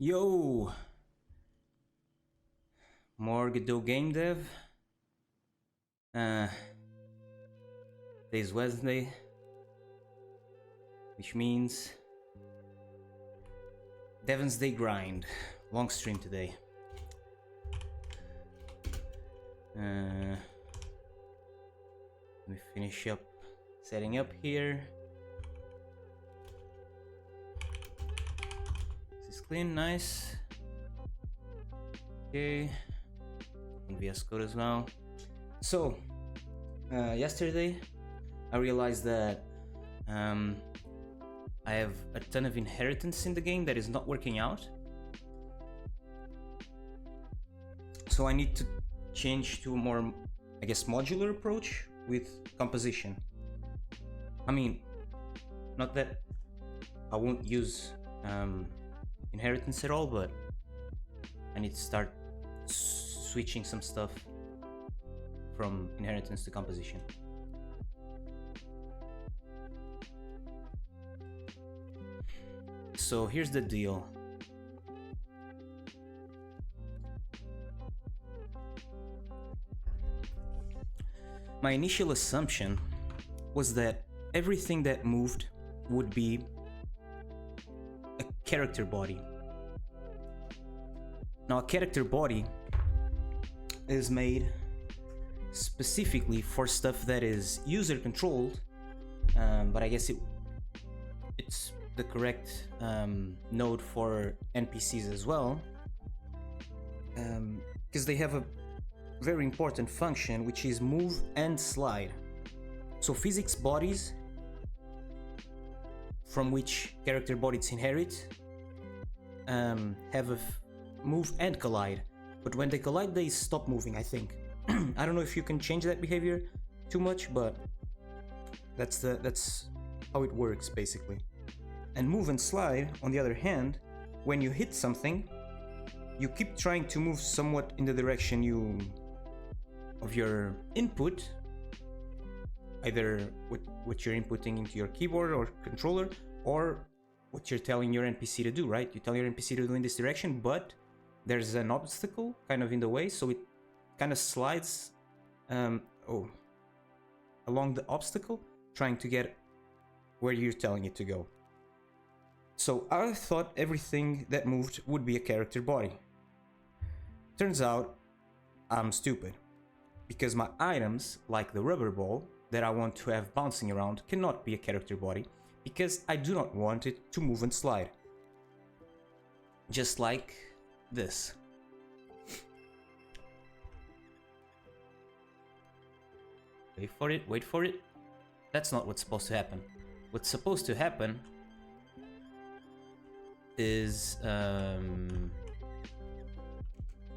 Yo, more Godot game dev. Today's Wednesday, which means Devensday grind. Long stream today. Let me finish up setting up here. This is clean, nice. Okay, on VS Code as well. So, yesterday I realized that I have a ton of inheritance in the game that is not working out. So I need to change to a more, I guess, modular approach with composition. I mean, not that I won't use inheritance at all, but I need to start switching some stuff from inheritance to composition. So here's the deal. My initial assumption was that everything that moved would be a character body. Now, a character body is made specifically for stuff that is user controlled, but I guess it's the correct node for NPCs as well, because they have a very important function, which is move and slide. So physics bodies from which character bodies inherit have a move and collide, but when they collide they stop moving, I think. I don't know if you can change that behavior too much, but that's how it works basically. And move and slide, on the other hand, when you hit something, you keep trying to move somewhat in the direction of your input, either what you're inputting into your keyboard or controller, or what you're telling your NPC to do, right? You tell your NPC to do in this direction, but there's an obstacle kind of in the way, so it kind of slides along the obstacle, trying to get where you're telling it to go. So I thought everything that moved would be a character body. Turns out I'm stupid, because my items, like the rubber ball that I want to have bouncing around, cannot be a character body, because I do not want it to move and slide. Just like this. Wait for it, wait for it. That's not what's supposed to happen. What's supposed to happen is let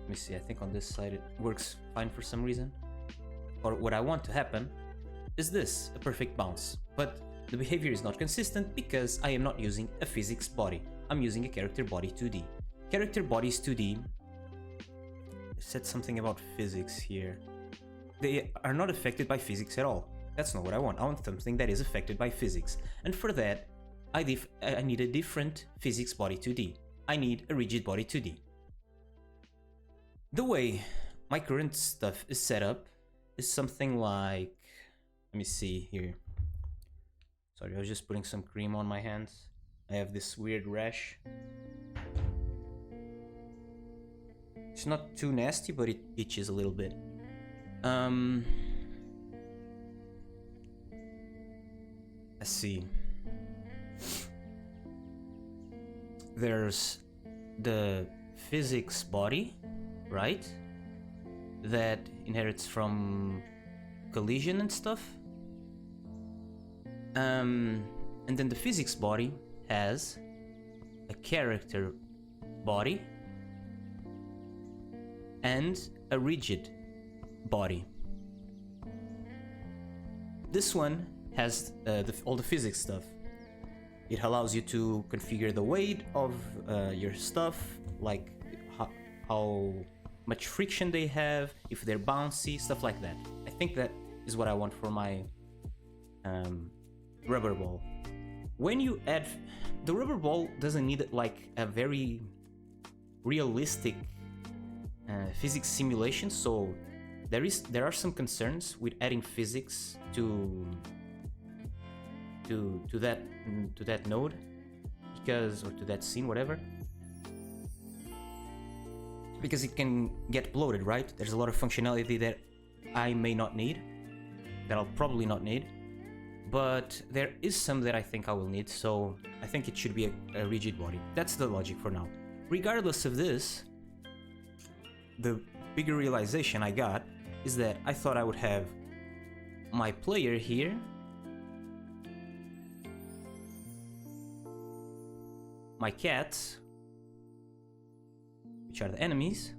me see, I think on this side it works fine for some reason. Or what I want to happen is this, a perfect bounce. But the behavior is not consistent because I am not using a physics body. I'm using a character body 2D. Character bodies 2D, I said something about physics here. They are not affected by physics at all. That's not what I want. I want something that is affected by physics. And for that, I need a different physics body 2D. I need a rigid body 2D. The way my current stuff is set up is something like... Let me see here. Sorry, I was just putting some cream on my hands. I have this weird rash. It's not too nasty, but it itches a little bit. Let's see. There's the physics body, right? That inherits from collision and stuff. And then the physics body has a character body and a rigid body. This one has all the physics stuff. It allows you to configure the weight of your stuff, like how much friction they have, if they're bouncy, stuff like that. I think that is what I want for my rubber ball. When you add... The rubber ball doesn't need like a very realistic physics simulation, so there are some concerns with adding physics to that node, because, or to that scene, whatever, because it can get bloated, right? There's a lot of functionality that I may not need, that I'll probably not need, but there is some that I think I will need, so I think it should be a rigid body. That's the logic for now. Regardless of this, the bigger realization I got is that I thought I would have my player here, my cats, which are the enemies,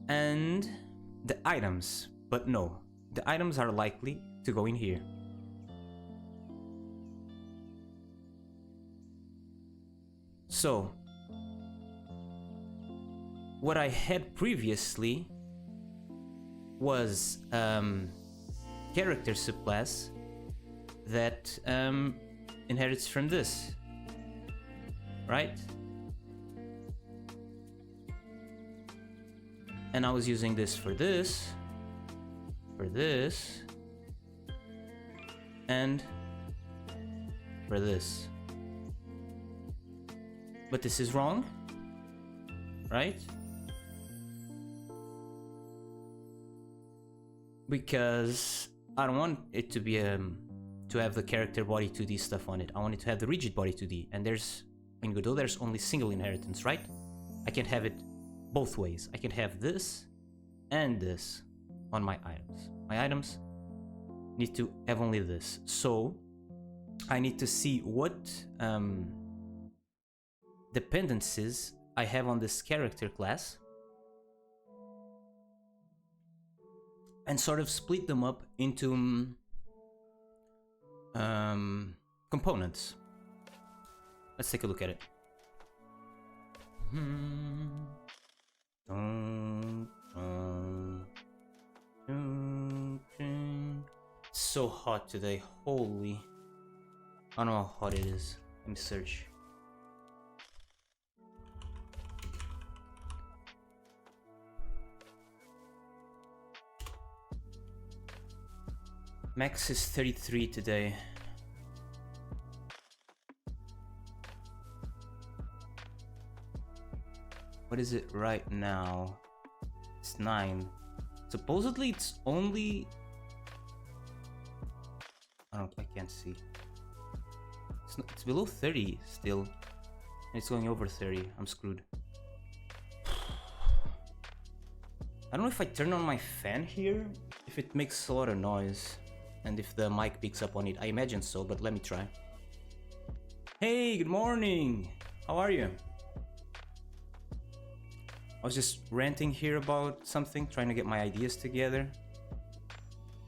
and the items. But no, the items are likely to go in here. So, what I had previously was character subclass that inherits from this, right? And I was using this for this, and for this. But this is wrong, right? Because I don't want it to be to have the character body 2D stuff on it. I want it to have the rigid body 2D, and there's, in Godot, there's only single inheritance, right? I can't have it both ways. I can have this and this on my items. My items need to have only this. So I need to see what dependencies I have on this character class and sort of split them up into components. Let's take a look at it. So hot today, holy. I don't know how hot it is. Let me search. Max is 33 today. What is it right now? It's 9. Supposedly it's only... I can't see. It's below 30 still. It's going over 30. I'm screwed. I don't know if I turn on my fan here, if it makes a lot of noise, and if the mic picks up on it. I imagine so, but let me try. Hey, good morning! How are you? I was just ranting here about something, trying to get my ideas together.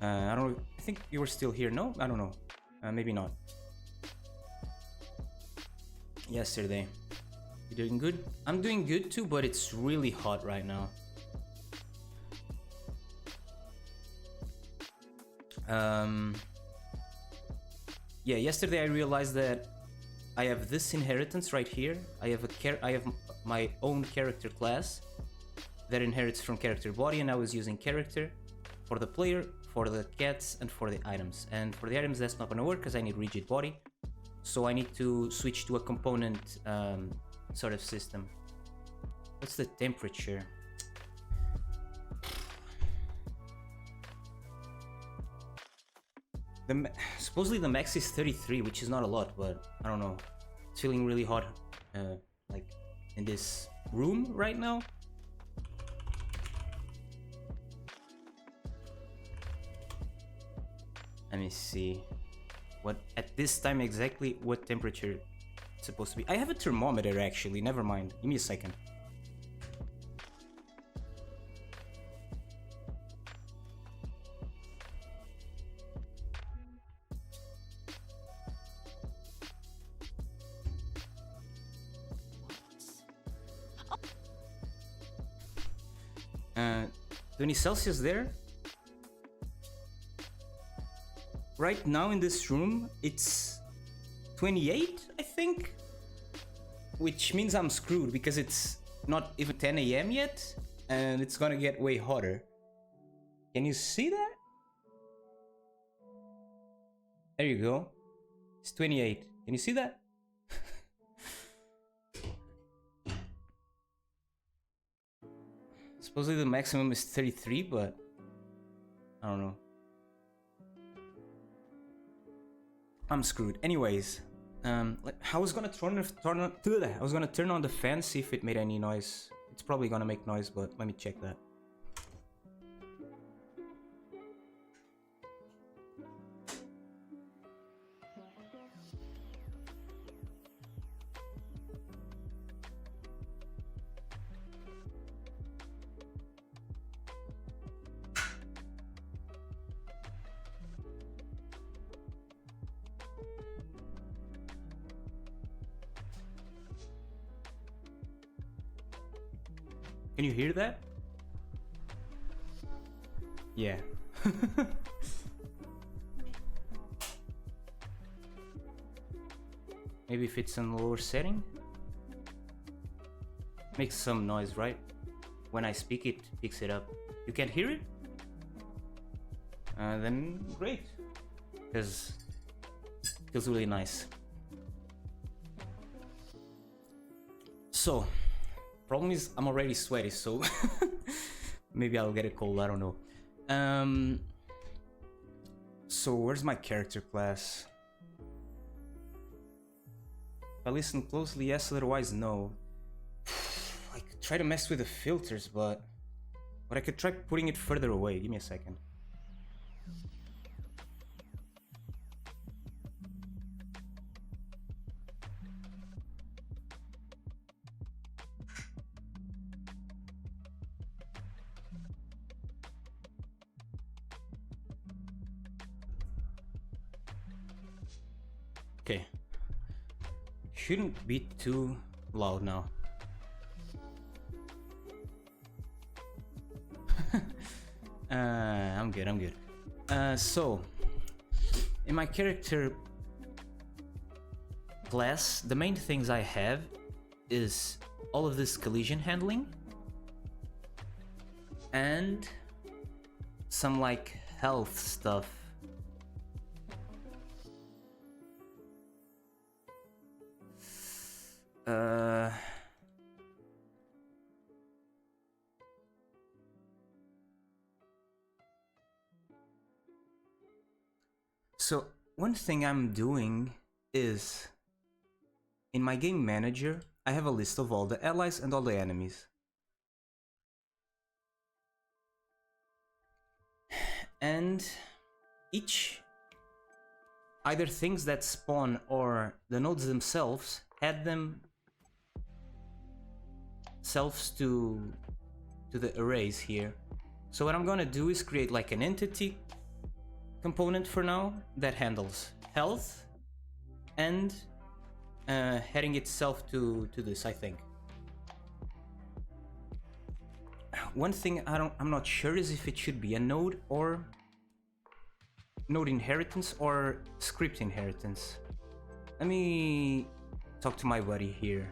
I don't know, I think you were still here, no? I don't know, maybe not. Yesterday. You doing good? I'm doing good too, but it's really hot right now. Yeah, yesterday I realized that I have this inheritance right here. I have my own character class that inherits from character body, and I was using character for the player, for the cats, and for the items. And for the items that's not gonna work because I need rigid body. So I need to switch to a component sort of system. What's the temperature? Supposedly the max is 33, which is not a lot, but I don't know. It's feeling really hot, like in this room right now. Let me see what at this time exactly what temperature it's supposed to be. I have a thermometer actually, never mind. Give me a second. Any Celsius there? Right now in this room it's 28, I think, which means I'm screwed because it's not even 10 a.m. yet, and it's gonna get way hotter. Can you see that? There you go. It's 28. Can you see that? Supposedly the maximum is 33, but I don't know. I'm screwed. Anyways, I was gonna turn on the fan, see if it made any noise. It's probably gonna make noise, but let me check that. Can you hear that? Yeah. Maybe if it's in the lower setting? Makes some noise, right? When I speak, it picks it up. You can't hear it? Then great. Because it feels really nice. So, problem is I'm already sweaty, so maybe I'll get a cold, I don't know. So where's my character class? If I listen closely, yes, otherwise no. I could try to mess with the filters, but I could try putting it further away. Give me a second. Okay. Shouldn't be too loud now. I'm good. So, in my character class, the main things I have is all of this collision handling and some like health stuff. So one thing I'm doing is, in my game manager, I have a list of all the allies and all the enemies. And each, either things that spawn or the nodes themselves, add themselves to the arrays here. So what I'm gonna do is create like an entity component for now that handles health and heading itself to this, I think. One thing I'm not sure is if it should be a node or node inheritance or script inheritance. Let me talk to my buddy here.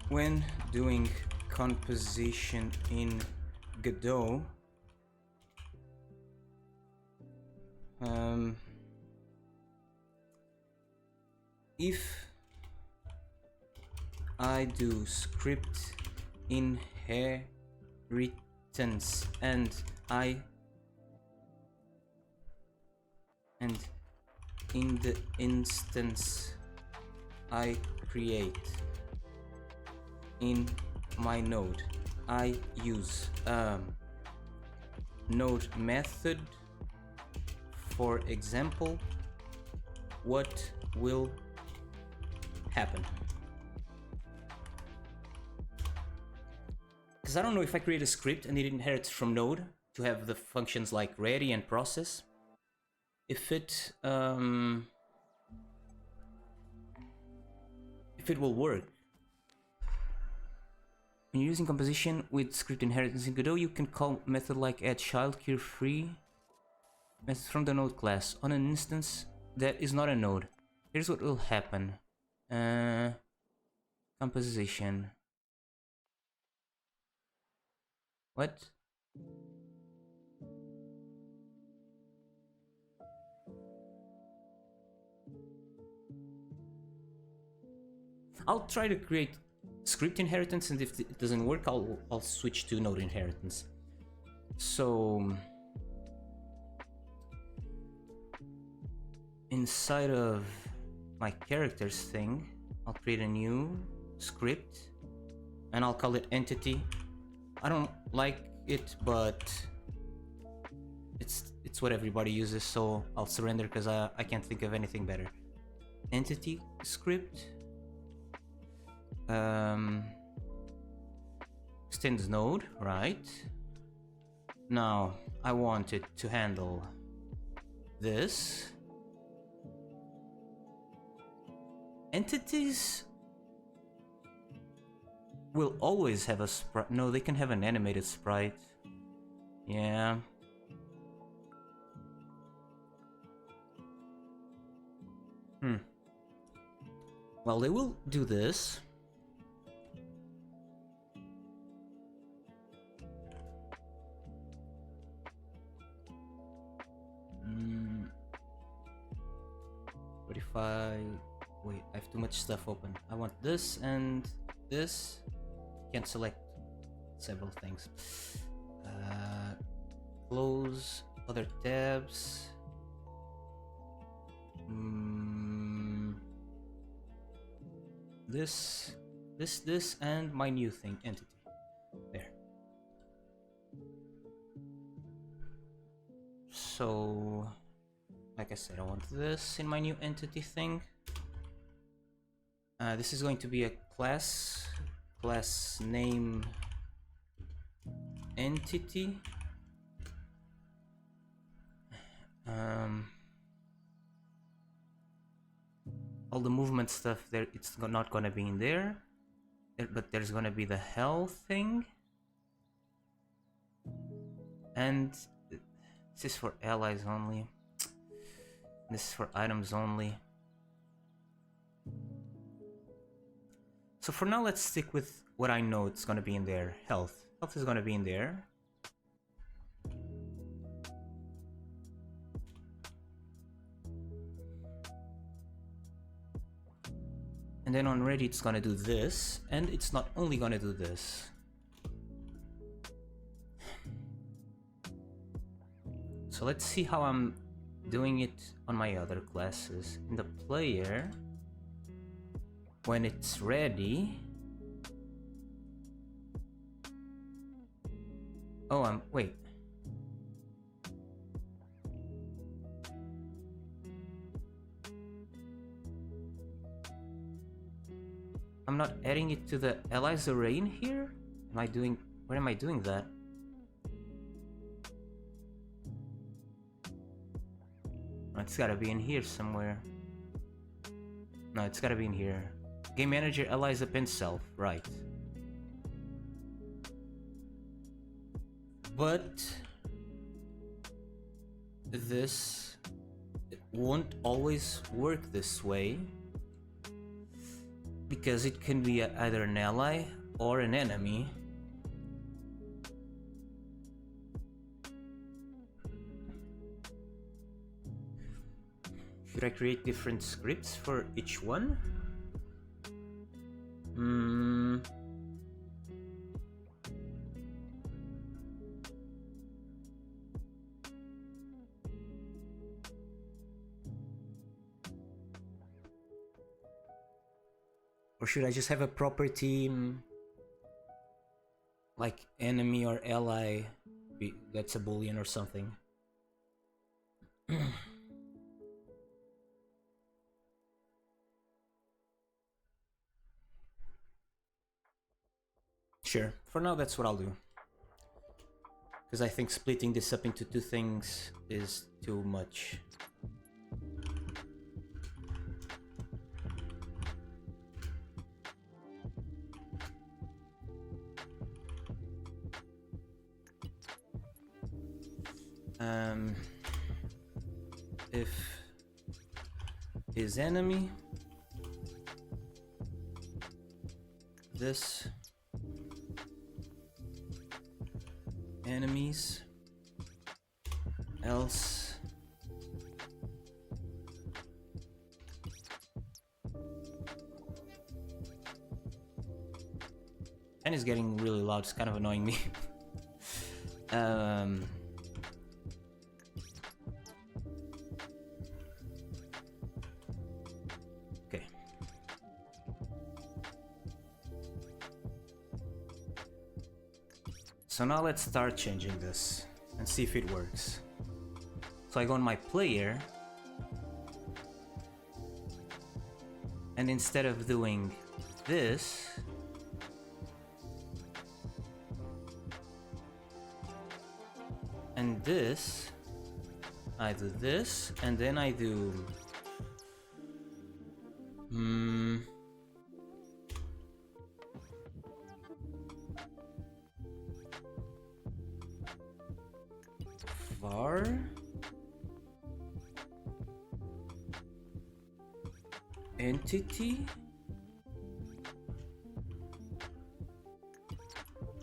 When doing composition in Godot, if I do script inheritance and in the instance I create in my node, I use node method, for example, what will happen? Because I don't know if I create a script and it inherits from node to have the functions like ready and process, if it will work. When you're using composition with script inheritance in Godot, you can call method like add child carefree method from the node class on an instance that is not a node. Here's what will happen. Composition. What? I'll try to create script inheritance, and if it doesn't work, I'll switch to node inheritance. So inside of my characters thing, I'll create a new script and I'll call it entity. I don't like it, but it's what everybody uses, so I'll surrender because I can't think of anything better. Entity script. Extends node, right? Now I want it to handle this. Entities will always have a sprite. No, they can have an animated sprite. Yeah. Well, they will do this. What if wait, I have too much stuff open. I want this and this. Can't select several things. Close other tabs. This, and my new thing, entity. There. So, like I said, I want this in my new entity thing. This is going to be a class name entity. All the movement stuff there, it's not gonna be in there, but there's gonna be the health thing, and this is for allies only. This is for items only. So for now, let's stick with what I know it's gonna be in there. Health is gonna be in there. And then on ready, it's gonna do this, and it's not only gonna do this. So let's see how I'm doing it on my other classes. In the player, when it's ready. Oh, wait. I'm not adding it to the allies array in here? Where am I doing that? It's gotta be in here somewhere. No, it's gotta be in here. Game manager allies append self, right. But this won't always work this way, because it can be either an ally or an enemy. Should I create different scripts for each one? Or should I just have a property like enemy or ally that's a boolean or something? Sure, for now that's what I'll do. Because I think splitting this up into two things is too much. If his enemy, this enemies, else and it's getting really loud, it's kind of annoying me. Okay. So now let's start changing this and see if it works. So I go on my player, and instead of doing this, and this, I do this, and then I do var entity,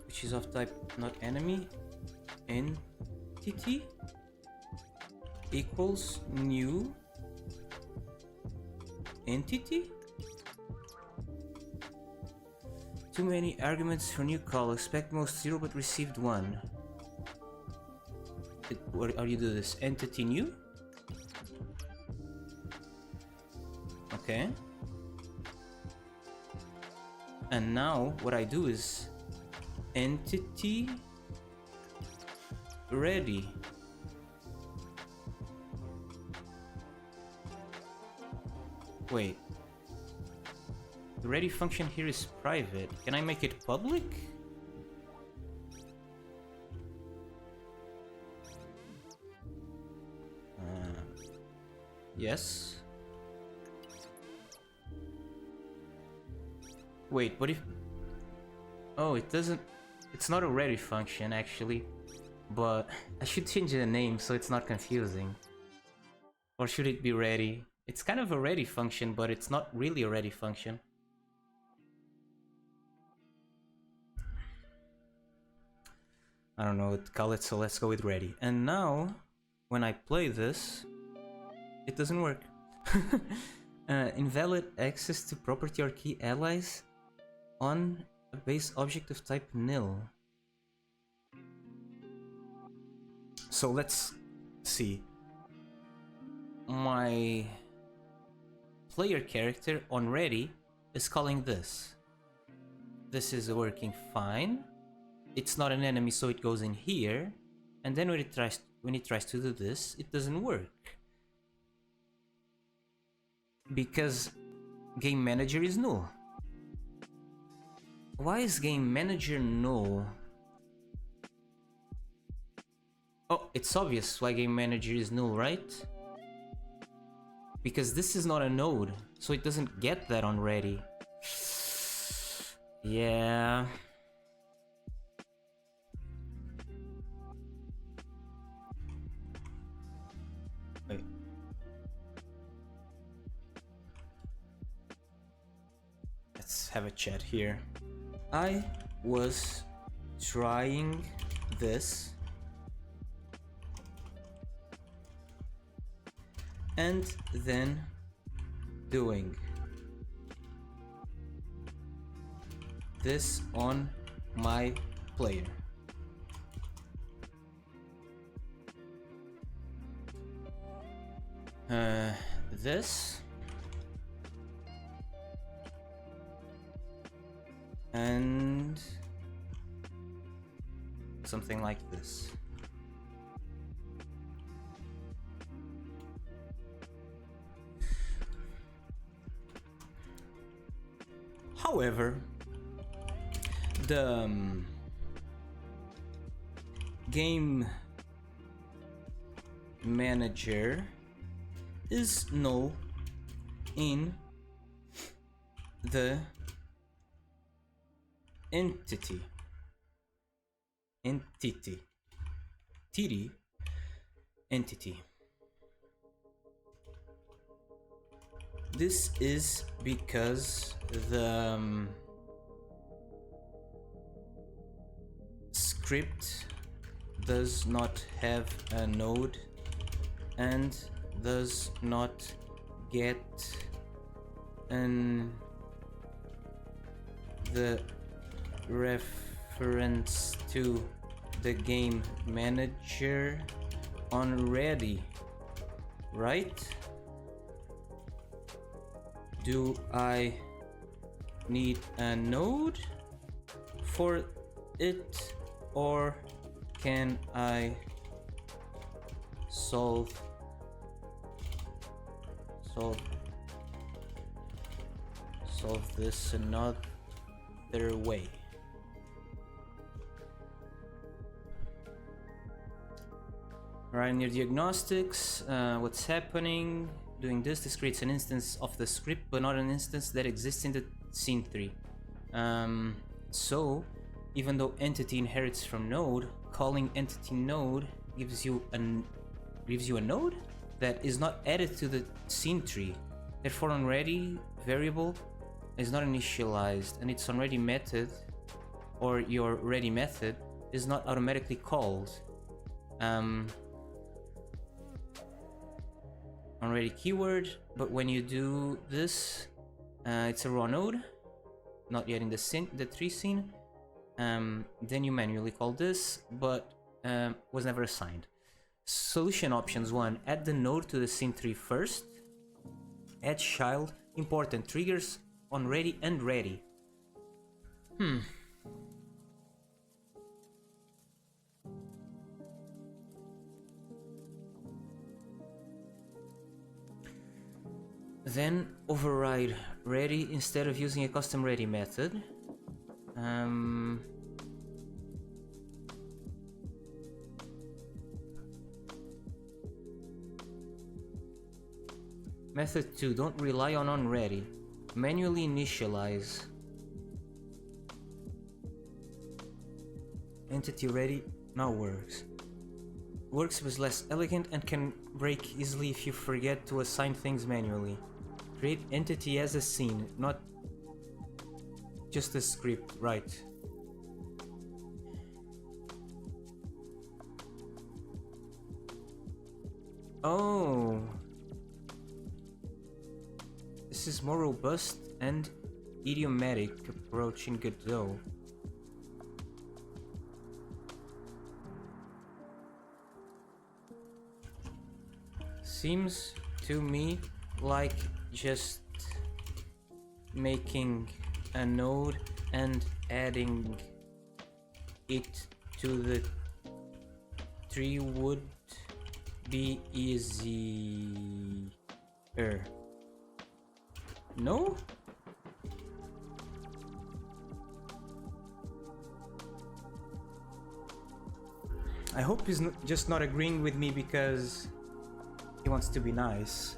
which is of type not enemy, entity equals new entity. Too many arguments for new call. Expect most 0 but received 1. What are you do this? Entity new? Okay. And now what I do is entity ready. Wait. The ready function here is private. Can I make it public? Yes. Wait, what if... Oh, it doesn't... It's not a ready function, actually. But I should change the name so it's not confusing. Or should it be ready? It's kind of a ready function, but it's not really a ready function. I don't know what to call it, so let's go with ready. And now, when I play this, it doesn't work. Invalid access to property or key allies on a base object of type nil. So let's see. My player character on ready is calling this. This is working fine. It's not an enemy, so it goes in here. And then when it tries to do this, it doesn't work. Because game manager is null. Why is game manager null? Oh, it's obvious why game manager is null, right? Because this is not a node, so it doesn't get that on ready. Yeah. Wait. Let's have a chat here. I was trying this and then doing this on my player. This and something like this. However, the game manager is null in the entity entity. This is because the script does not have a node and does not get the reference to the game manager already, right? Do I need a node for it, or can I solve this another way? Right, near diagnostics, what's happening? Doing this creates an instance of the script, but not an instance that exists in the scene tree. So, even though entity inherits from node, calling entity node gives you a node that is not added to the scene tree. Therefore, onReady variable is not initialized, and its onReady method, or your ready method, is not automatically called. onReady keyword, but when you do this, it's a raw node, not yet in the tree scene. Then you manually call this, but was never assigned. Solution options: 1. Add the node to the scene tree first. Add child. Important: triggers onReady and ready. Then override ready instead of using a custom ready method. Method 2, don't rely on onReady. Manually initialize. Entity ready now works. Works but less elegant and can break easily if you forget to assign things manually. Create entity as a scene, not just a script, right? Oh, this is more robust and idiomatic approach in Godot. Seems to me like just making a node and adding it to the tree would be easier. No? I hope he's just not agreeing with me because he wants to be nice.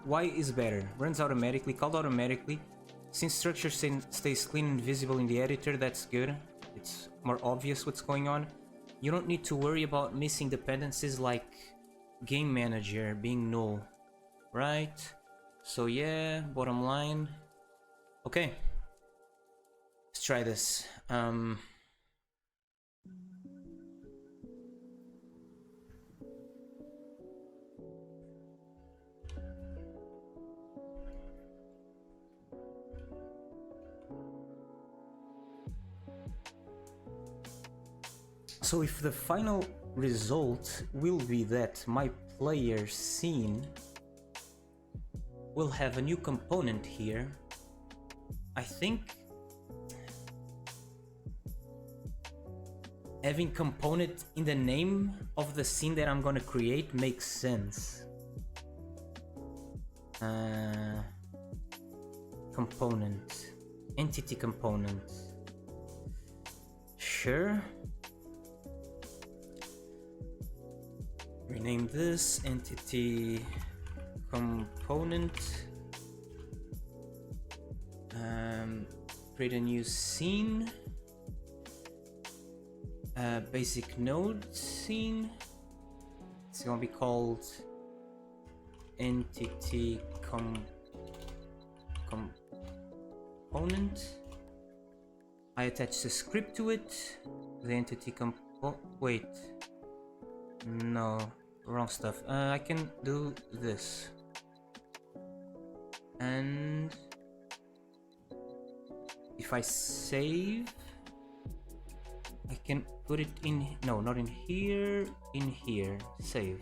Y is better. Runs automatically, called automatically. Since structure stays clean and visible in the editor, that's good. It's more obvious what's going on. You don't need to worry about missing dependencies like game manager being null. Right? So yeah, bottom line. Okay. Let's try this. So if the final result will be that my player scene will have a new component here, I think having component in the name of the scene that I'm gonna create makes sense. Component, entity component, sure. Rename this entity component. Create a new scene. Basic node scene. It's gonna be called entity component. I attach the script to it. The entity wait. No, wrong stuff. I can do this. And if I save, I can put it in, no, not in here, in here, save.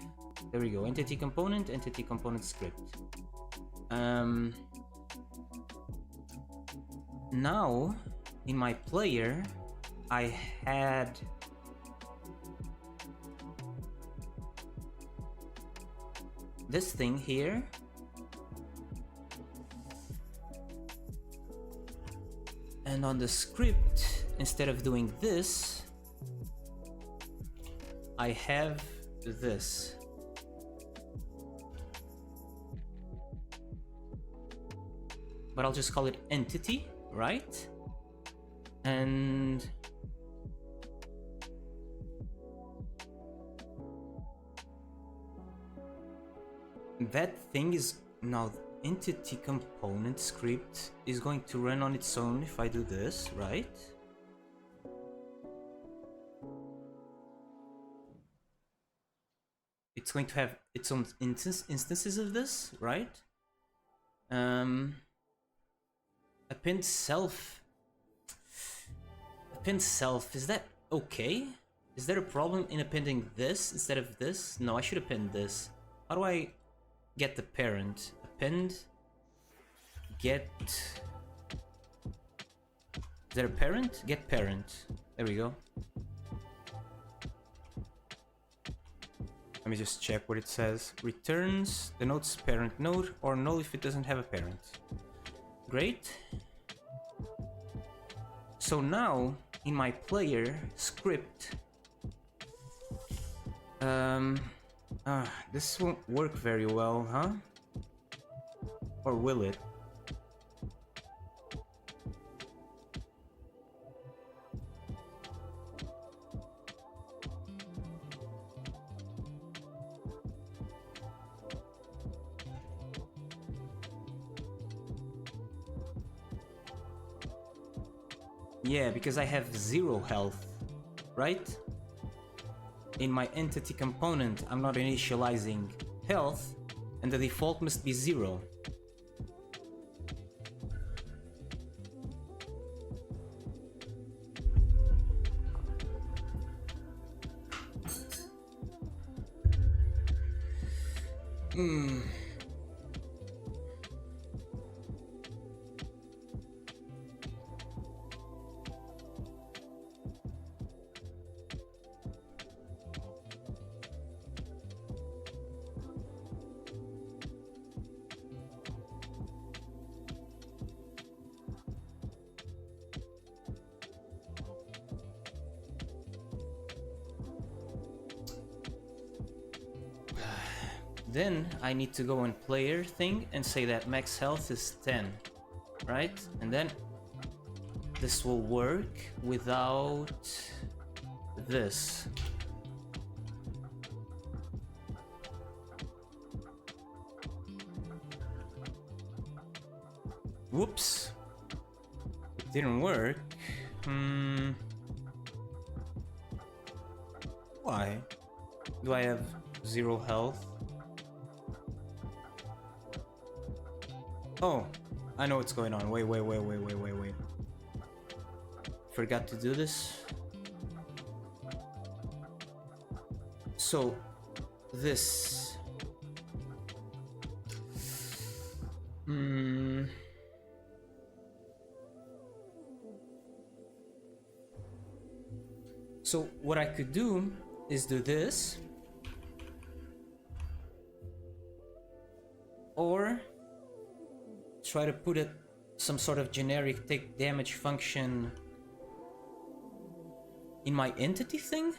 There we go, entity component script. Now, in my player, I had this thing here. And on the script, instead of doing this, I have this. But I'll just call it entity, right? And that thing is now entity component script is going to run on its own if I do this, right? It's going to have its own instances of this, right? Append self. Append self, is that okay? Is there a problem in appending this instead of this? No, I should append this. How do I get the parent? Append get. Is there a parent? Get parent. There we go. Let me just check what it says. Returns the node's parent node, or null if it doesn't have a parent. Great. So now in my player script, this won't work very well, huh? Or will it? Yeah, because I have 0 health, right? In my entity component, I'm not initializing health, and the default must be 0. Then I need to go on player thing and say that max health is 10, right? And then this will work without this. Whoops, it didn't work. Why? Do I have 0 health? Oh, I know what's going on. Wait. Forgot to do this. So, this. So, what I could do is do this. Or try to put some sort of generic take damage function in my entity thing.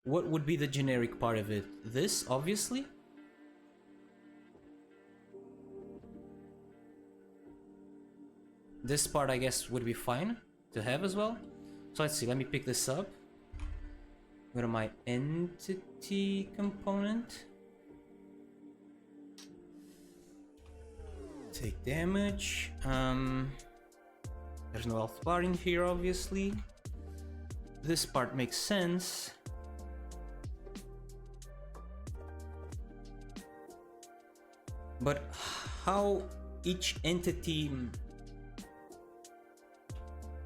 what would be the generic part of it? This, obviously. This part, I guess, would be fine to have as well. So let's see, let me pick this up. Go to my entity component. Take damage. There's no health bar in here, obviously. This part makes sense. But how each entity...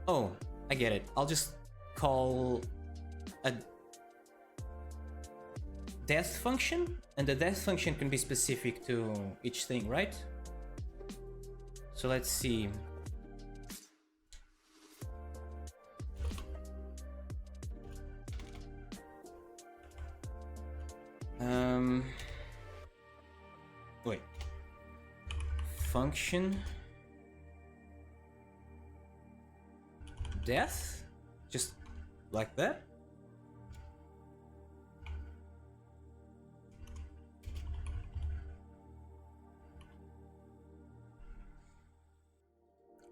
Oh, I get it. I'll just call a death function, and the death function can be specific to each thing, right? So let's see. Wait. Function. Death? Just like that?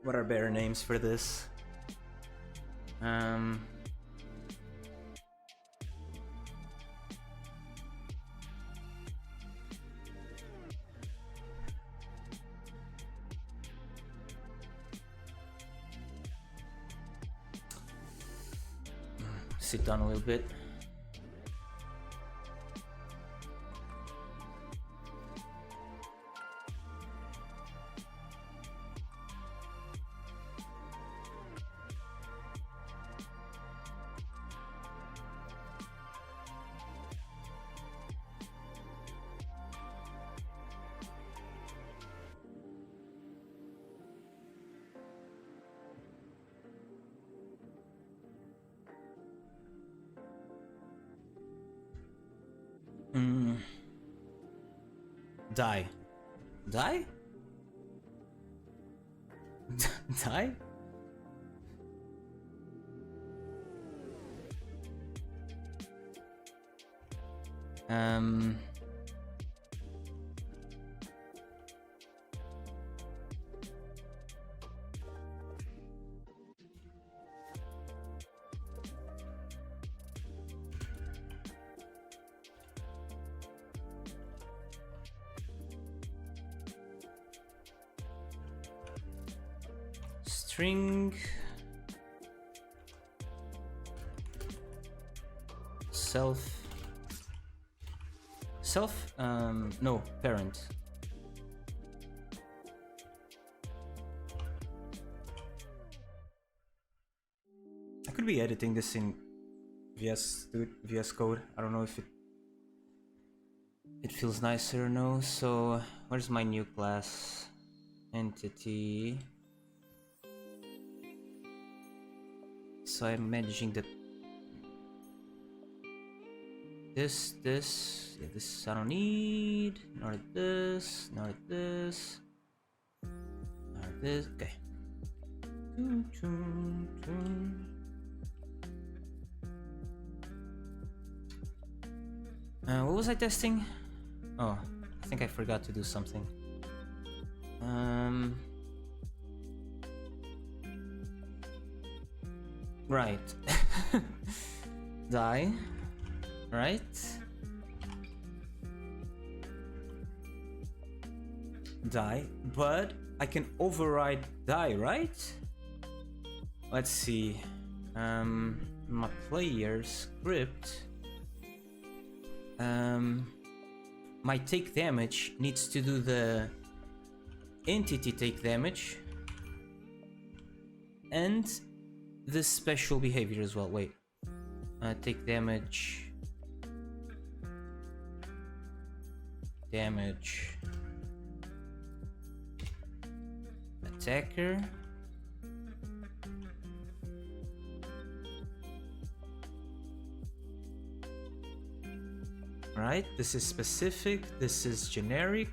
What are better names for this? Sit down a little bit. Die. Die? Die? String self no, parent. I could be editing this in VS Code. I don't know if it feels nicer or no. So where's my new class? Entity. So I'm managing the this I don't need, not this, not this, not this. Okay. What was I testing? Oh, I think I forgot to do something. Right. Die. Right. Die. But I can override die, right? Let's see. My player script. My take damage needs to do the entity take damage and this special behavior as well. Wait, take damage, attacker, right? This is specific, this is generic.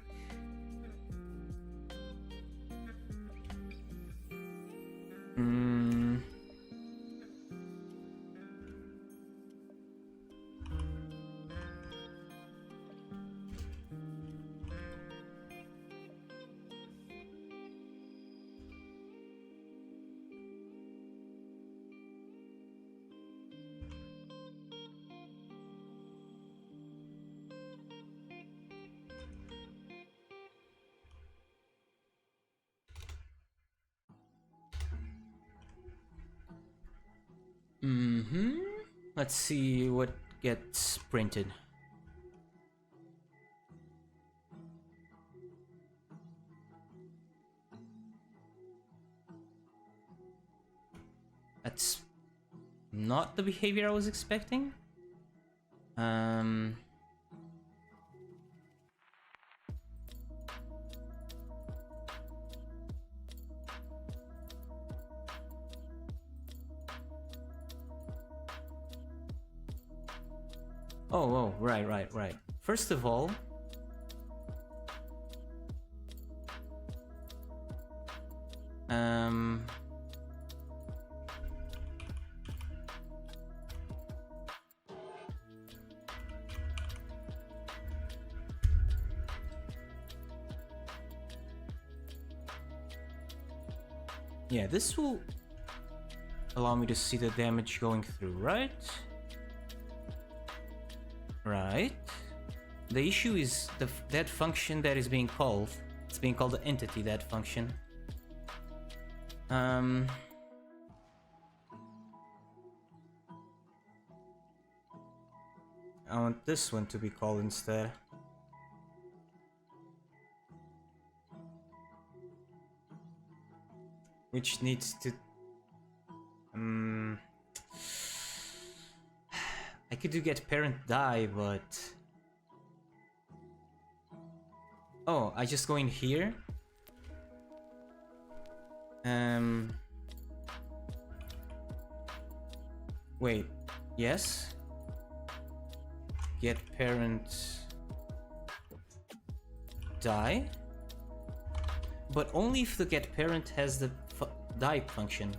Let's see what gets printed. That's not the behavior I was expecting. Oh, right. First of all, yeah, this will allow me to see the damage going through, right? Right. The issue is that function that is being called. It's being called the entity, that function. I want this one to be called instead. Which needs to... I could do get parent die, but... Oh, I just go in here. Wait, yes? Get parent die? But only if the get parent has the die function.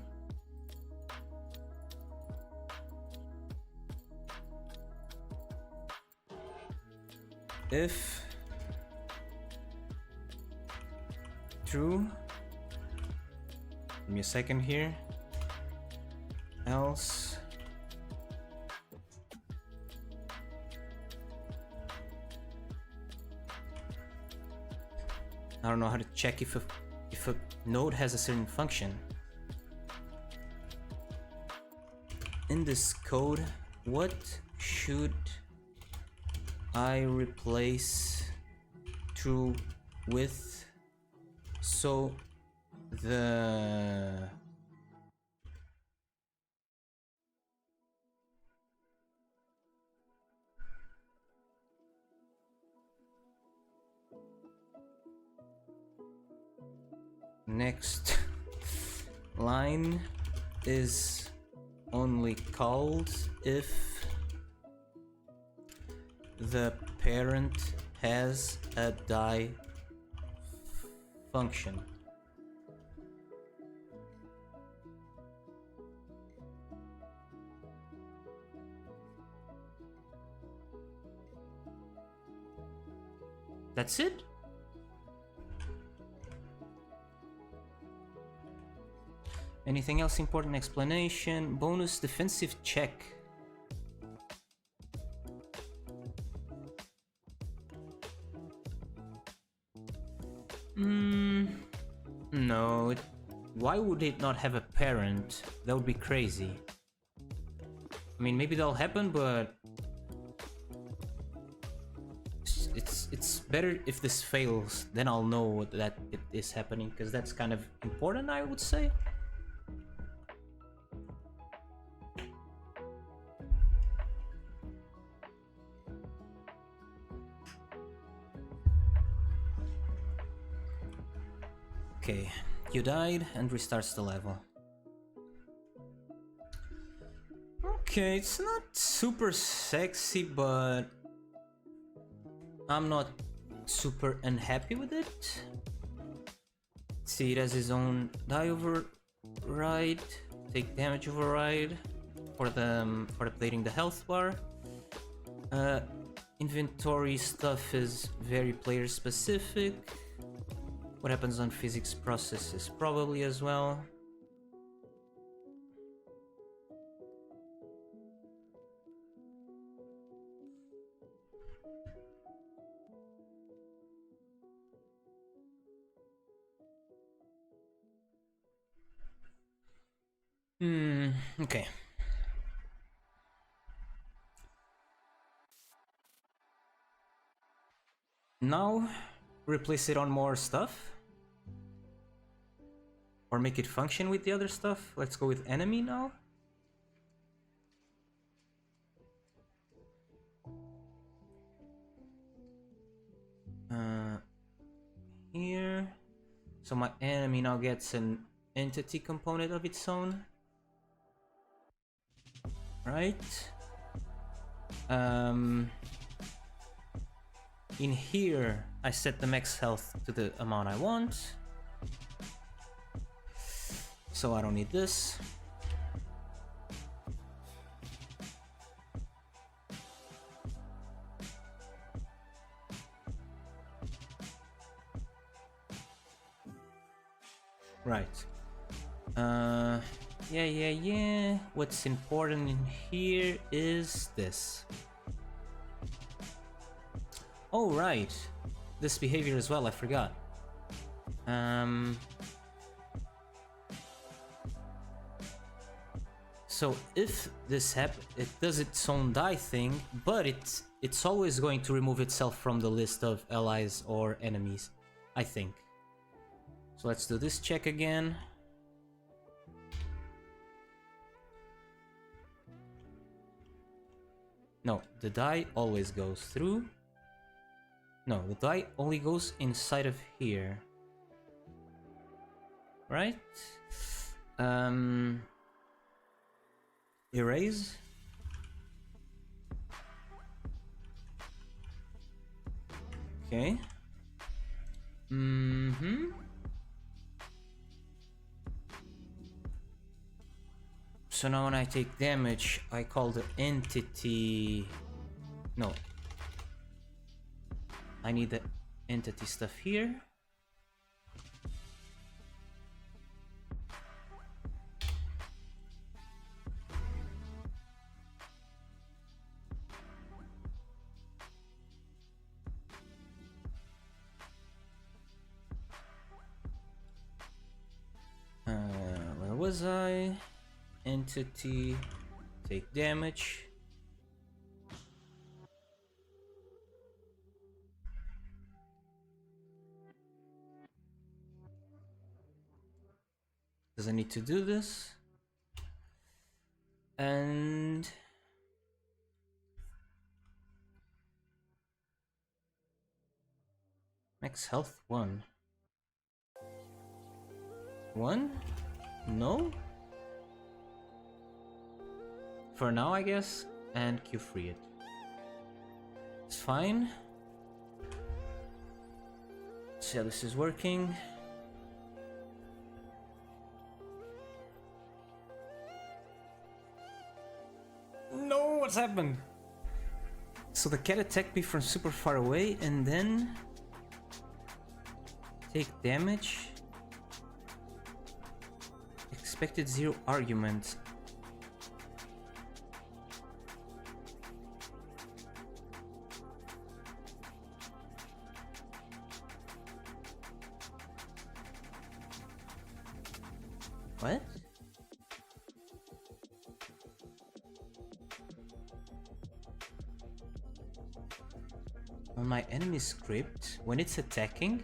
If true, give me a second here, else I don't know how to check if a node has a certain function. In this code, what should I replace true with so the next line is only called if the parent has a die function. That's it? Anything else important? Explanation. Bonus defensive check. No. Why would it not have a parent? That would be crazy. I mean, maybe that'll happen, but it's better if this fails. Then I'll know that it is happening, because that's kind of important, I would say. Okay, you died and restarts the level. Okay, it's not super sexy, but I'm not super unhappy with it. See, it has his own die override, take damage override for updating the health bar. Inventory stuff is very player specific. What happens on physics processes probably as well. Okay. Now, replace it on more stuff. Or make it function with the other stuff. Let's go with enemy now. Here. So my enemy now gets an entity component of its own. Right. In here, I set the max health to the amount I want. So I don't need this. Right. Yeah. What's important in here is this. Oh, right. This behavior as well, I forgot. So if this happens, it does its own die thing, but it's always going to remove itself from the list of allies or enemies, I think. So let's do this check again. No, the die always goes through. No, the die only goes inside of here. Right? Erase. Okay. So now when I take damage, I call the entity... No. I need the entity stuff here. Where was I? Entity, take damage. Does I need to do this? And max health 1. 1? No? For now, I guess, and Q free it. It's fine. Let's see how this is working. No, what's happened? So the cat attacked me from super far away and then take damage. Expected 0 arguments. What? On my enemy script, when it's attacking,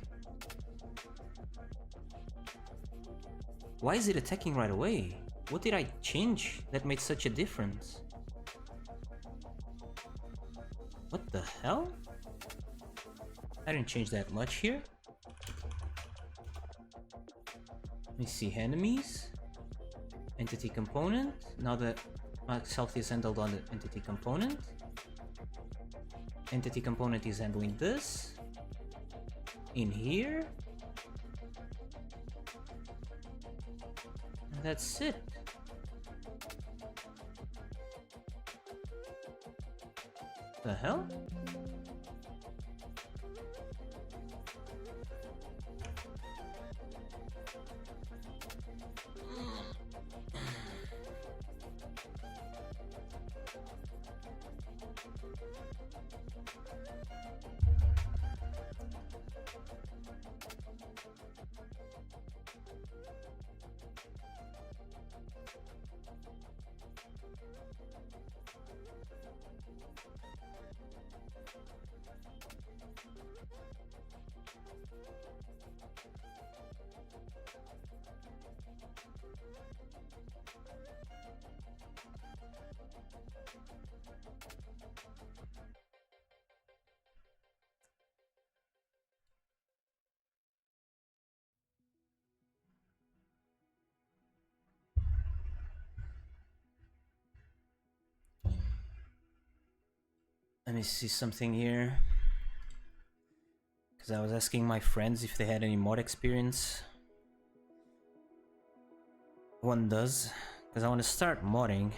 why is it attacking right away? What did I change that made such a difference? What the hell? I didn't change that much here. Let me see, enemies, entity component. Now the max health is handled on the entity component. Entity component is handling this. In here. And that's it. The hell? Let me see something here. Because I was asking my friends if they had any mod experience. One does. Because I want to start modding.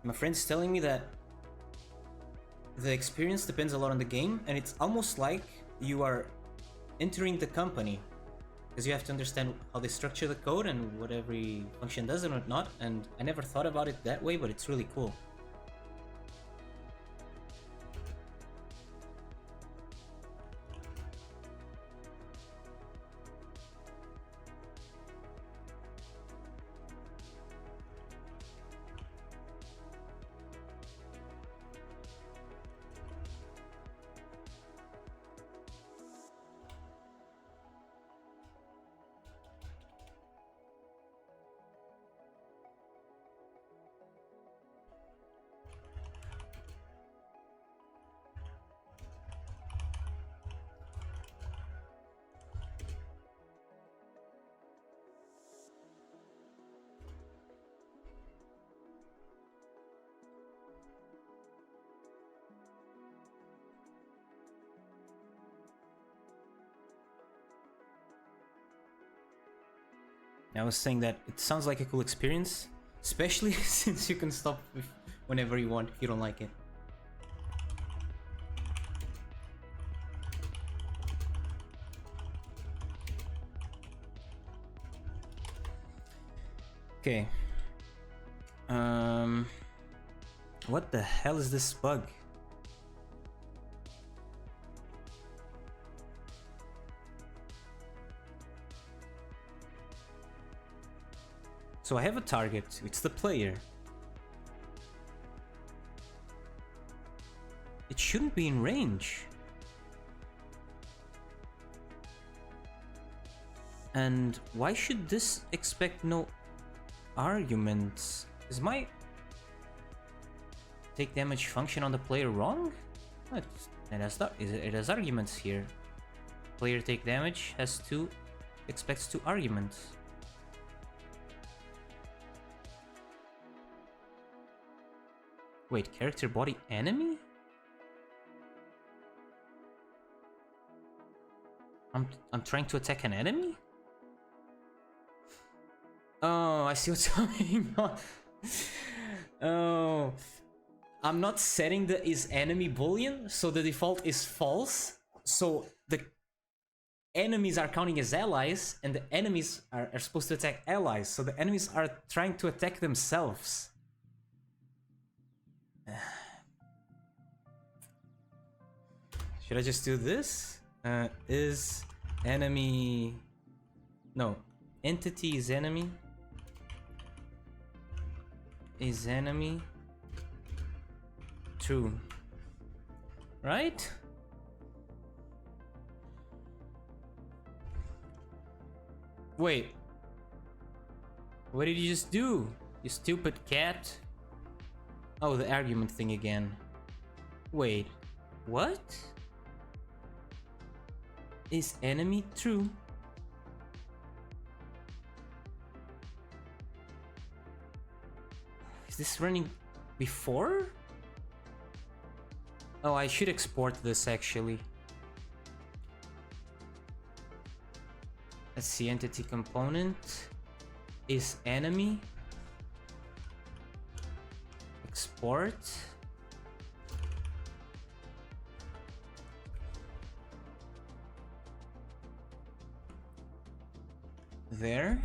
My friend's telling me that the experience depends a lot on the game, and it's almost like you are entering the company, because you have to understand how they structure the code and what every function does and whatnot, and I never thought about it that way, but it's really cool. I was saying that it sounds like a cool experience, especially since you can stop whenever you want if you don't like it. Okay. What the hell is this bug? So I have a target, it's the player. It shouldn't be in range. And why should this expect no arguments? Is my take damage function on the player wrong? It has arguments here. Player take damage has expects 2 arguments. Wait, character body enemy? I'm trying to attack an enemy? Oh, I see what's going on. Oh, I'm not setting the is enemy boolean, so the default is false. So the enemies are counting as allies, and the enemies are supposed to attack allies. So the enemies are trying to attack themselves. Should I just do this? Is enemy... No. Entity is enemy. Is enemy true? Right? Wait. What did you just do? You stupid cat. Oh, the argument thing again. Wait. What? Is enemy true? Is this running before? Oh, I should export this actually. Let's see, entity component is enemy. Export. There.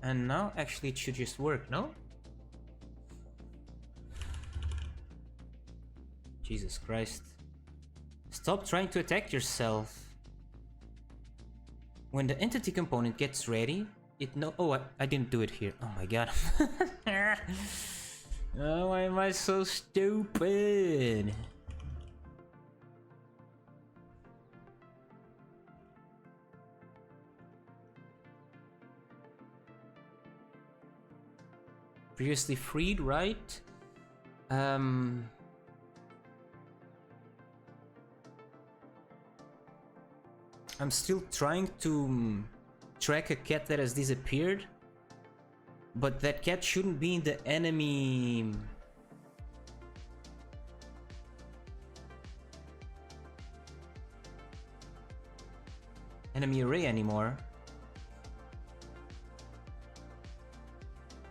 And now actually it should just work, no? Jesus Christ. Stop trying to attack yourself. When the entity component gets ready, it no- oh, I didn't do it here. Oh my god. Oh, why am I so stupid? Previously freed, right? I'm still trying to track a cat that has disappeared, but that cat shouldn't be in the enemy array anymore.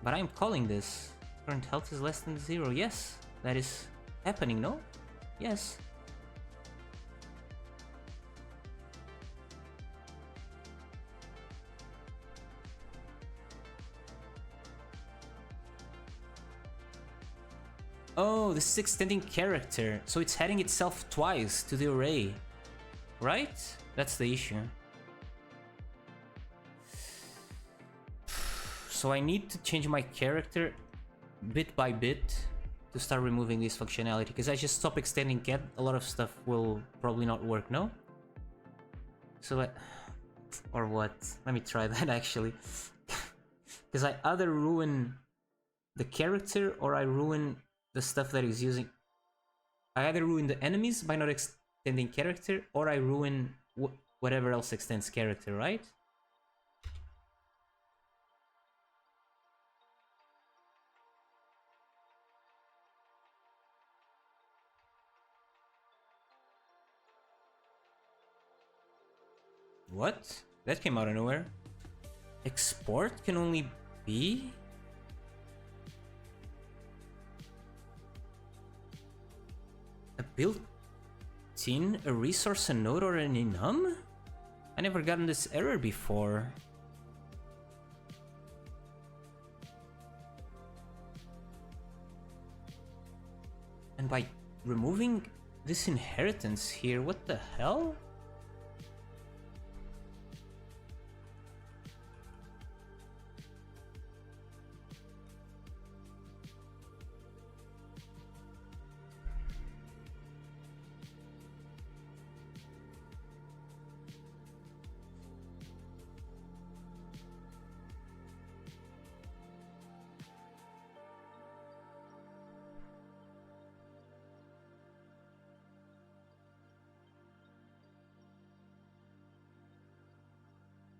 But I'm calling this. Current health is less than 0. Yes, that is happening, no? Yes. Oh, this is extending character, so it's heading itself twice to the array, right? That's the issue. So I need to change my character bit by bit to start removing this functionality, because I just stop extending cat, a lot of stuff will probably not work, no? So or what? Let me try that actually. Because I either ruin the character or I ruin the stuff that is using. I either ruin the enemies by not extending character, or I ruin whatever else extends character, right? What? That came out of nowhere. Export can only be... a built-in, a resource, a node, or an enum? I never gotten this error before. And by removing this inheritance here, what the hell?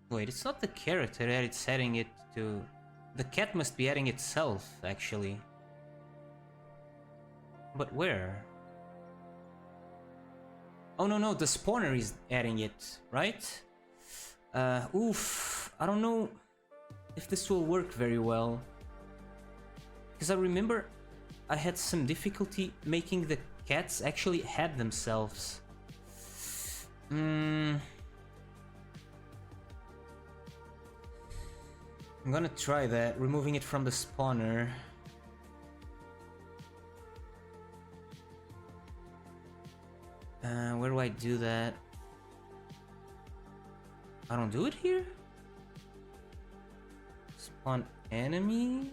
Wait, it's not the character that it's setting it to. The cat must be adding itself, actually. But where? Oh no, the spawner is adding it, right? Oof, I don't know if this will work very well. Because I remember I had some difficulty making the cats actually head themselves. I'm gonna try that, removing it from the spawner. Where do I do that? I don't do it here? Spawn enemy?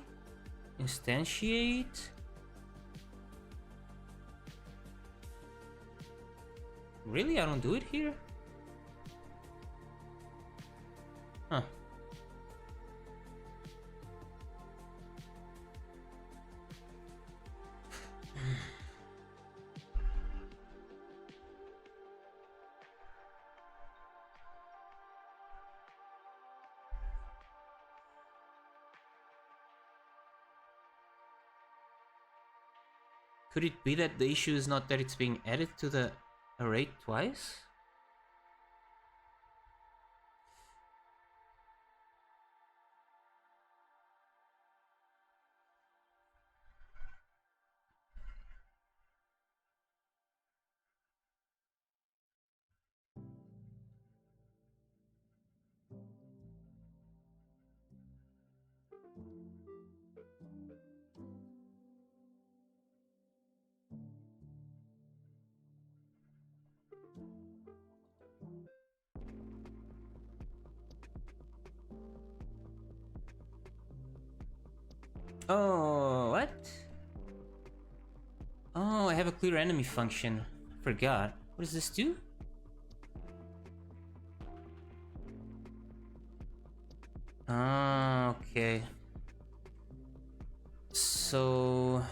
Instantiate? Really? I don't do it here? Huh. Could it be that the issue is not that it's being added to the array twice? Oh, what? Oh, I have a clear enemy function. Forgot. What does this do? Ah, okay. So...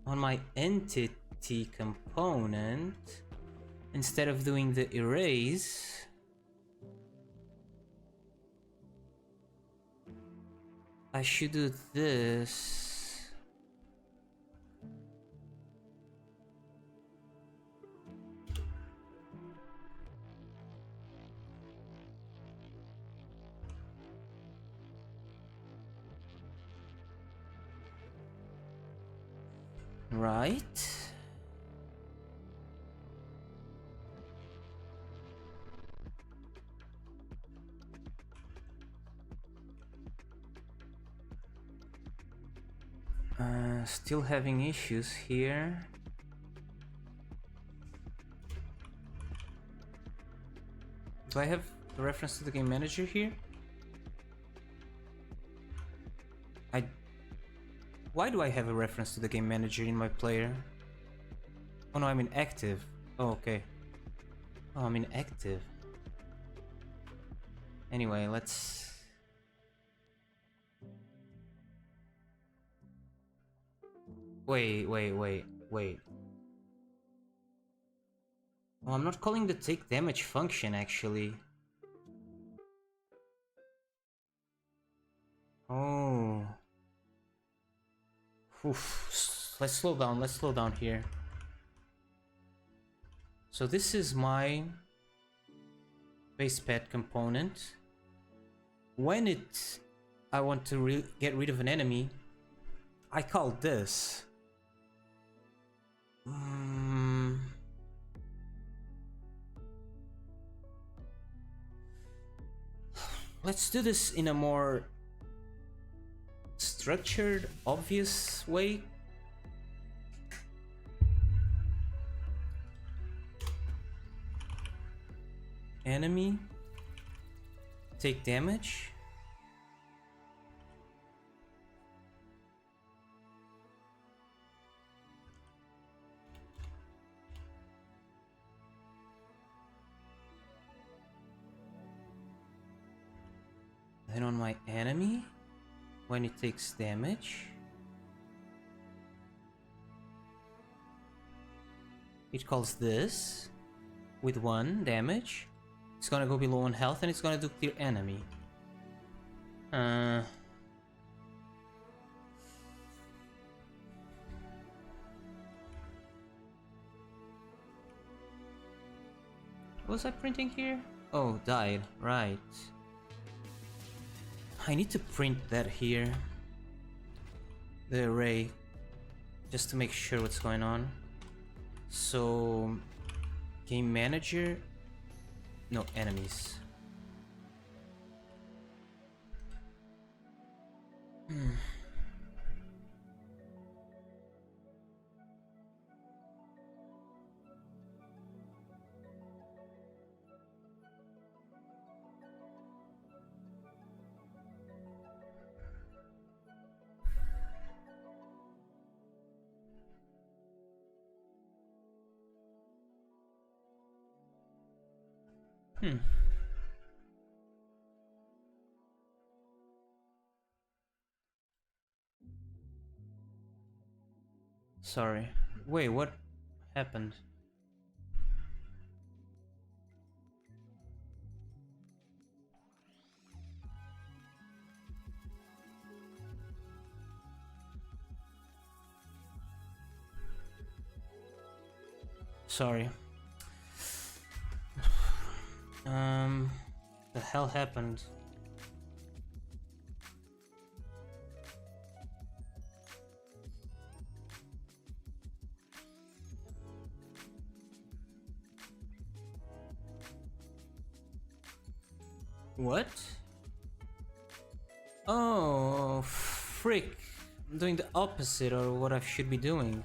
on my entity component, instead of doing the erase, I should do this. Right. Still having issues here. Do I have a reference to the game manager here? Why do I have a reference to the game manager in my player? Oh no, I'm in active. Oh, okay. Oh, I'm in active. Anyway, let's... Wait. Oh, I'm not calling the take damage function, actually. Oh. Oof. Let's slow down here. So this is my base pet component. When I want to get rid of an enemy, I call this. Let's do this in a more structured, obvious way. Enemy, take damage. Then on my enemy, when it takes damage, it calls this with 1 damage. It's gonna go below 1 health and it's gonna do clear enemy. What was I printing here? Oh, died, right. I need to print that here. The array. Just to make sure what's going on. So... game manager... no, enemies. Sorry. Wait, what happened? Sorry. The hell happened? What? Oh, frick. I'm doing the opposite of what I should be doing.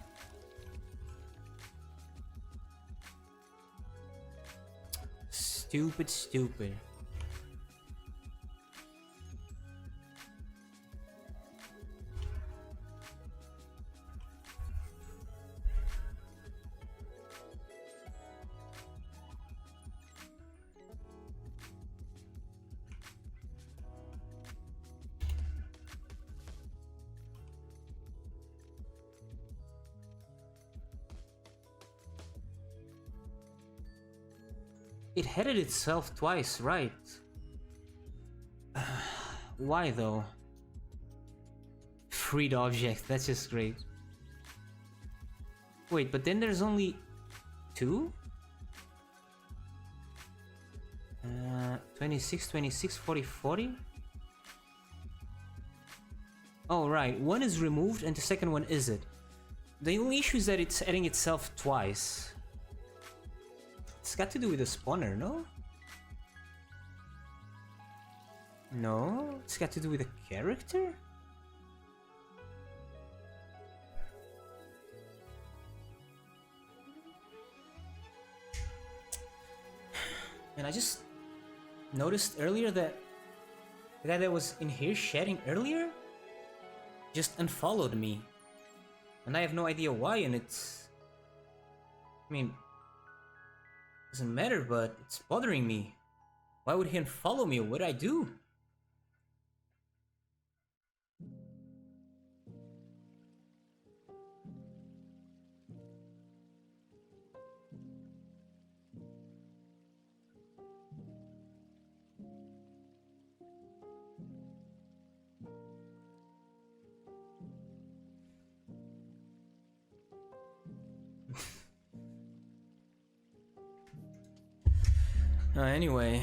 Stupid. It headed itself twice, right? Why though? Freed object, that's just great. Wait, but then there's only two? 26, 26, 40, 40? Oh, right. One is removed and the second one isn't. The only issue is that it's adding itself twice. It's got to do with the spawner, no? No? It's got to do with the character? And I just noticed earlier that the guy that was in here chatting earlier just unfollowed me. And I have no idea why, and it's... I mean... doesn't matter, but it's bothering me. Why would he unfollow me? What would I do? Anyway.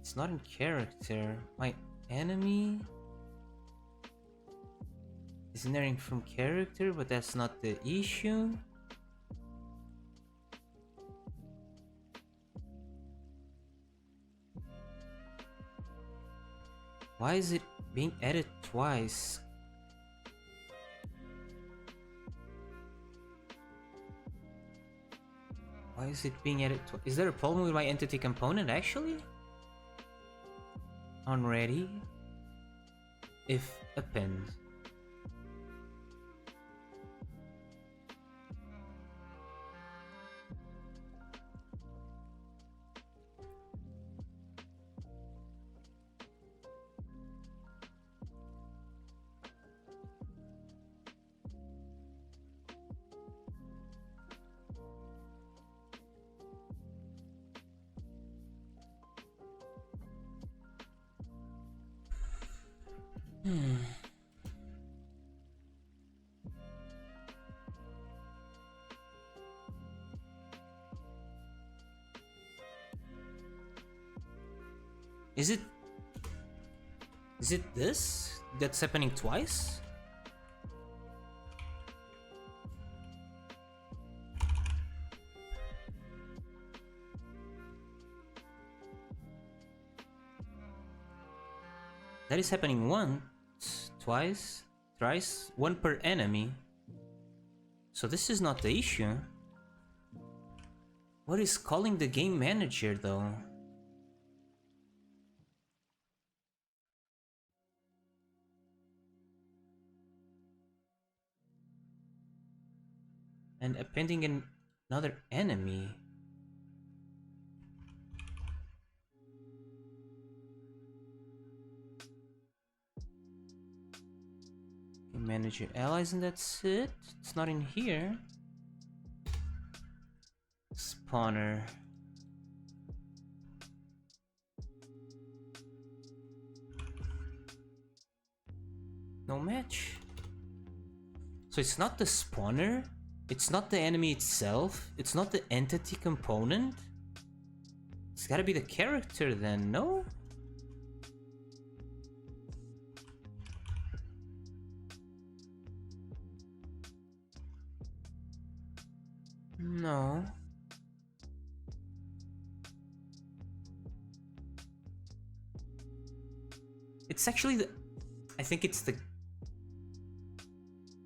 It's not in character. My enemy is narrating from character, but that's not the issue. Why is it being added twice? Why is it being added twice? Is there a problem with my entity component actually? On ready? If append. Is it this that's happening twice? That is happening once, twice, thrice, one per enemy. So this is not the issue. What is calling the game manager though? And appending another enemy. Manage your allies and that's it. It's not in here. Spawner. No match. So it's not the spawner. It's not the enemy itself. It's not the entity component. It's gotta be the character then, no? No. It's actually the... I think it's the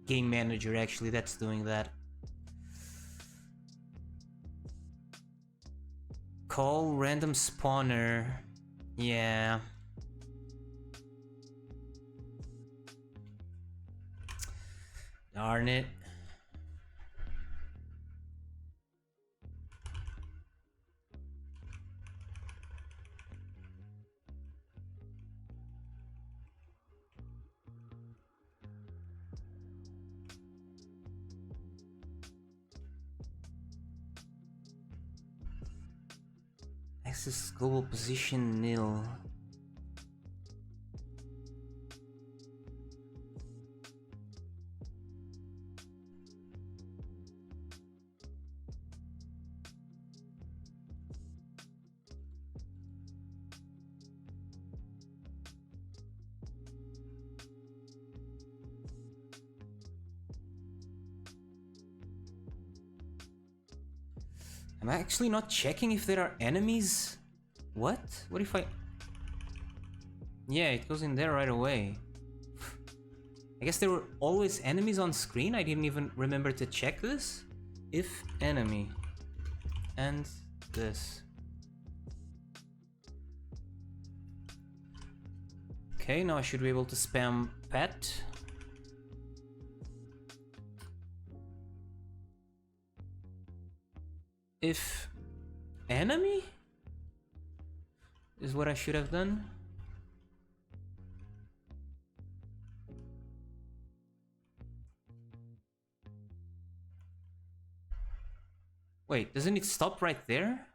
game manager actually that's doing that. Call random spawner. Yeah. Darn it. Access global position nil. Am I actually not checking if there are enemies? What? What if I... Yeah, it goes in there right away. I guess there were always enemies on screen? I didn't even remember to check this? If enemy. And this. Okay, now I should be able to spam pet. If enemy is what I should have done. Wait, doesn't it stop right there?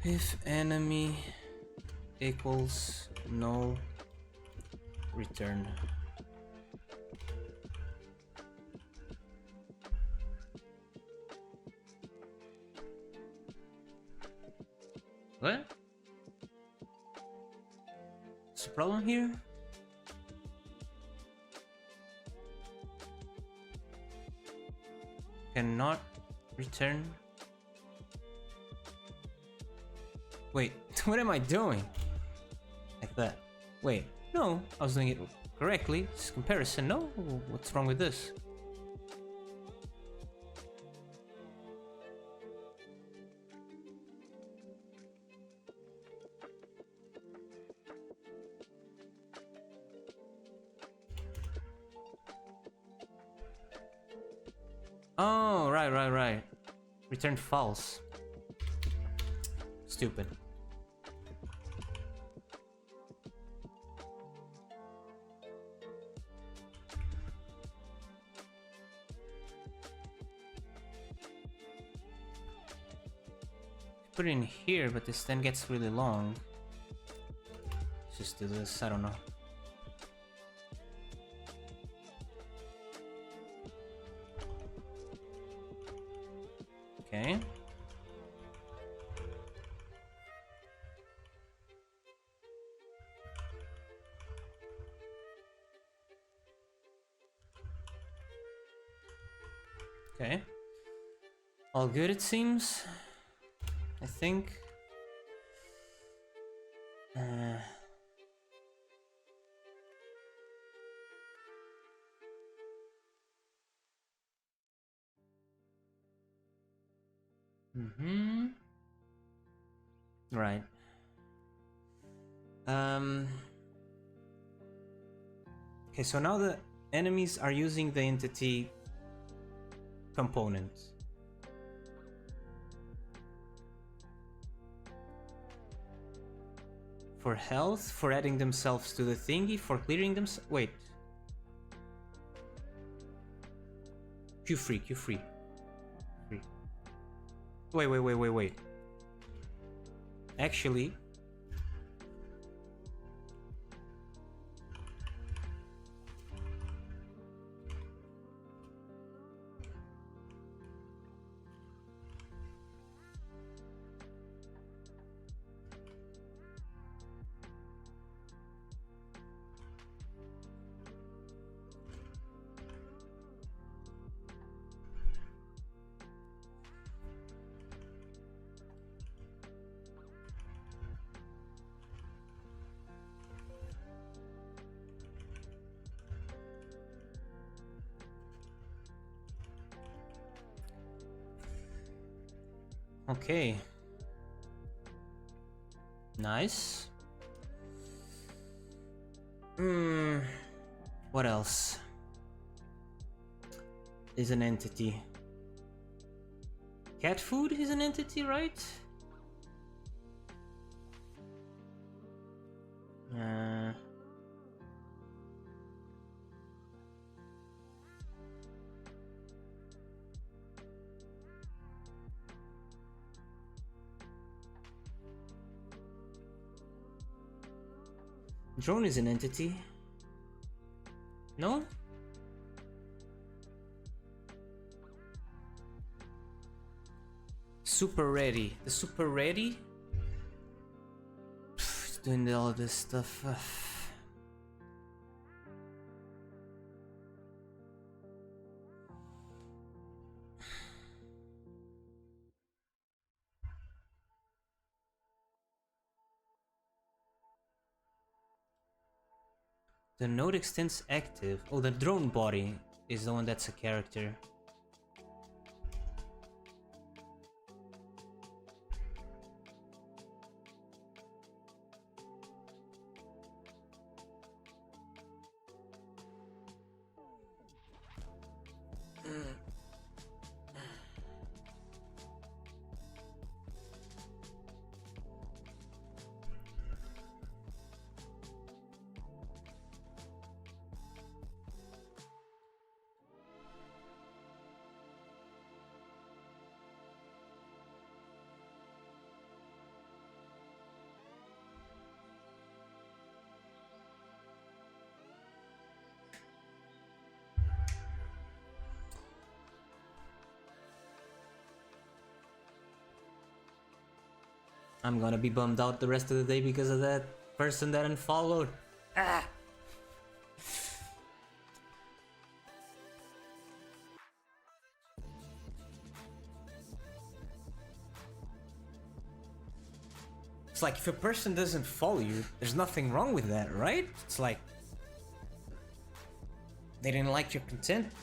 If enemy equals no return. What? What's the problem here? Cannot return. Wait, what am I doing? Like that. Wait, no, I was doing it correctly. This comparison, no? What's wrong with this? Oh, right. Return false. Stupid. Put it in here, but this then gets really long. Let's just do this, I don't know. Okay. Okay. All good, it seems. I think. Right. Okay, so now the enemies are using the entity component. For health, for adding themselves to the thingy, for clearing them. Wait. Q free. Free. Wait. Actually. Okay. Nice. What else is an entity? Cat food is an entity, right? Drone is an entity. No? Super ready. The super ready? It's doing all this stuff. The node extends active. Oh, the drone body is the one that's a character. I'm gonna be bummed out the rest of the day because of that person that unfollowed. Ah! It's like if a person doesn't follow you, there's nothing wrong with that, right? It's like they didn't like your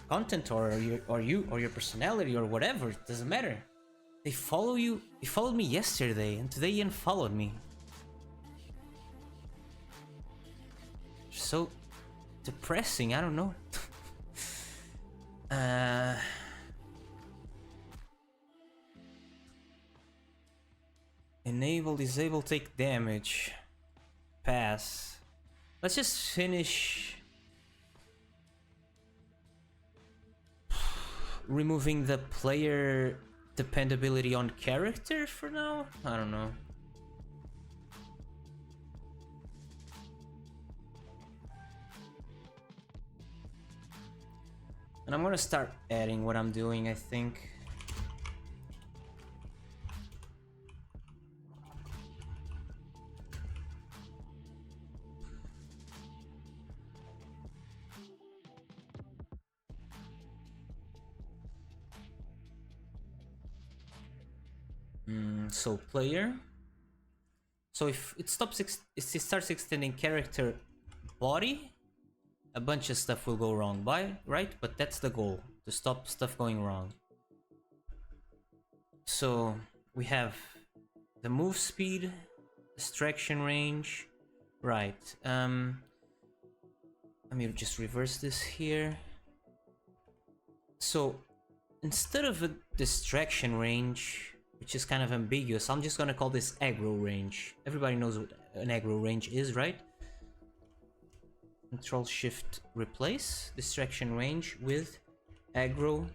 content or your personality or whatever. It doesn't matter. They follow you. They followed me yesterday, and today you unfollowed me. So depressing. I don't know. Enable, disable, take damage. Pass. Let's just finish removing the player dependability on character for now? I don't know. And I'm gonna start adding what I'm doing, I think. So player. So if it stops, if it starts extending character body, a bunch of stuff will go wrong, right? But that's the goal, to stop stuff going wrong. So we have the move speed, distraction range, right? Let me just reverse this here. So instead of a distraction range, which is kind of ambiguous, I'm just gonna call this aggro range. Everybody knows what an aggro range is, right? Control Shift replace distraction range with aggro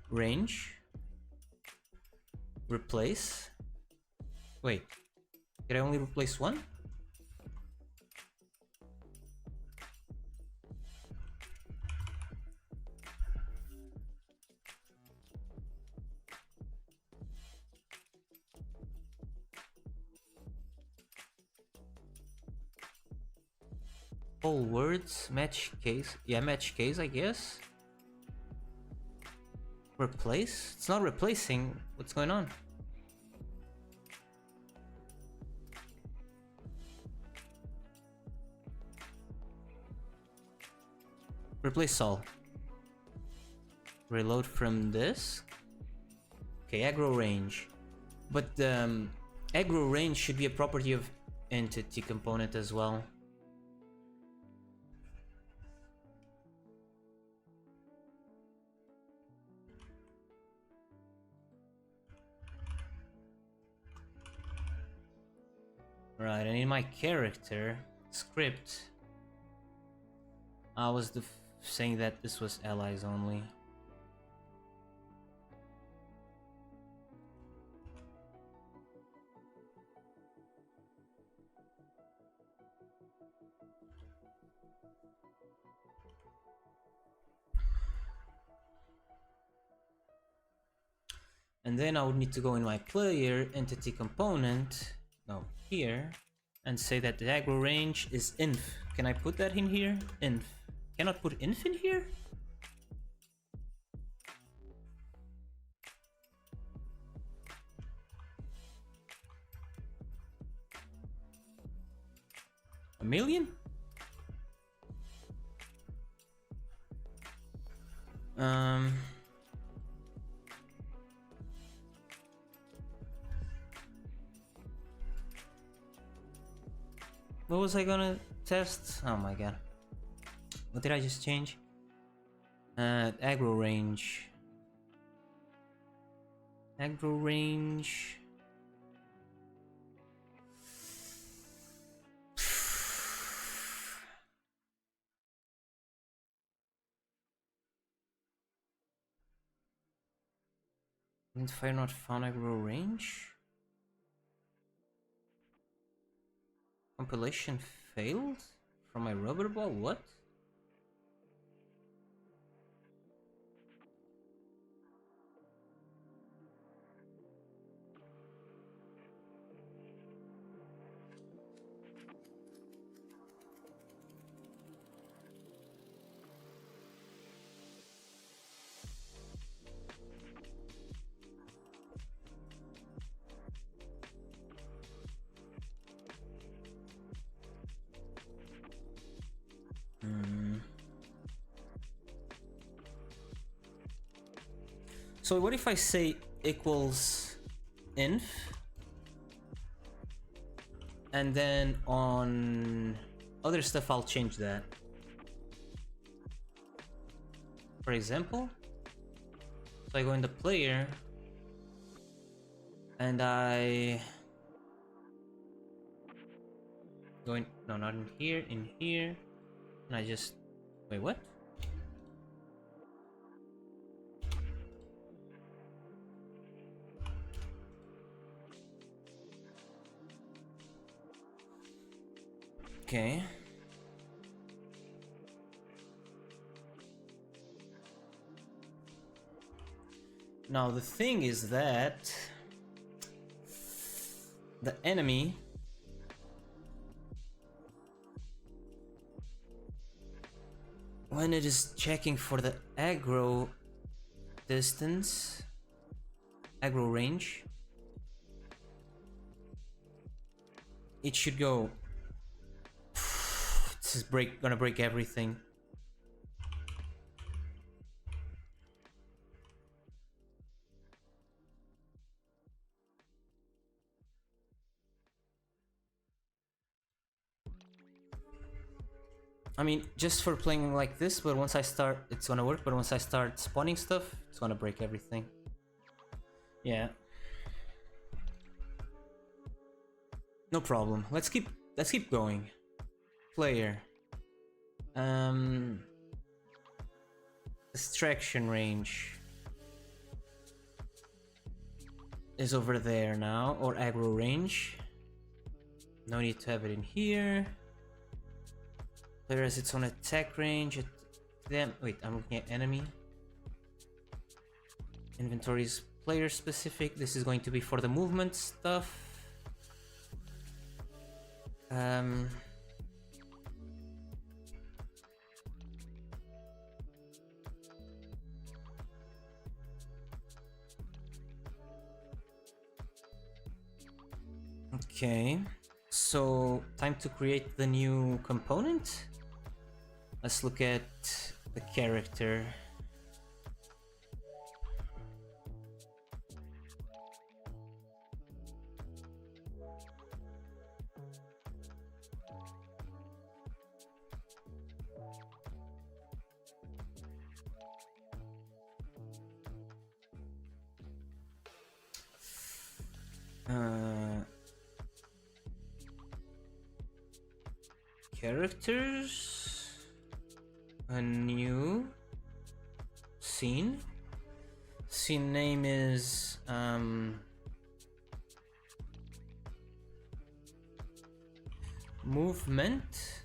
range. Replace. Wait, did I only replace one? All words, match case. Yeah, match case, I guess. Replace? It's not replacing. What's going on? Replace all. Reload from this. Okay, aggro range. But Aggro range should be a property of entity component as well. Right, and in my character script, I was saying that this was allies only. And then I would need to go in my player entity component, no, here, and say that the aggro range is inf. Can I put that in here? Inf. Cannot put inf in here? A million? What was I gonna test? Oh my god. What did I just change? Aggro range. Aggro range. Identifier not found aggro range? Compilation failed? From my rubber ball? What? So what if I say equals inf, and then on other stuff I'll change that. For example, so I go in the player and I go in, no, not in here, and I just, wait, what? Okay. Now the thing is that the enemy when it is checking for the aggro distance, aggro range, it should go, this is gonna break everything. I mean, just for playing like this, but once I start, it's gonna work, but once I start spawning stuff, it's gonna break everything. Yeah. No problem. Let's keep going. Player. Distraction range is over there now, or aggro range. No need to have it in here. Player has its own attack range. Then wait, I'm looking at enemy. Inventory is player specific. This is going to be for the movement stuff. Okay, so time to create the new component. Let's look at the character. Uh, characters. A new scene. Scene name is movement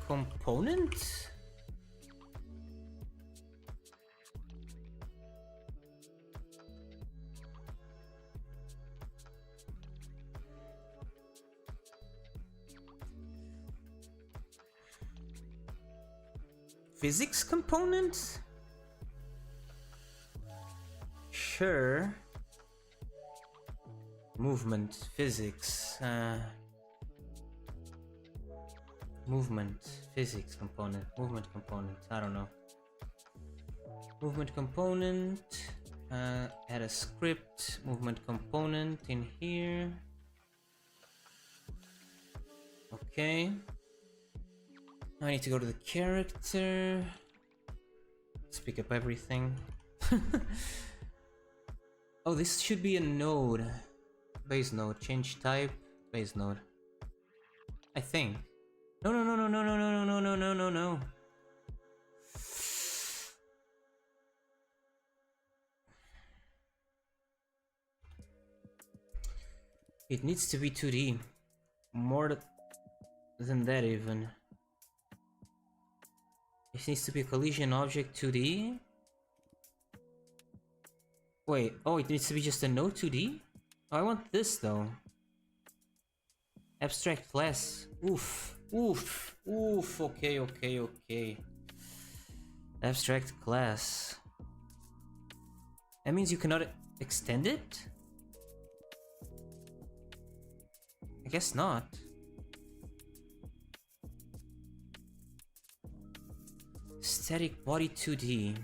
component. Physics component? Sure. Movement, physics, movement, physics component, movement component, I don't know. Movement component, add a script, movement component in here. Okay. I need to go to the character. Let's pick up everything. Oh, this should be a node. Base node. Change type. Base node. I think. No, no, no, no, no, no, no, no, no, no, no, no. It needs to be 2D. More than that even. It needs to be a collision object 2D. Wait, oh, it needs to be just a node 2D? Oh, I want this though. Abstract class. Oof, oof, oof. Okay, okay, okay. Abstract class. That means you cannot extend it? I guess not. Static body 2D.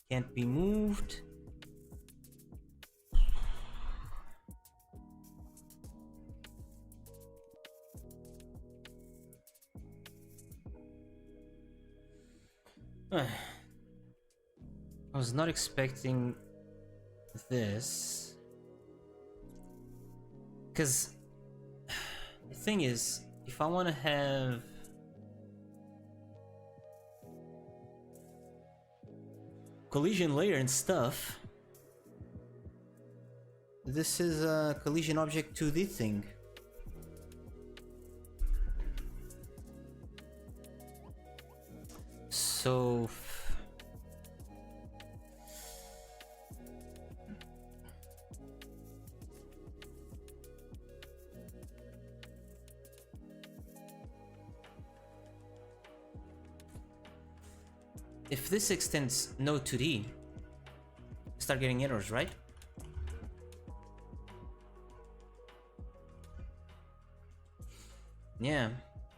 Can't be moved. I was not expecting this. Because the thing is, if I want to have collision layer and stuff, this is a collision object 2D thing. So if this extends node 2D, start getting errors, right? Yeah,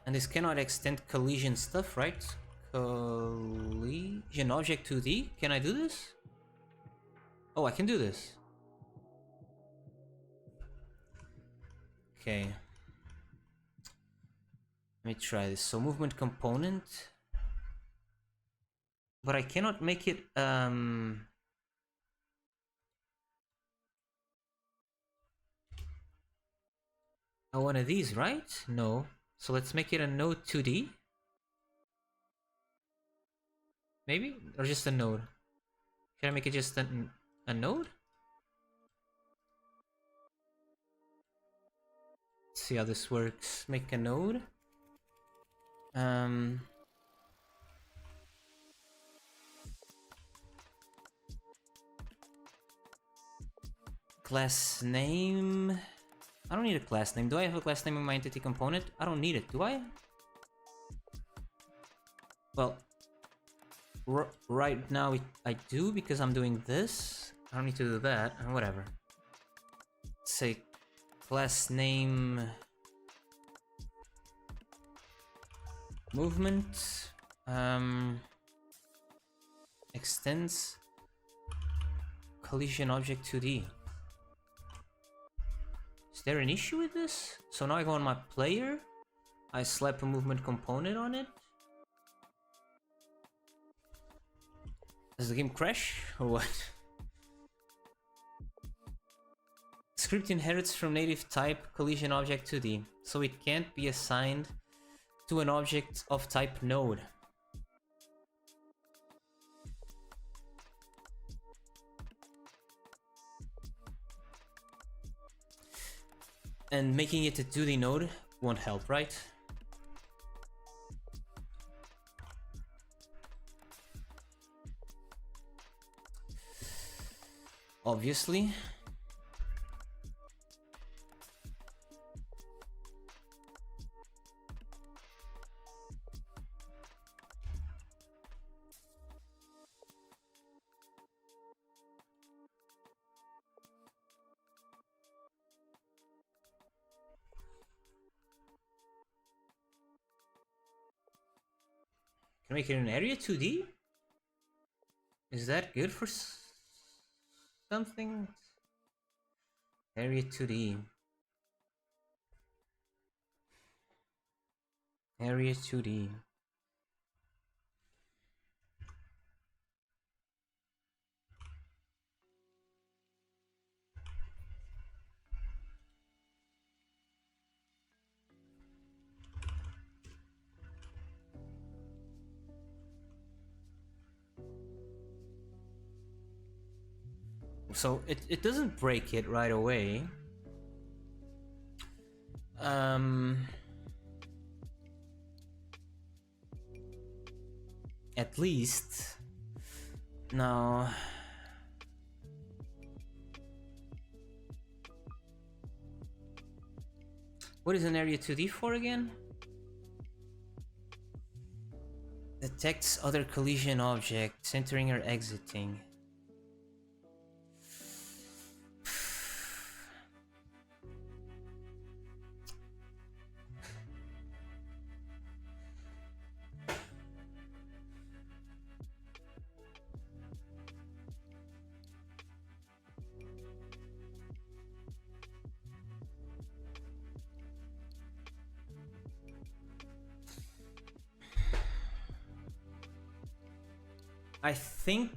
and this cannot extend collision stuff, right? Collision object 2D? Can I do this? Oh, I can do this. Okay. Let me try this. So movement component. But I cannot make it one of these, right? No. So let's make it a node 2D. Maybe? Or just a node? Can I make it just a node? Let's see how this works. Make a node. Class name. I don't need a class name. Do I have a class name in my entity component? I don't need it, do I? Well, right now I do because I'm doing this. I don't need to do that. Whatever. Let's say class name movement extends collision object 2D. Is there an issue with this? So now I go on my player, I slap a movement component on it. Does the game crash or what? Script inherits from native type collision object 2D, so it can't be assigned to an object of type node. And making it a 2D node won't help, right? Obviously. Can I make it an area 2D? Is that good for something? Area 2D. Area 2D. So it doesn't break it right away. At least now. What is an area 2D for again? Detects other collision objects entering or exiting. I think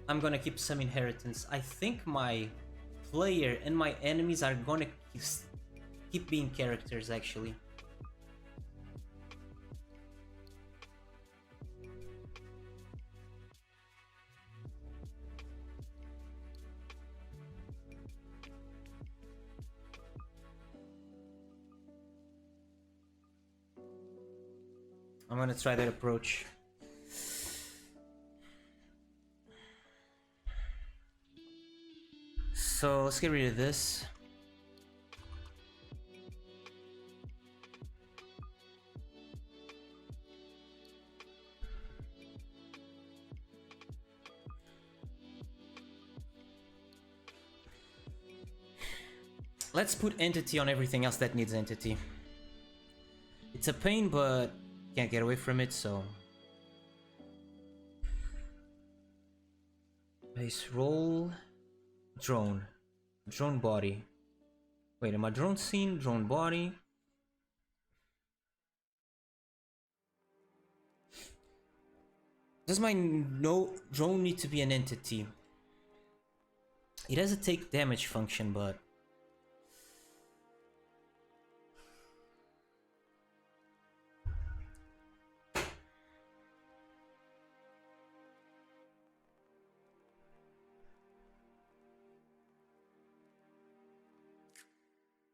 I'm gonna keep some inheritance. I think my player and my enemies are gonna keep being characters, actually. I'm gonna try that approach. So let's get rid of this. Let's put entity on everything else that needs entity. It's a pain, but can't get away from it, so. Base roll. Drone. Drone body. Wait, am I drone scene? Drone body. Does my drone need to be an entity? It has a take damage function, but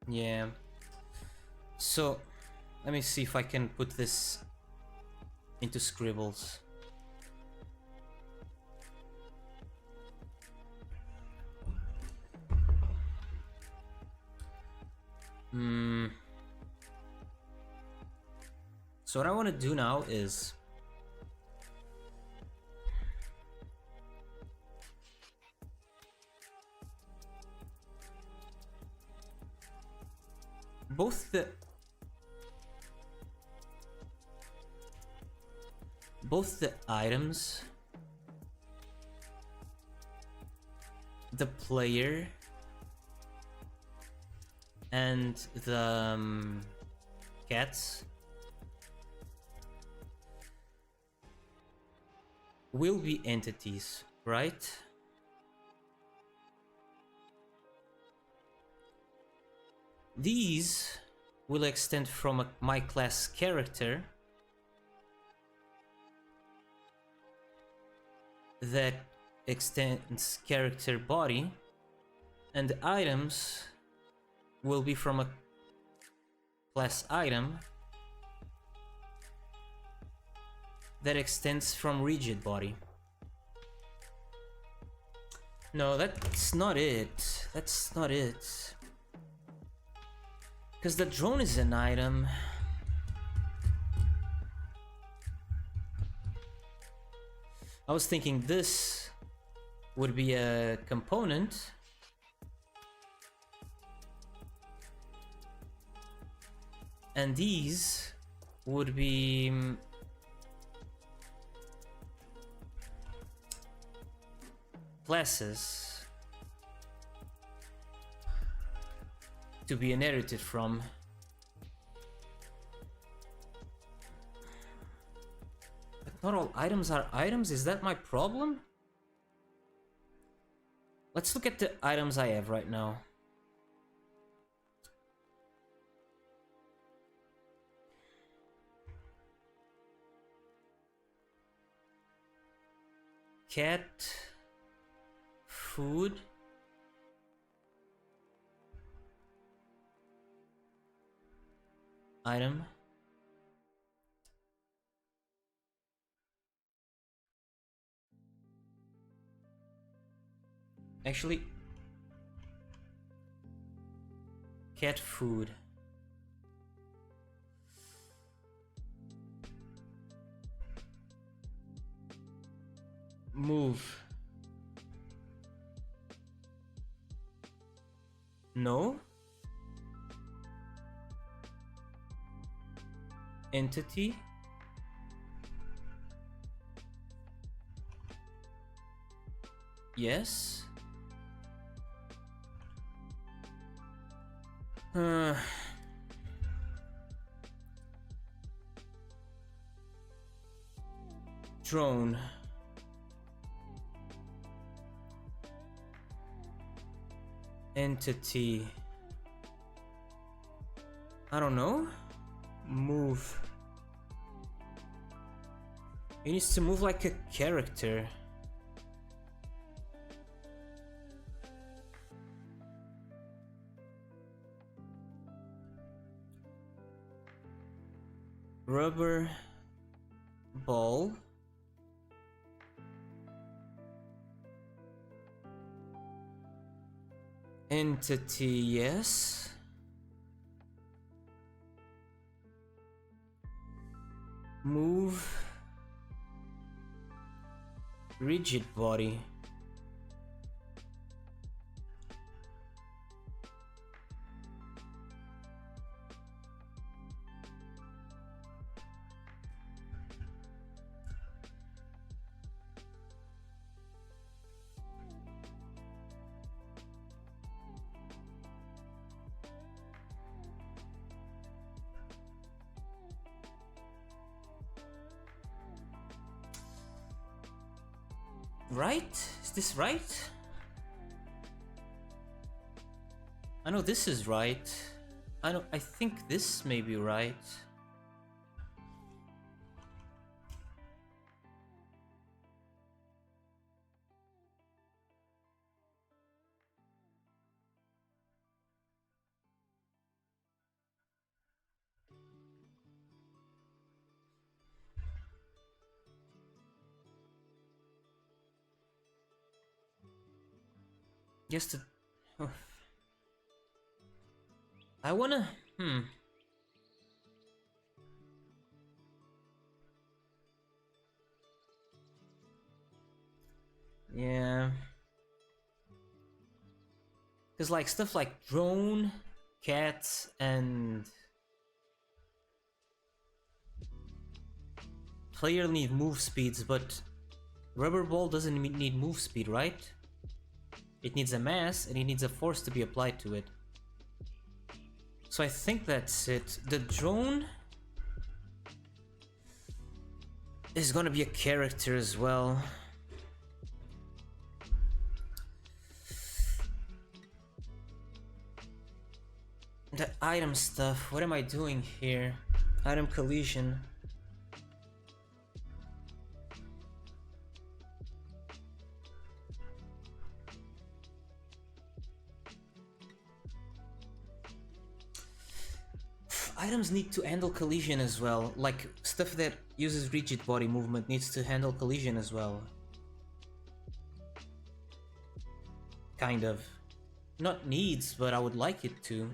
yeah. So let me see if I can put this into scribbles. So what I want to do now is both the items, the player, and the cats will be entities, right? These will extend from my class character that extends character body, and the items will be from a class item that extends from rigid body. No, that's not it. That's not it. Because the drone is an item. I was thinking this would be a component. And these would be classes to be inherited from. But not all items are items, is that my problem? Let's look at the items I have right now. Cat, food, item, actually, cat food. Move. No. Entity. Yes. Drone. Entity. I don't know. Move. It needs to move like a character. Rubber ball. Entity, yes. Move. Rigid body. Right? Is this right? I know this is right. I think this may be right. Yes, to... oh. I wanna... Yeah. Because like stuff like drone, cat, and... player need move speeds, but rubber ball doesn't need move speed, right? It needs a mass, and it needs a force to be applied to it. So I think that's it. The drone is gonna be a character as well. The item stuff, what am I doing here? Item collision. Items need to handle collision as well, like stuff that uses rigid body movement needs to handle collision as well. Kind of. Not needs, but I would like it to.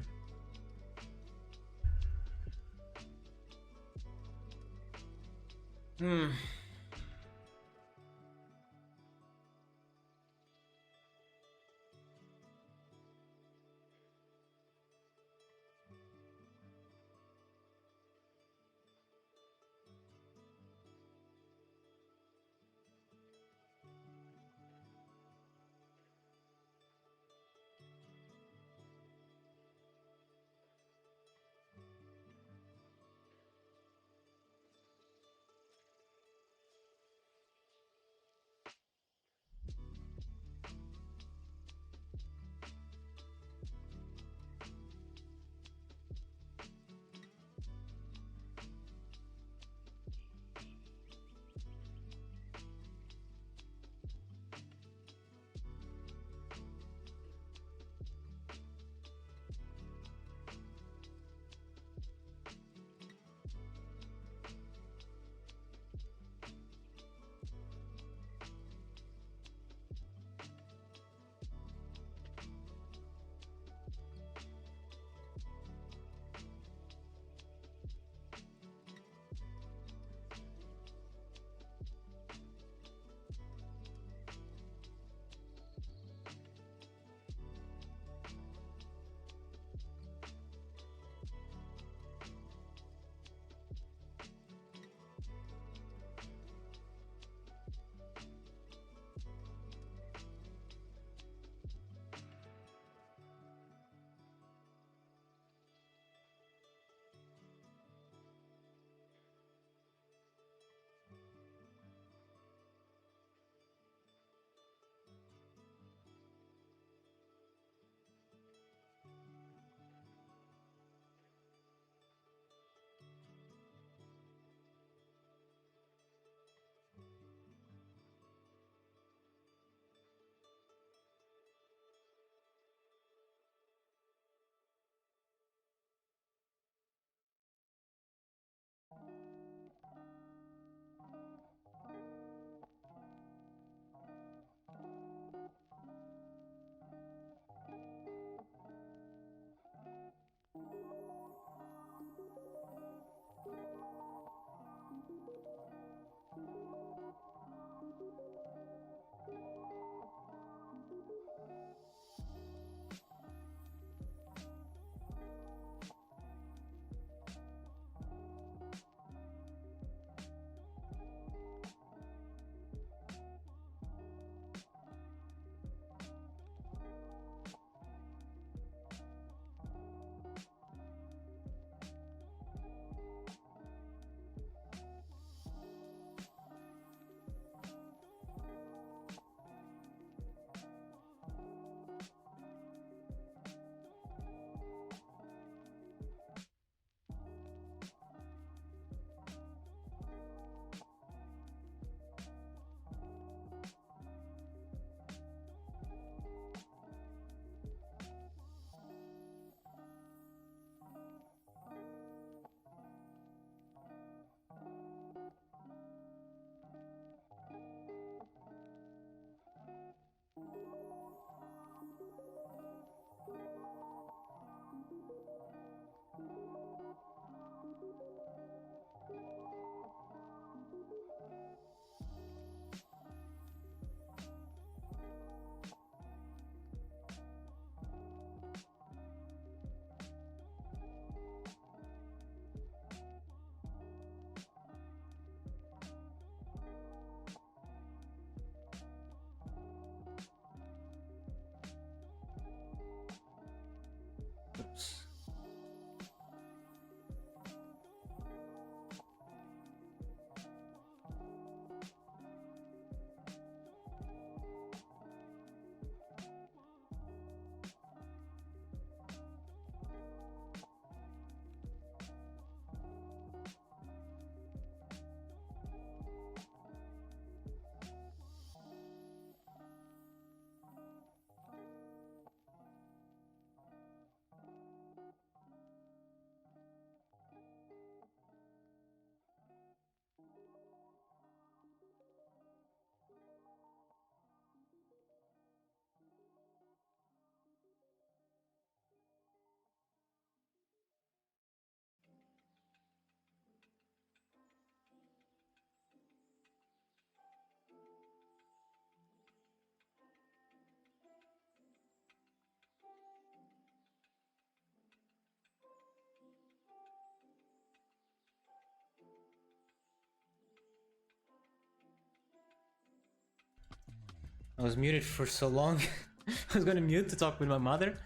I was muted for so long. I was gonna mute to talk with my mother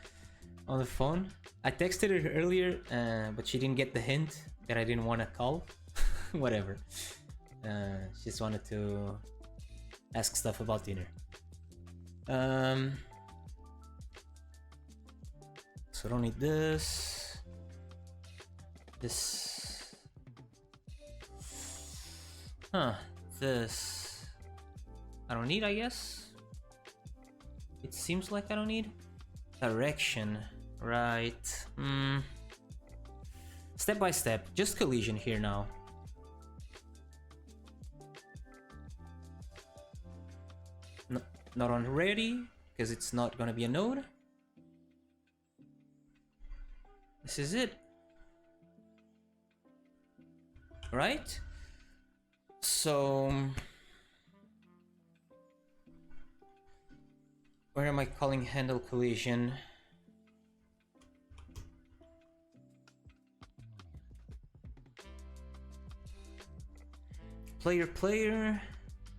on the phone. I texted her earlier, but she didn't get the hint that I didn't want to call. Whatever. She just wanted to ask stuff about dinner. So I don't need this. This. Huh. This. I don't need, I guess. It seems like I don't need. Direction. Right. Step by step. Just collision here now. No, not on ready, because it's not gonna be a node. This is it. Right? So where am I calling handle collision? Player,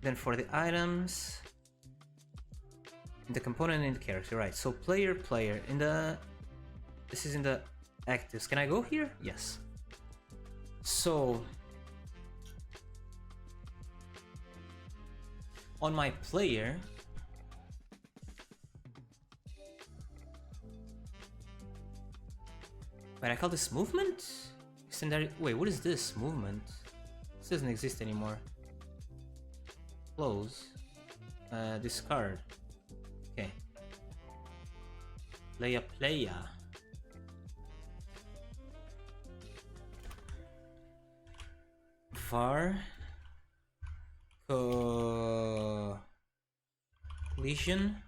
then for the items, the component in the character, right? So player in the, this is in the actives. Can I go here? Yes. So on my player, wait, I call this movement? Extended. Wait, what is this movement? This doesn't exist anymore. Close. Discard. Okay. Player. Var. Collision.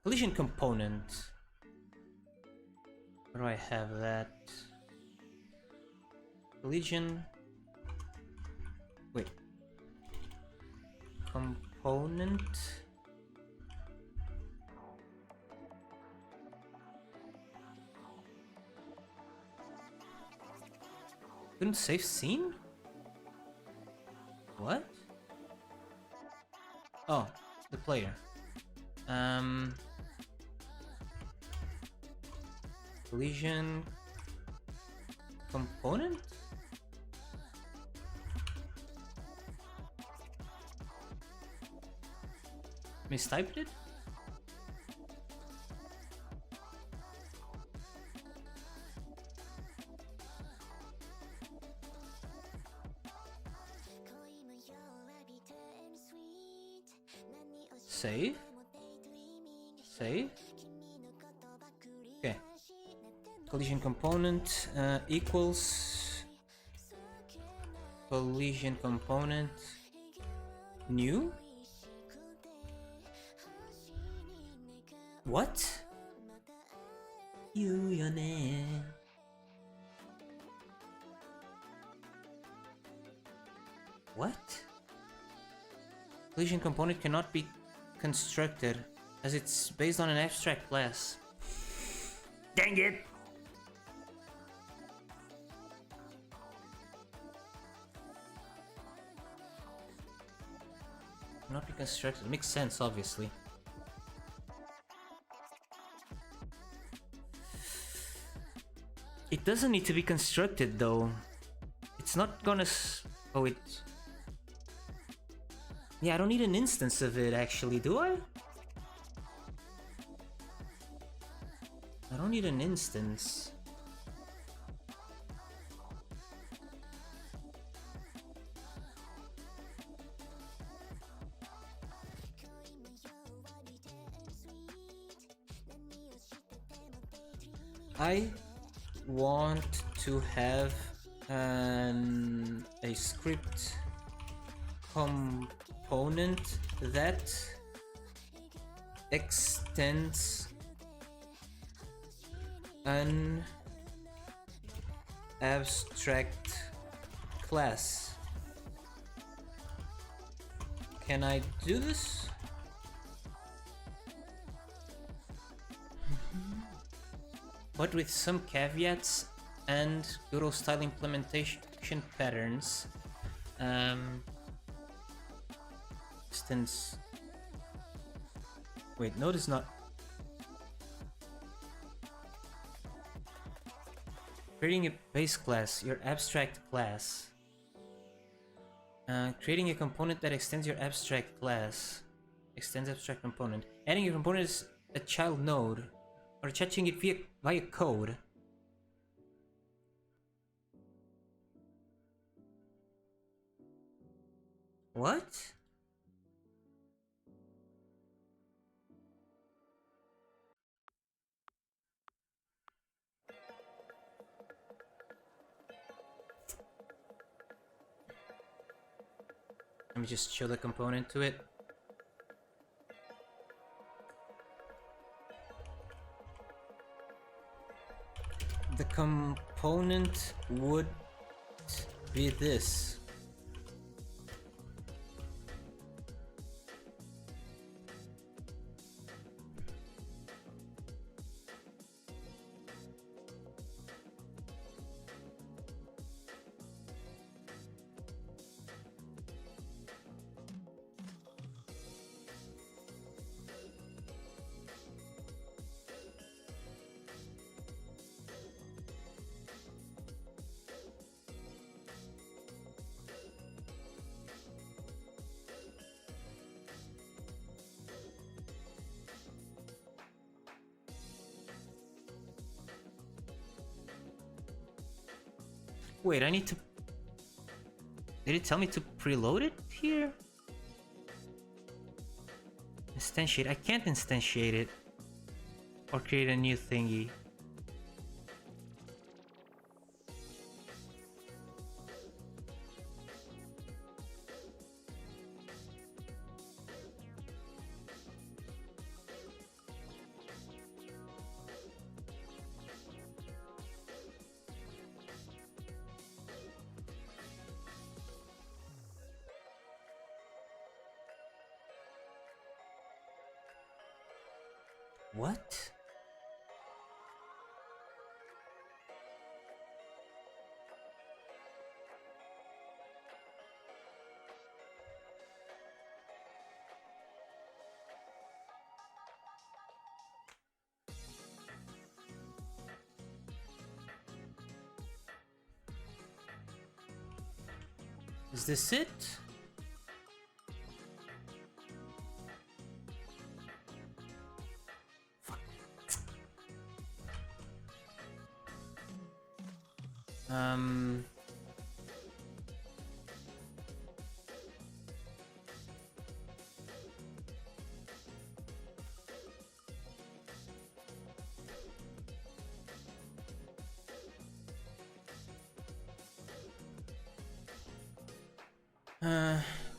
Collision component. Where do I have that? Collision. Wait. Component. Couldn't save scene? What? Oh, the player. Collision component? Mistyped it? Save? Okay. Collision component equals collision component new. What? Your name. What? Collision component cannot be constructed as it's based on an abstract class. Dang it! Not be constructed. Makes sense, obviously. It doesn't need to be constructed though. It's not gonna oh, it... Yeah, I don't need an instance of it actually, do I? I don't need an instance. I want to have a script component that extends an abstract class. Can I do this? But with some caveats and Godot style implementation patterns. Instance. Wait, node is not. Creating a base class, your abstract class. Creating a component that extends your abstract class. Extends abstract component. Adding a component is a child node. Or attaching it via code. What? Let me just show the component to it. The component would be this. Wait, I need to... Did it tell me to preload it here? Instantiate. I can't instantiate it. Or create a new thingy. What? Is this it?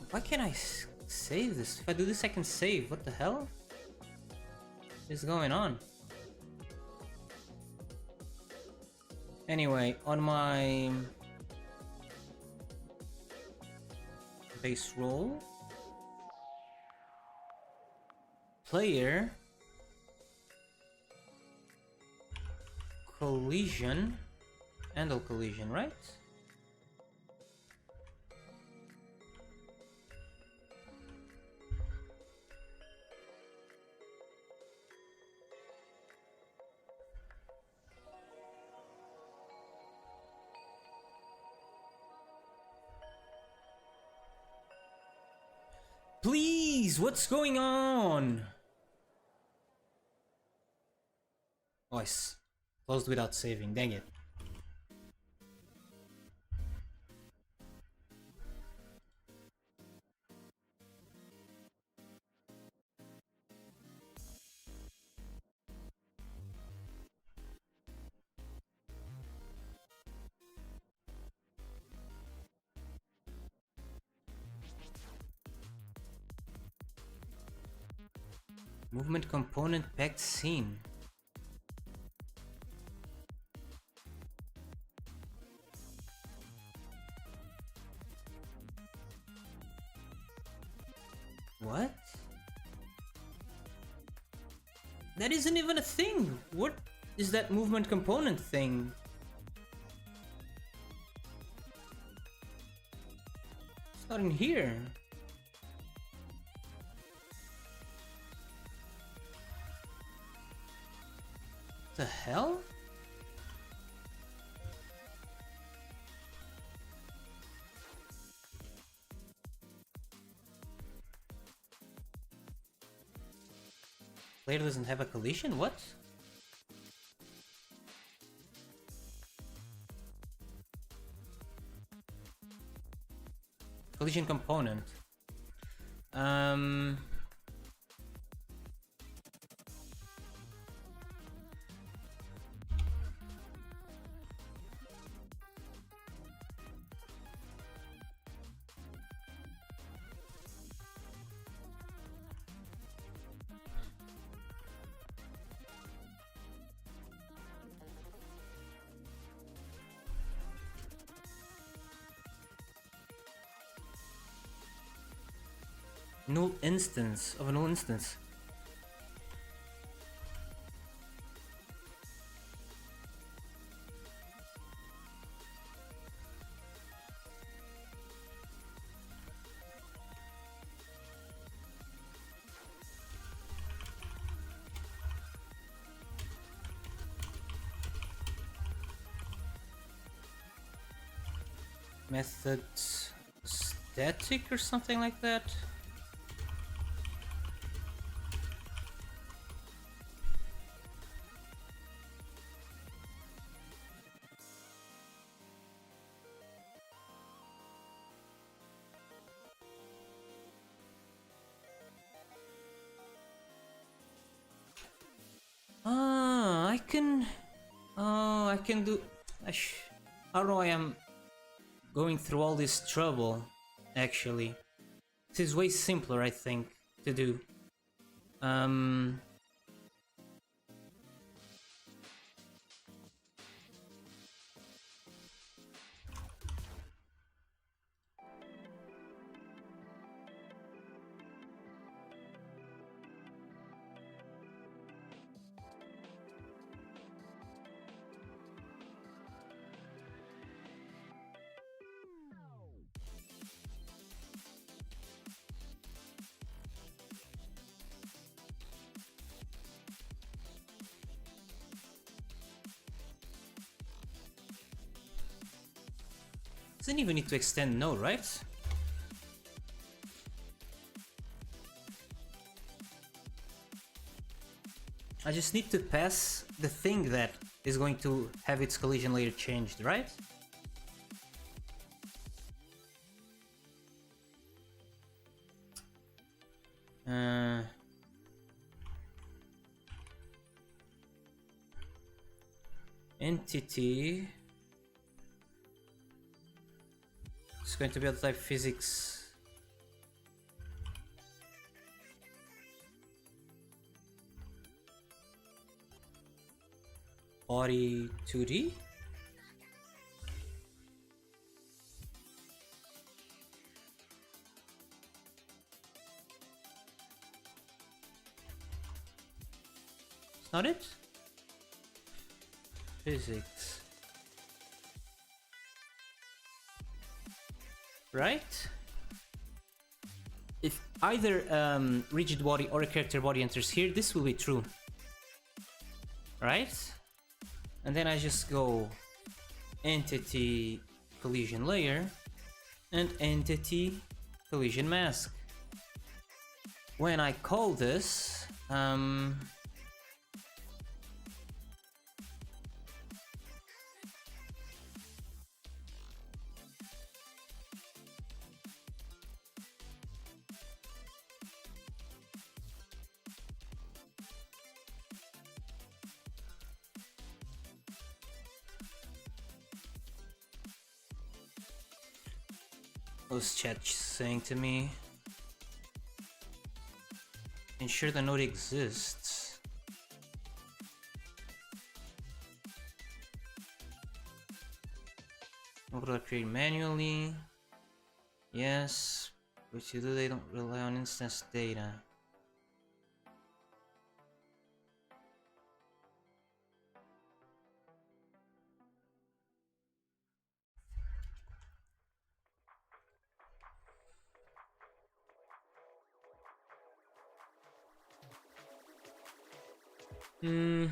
Why can't I save this? If I do this, I can save. What the hell is going on? Anyway, on my base roll, player collision, handle collision, right? Please, what's going on? Oh, I closed without saving, dang it. Movement component packed scene. What? That isn't even a thing. What is that movement component thing? Not in here. The hell? Player doesn't have a collision? What? Collision component. Null instance of a null instance. Method static or something like that. I can do. I don't know why I'm going through all this trouble. Actually, this is way simpler, I think, to do. Doesn't even need to extend node, right? I just need to pass the thing that is going to have its collision layer changed, right? Entity. It's going to be of type physics. Body 2D. It's not it? Physics. Right? If either rigid body or a character body enters here, this will be true. Right? And then I just go entity collision layer and entity collision mask. When I call this, what's chat saying to me? Ensure the node exists. Node create manually. Yes, but you do, they don't rely on instance data. Hmm.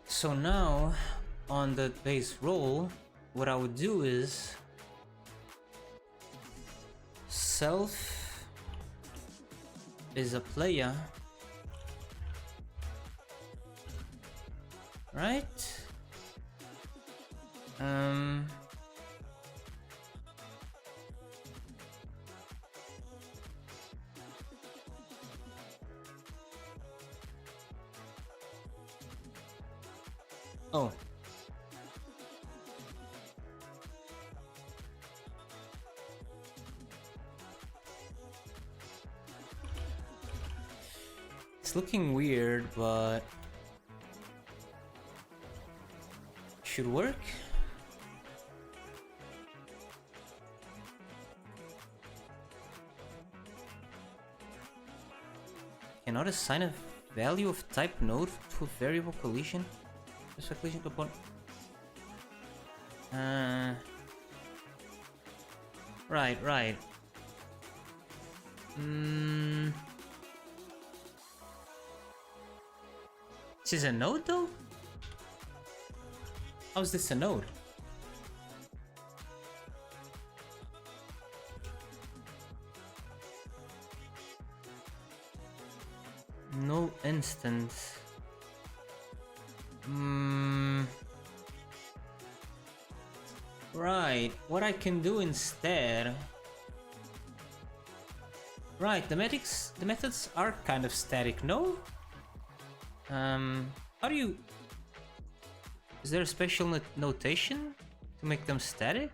So now, on the base role, what I would do is self is a player, right? Oh. It's looking weird, but should work. Cannot assign a value of type node to a variable collision. Just a collision component. Right. This is a node though? How is this a node? No instance. Right, what I can do instead... Right, the methods are kind of static, no? How do you... Is there a special notation to make them static?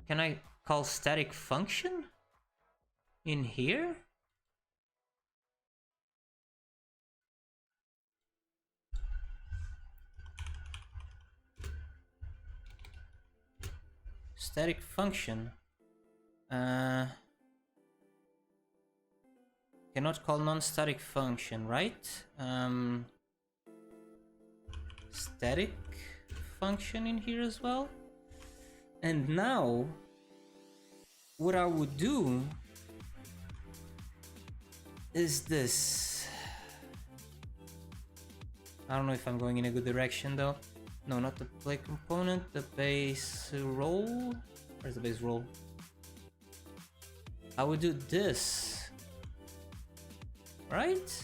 Can I call static function in here? Static function. Cannot call non-static function, right? Static function in here as well. And now, what I would do is this. I don't know if I'm going in a good direction though. No, not the play component, the base role. Where's the base role? I would do this, right?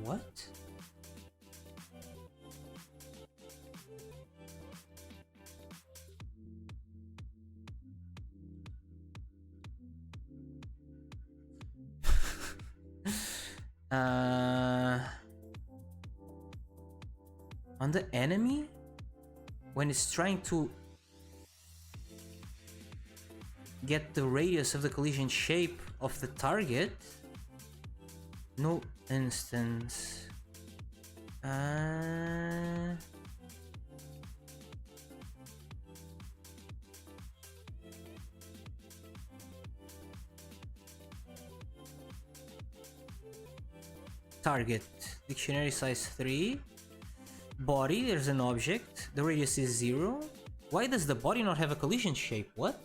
What? On the enemy, when it's trying to get the radius of the collision shape of the target, no instance. Target, dictionary size 3. Body, there's an object. The radius is 0. Why does the body not have a collision shape? What?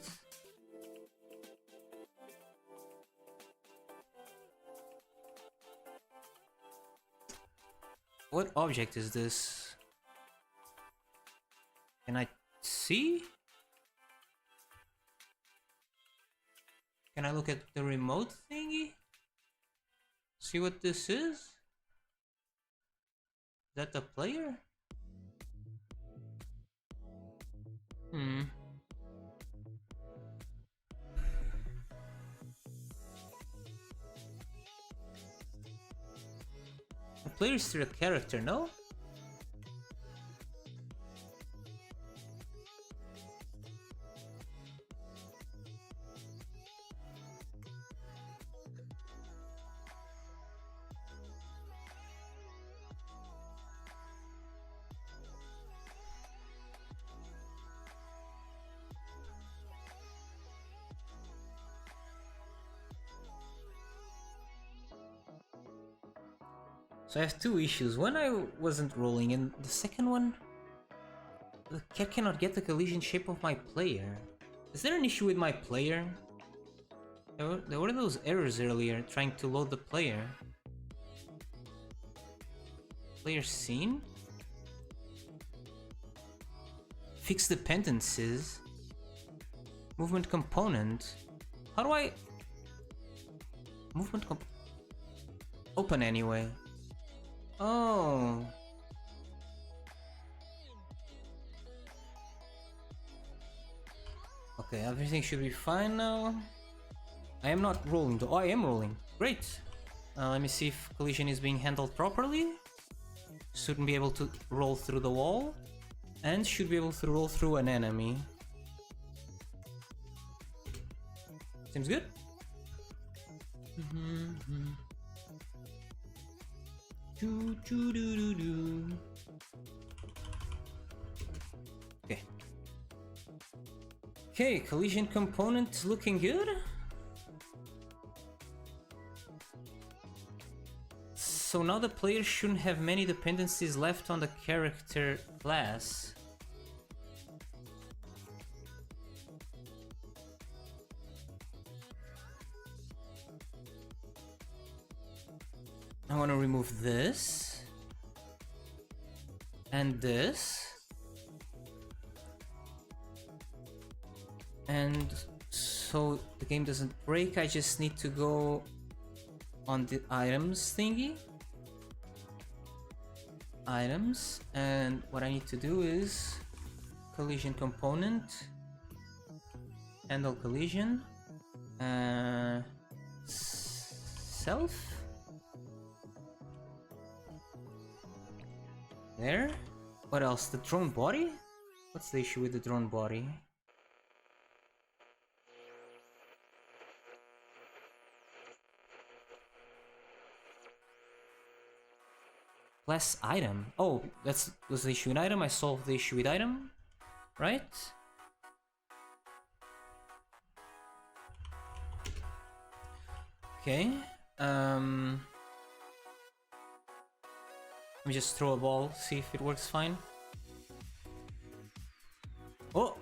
What object is this? Can I see? Can I look at the remote thingy? See what this is? Is that the player? The player is still a character, no? So I have two issues. One, I wasn't rolling, and the second one, the cat cannot get the collision shape of my player. Is there an issue with my player? There were those errors earlier trying to load the player. Player scene? Fix dependencies. Movement component. How do I... Open anyway. Oh. Okay, everything should be fine now. I am not rolling though. Oh, I am rolling. Great. Let me see if collision is being handled properly. Shouldn't be able to roll through the wall. And should be able to roll through an enemy. Seems good. Okay. Okay, collision component looking good. So now the player shouldn't have many dependencies left on the character class. I want to remove this and this, and so the game doesn't break, I just need to go on the items thingy, items, and what I need to do is collision component, handle collision, self. There. What else? The drone body? What's the issue with the drone body? Less item. Oh, was the issue with item. I solved the issue with item, right? Okay. Let me just throw a ball, see if it works fine. Oh!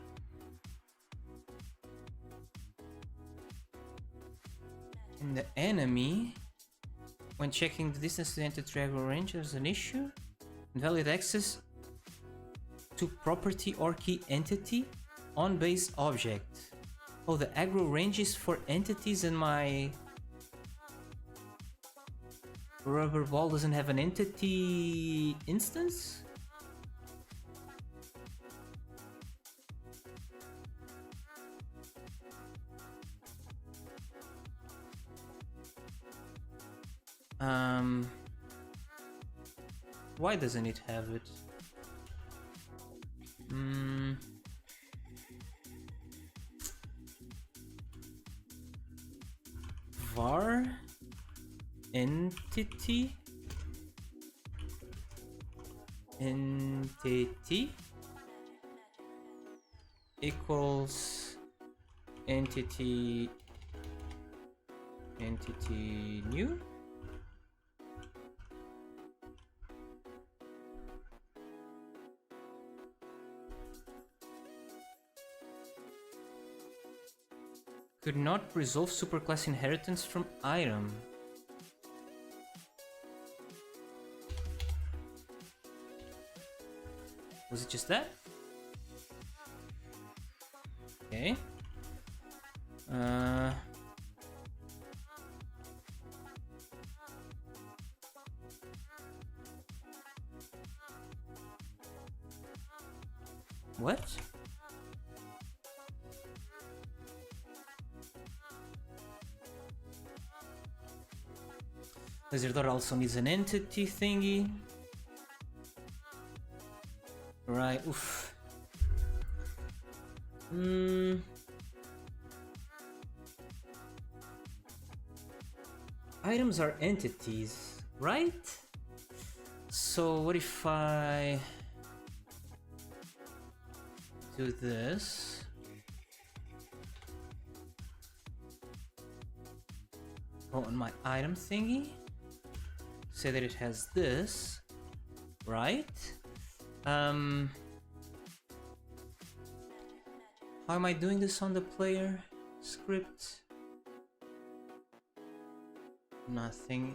And the enemy, when checking the distance to enter aggro range, there's an issue. Invalid access to property or key entity on base object. Oh, the aggro range is for entities and my rubber ball doesn't have an entity instance? Why doesn't it have it? Var entity equals entity new. Could not resolve superclass inheritance from item. Was it just that? Okay. What? Lizard also needs an entity thingy. Right, oof. Items are entities, right? So what if I do this? Go on my item thingy. Say that it has this, right? How am I doing this on the player script? Nothing.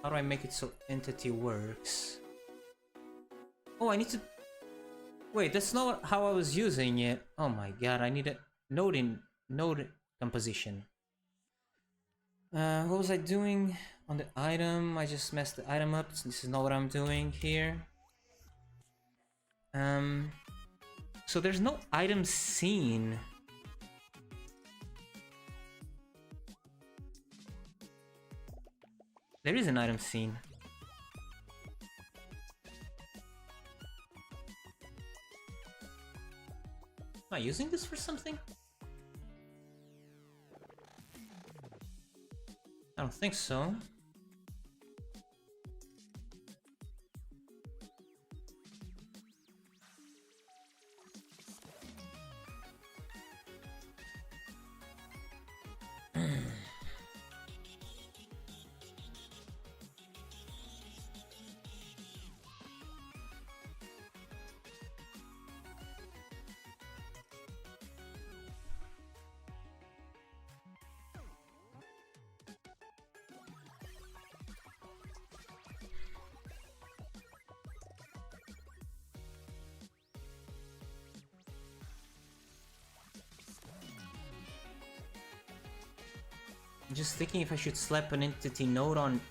How do I make it so entity works? Oh, I need to... Wait, that's not how I was using it. Oh my god, I need a node composition. What was I doing on the item? I just messed the item up. This is not what I'm doing here. So there's no item scene. There is an item scene. Am I using this for something? I don't think so. I'm just thinking if I should slap an entity node on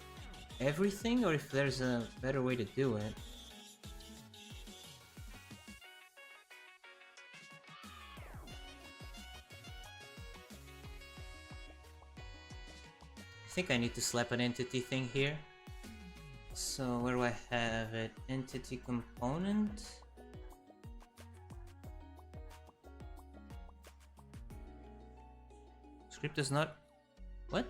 everything or if there's a better way to do it. I think I need to slap an entity thing here. So where do I have it? Entity component? Script does not... What?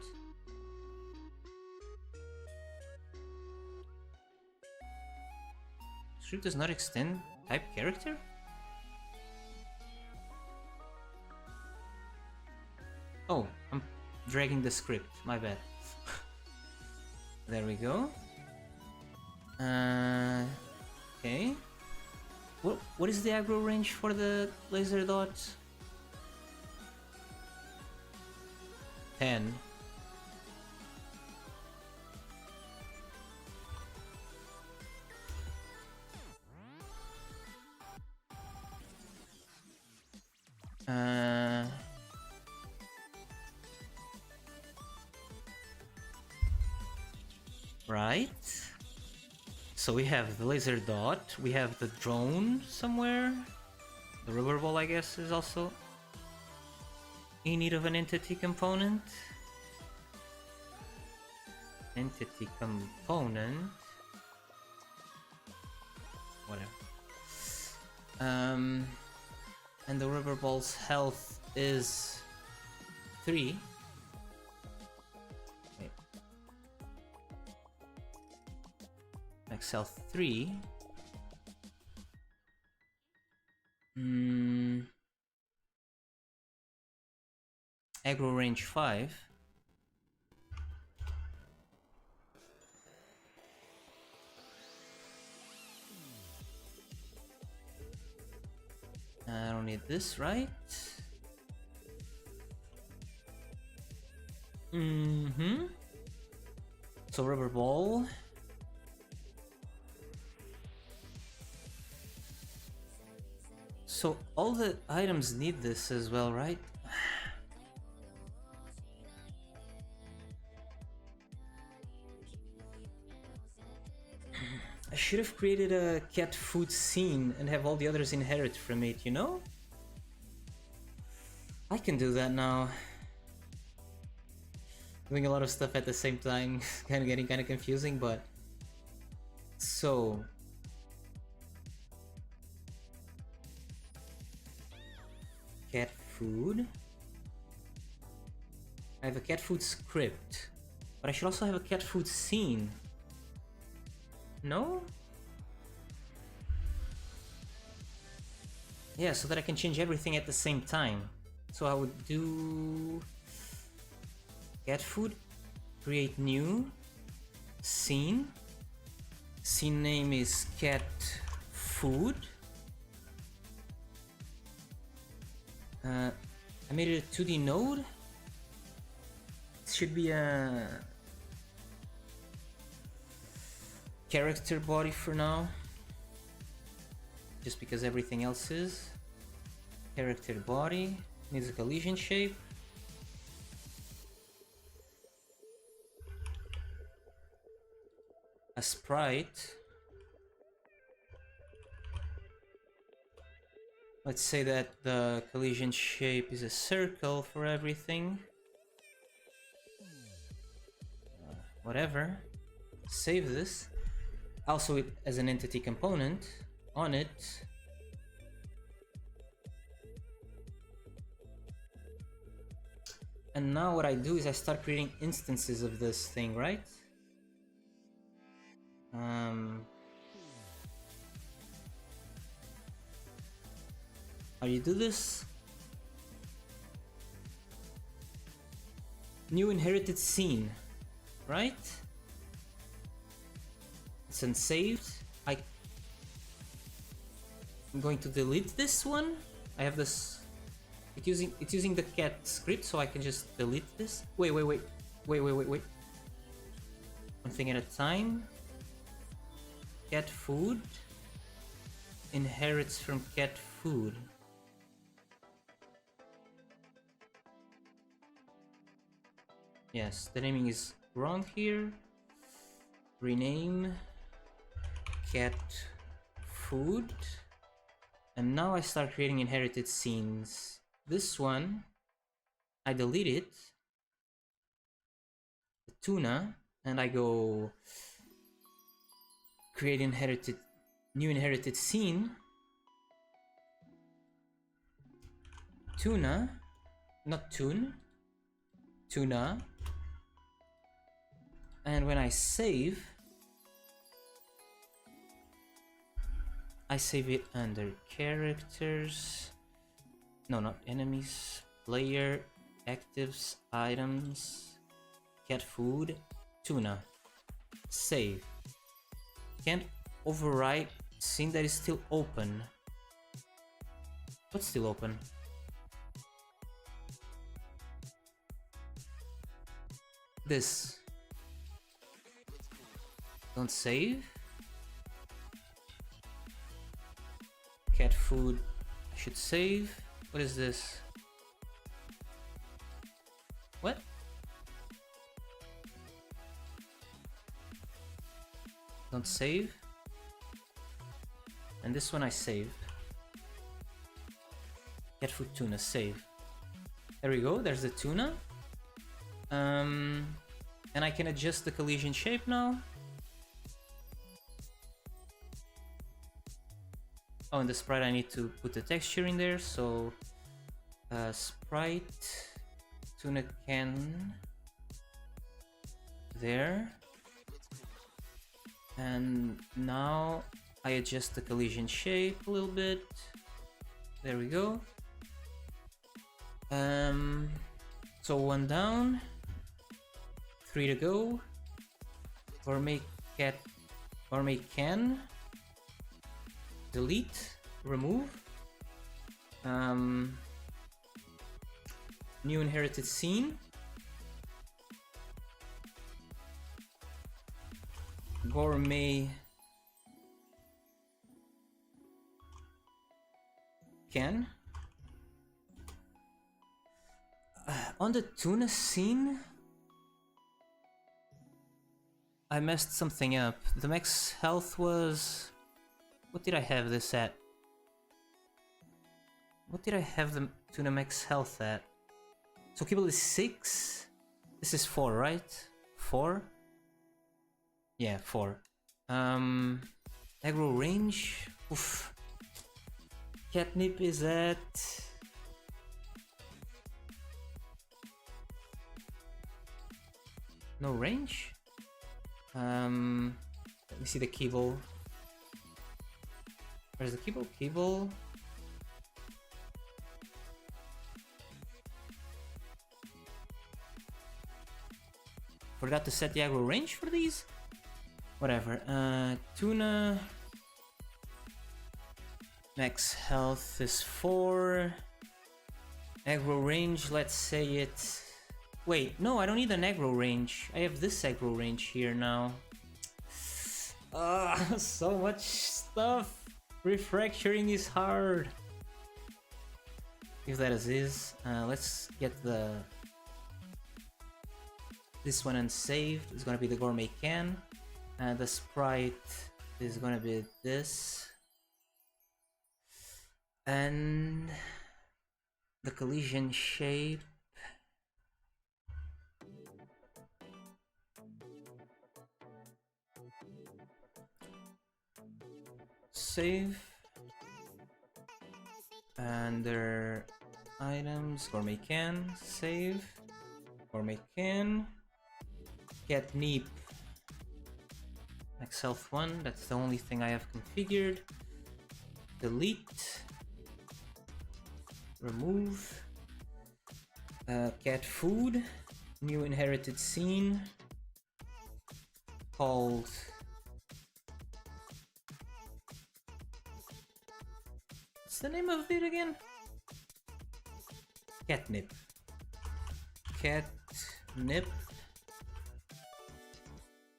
Script does not extend type character? Oh, I'm dragging the script, my bad. There we go. Okay. What is the aggro range for the laser dot? 10. Right. So we have the laser dot, we have the drone somewhere. The rubber ball, I guess, is also in need of an entity component. Entity component. Whatever. And the rubber ball's health is 3. Wait. Max health 3. Aggro range 5. I don't need this, right? So rubber ball. So all the items need this as well, right? I should have created a cat food scene and have all the others inherit from it, you know? I can do that now. Doing a lot of stuff at the same time, getting kind of confusing, but... So... Cat food... I have a cat food script, but I should also have a cat food scene. No? Yeah, so that I can change everything at the same time. So I would do... Cat food, create new, scene. Scene name is cat food. I made it a 2D node. It should be a character body for now, just because everything else is. Character body needs a collision shape. A sprite. Let's say that the collision shape is a circle for everything. Whatever. Save this. Also it as an entity component on it. And now what I do is I start creating instances of this thing, right? How do you do this? New inherited scene, right? It's unsaved. I'm going to delete this one. I have this. It's using the cat script, so I can just delete this. Wait. One thing at a time. Cat food inherits from cat food. Yes, the naming is wrong here. Rename cat food. And now I start creating inherited scenes. This one, I delete it. The tuna, and I go create new inherited scene. Tuna, not tune. Tuna. And when I save it under characters. No, not enemies. Player, actives, items, cat food, tuna. Save. Can't overwrite scene that is still open. What's still open? This. Don't save. Cat food. I should save. What is this? What? Don't save. And this one I save. Cat food tuna, save. There we go, there's the tuna. And I can adjust the collision shape now. Oh, and the sprite I need to put the texture in there, so sprite tuna can there. And now I adjust the collision shape a little bit. There we go. So 1 down, 3 to go. Or make can. Delete, remove. New inherited scene. gourmet can. On the tuna scene, I messed something up. The max health was... What did I have this at? What did I have the tuna max health at? So kibble is 6. This is 4, right? 4? Yeah, 4. Aggro range. Oof. Catnip is at... No range? Let me see the kibble. Where's the kibble? Kibble. Forgot to set the aggro range for these? Whatever. Tuna. Max health is 4. Aggro range, let's say it's... Wait, no, I don't need an aggro range. I have this aggro range here now. So much stuff. Refracturing is hard. If that is, let's get this one unsaved. It's gonna be the gourmet can. The sprite is gonna be this. And the collision shape. Save. Under items, gourmet can, save. Gourmet can. Catnip. Max health 1, that's the only thing I have configured. Delete. Remove. Cat food. New inherited scene. Called... What's the name of it again? Catnip. Catnip.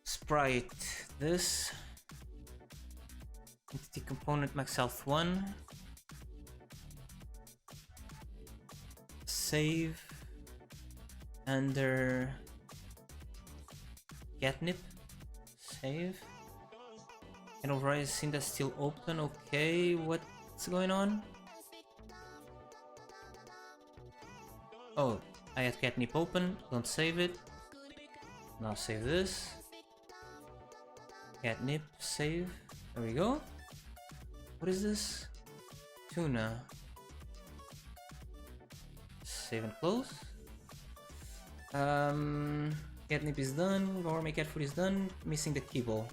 Sprite this. Entity component max health 1. Save. Under catnip. Save. And override scene that's still open. Okay, what's going on? Oh, I had catnip open. Don't save it. Now save this. Catnip, save. There we go. What is this? Tuna. Save and close. Catnip is done. Gourmet cat food is done. Missing the kibble.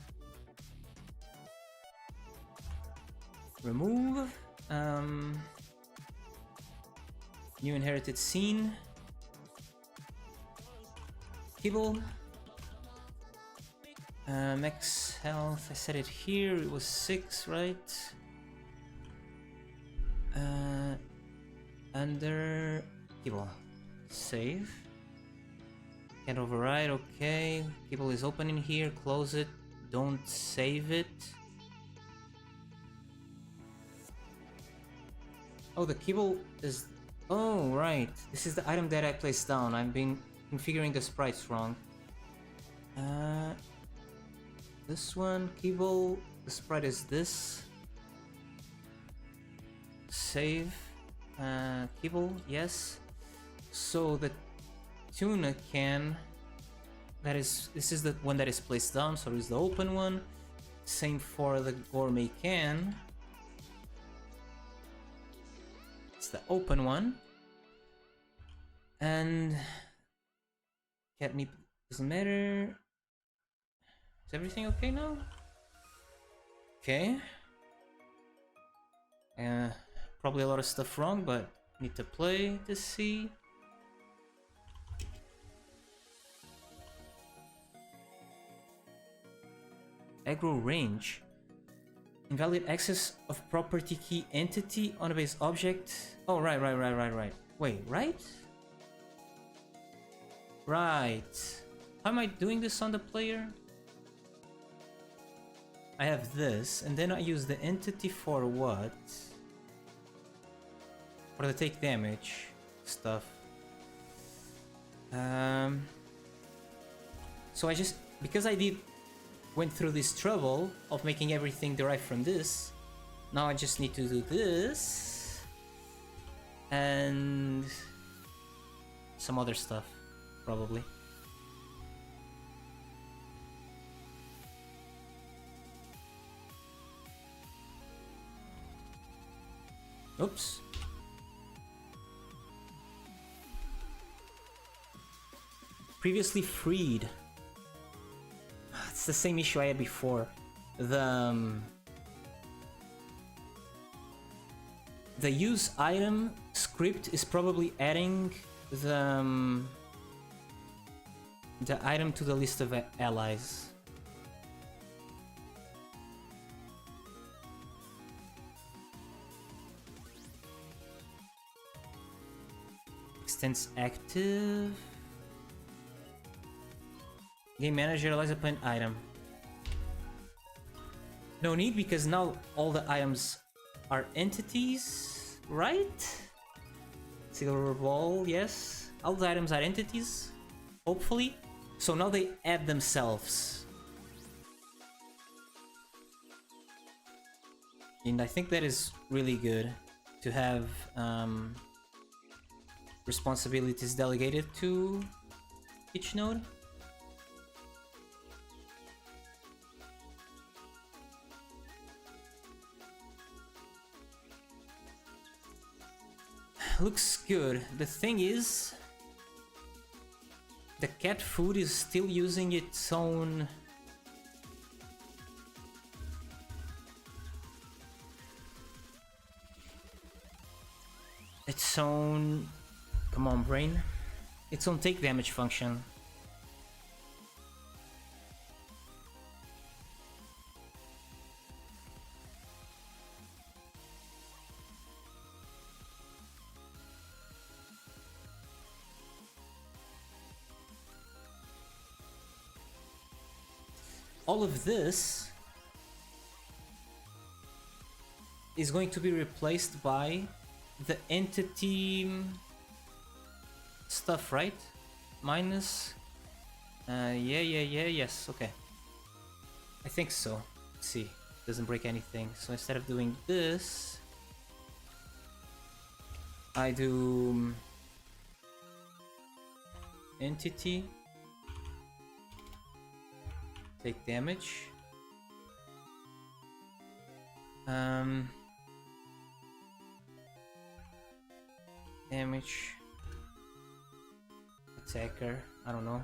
Remove. New inherited scene. Kibble. Max health, I set it here, it was 6, right? Under kibble. Save. Can't override, okay. Kibble is open in here, close it. Don't save it. Oh, the kibble is... Oh, right. This is the item that I placed down. I've been configuring the sprites wrong. This one, kibble, the sprite is this. Save. Kibble, yes. So the tuna can... this is the one that is placed down, so it's the open one. Same for the gourmet can. It's the open one. And catnip doesn't matter. Is everything okay now? Okay. Probably a lot of stuff wrong, but need to play to see. Aggro range. Invalid access of property key entity on a base object. Oh, right. Wait, right? Right. How am I doing this on the player? I have this, and then I use the entity for what? For the take damage stuff. So I just, because I went through this trouble of making everything derived from this, now I just need to do this and some other stuff, probably. Oops. Previously freed. It's the same issue I had before. The use item script is probably adding the item to the list of allies. Extends active. Game manager relies upon item. No need, because now all the items are entities, right? Silver ball, yes. All the items are entities, hopefully. So now they add themselves. And I think that is really good to have responsibilities delegated to each node. Looks good. The thing is, the cat food is still using its own come on brain, its own take damage function. All of this is going to be replaced by the entity stuff, right? Minus yes, okay. I think so. Let's see. Doesn't break anything. So instead of doing this, I do entity take damage. Damage attacker, I don't know.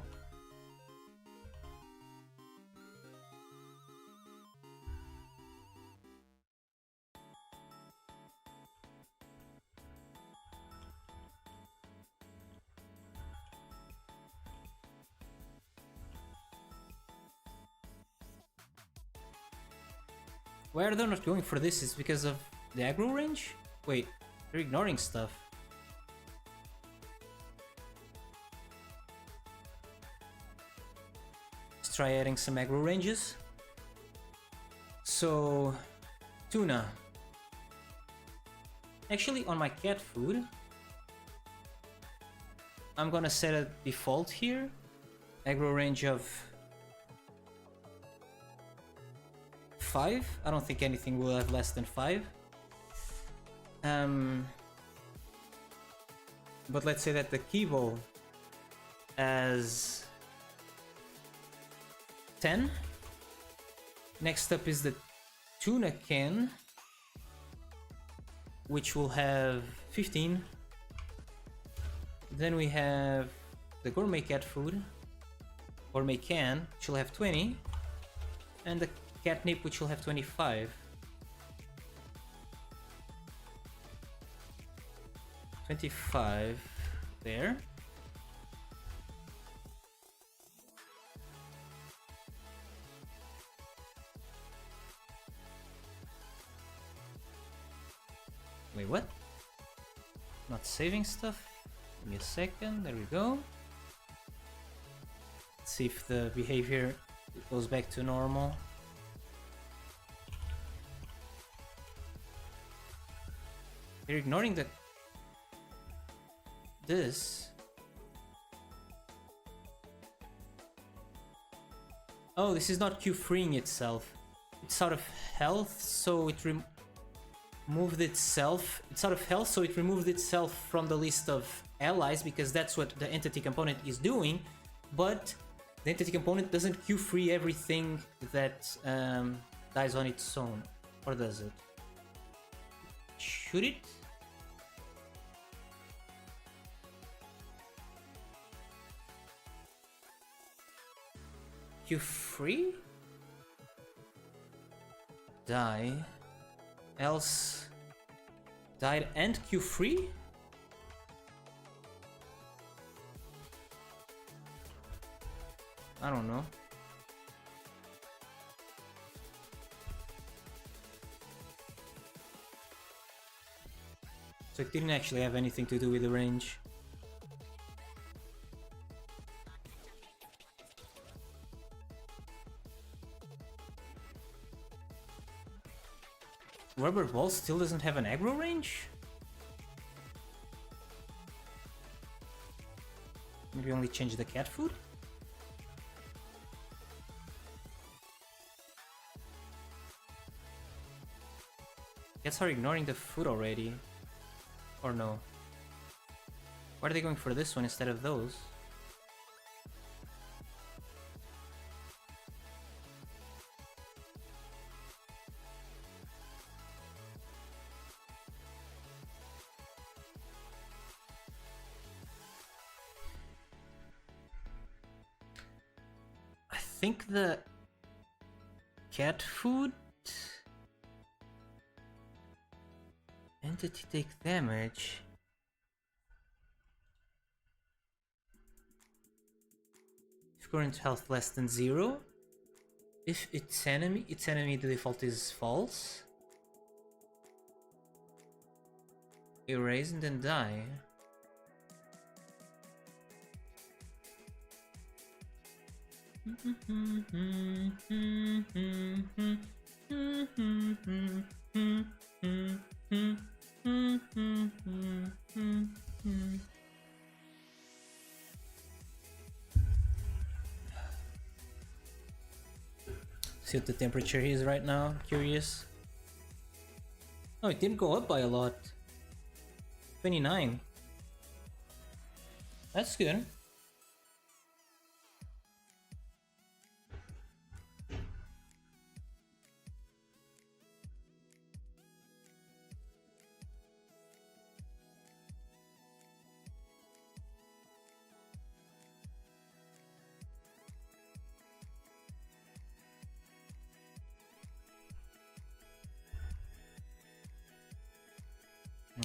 Why are they not going for this? Is because of the aggro range? Wait, they're ignoring stuff. Let's try adding some aggro ranges. So, tuna. Actually, on my cat food, I'm gonna set a default here. Aggro range of 5. I don't think anything will have less than 5. But let's say that the kibo has 10. Next up is the tuna can, which will have 15. Then we have the gourmet cat food, gourmet can, which will have 20, and the catnip, which will have 25. 25 there. Wait, what? Not saving stuff? Give me a second, there we go. Let's see if the behavior goes back to normal. They're ignoring the... this. Oh, this is not Q freeing itself. It's out of health, so it removed itself. It's out of health, so it removed itself from the list of allies, because that's what the entity component is doing. But the entity component doesn't Q free everything that dies on its own. Or does it? Should it? Q free? Die. Else died and Q free? I don't know. So it didn't actually have anything to do with the range. Rubber Ball still doesn't have an aggro range? Maybe only change the cat food? Cats are ignoring the food already. Or no? Why are they going for this one instead of those? I think the cat food entity take damage. If current health less than 0. If its enemy the default is false. Erase and then die. See what the temperature is right now. Curious. Oh, it didn't go up by a lot. 29. That's good.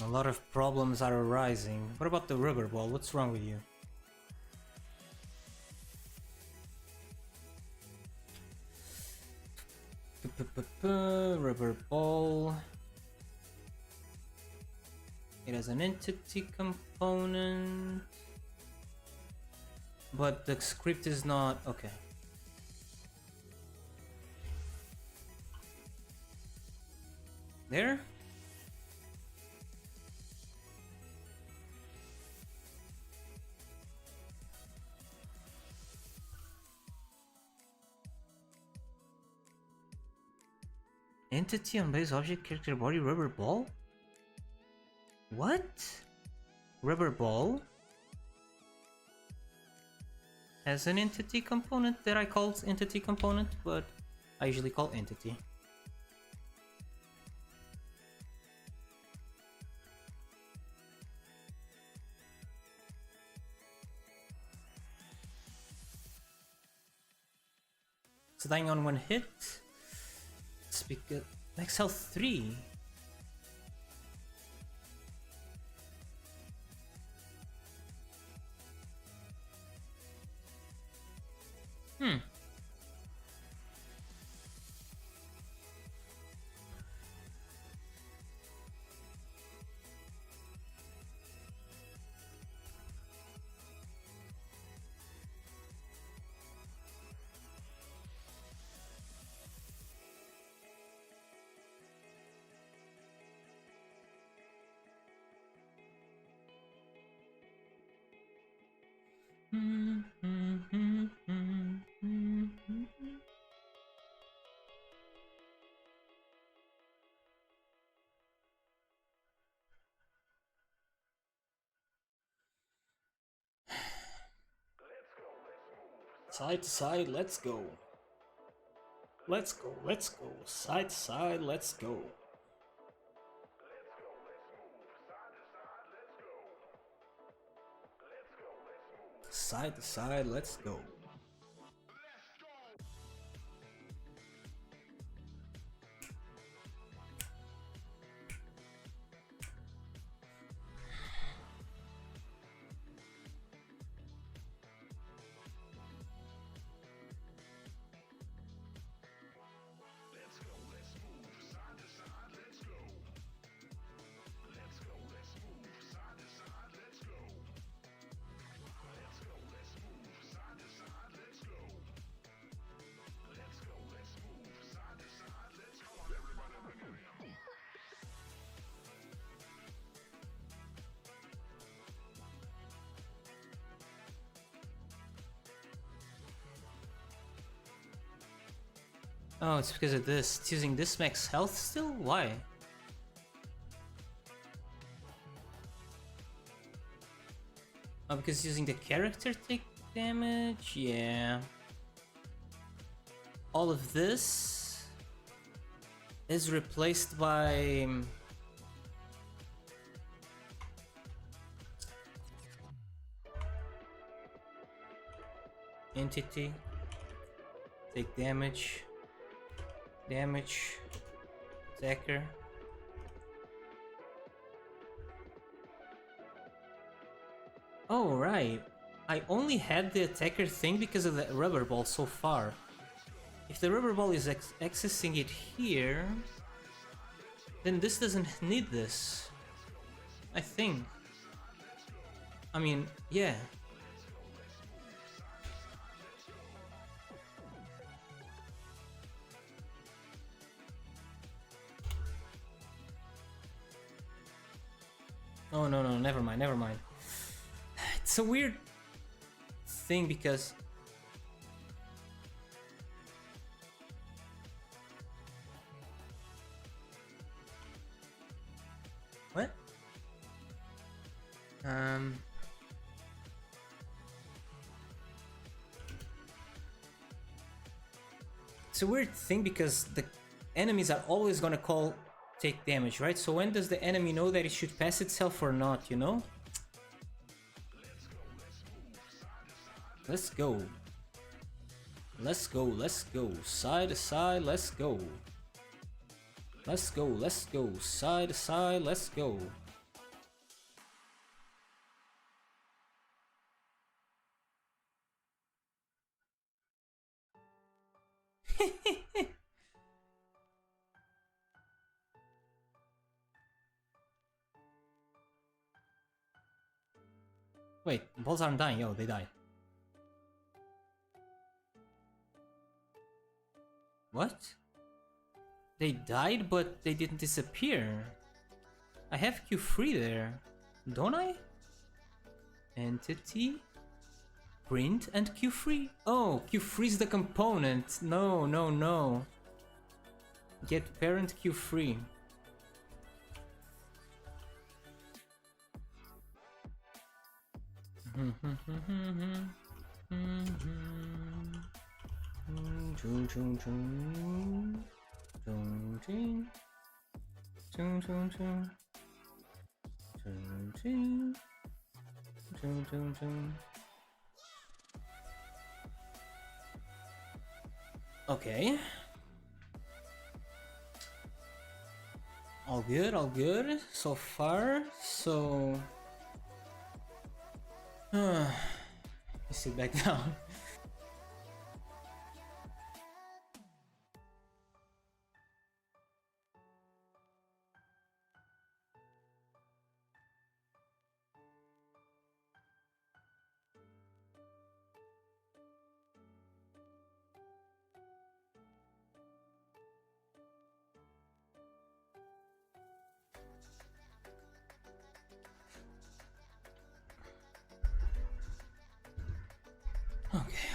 A lot of problems are arising. What about the rubber ball? What's wrong with you? Rubber ball. It has an entity component. But the script is not... okay. There? Entity on base object character body rubber ball? What? Rubber ball has an entity component that I call entity component, but I usually call entity. It's dying on one hit. It's because max health 3. Side to side, let's go. Let's go, let's go. Side to side, let's go. Side to side, let's go. Oh, it's because of this. It's using this max health still? Why? Oh, because using the character take damage? Yeah. All of this is replaced by... entity. Take damage. Damage. Attacker. Oh, right. I only had the attacker thing because of the rubber ball so far. If the rubber ball is accessing it here, then this doesn't need this. I think. I mean, yeah. Oh, no, no, never mind, never mind. It's a weird thing because... What? It's a weird thing because the enemies are always gonna call take damage, right? So when does the enemy know that it should pass itself or not, you know? Let's go. Let's go, let's go. Side to side, let's go. Let's go, let's go. Side to side, let's go. Wait, balls aren't dying. Yo, they died. What? They died, but they didn't disappear. I have Q3 there, don't I? Entity, print, and Q3. Oh, Q3 is the component. No, no, no. Get parent Q3. Okay. All good so far. So let me sit back down.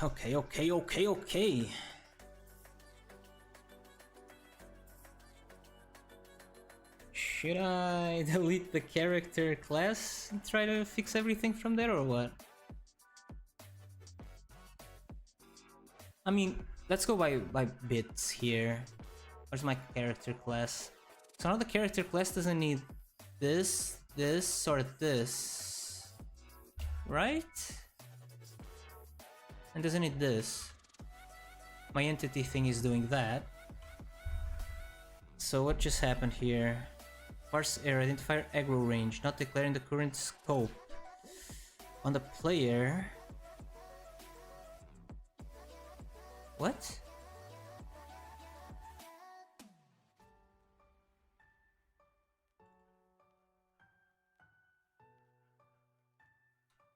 Okay. Should I delete the character class and try to fix everything from there or what? I mean, let's go by bits here. Where's my character class? So now the character class doesn't need this, this, or this, right? And doesn't need this. My entity thing is doing that. So what just happened here? Parse error, identifier aggro range, not declaring the current scope. On the player... What?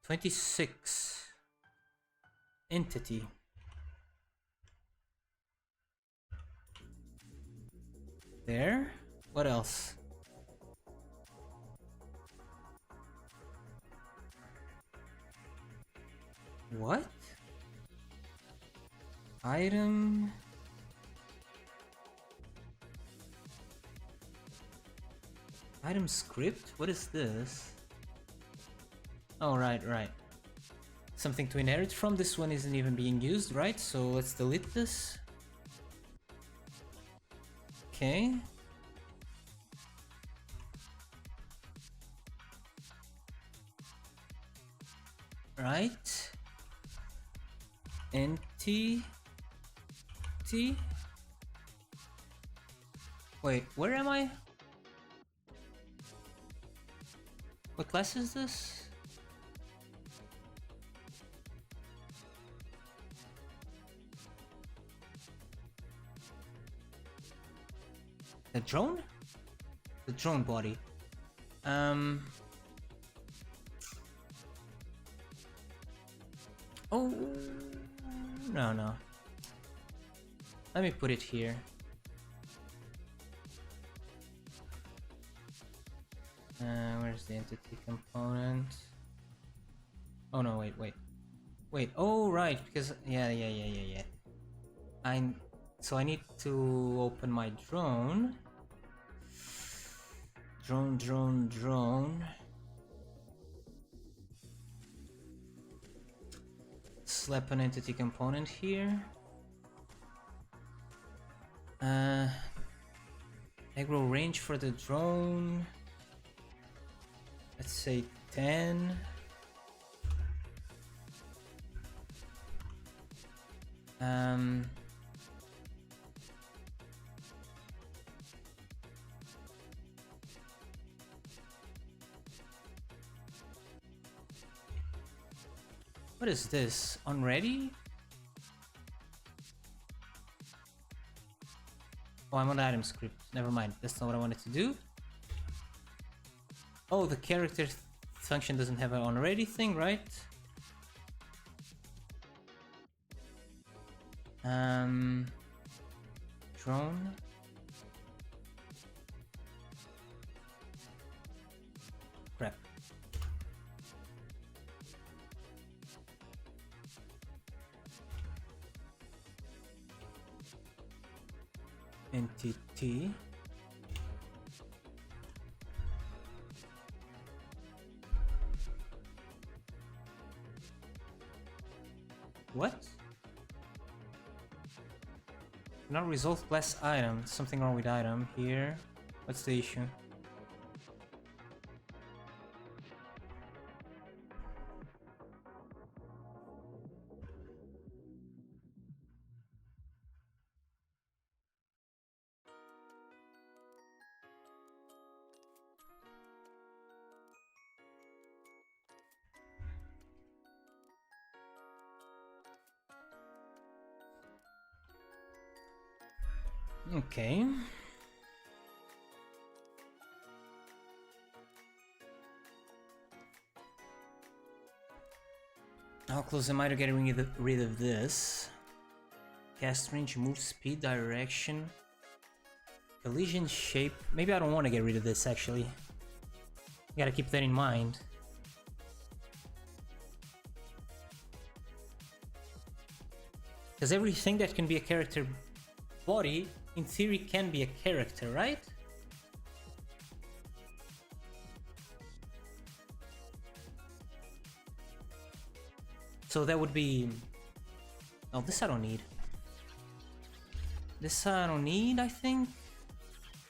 $26. Entity. There? What else? What? Item... Item script? What is this? Oh, right. Something to inherit from. This one isn't even being used, right? So let's delete this. Okay. Right. Entity. Wait, where am I? What class is this? The drone? The drone body. Oh, no. Let me put it here. Where's the entity component? Oh no, wait. Oh right, because yeah. So I need to open my drone. Drone. Slap an entity component here. Aggro range for the drone. Let's say 10. What is this? Unready? Oh, I'm on item script. Never mind. That's not what I wanted to do. Oh, the character function doesn't have an already thing, right? Drone. Crap. Entity. What? Not resolve class item. Something wrong with item here. What's the issue? Okay. How close am I to getting rid of this? Cast range, move speed, direction, collision shape. Maybe I don't want to get rid of this actually. Gotta keep that in mind. Because everything that can be a character body, in theory, can be a character, right? So that would be... Oh, this I don't need. This I don't need, I think.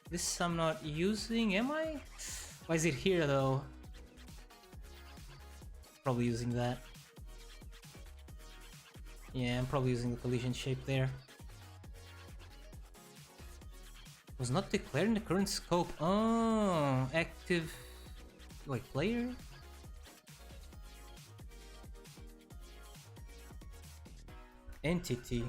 This I'm not using, am I? Why is it here though? Probably using that. Yeah, I'm probably using the collision shape there. Was not declared in the current scope. Oh, active... Wait, player? Entity.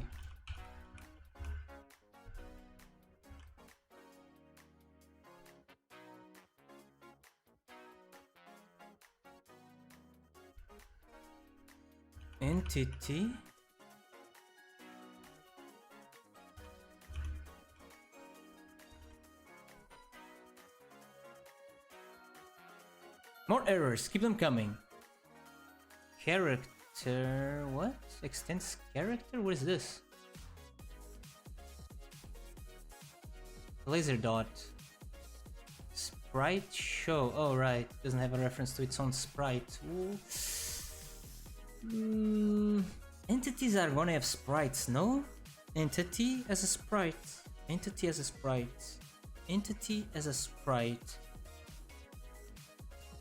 Entity? More errors, keep them coming. Character... what? Extends character? What is this? Laser dot. Sprite show. Oh right, doesn't have a reference to its own sprite. Entities are gonna have sprites, no? Entity as a sprite. Entity as a sprite. Entity as a sprite.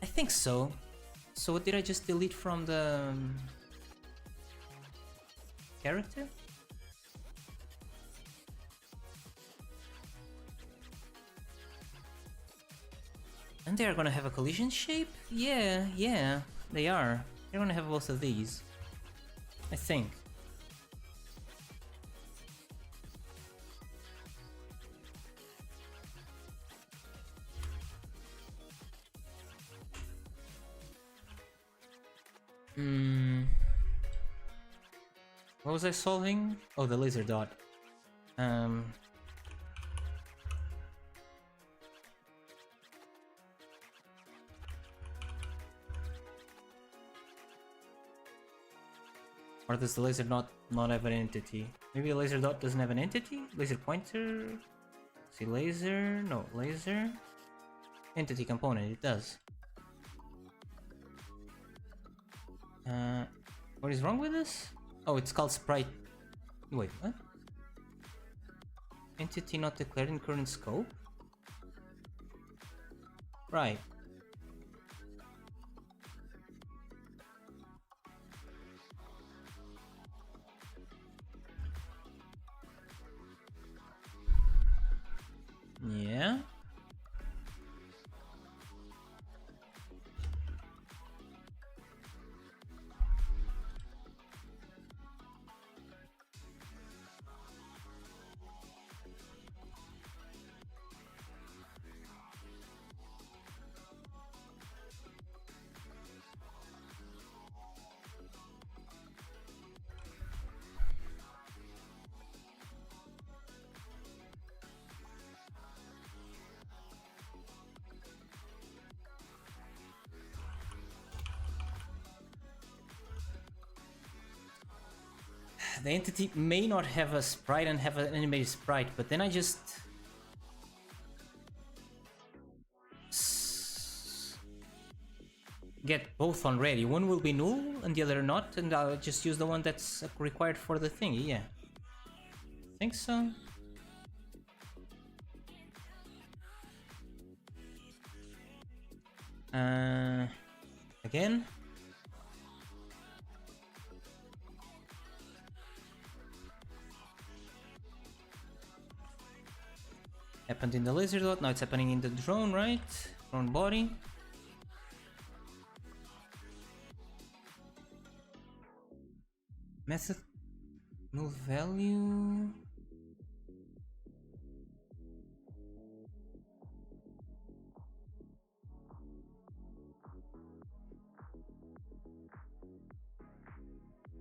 I think so. So what did I just delete from the character? And they are gonna have a collision shape? Yeah, they are. They're gonna have both of these. I think. What was I solving? Oh, the laser dot. Or does the laser dot not have an entity? Maybe the laser dot doesn't have an entity? Laser pointer? See laser? No, laser. Entity component, it does. What is wrong with this? Oh, it's called sprite. Wait, what? Entity not declared in current scope? Right. Yeah. The entity may not have a sprite and have an animated sprite, but then I just get both on ready. One will be null and the other not, and I'll just use the one that's required for the thingy, yeah. Think so. Again. Happened in the laser dot, now it's happening in the drone, right? Drone body. Method null value.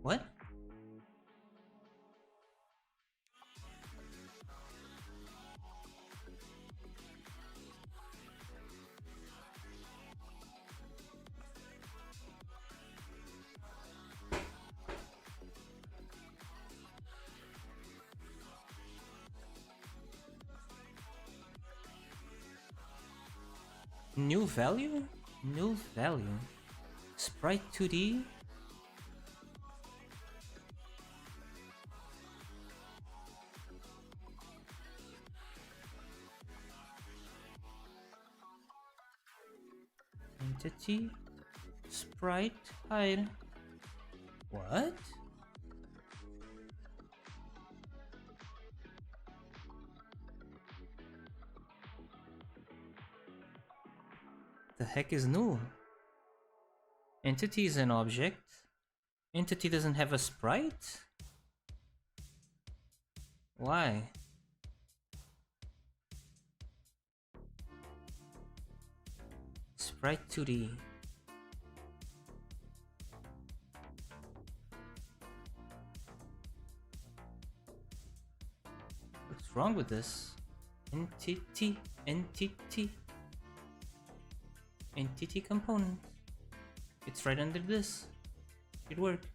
What? New value? New value. Sprite 2D? Entity, sprite, hide. What? The heck is new? Entity is an object. Entity doesn't have a sprite? Why? Sprite 2D. What's wrong with this? Entity, entity. Entity component. It's right under this. It worked.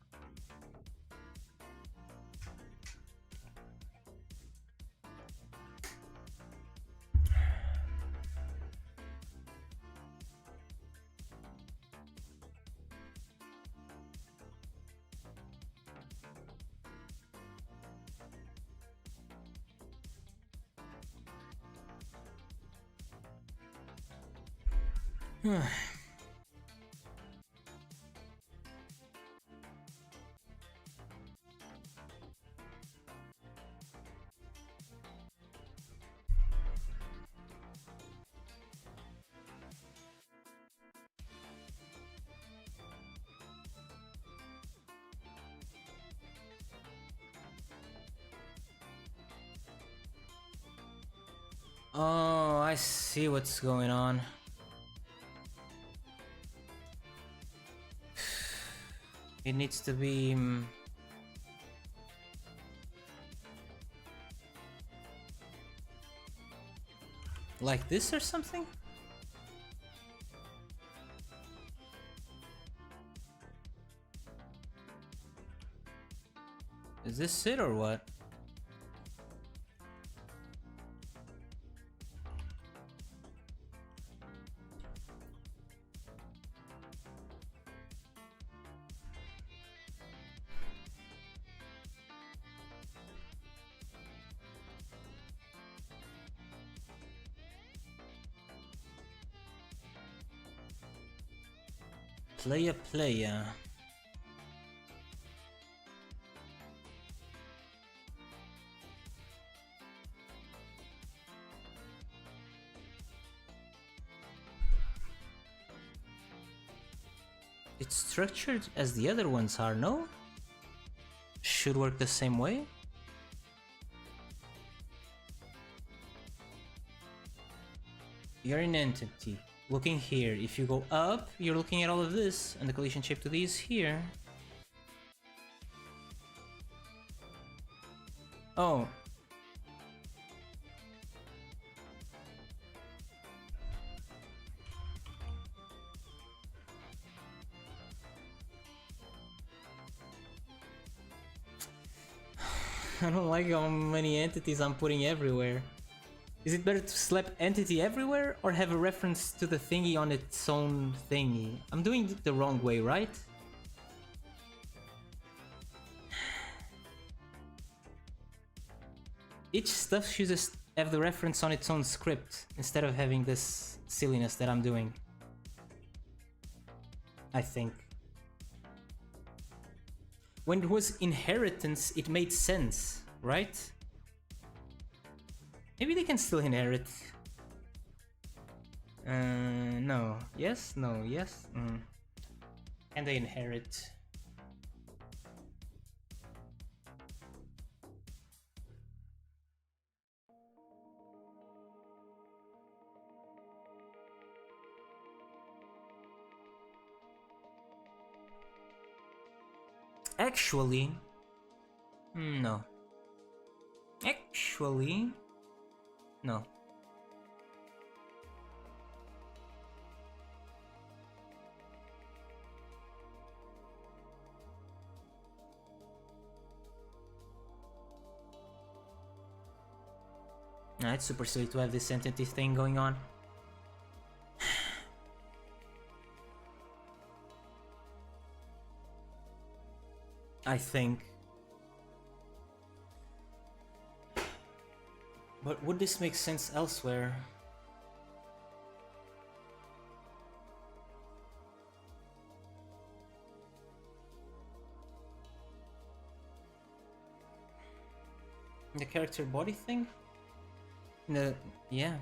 Oh, I see what's going on. It needs to be... like this or something? Is this it or what? Player. It's structured as the other ones are, no? Should work the same way? You're an entity. Looking here, if you go up, you're looking at all of this, and the collision shape to these here. Oh. I don't like how many entities I'm putting everywhere. Is it better to slap entity everywhere or have a reference to the thingy on its own thingy? I'm doing it the wrong way, right? Each stuff should just have the reference on its own script instead of having this silliness that I'm doing. I think. When it was inheritance, it made sense, right? Maybe they can still inherit. No. Yes? No. Yes? Can they inherit? Actually... no. Actually... no. Nah, it's super silly to have this entity thing going on. I think. But would this make sense elsewhere? The character body thing? The yeah.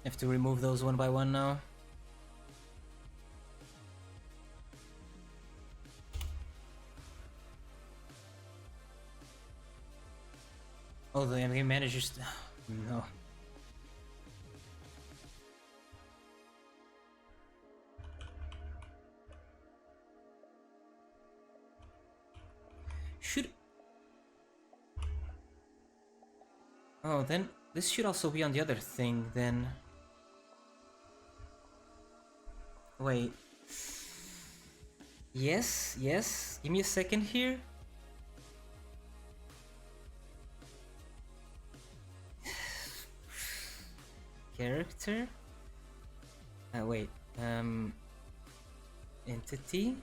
Have to remove those one by one now. Oh, the game managers. No. Should. Oh, then this should also be on the other thing then. Wait. Yes, yes. Give me a second here. Character. Wait. Entity.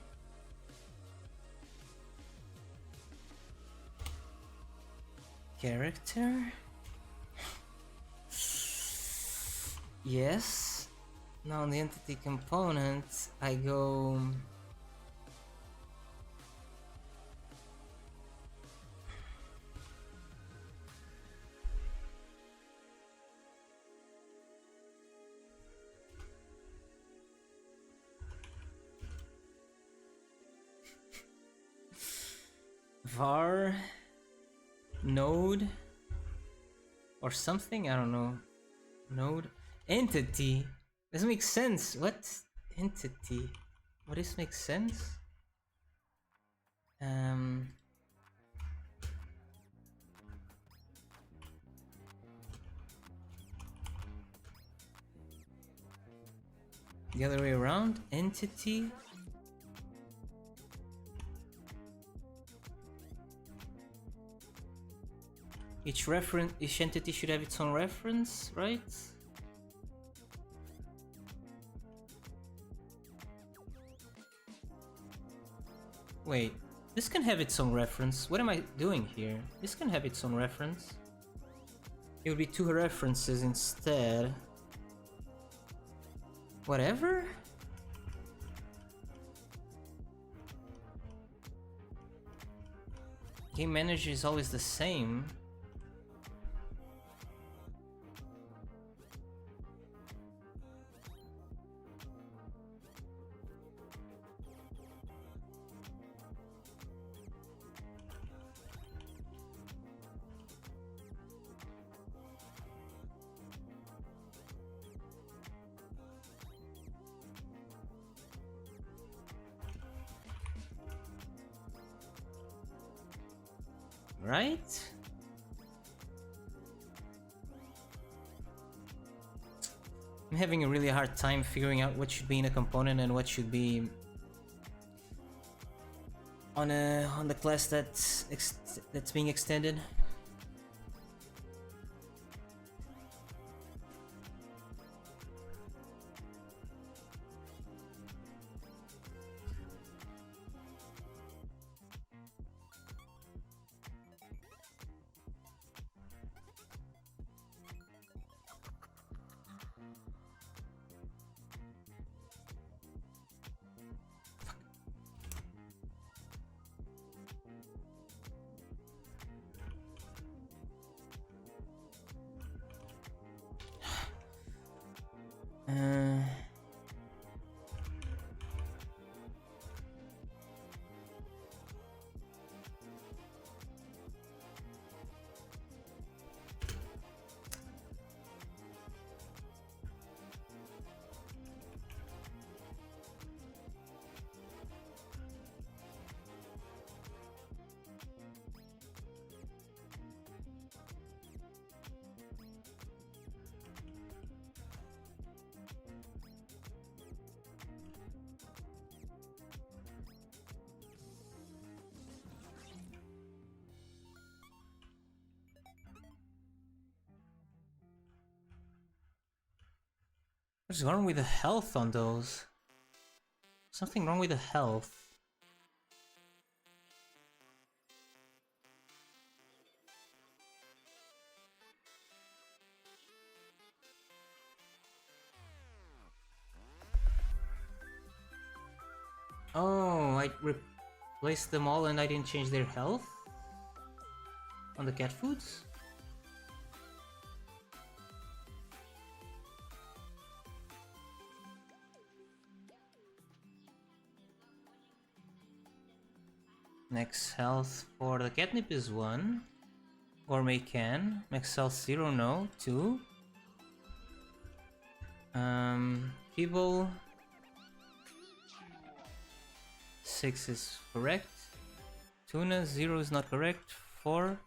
Character. Yes. Now on the entity component, I go. Var node or something, I don't know. Node entity doesn't make sense. What entity? What does make sense? The other way around. Entity. Each entity should have its own reference, right? Wait, this can have its own reference. What am I doing here? This can have its own reference. It would be two references instead. Whatever? Game manager is always the same. Right? I'm having a really hard time figuring out what should be in a component and what should be on the class that's being extended. What's wrong with the health on those? Something wrong with the health. Oh, I replaced them all and I didn't change their health on the cat foods? Max health for the catnip is 1. Gourmet can. Max health 0, no. 2. Feeble 6 is correct. Tuna 0 is not correct. 4.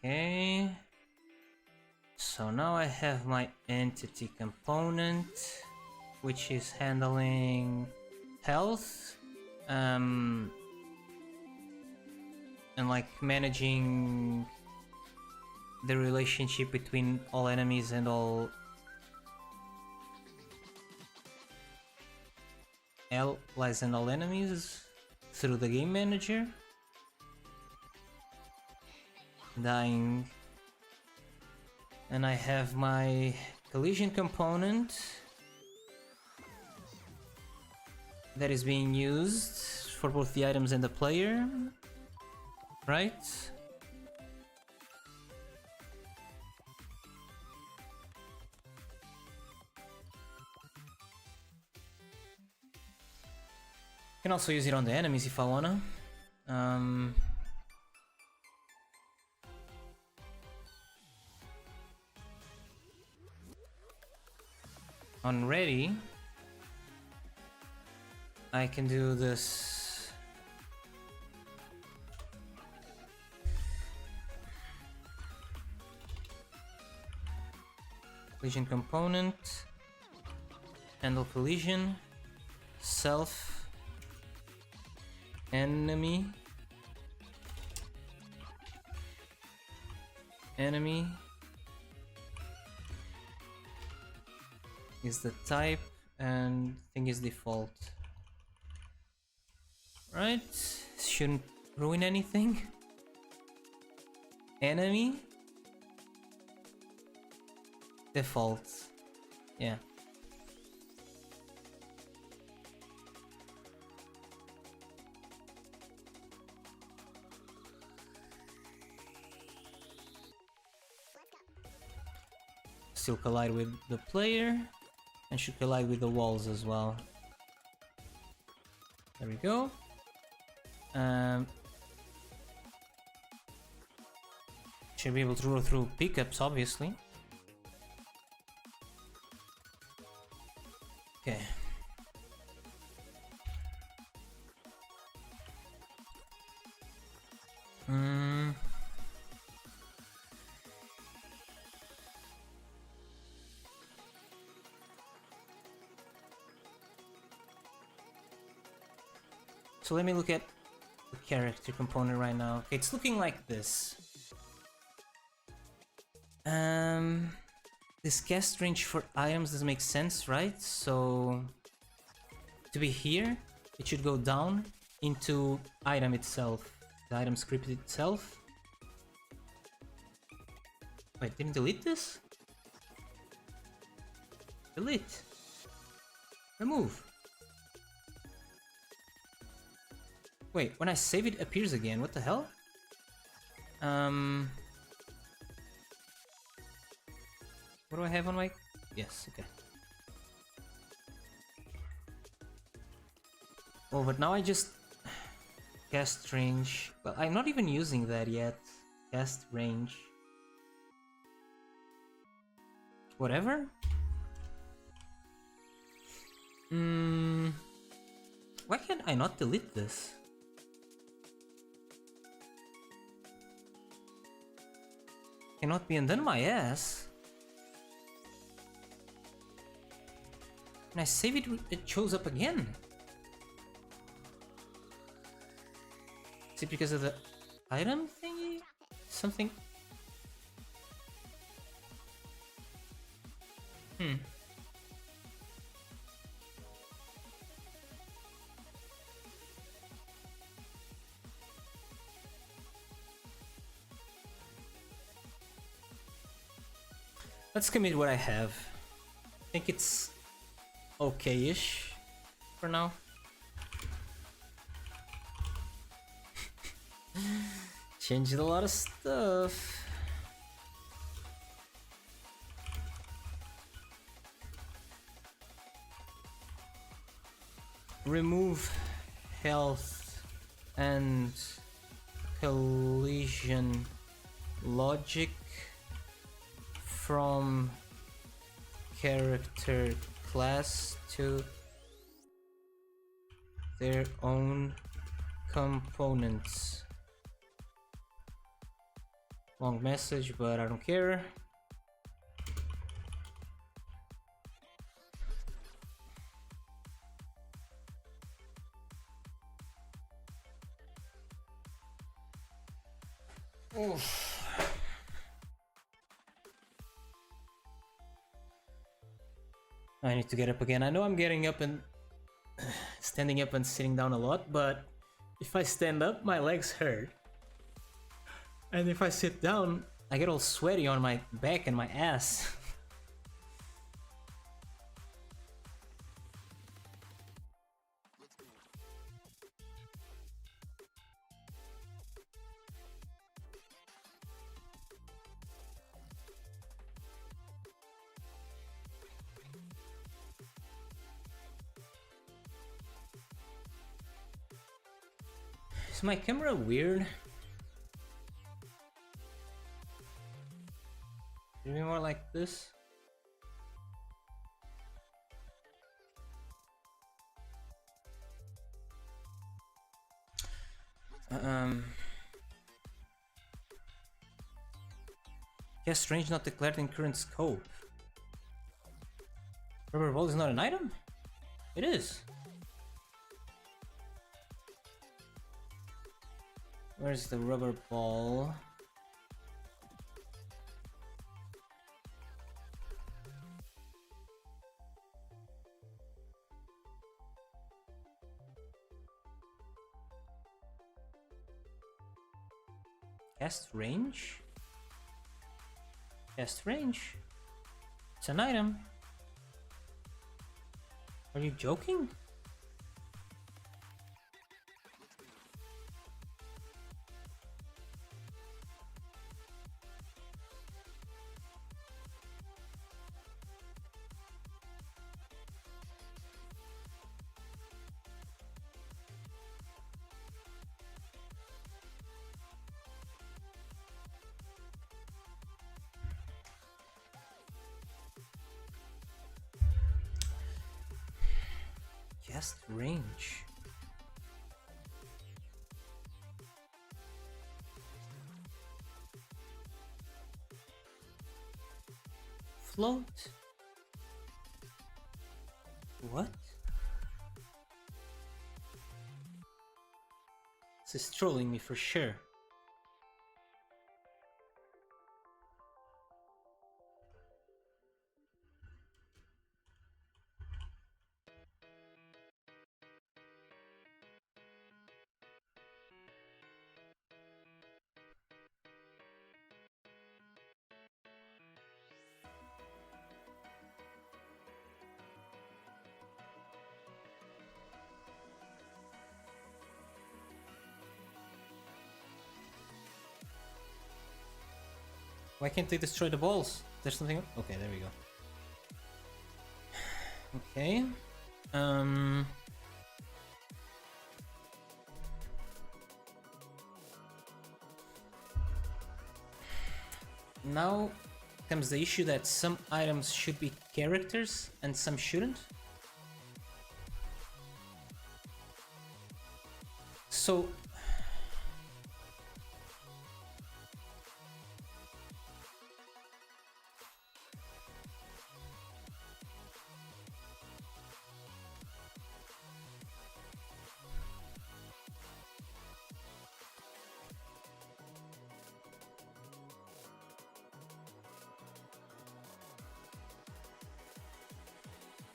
Okay. So now I have my entity component, which is handling health, and like managing the relationship between all enemies and all allies and all enemies through the game manager. Dying. And I have my collision component that is being used for both the items and the player, right? Can also use it on the enemies if I wanna. On ready, I can do this. Collision component, handle collision, self, enemy, enemy is the type and thing is default. Right, shouldn't ruin anything. Enemy default, yeah. Still collide with the player and should collide with the walls as well. There we go. Should be able to roll through pickups, obviously. Okay. So let me look at the character component right now. Okay, it's looking like this. This cast range for items doesn't make sense, right? So to be here, it should go down into item itself, the item script itself. Wait, didn't delete this? Delete. Remove. Wait, when I save it appears again, what the hell? What do I have on my... Yes, okay. Oh, but now I just... Cast range... Well, I'm not even using that yet. Cast range... Whatever? Why can't I not delete this? Cannot be undone my ass. When I save it, it shows up again. Is it because of the item thingy? Something... Let's commit what I have. I think it's okay-ish for now. Changed a lot of stuff. Remove health and collision logic from character class to their own components. Long message, but I don't care. Oof. I need to get up again. I know I'm getting up and standing up and sitting down a lot, but if I stand up, my legs hurt. And if I sit down, I get all sweaty on my back and my ass. Is my camera weird? Should it be more like this? Cast range not declared in current scope. Rubber ball is not an item? It is. Where's the rubber ball? Cast range? Cast range? It's an item. Are you joking? Cast range. Float. What? This is trolling me for sure. Why can't they destroy the balls? There's something up? Okay, there we go. Okay. Now comes the issue that some items should be characters and some shouldn't. So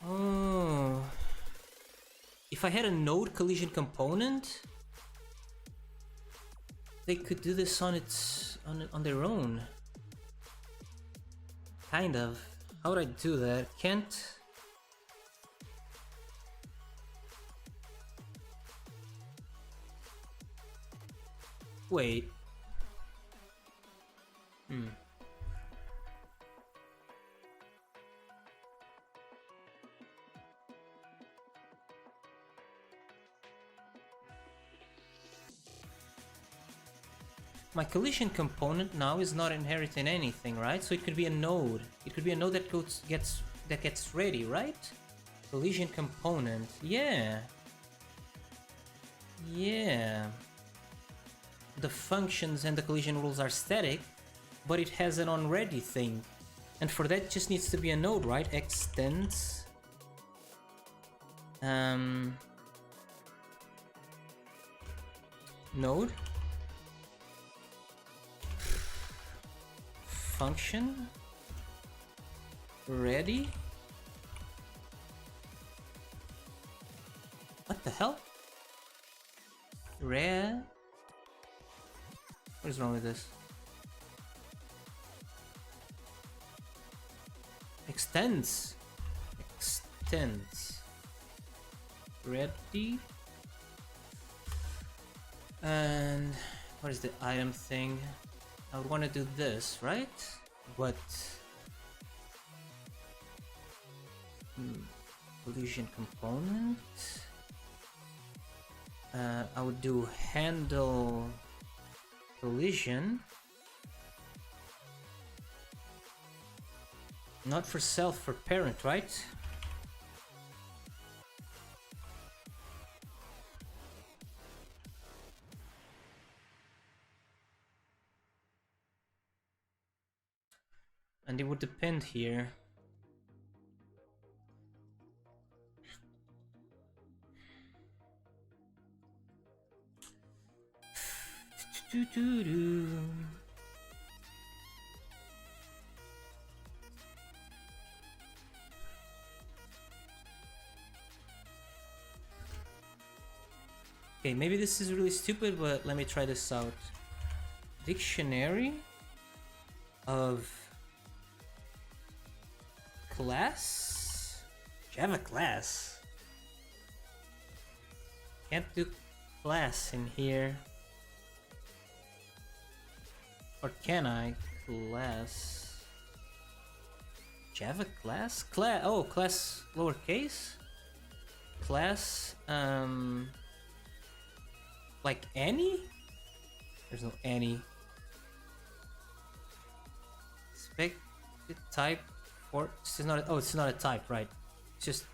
oh, if I had a node collision component, they could do this on their own. Kind of. How would I do that? Can't. Wait. My collision component now is not inheriting anything, right? So it could be a node. It could be a node that gets ready, right? Collision component. Yeah. Yeah. The functions and the collision rules are static, but it has an onReady thing. And for that, it just needs to be a node, right? Extends. Node. Function. Ready. What the hell? Rare. What is wrong with this? Extends. Extends. Ready. And what is the item thing? I would want to do this, right? But collision component. I would do handle collision. Not for self, for parent, right? And it would depend here. Okay, maybe this is really stupid, but let me try this out. Dictionary of class? Do you have a class? Can't do class in here. Or can I? Class. Do you have a class? Oh, class lowercase? Class, like any? There's no any. Expected type for. This is not. Oh, it's not a type, right? It's just.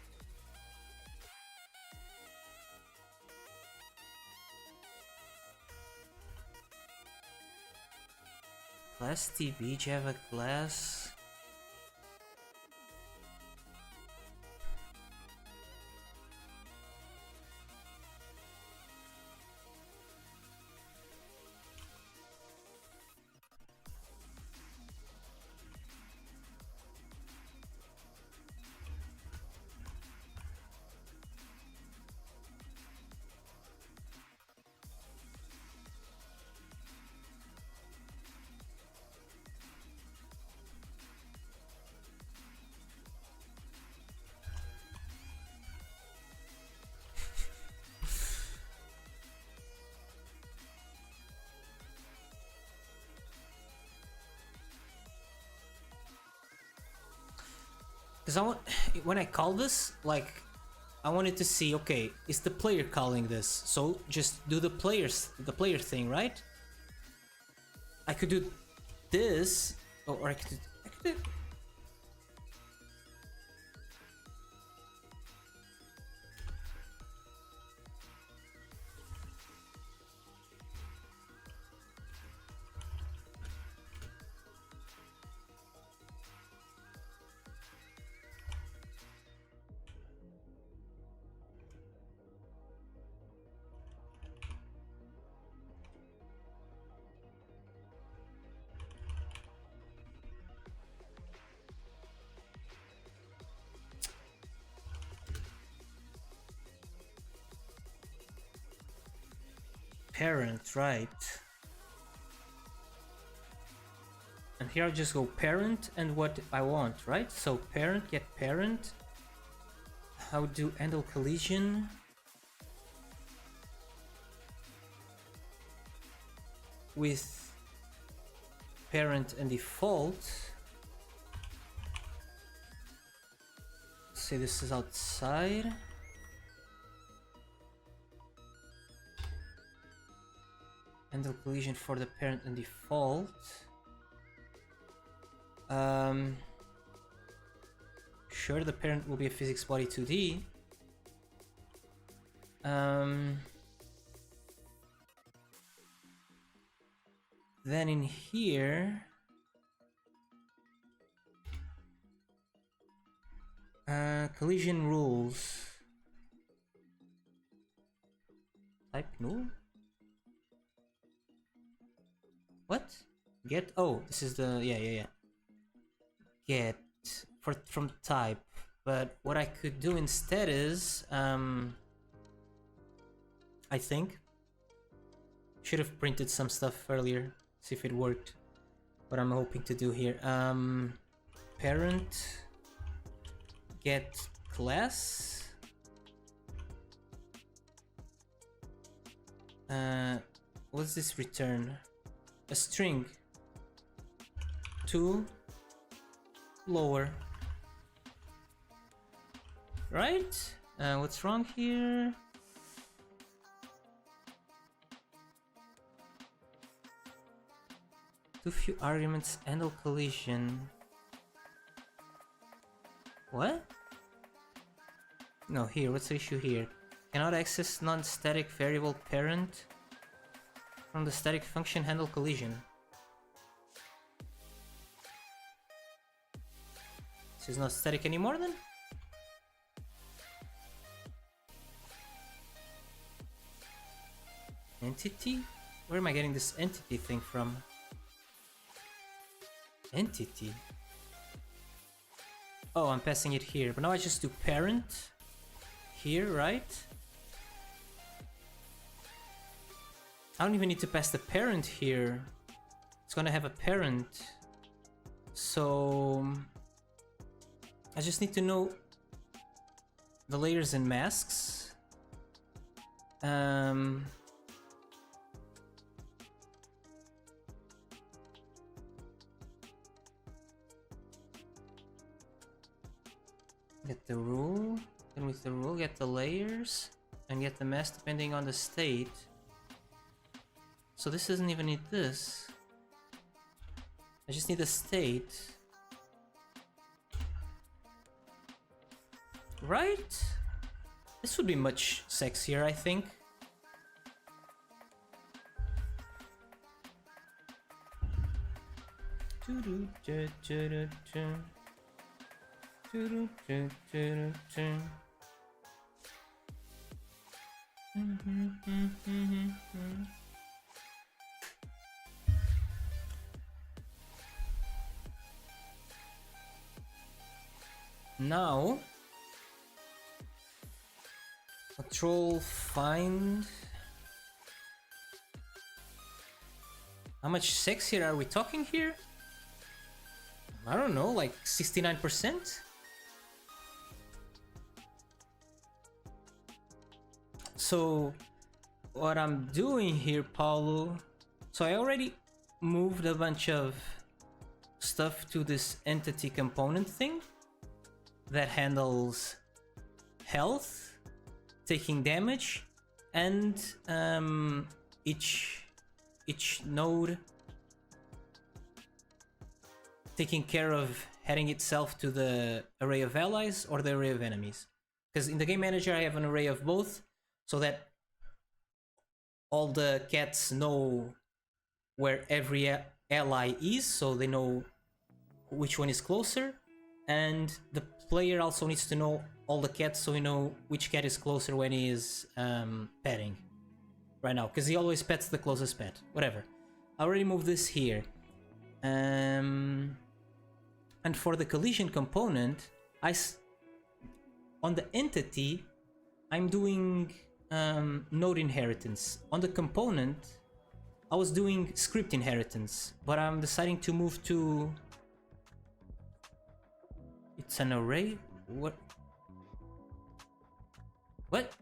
Class TB, Java class. Because I want, when I call this, like, I wanted to see, okay, is the player calling this? So just do the player thing, right? I could do this, or I could do parent, right? And here I'll just go parent and what I want, right? So parent, get parent. How do handle collision? With parent and default. Say this is outside. Handle collision for the parent and default. Sure, the parent will be a physics body 2D. Then in here, collision rules. Type null. What? Get? Oh, this is the yeah. Get from type. But what I could do instead is I think should have printed some stuff earlier. See if it worked. What I'm hoping to do here. Parent get class. What's this return? A string to lower, right? What's wrong here? Too few arguments, handle collision. What? No, here, what's the issue here? Cannot access non-static variable parent from the static function handle collision. This is not static anymore then? Entity? Where am I getting this entity thing from? Entity? Oh, I'm passing it here, but now I just do parent here, right? I don't even need to pass the parent here. It's gonna have a parent. So I just need to know the layers and masks. Get the rule, and with the rule get the layers, and get the mask depending on the state. So this doesn't even need this. I just need a state. Right? This would be much sexier, I think. Now, control find. How much sexier are we talking here? I don't know, like 69%? So, what I'm doing here, Paulo, so I already moved a bunch of stuff to this entity component thing. that handles health, taking damage, and each node taking care of heading itself to the array of allies or the array of enemies. Because in the game manager I have an array of both, so that all the cats know where every ally is, so they know which one is closer, and the player also needs to know all the cats, so we know which cat is closer when he is petting right now, because he always pets the closest pet. Whatever, I already moved this here. And for the collision component, on the entity I'm doing node inheritance. On the component I was doing script inheritance, but I'm deciding to move to... It's an array? What? What?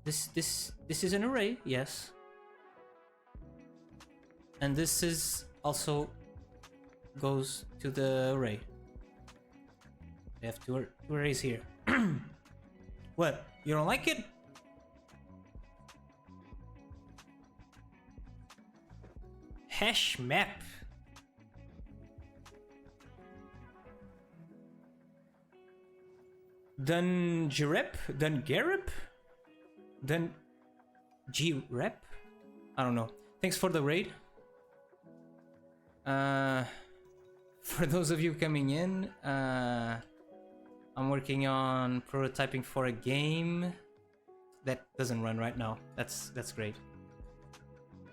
This is an array, yes. And this is also goes to the array. We have two arrays here. What? You don't like it? Hash map. Dun Grep? Dun Garep? Dun Grep? I don't know. Thanks for the raid. For those of you coming in, I'm working on prototyping for a game that doesn't run right now. That's great.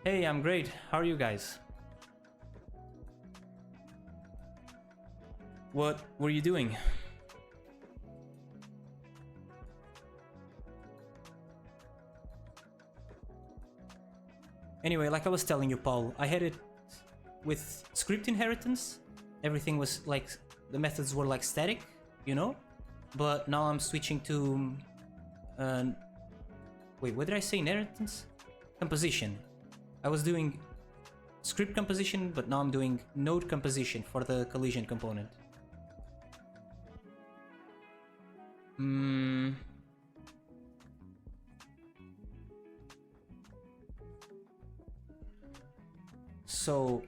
Hey, I'm great. How are you guys? What were you doing? Anyway, like I was telling you, Paul, I had it with script inheritance. Everything was like, the methods were like static, you know? But now I'm switching to... wait, what did I say? Inheritance? Composition. I was doing script composition, but now I'm doing node composition for the collision component. So...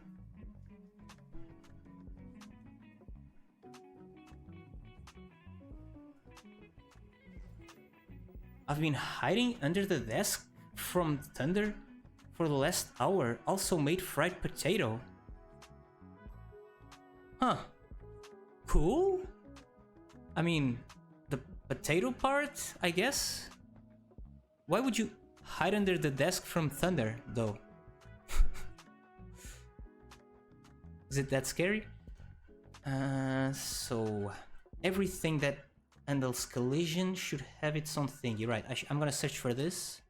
I've been hiding under the desk from Thunder for the last hour. Also made fried potato. Huh. Cool? I mean, the potato part, I guess? Why would you hide under the desk from Thunder, though? Is it that scary? So everything that handles collision should have its own thing. You're right. I'm gonna search for this.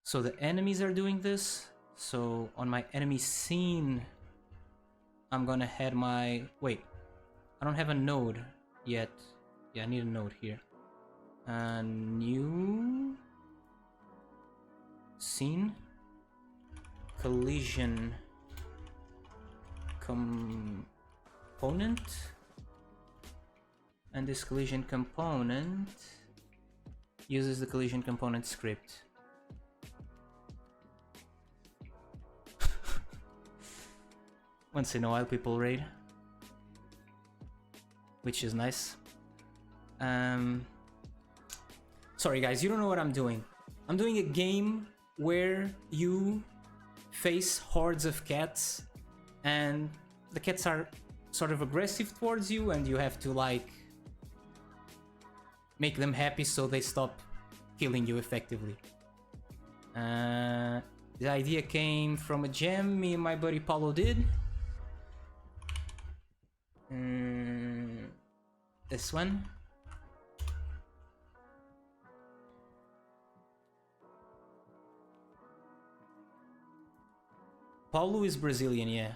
So the enemies are doing this. So on my enemy scene, I'm gonna head my... Wait, I don't have a node yet. Yeah, I need a node here. New scene. Collision component, and this collision component uses the collision component script. Once in a while people raid, which is nice. Sorry guys, you don't know what I'm doing. I'm doing a game where you face hordes of cats, and the cats are sort of aggressive towards you, and you have to like make them happy so they stop killing you effectively. The idea came from a jam me and my buddy Paulo did. This one. Paulo is Brazilian, yeah.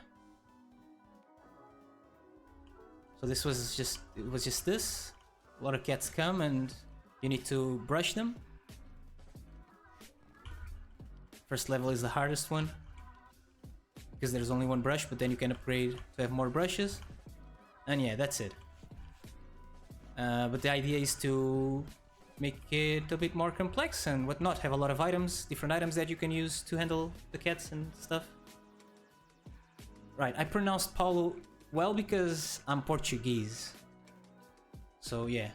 So this was just, it was just this. A lot of cats come and you need to brush them. First level is the hardest one. because there's only one brush, but then you can upgrade to have more brushes. And yeah, that's it. But the idea is to make it a bit more complex and whatnot, have a lot of items, different items that you can use to handle the cats and stuff. Right, I pronounced Paulo well because I'm Portuguese. So yeah.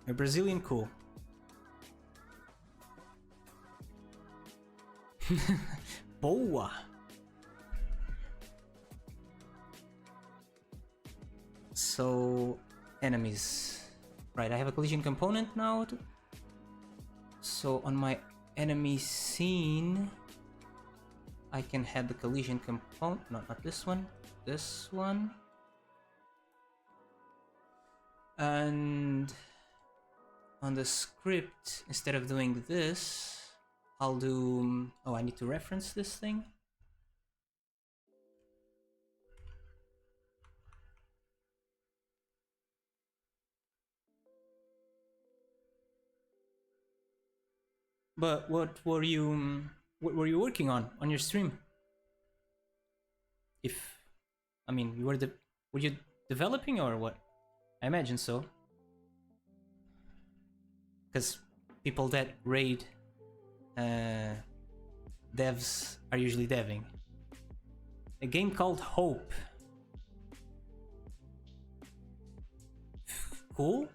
A Brazilian cool. Boa. So enemies. Right, I have a collision component now. So on my enemy scene, I can have the collision component. No, not this one. This one. And on the script, instead of doing this, I'll do... Oh, I need to reference this thing. But what were you working on your stream? If, I mean, were you developing or what? I imagine so. Because people that raid devs are usually deving. A game called Hope. Cool.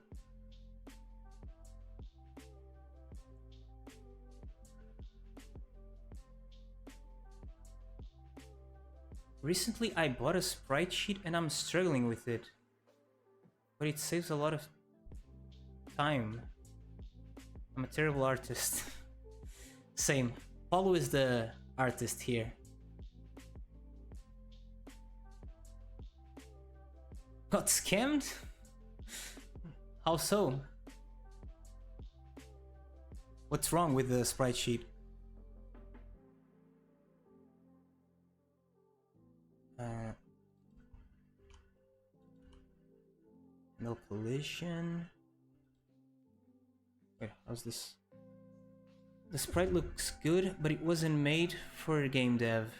Recently I bought a sprite sheet and I'm struggling with it. But it saves a lot of time. I'm a terrible artist. Same. Paulo is the artist here. Got scammed? How so? What's wrong with the sprite sheet? No collision. Wait, how's this? The sprite looks good, but it wasn't made for a game dev.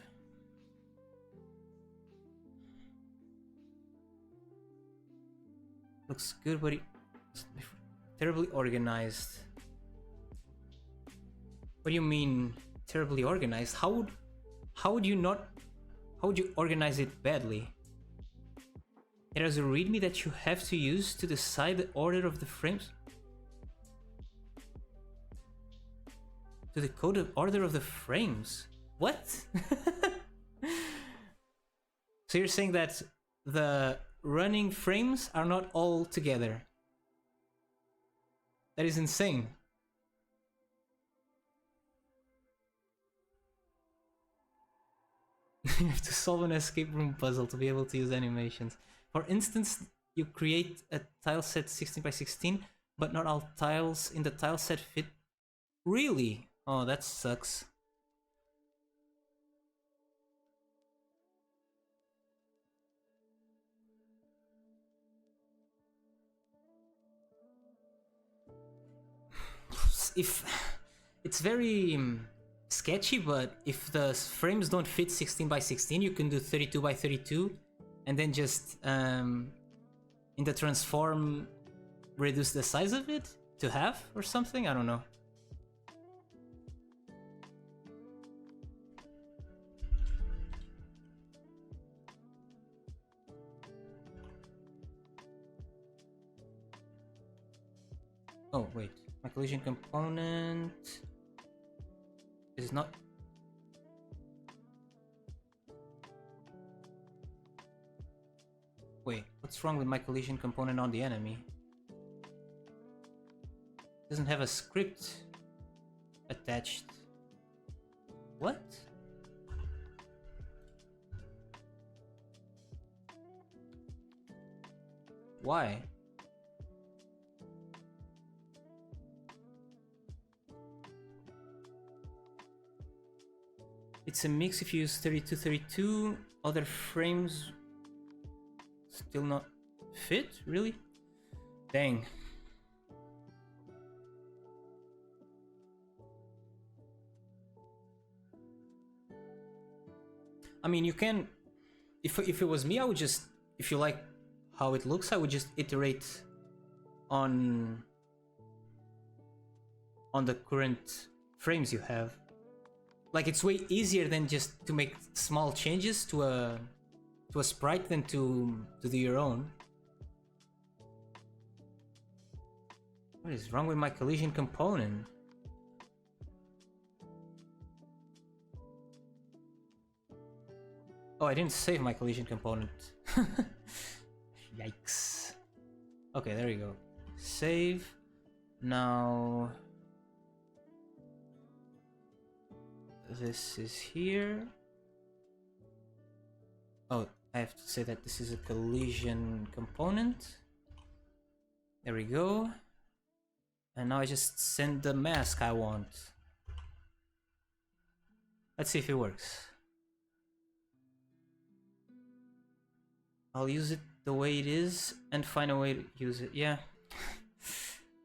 Looks good, but it's terribly organized. What do you mean terribly organized? How would you organize it badly? It has a readme that you have to use to decide the order of the frames. To decode the order of the frames? What? So you're saying that the running frames are not all together? That is insane. You have to solve an escape room puzzle to be able to use animations. For instance, you create a tile set 16 by 16, but not all tiles in the tile set fit. Really? Oh, that sucks. If it's very sketchy, but if the frames don't fit 16 by 16, you can do 32 by 32 and then just in the transform reduce the size of it to half or something. I don't know. Oh wait, my collision component is not. Wait, what's wrong with my collision component on the enemy? It doesn't have a script attached. What? Why? It's a mix. If you use 3232, other frames still not fit? Really? Dang. I mean, you can, if it was me, I would just, if you like how it looks, I would just iterate on the current frames you have. Like, it's way easier than just to make small changes to a sprite than to do your own. What is wrong with my collision component? Oh, I didn't save my collision component. Yikes. Okay, there you go. Save. Now this is here. Oh, I have to say that this is a collision component. There we go. And now I just send the mask I want. Let's see if it works. I'll use it the way it is and find a way to use it. Yeah.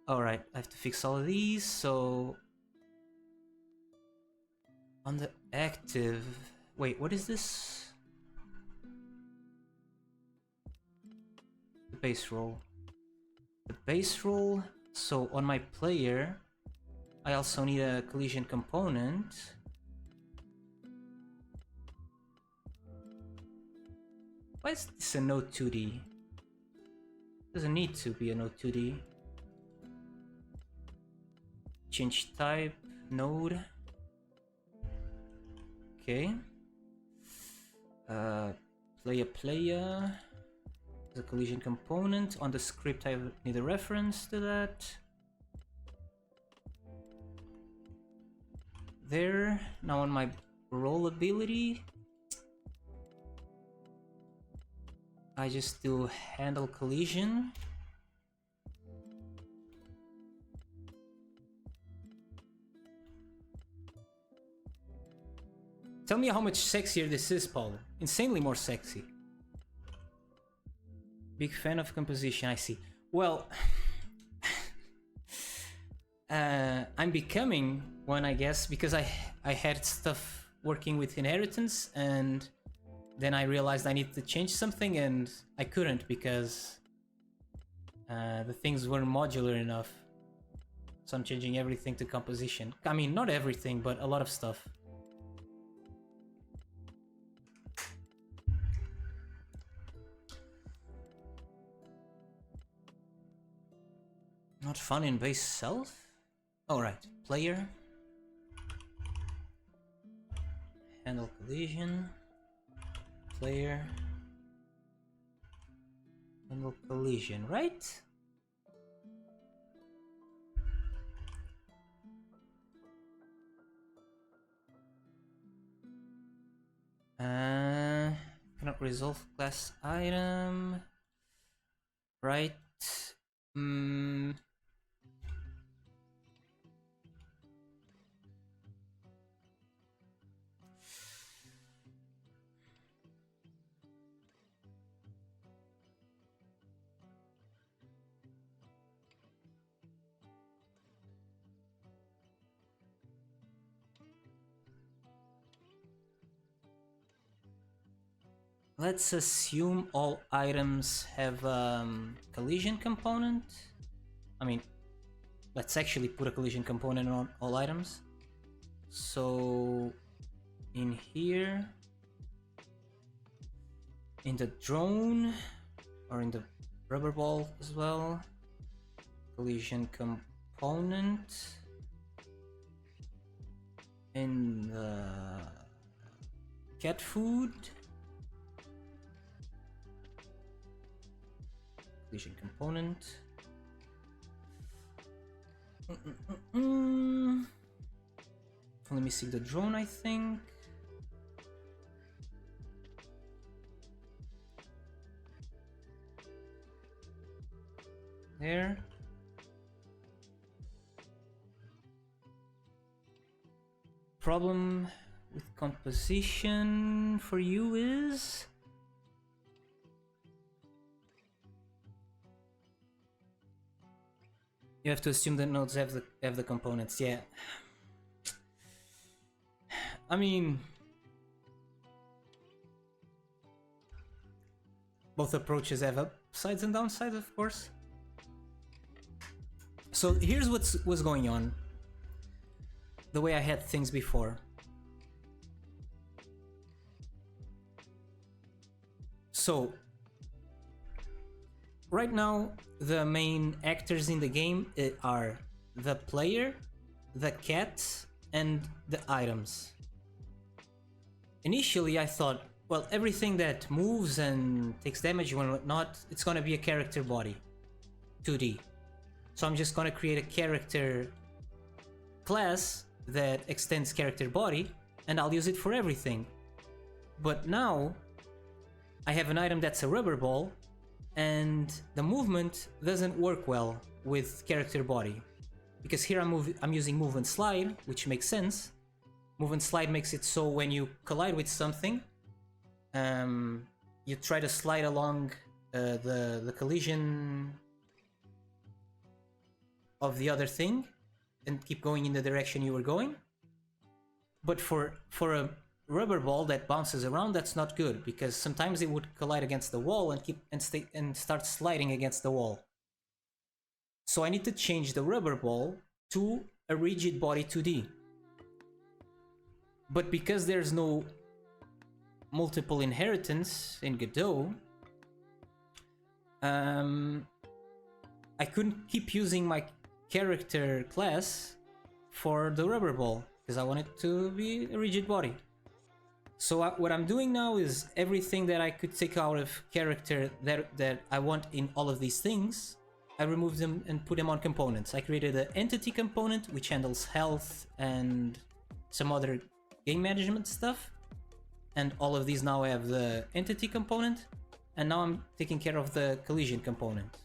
Alright, I have to fix all of these, so on the active... Wait, what is this? The base roll. The base roll, so on my player, I also need a collision component. Why is this a node 2D? Doesn't need to be a node 2D. Change type, node. Okay. Player. The collision component. On the script I need a reference to that. There. Now on my roll ability, I just do handle collision. Tell me how much sexier this is, Paul. Insanely more sexy. Big fan of composition, I see. Well, I'm becoming one, I guess, because I had stuff working with inheritance, and then I realized I needed to change something, and I couldn't because the things weren't modular enough. So I'm changing everything to composition. I mean, not everything, but a lot of stuff. Not fun in base self? Alright, player. Handle collision. Player. Handle collision, right? Cannot resolve class item. Right. Let's assume all items have collision component. I mean, let's actually put a collision component on all items. So in here, in the drone, or in the rubber ball as well, collision component. In the cat food, collision component. Only missing the drone, I think. There. Problem with composition for you is you have to assume that nodes have the components. Yeah. I mean, both approaches have upsides and downsides, of course. So here's what's going on. The way I had things before. So right now, the main actors in the game are the player, the cat, and the items. Initially, I thought, well, everything that moves and takes damage and whatnot, it's gonna be a character body, 2D. So I'm just gonna create a character class that extends character body, and I'll use it for everything. But now, I have an item that's a rubber ball, and the movement doesn't work well with character body. Because here I'm using move and slide, which makes sense. Move and slide makes it so when you collide with something, you try to slide along the collision of the other thing and keep going in the direction you were going. But for a rubber ball that bounces around, that's not good, because sometimes it would collide against the wall and start sliding against the wall. So I need to change the rubber ball to a rigid body 2D. But because there's no multiple inheritance in Godot, I couldn't keep using my character class for the rubber ball, because I want it to be a rigid body. So what I'm doing now is everything that I could take out of character that I want in all of these things, I removed them and put them on components. I created an entity component which handles health and some other game management stuff. And all of these now have the entity component. And now I'm taking care of the collision component.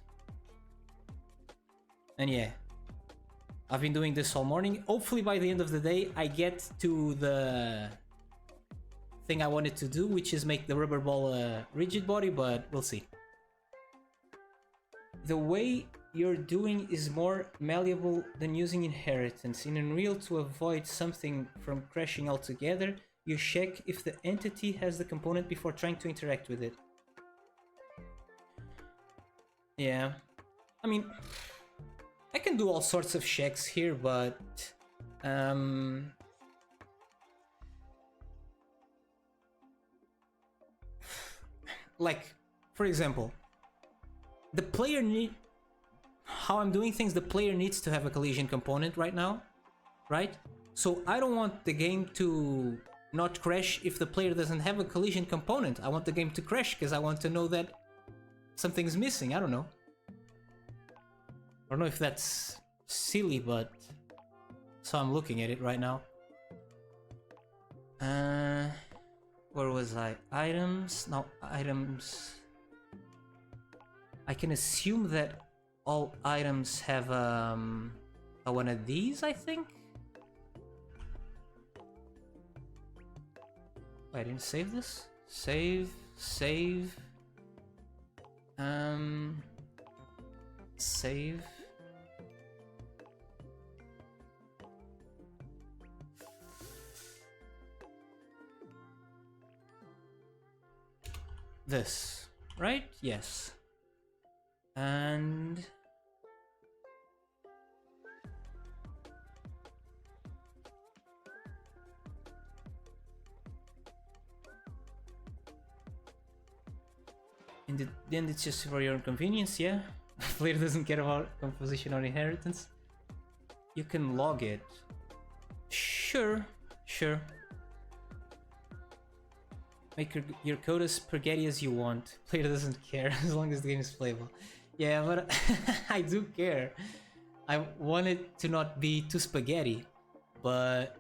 And yeah, I've been doing this all morning. Hopefully by the end of the day, I get to the thing I wanted to do, which is make the rubber ball a rigid body, but we'll see. The way you're doing is more malleable than using inheritance. In Unreal, to avoid something from crashing altogether, you check if the entity has the component before trying to interact with it. Yeah, I mean, I can do all sorts of checks here, but like, for example, the player how I'm doing things, the player needs to have a collision component right now, right? So I don't want the game to not crash if the player doesn't have a collision component. I want the game to crash because I want to know that something's missing. I don't know. I don't know if that's silly, but so I'm looking at it right now. Where was I? Items? No, items. I can assume that all items have one of these, I think. Wait, I didn't save this? Save. Save. This, right? Yes. And then it's just for your convenience, yeah? Player doesn't care about composition or inheritance. You can log it. Sure. Make your code as spaghetti as you want. Player doesn't care as long as the game is playable. Yeah, but I do care. I want it to not be too spaghetti, but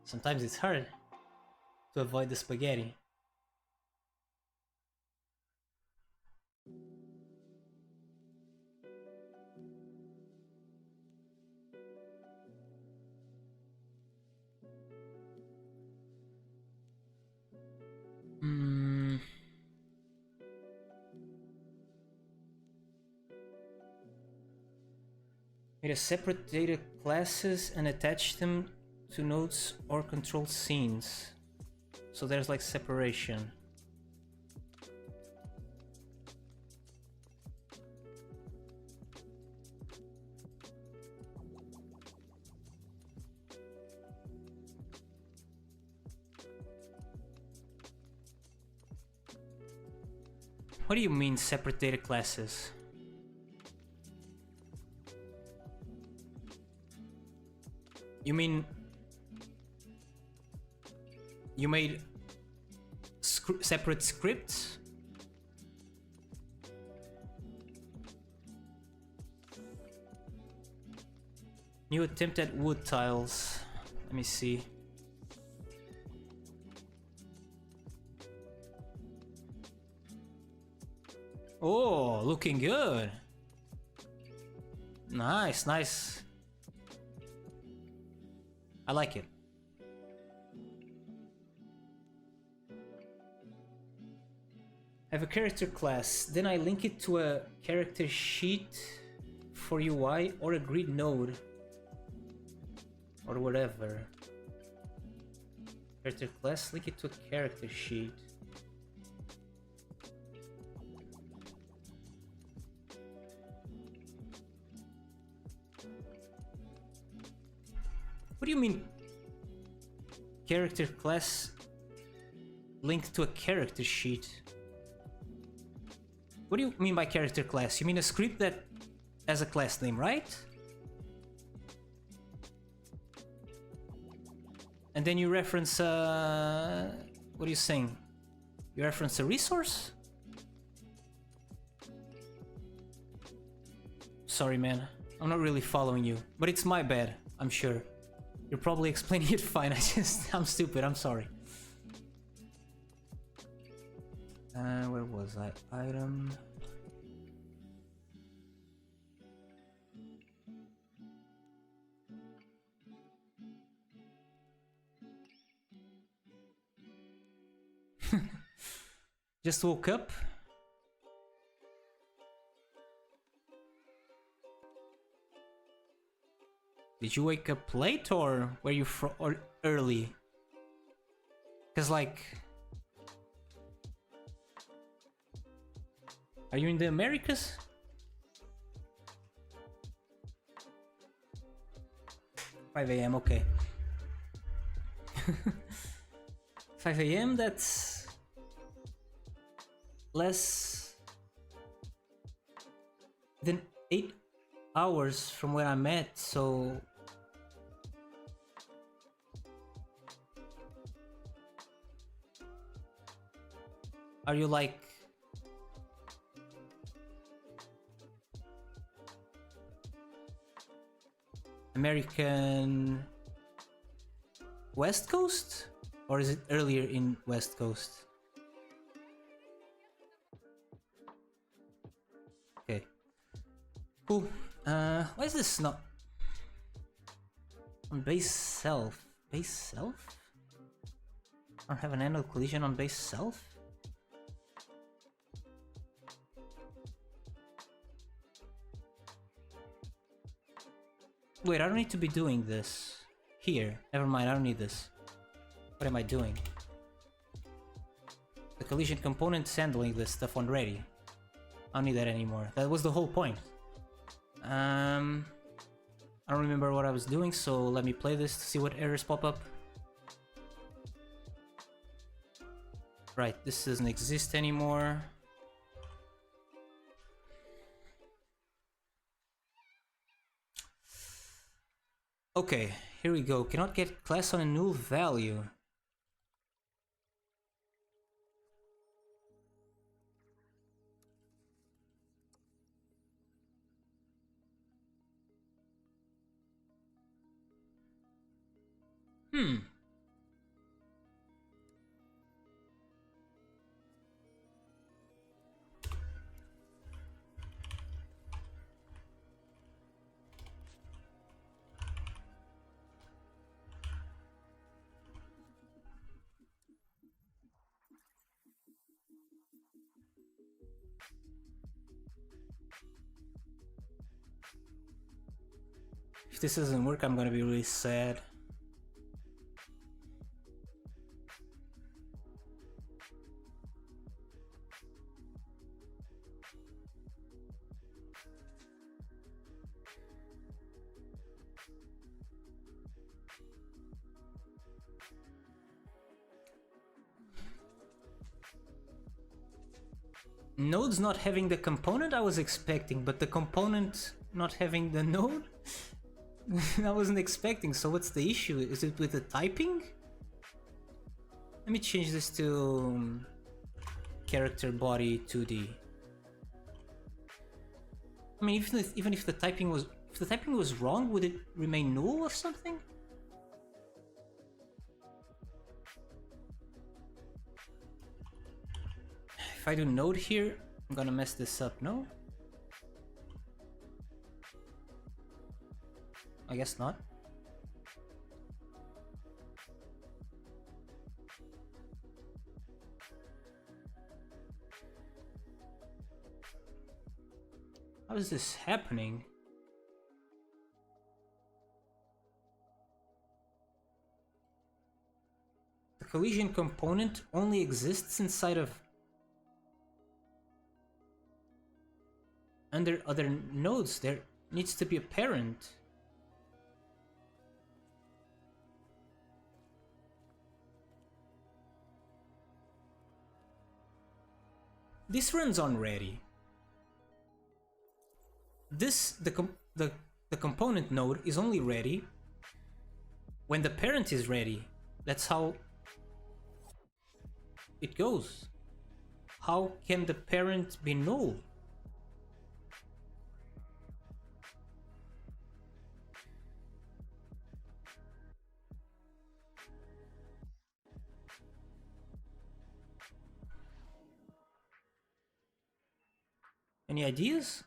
sometimes it's hard to avoid the spaghetti. Made a separate data classes and attach them to nodes or control scenes. So there's like separation. What do you mean separate data classes? You mean you made separate scripts? New attempt at wood tiles. Let me see. Oh, looking good. Nice, nice. I like it. I have a character class, then I link it to a character sheet for UI or a grid node or whatever. Character class, link it to a character sheet. What do you mean? Character class linked to a character sheet? What do you mean by character class? You mean a script that has a class name, right? And then you reference what are you saying? You reference a resource? Sorry, man. I'm not really following you, but it's my bad, I'm sure. You're probably explaining it fine. I'm stupid. I'm sorry. Where was I? Item. Just woke up. Did you wake up late or were you or early? Cause like, are you in the Americas? $5 AM, okay. 5 AM, that's less than 8 hours from where I'm at, so are you like American West Coast? Or is it earlier in West Coast? Okay. Cool. Why is this not on base self? Base self? I don't have an annual collision on base self? Wait, I don't need to be doing this here. Never mind, I don't need this. What am I doing? The collision component is handling this stuff already. I don't need that anymore. That was the whole point. I don't remember what I was doing, so let me play this to see what errors pop up. Right, this doesn't exist anymore. Okay, here we go. Cannot get class on a null value. If this doesn't work, I'm gonna be really sad. Nodes not having the component I was expecting, but the component not having the node? I wasn't expecting, so what's the issue? Is it with the typing? Let me change this to character body 2D. I mean, even if the typing was wrong, would it remain null or something? If I do node here, I'm gonna mess this up, no? I guess not. How is this happening? The collision component only exists inside of under other nodes. There needs to be a parent. This runs on ready. The component node is only ready when the parent is ready. That's how it goes. How can the parent be null? Any ideas?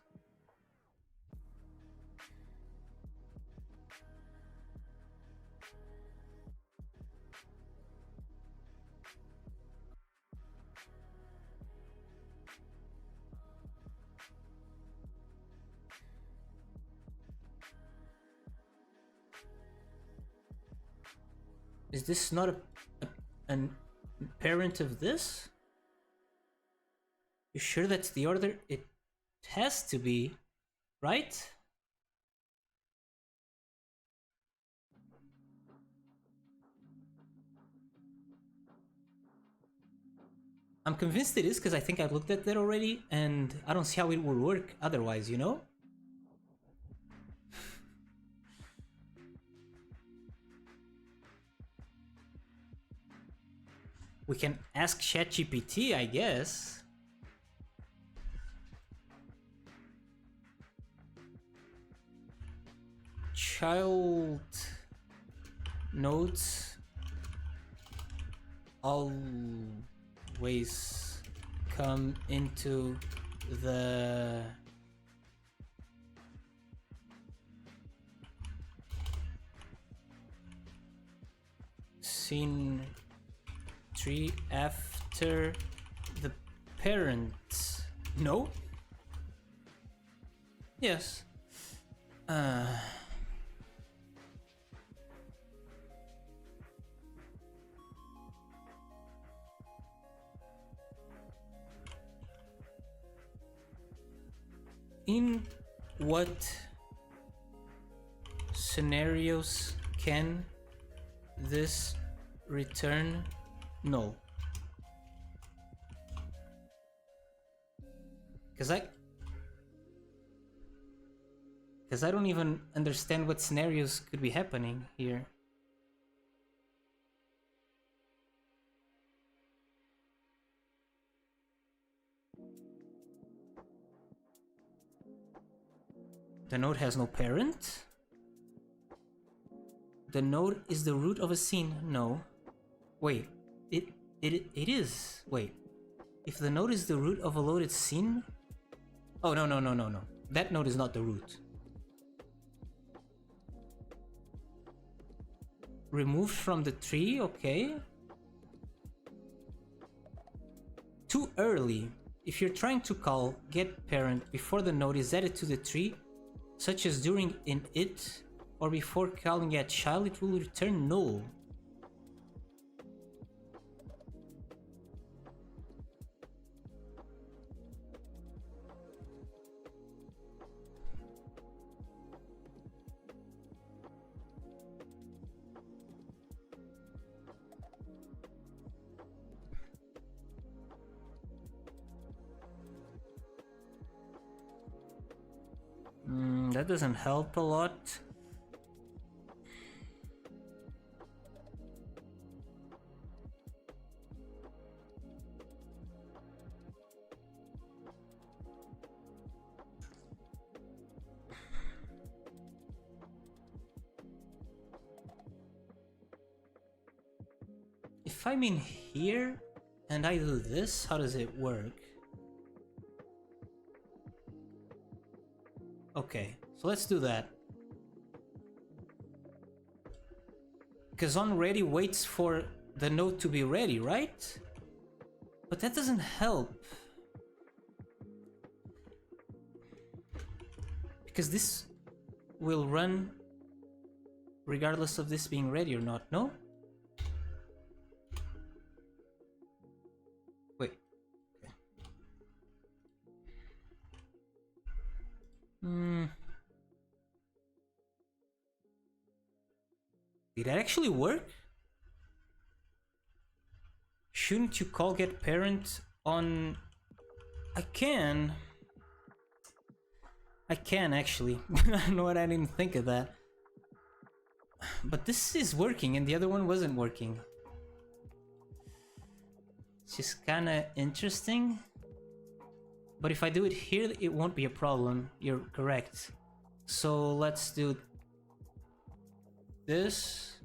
Is this not a parent of this? You sure that's the order? It has to be, right? I'm convinced it is because I think I've looked at that already and I don't see how it would work otherwise, you know? We can ask ChatGPT, I guess. Child nodes always come into the scene tree after the parent. No? Yes. In what scenarios can this return null? Because I don't even understand what scenarios could be happening here. The node has no parent. The node is the root of a scene. No. Wait. It is. Wait. If the node is the root of a loaded scene? Oh, no. That node is not the root. Removed from the tree, okay. Too early. If you're trying to call getParent before the node is added to the tree, such as during init or before calling getChild, it will return null. that doesn't help a lot. If I'm in here and I do this, how does it work? Okay, so let's do that. Because onReady waits for the node to be ready, right? But that doesn't help. Because this will run regardless of this being ready or not, no? Wait. Did that actually work? Shouldn't you call get parent on... I can actually. I don't know what, I didn't think of that. But this is working and the other one wasn't working. It's just kinda interesting. But if I do it here, it won't be a problem. You're correct. So let's do this.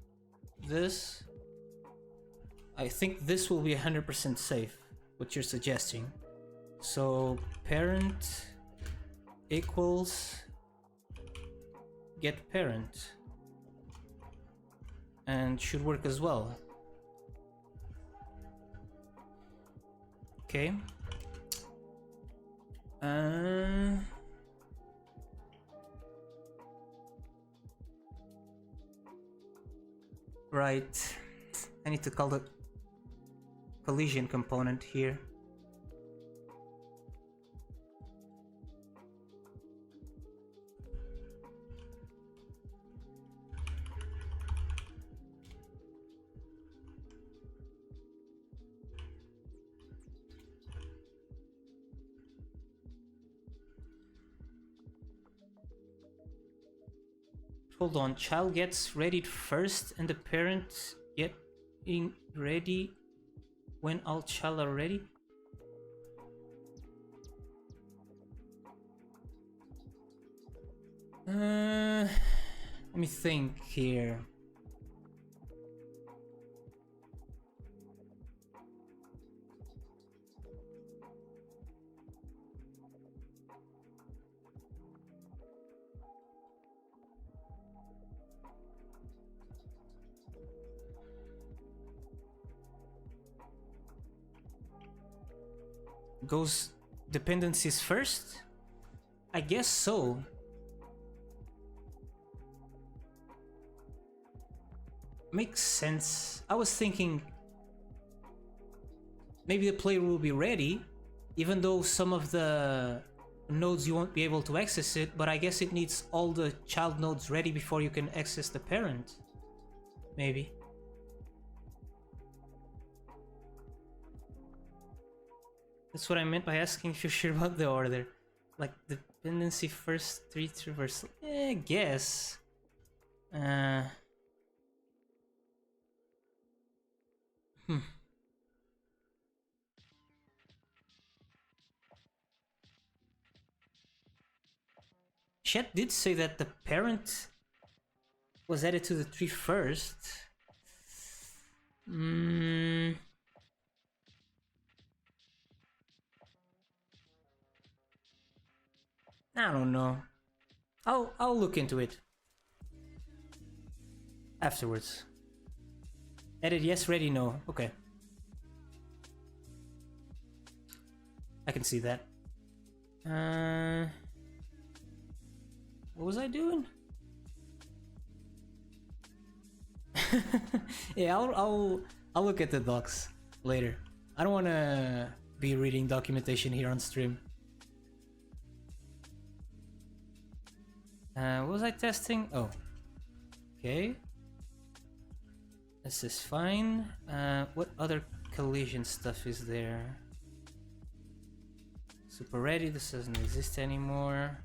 I think this will be 100% safe, what you're suggesting. So parent equals get parent. And should work as well. Okay. Right. I need to call the collision component here. Hold on, child gets ready first and the parent getting ready when all child are ready? Let me think here. Goes dependencies first? I guess so. Makes sense. I was thinking maybe the player will be ready, even though some of the nodes you won't be able to access it, but I guess it needs all the child nodes ready before you can access the parent. Maybe. That's what I meant by asking if you're sure about the order. Like, dependency first, 3 traversal. I guess. Chat did say that the parent was added to the tree first. I don't know. I'll look into it afterwards. Edit yes, ready no. Okay. I can see that. What was I doing? Yeah, I'll look at the docs later. I don't want to be reading documentation here on stream. What was I testing? Oh, okay. This is fine. What other collision stuff is there? Super ready. This doesn't exist anymore.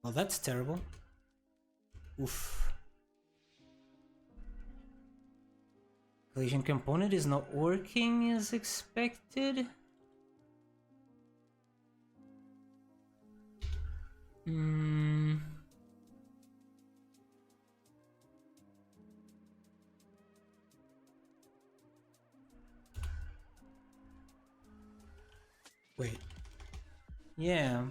Well, that's terrible. Oof. Collision component is not working as expected. Wait. Yeah.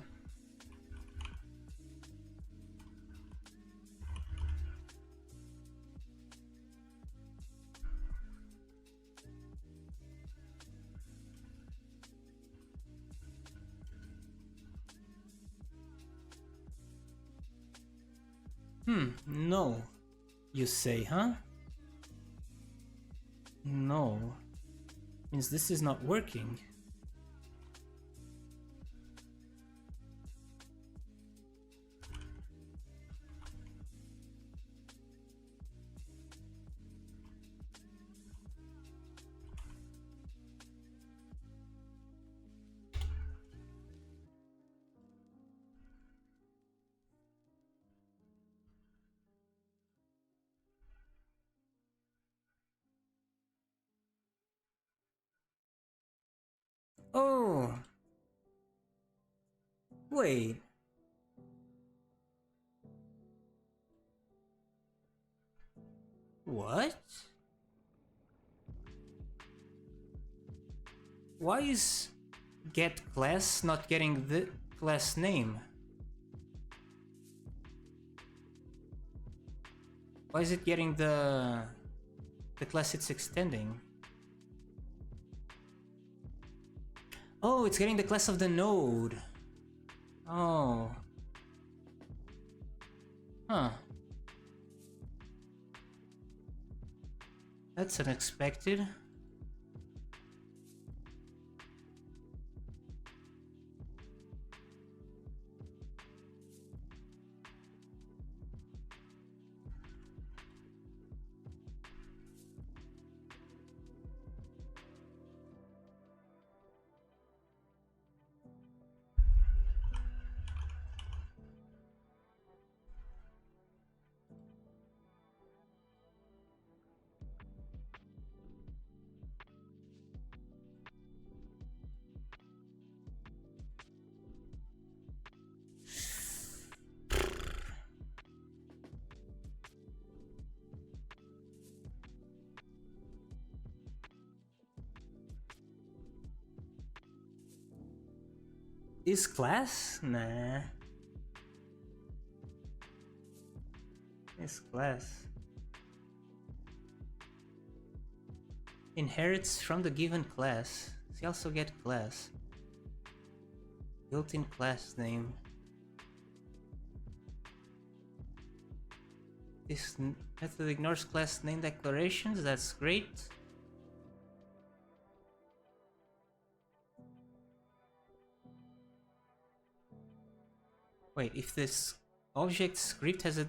No. You say, huh? No. Means this is not working. Oh. Wait. What? Why is get class not getting the class name? Why is it getting the class it's extending? Oh, it's getting the class of the node. Oh. Huh. That's unexpected. Is class? Nah. Is class. Inherits from the given class. So you also get class. Built-in class name. This method ignores class name declarations. That's great. Wait, if this object script has a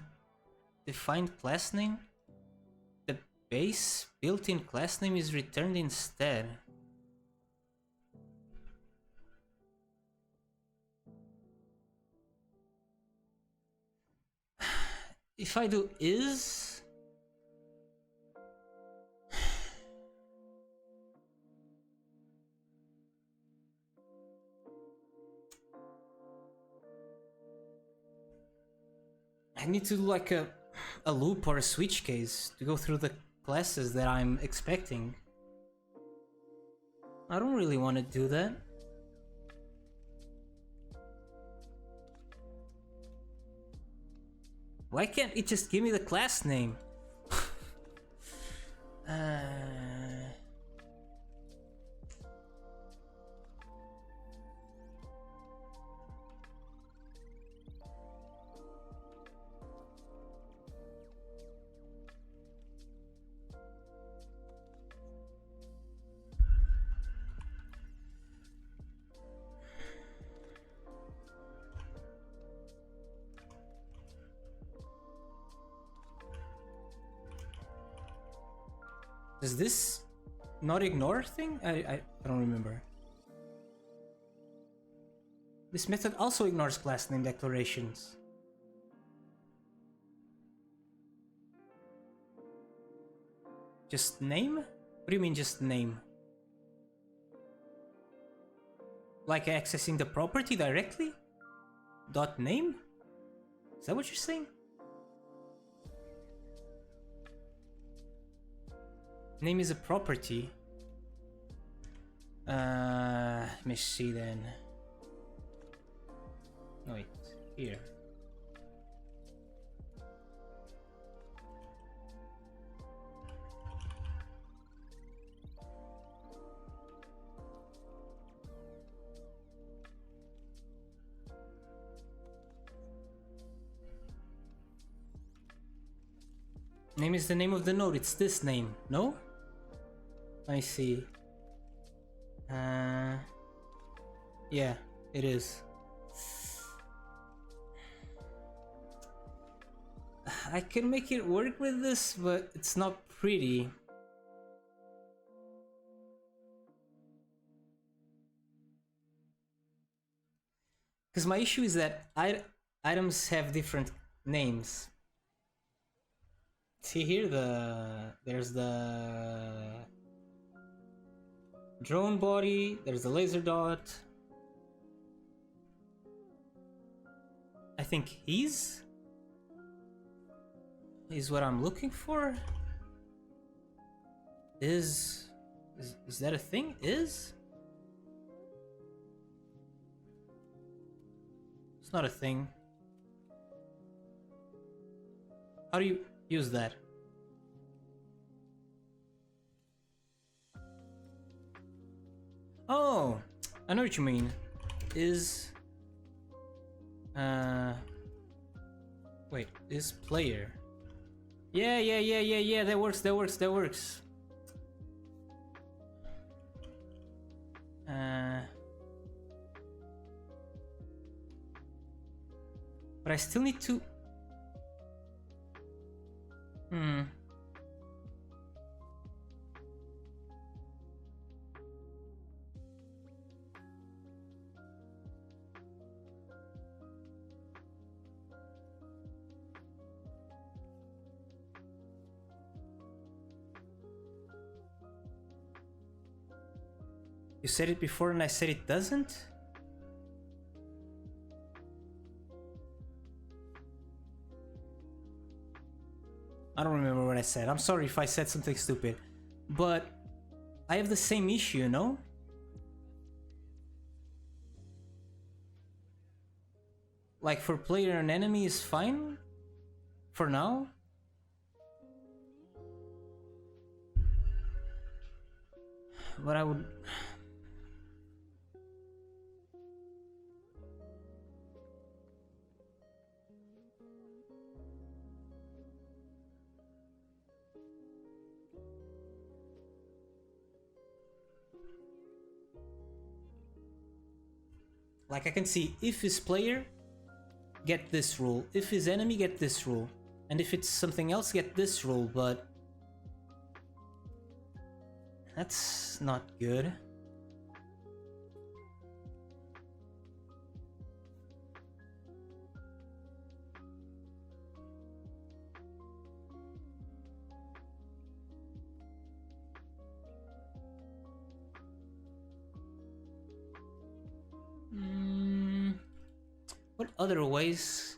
defined class name, the base built-in class name is returned instead. If I do is... I need to do like a loop or a switch case to go through the classes that I'm expecting. I don't really want to do that. Why can't it just give me the class name? Does this not ignore thing? I don't remember. This method also ignores class name declarations. Just name? What do you mean just name? Like accessing the property directly? Dot name? Is that what you're saying? Name is a property. Let me see then. Wait, here. Name is the name of the node. It's this name, no? I see. Yeah, it is. I can make it work with this, but it's not pretty. Because my issue is that items have different names. See here, there's the drone body, there's the laser dot. I think he's what I'm looking for. Is that a thing? Is? It's not a thing. How do you use that? Oh, I know what you mean. Is wait, is player. Yeah, that works. But I still need to You said it before and I said it doesn't? I don't remember what I said. I'm sorry if I said something stupid. But I have the same issue, you know? Like for player and enemy is fine for now. But I would... Like I can see if his player, get this rule. If his enemy, get this rule. And if it's something else, get this rule, but... That's not good. What other ways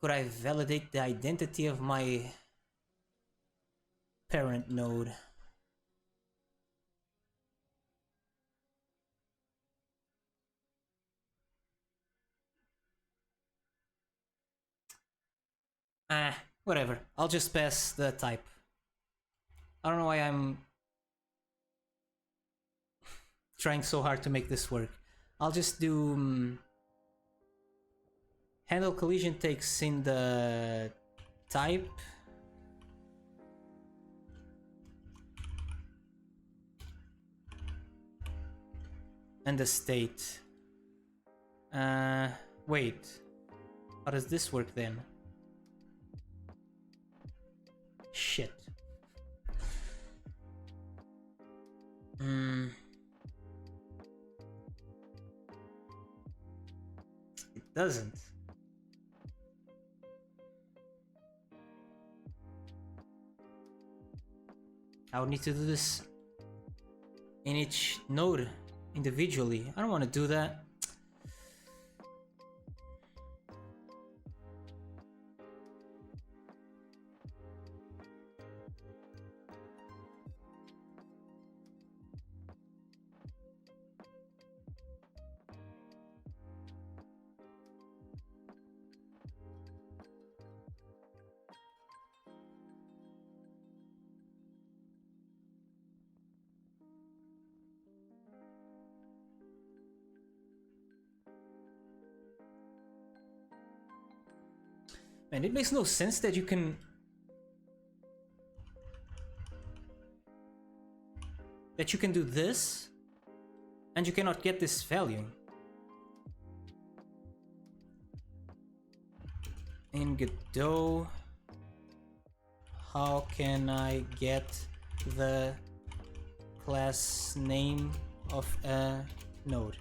could I validate the identity of my parent node? Whatever. I'll just pass the type. I don't know why I'm trying so hard to make this work. I'll just do handle collision takes in the type and the state. Wait. How does this work then? Shit. It doesn't. I would need to do this in each node individually. I don't want to do that. Man, it makes no sense that you can do this and you cannot get this value. In Godot, how can I get the class name of a node?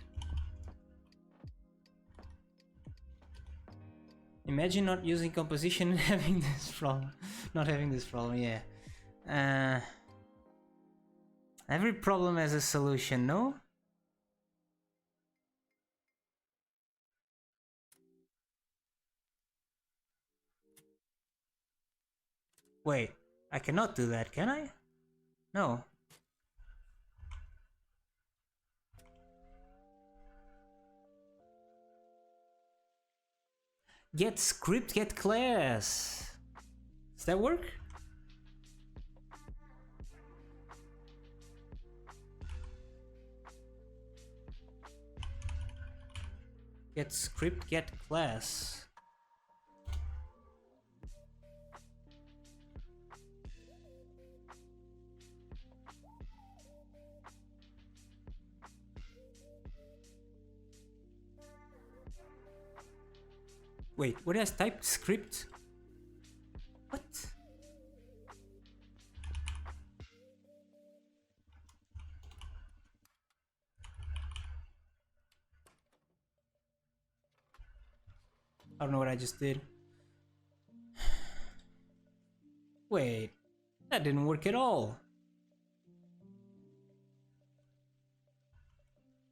Imagine not using composition and having this problem. Not having this problem, yeah. Every problem has a solution, no? Wait, I cannot do that, can I? No. Get script, get class. Does that work? Get script, get class. Wait, what has typed script? What? I don't know what I just did. Wait, that didn't work at all.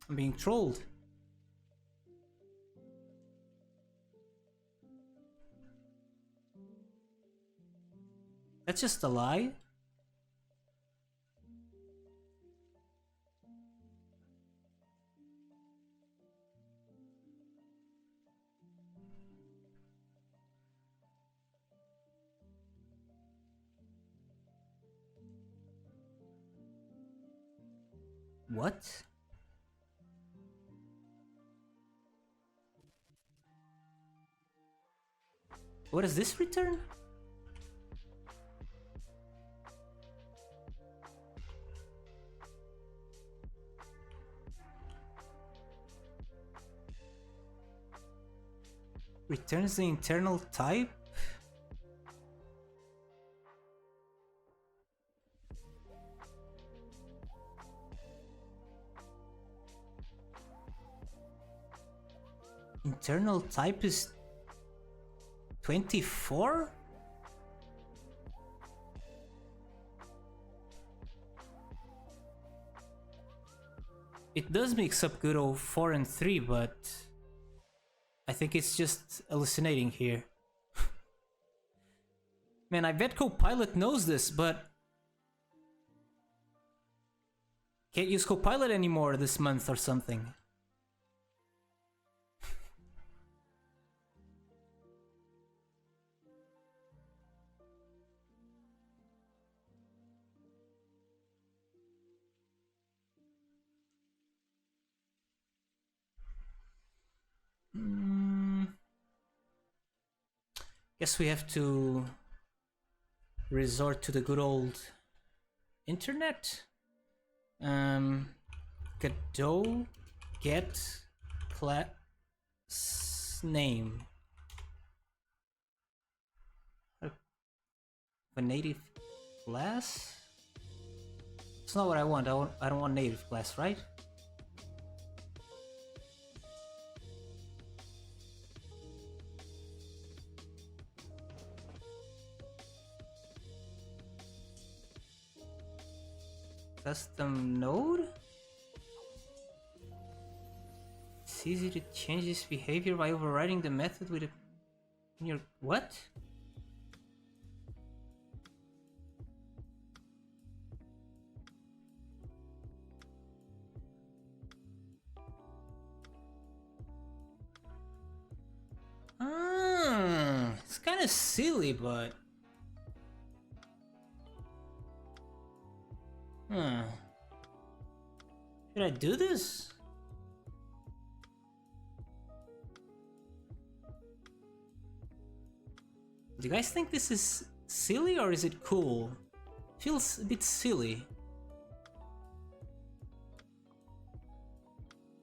I'm being trolled. That's just a lie. What? What does this return? Returns the internal type? Internal type is 24? It does mix up Godot 4 and 3, but I think it's just hallucinating here. Man, I bet Copilot knows this, but can't use Copilot anymore this month or something. Guess we have to resort to the good old internet. Godot get class name. A native class? It's not what I want. I don't want native class, right? custom node? It's easy to change this behavior by overriding the method with a... Your... What? It's kind of silly, but... Should I do this? Do you guys think this is silly or is it cool? Feels a bit silly.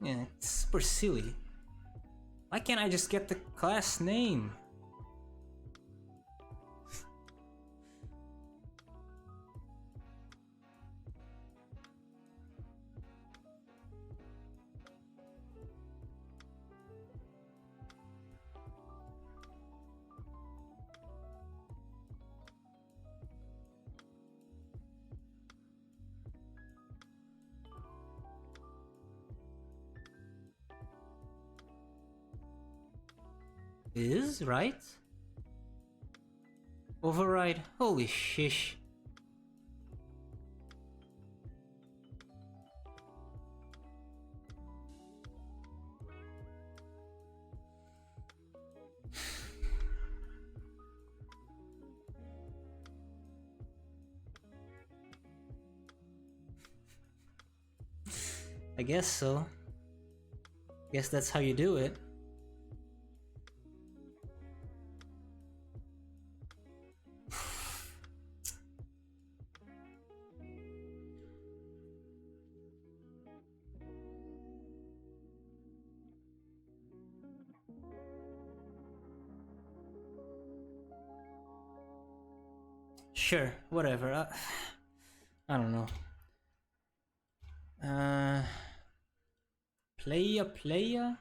Yeah, it's super silly. Why can't I just get the class name? Is right? Override. Holy shish. I guess so. Guess that's how you do it. Sure, whatever. I don't know. Playa.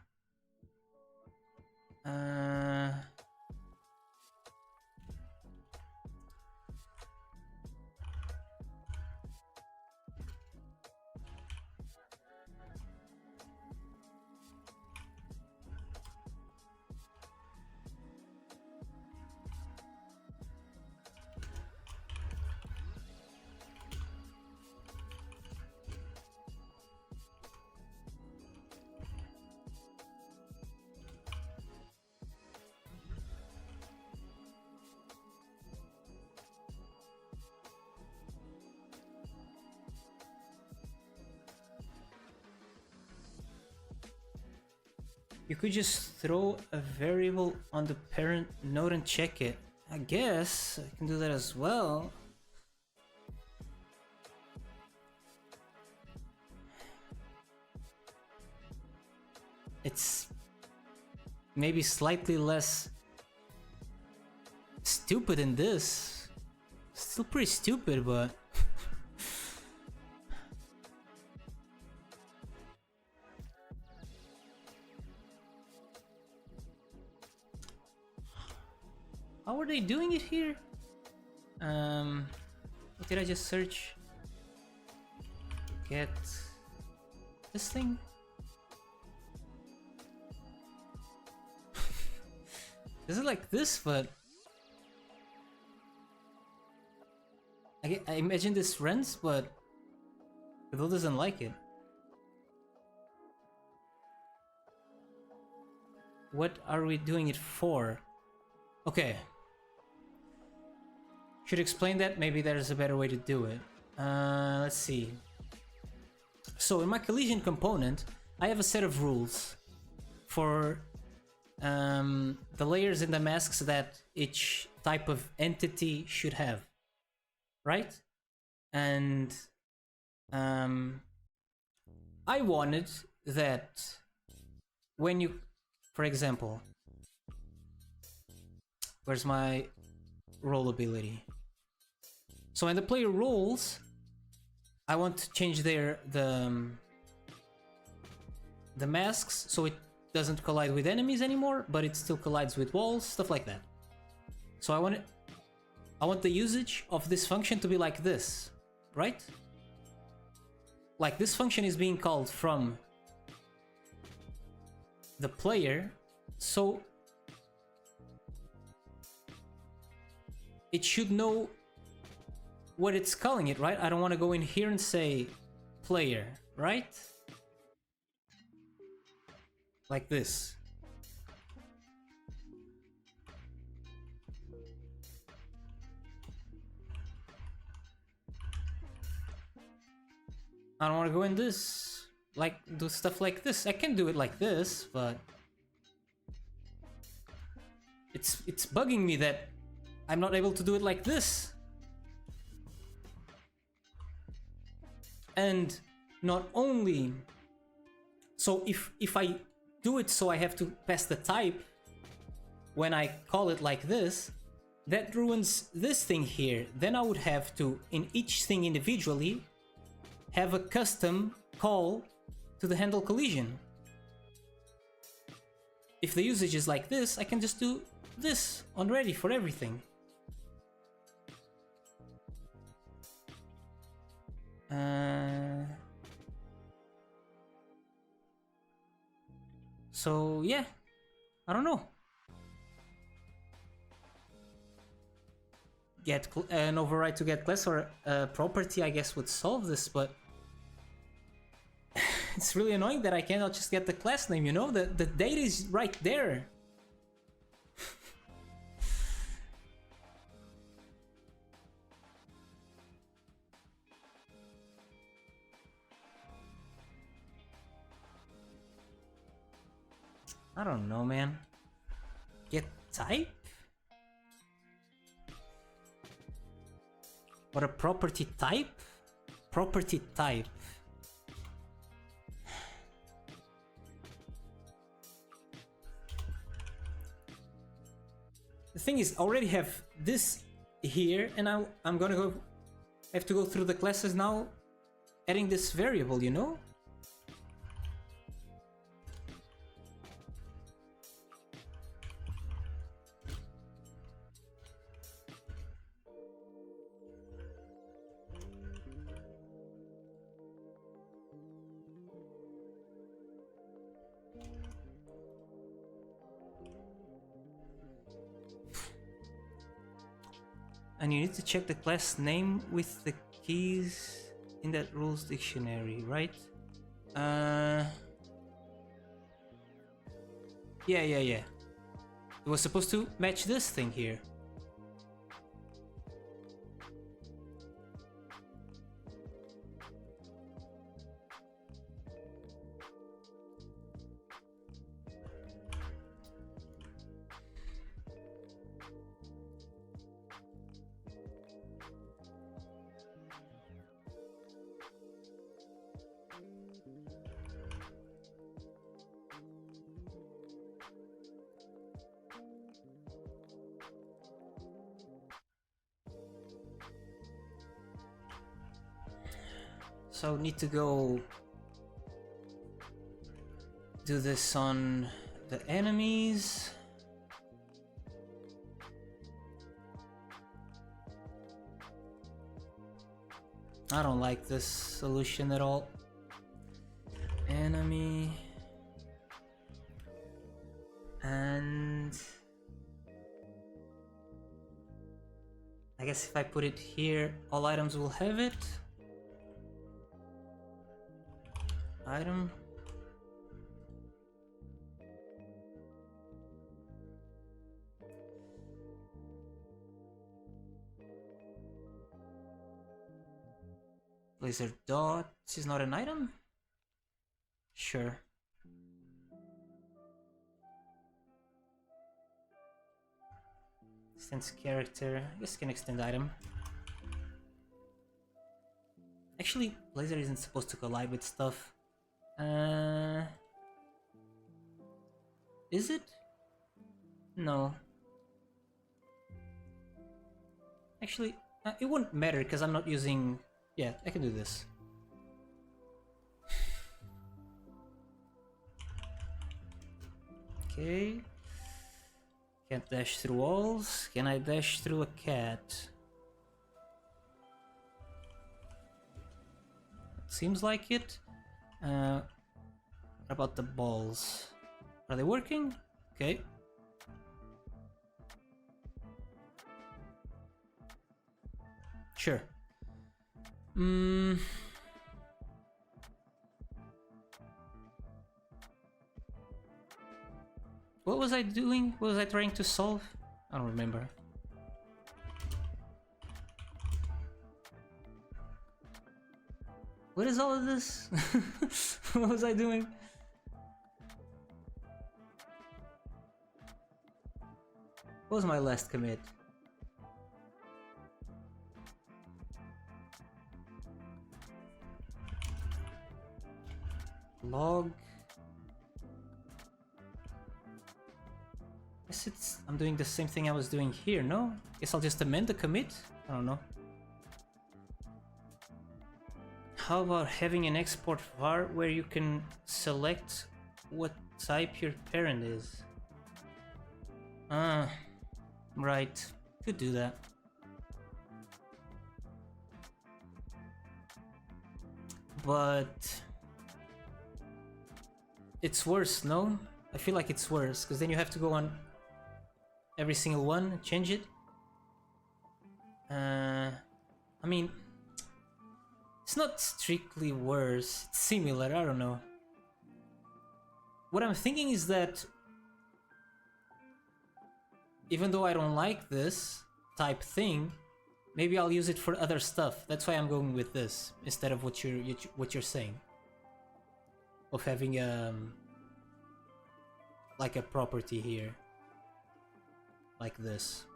You could just throw a variable on the parent node and check it. I guess I can do that as well. It's maybe slightly less stupid than this. Still pretty stupid, but how are they doing it here? What did I just search? Get this thing? Is it like this? But I imagine this runs, but Godot doesn't like it. What are we doing it for? Okay. Should explain that. Maybe there's a better way to do it. Let's see. So in my collision component, I have a set of rules for the layers and the masks that each type of entity should have, right? And I wanted that when you, for example, where's my roll ability? So when the player rolls, I want to change the masks so it doesn't collide with enemies anymore, but it still collides with walls, stuff like that. So I want the usage of this function to be like this, right? like this function is being called from the player, so it should know what it's calling it, right? I don't want to go in here and say player, right? Like this. I don't want to go in this, like do stuff like this. I can do it like this, but it's bugging me that I'm not able to do it like this. And not only, so if I do it so I have to pass the type when I call it like this, that ruins this thing here. Then I would have to, in each thing individually, have a custom call to the handle collision. If the usage is like this, I can just do this already for everything. So yeah, I don't know. Get an override to get class or a property, I guess, would solve this, but it's really annoying that I cannot just get the class name, you know? The data is right there. I don't know, man. Get type? Or a property type? Property type. The thing is, I already have this here, and I'm gonna have to go through the classes now, adding this variable, you know? And you need to check the class name with the keys in that rules dictionary, right? Yeah. It was supposed to match this thing here. So need to go do this on the enemies. I don't like this solution at all. Enemy. And I guess if I put it here, all items will have it. Item. Laser dot is not an item? Sure. Extends character. I guess can extend item. Actually, laser isn't supposed to collide with stuff. Is it? No. Actually, it won't matter because I'm not using... Yeah, I can do this. Okay. Can't dash through walls. Can I dash through a cat? Let's seems like it. What about the balls? Are they working? Okay. Sure. What was I doing? What was I trying to solve? I don't remember. What is all of this? What was I doing? What was my last commit? Log. Guess I'm doing the same thing I was doing here, no? Guess I'll just amend the commit? I don't know. How about having an export var where you can select what type your parent is? Right. Could do that. But it's worse, no? I feel like it's worse, because then you have to go on every single one, change it. I mean, it's not strictly worse, it's similar, I don't know. What I'm thinking is that even though I don't like this type thing, maybe I'll use it for other stuff. That's why I'm going with this instead of what you're saying, of having like a property here, like this.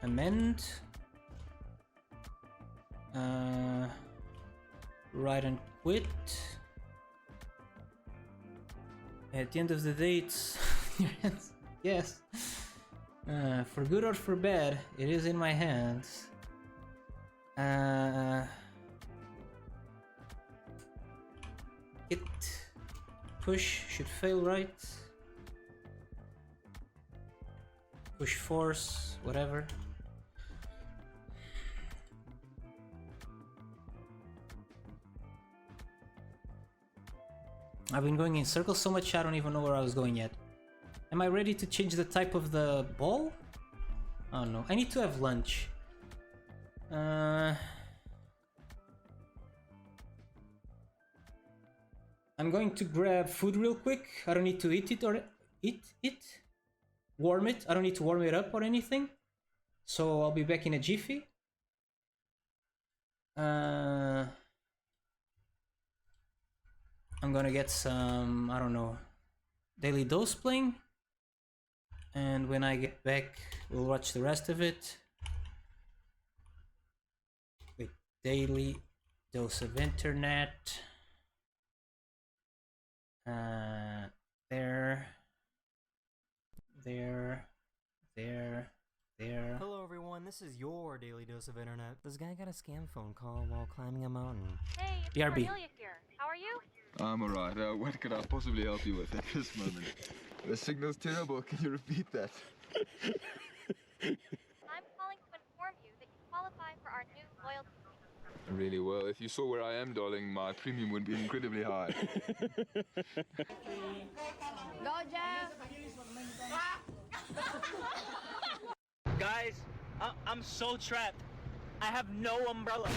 Amend. Write and quit. At the end of the day, it's your hands. Yes. For good or for bad, it is in my hands. Hit push should fail, right? Push force, whatever. I've been going in circles so much I don't even know where I was going yet. Am I ready to change the type of the ball? Oh no, I need to have lunch. I'm going to grab food real quick. I don't need to eat it or warm it. I don't need to warm it up or anything. So I'll be back in a jiffy. I'm gonna get some, I don't know, Daily Dose playing, and when I get back we'll watch the rest of it. Wait, Daily Dose of Internet. There. Hello everyone, this is your Daily Dose of Internet. This guy got a scam phone call while climbing a mountain. Hey, it's BRB. Cornelia here. How are you? I'm alright. What could I possibly help you with at this moment? The signal's terrible. Can you repeat that? I'm calling to inform you that you qualify for our new loyalty scheme. Really well. If you saw where I am, darling, my premium would be incredibly high. Go, Jeff! Guys, I'm so trapped. I have no umbrella.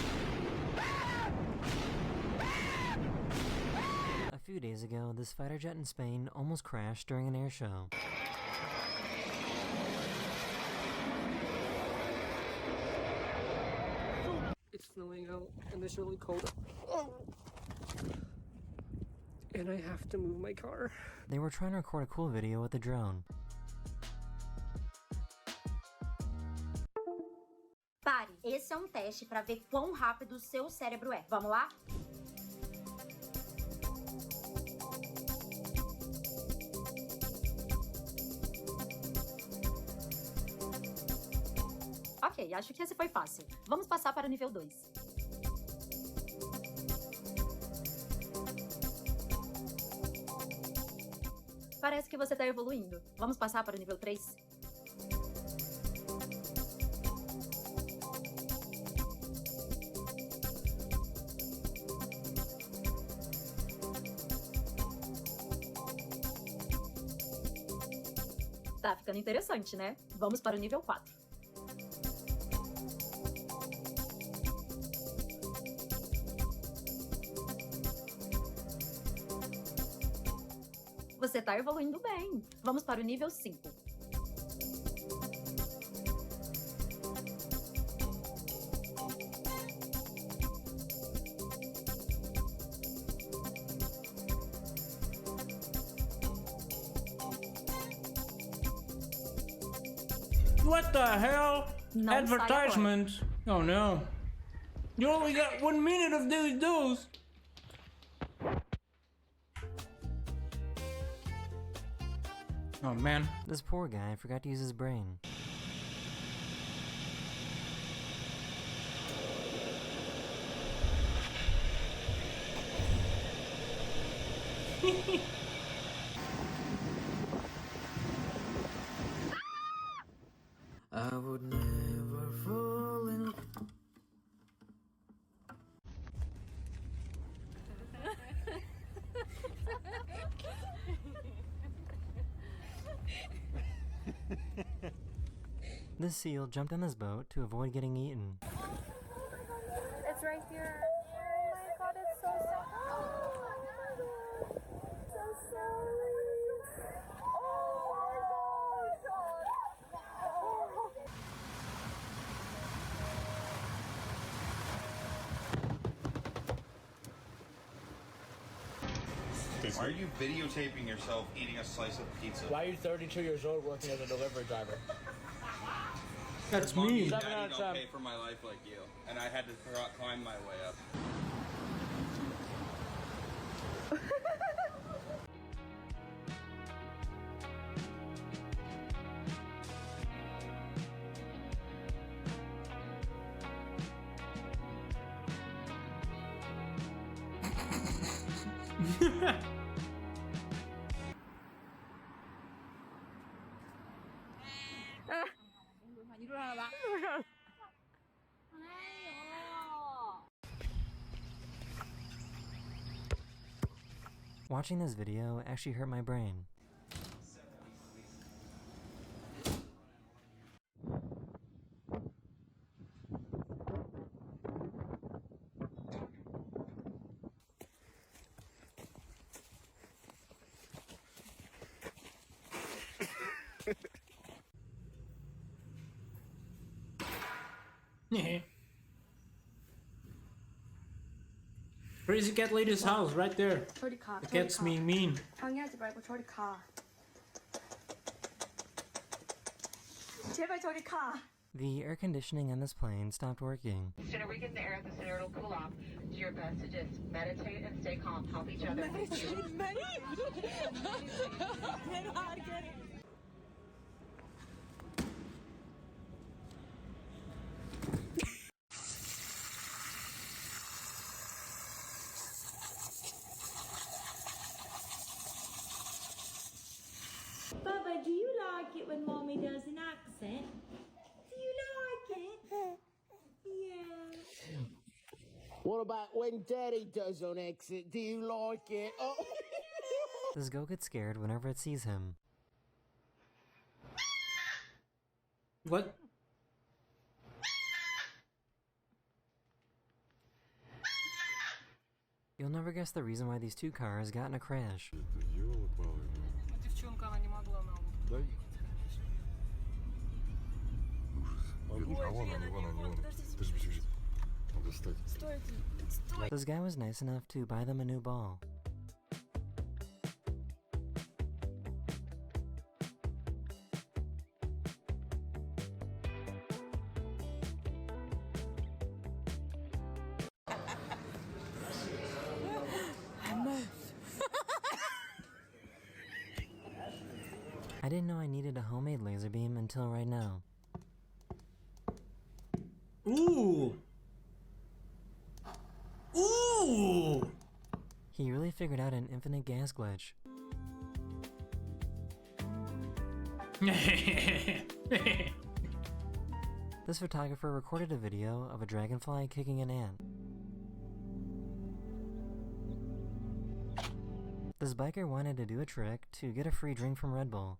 A few days ago, this fighter jet in Spain almost crashed during an air show. It's snowing out and it's really cold. And I have to move my car. They were trying to record a cool video with a drone. Pare, esse é um teste para ver quão rápido o seu cérebro é. Vamos lá? Ok, acho que esse foi fácil. Vamos passar para o nível 2. Parece que você tá evoluindo. Vamos passar para o nível 3? Tá ficando interessante, né? Vamos para o nível 4. Você tá evoluindo bem. Vamos para o nível 5. What the hell? Não sai agora. Advertisement? Oh no. You only got 1 minute of those. Oh man. This poor guy forgot to use his brain. I would never fall in. This seal jumped on his boat to avoid getting eaten. It's right here. Oh my god, it's so sad. So sorry. Oh my god. Why are you videotaping yourself eating a slice of pizza? Why are you 32 years old working as a delivery driver? That's Mommy me. and Daddy 7 out of don't 10. pay for my life like you, and I had to climb my way up. Watching this video actually hurt my brain. Crazy cat lady's house right there. 저리 가. The cat's being mean. 방해하지 말고 저리 가. 제발 저리 가. The air conditioning on this plane stopped working. The sooner we get the air out, the sooner it'll cool off. Do your best to just meditate and stay calm. Help each other. Bubba, do you like it when Mommy does an accent? Do you like it? Yeah. What about when Daddy does on exit? Do you like it? Oh. This goat gets scared whenever it sees him. What? You'll never guess the reason why these two cars got in a crash. This guy was nice enough to buy them a new ball. I didn't know I needed a homemade laser beam until right now. Ooh! Ooh! He really figured out an infinite gas glitch. This photographer recorded a video of a dragonfly kicking an ant. This biker wanted to do a trick to get a free drink from Red Bull.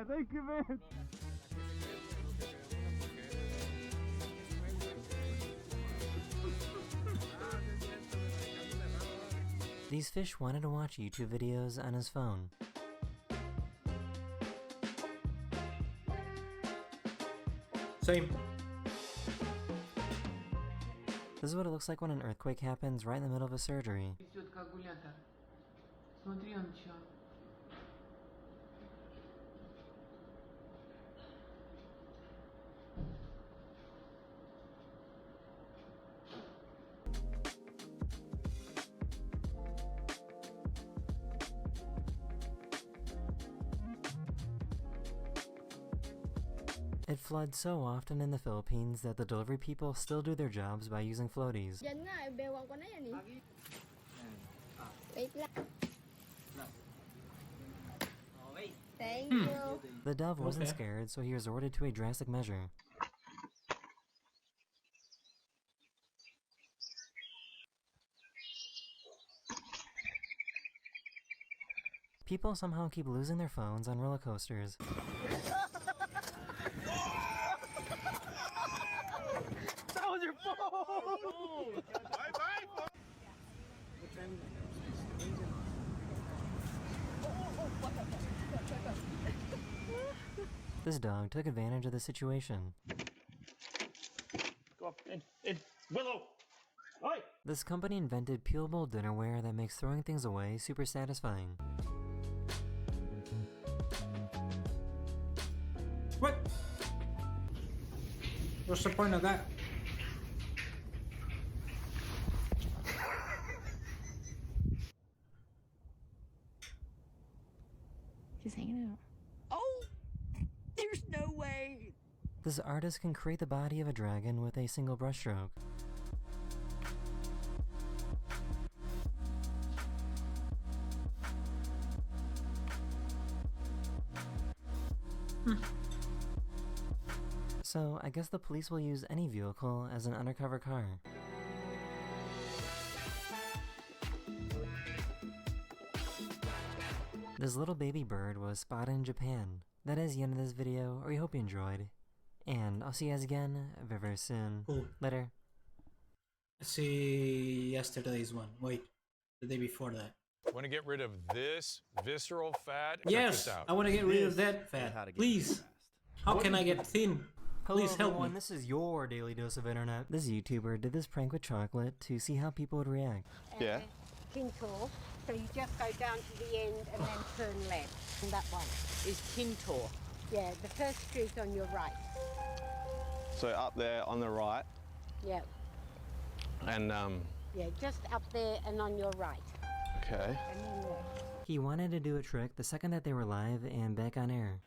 Thank you, man. These fish wanted to watch YouTube videos on his phone. Same. This is what it looks like when an earthquake happens right in the middle of a surgery. It floods so often in the Philippines that the delivery people still do their jobs by using floaties. Thank you. The dove wasn't scared, so he resorted to a drastic measure. People somehow keep losing their phones on roller coasters. That was your phone! Bye-bye! This dog took advantage of the situation. Go up, in. Willow! Oi! This company invented peelable dinnerware that makes throwing things away super satisfying. What? What's the point of that? Just hanging out. Oh! There's no way! This artist can create the body of a dragon with a single brushstroke. So, I guess the police will use any vehicle as an undercover car. This little baby bird was spotted in Japan. That is the end of this video, or we hope you enjoyed. And I'll see you guys again very, very soon. Cool. Later. Let's see yesterday's one. Wait, the day before that. Want to get rid of this visceral fat? Yes, Check this out. I want to get rid of that fat. Please. How can I get thin? Please help everyone, me. this is your daily dose of internet. This YouTuber did this prank with chocolate to see how people would react. Yeah. Kintor. So you just go down to the end and then turn left. And that one is Kintor. Yeah, the first street on your right. So up there on the right, Yeah. and Yeah, just up there and on your right. okay. And then left. He wanted to do a trick the second that they were live and back on air.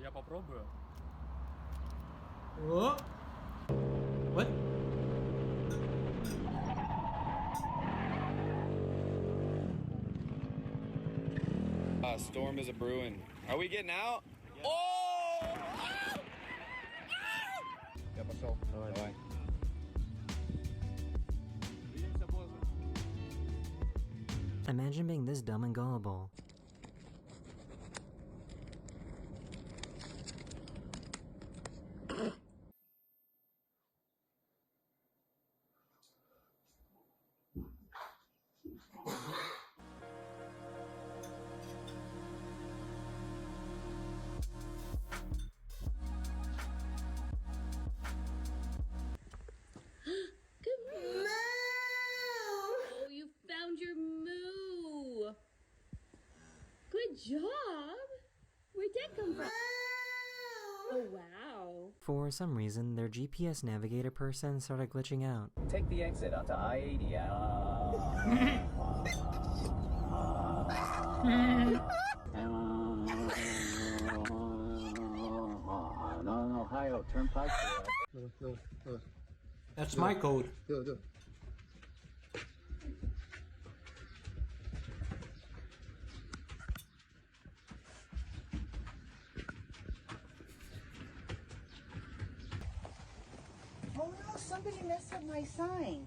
Я попробую. What? What? Storm is a brewing. Are we getting out? Oh! Ya pasó. Bye. Imagine being this dumb and gullible. For some reason, their GPS navigator person started glitching out. Take the exit onto I-80. No, Ohio, Turnpike. No. That's my code. Do. Oh no, somebody messed up my sign.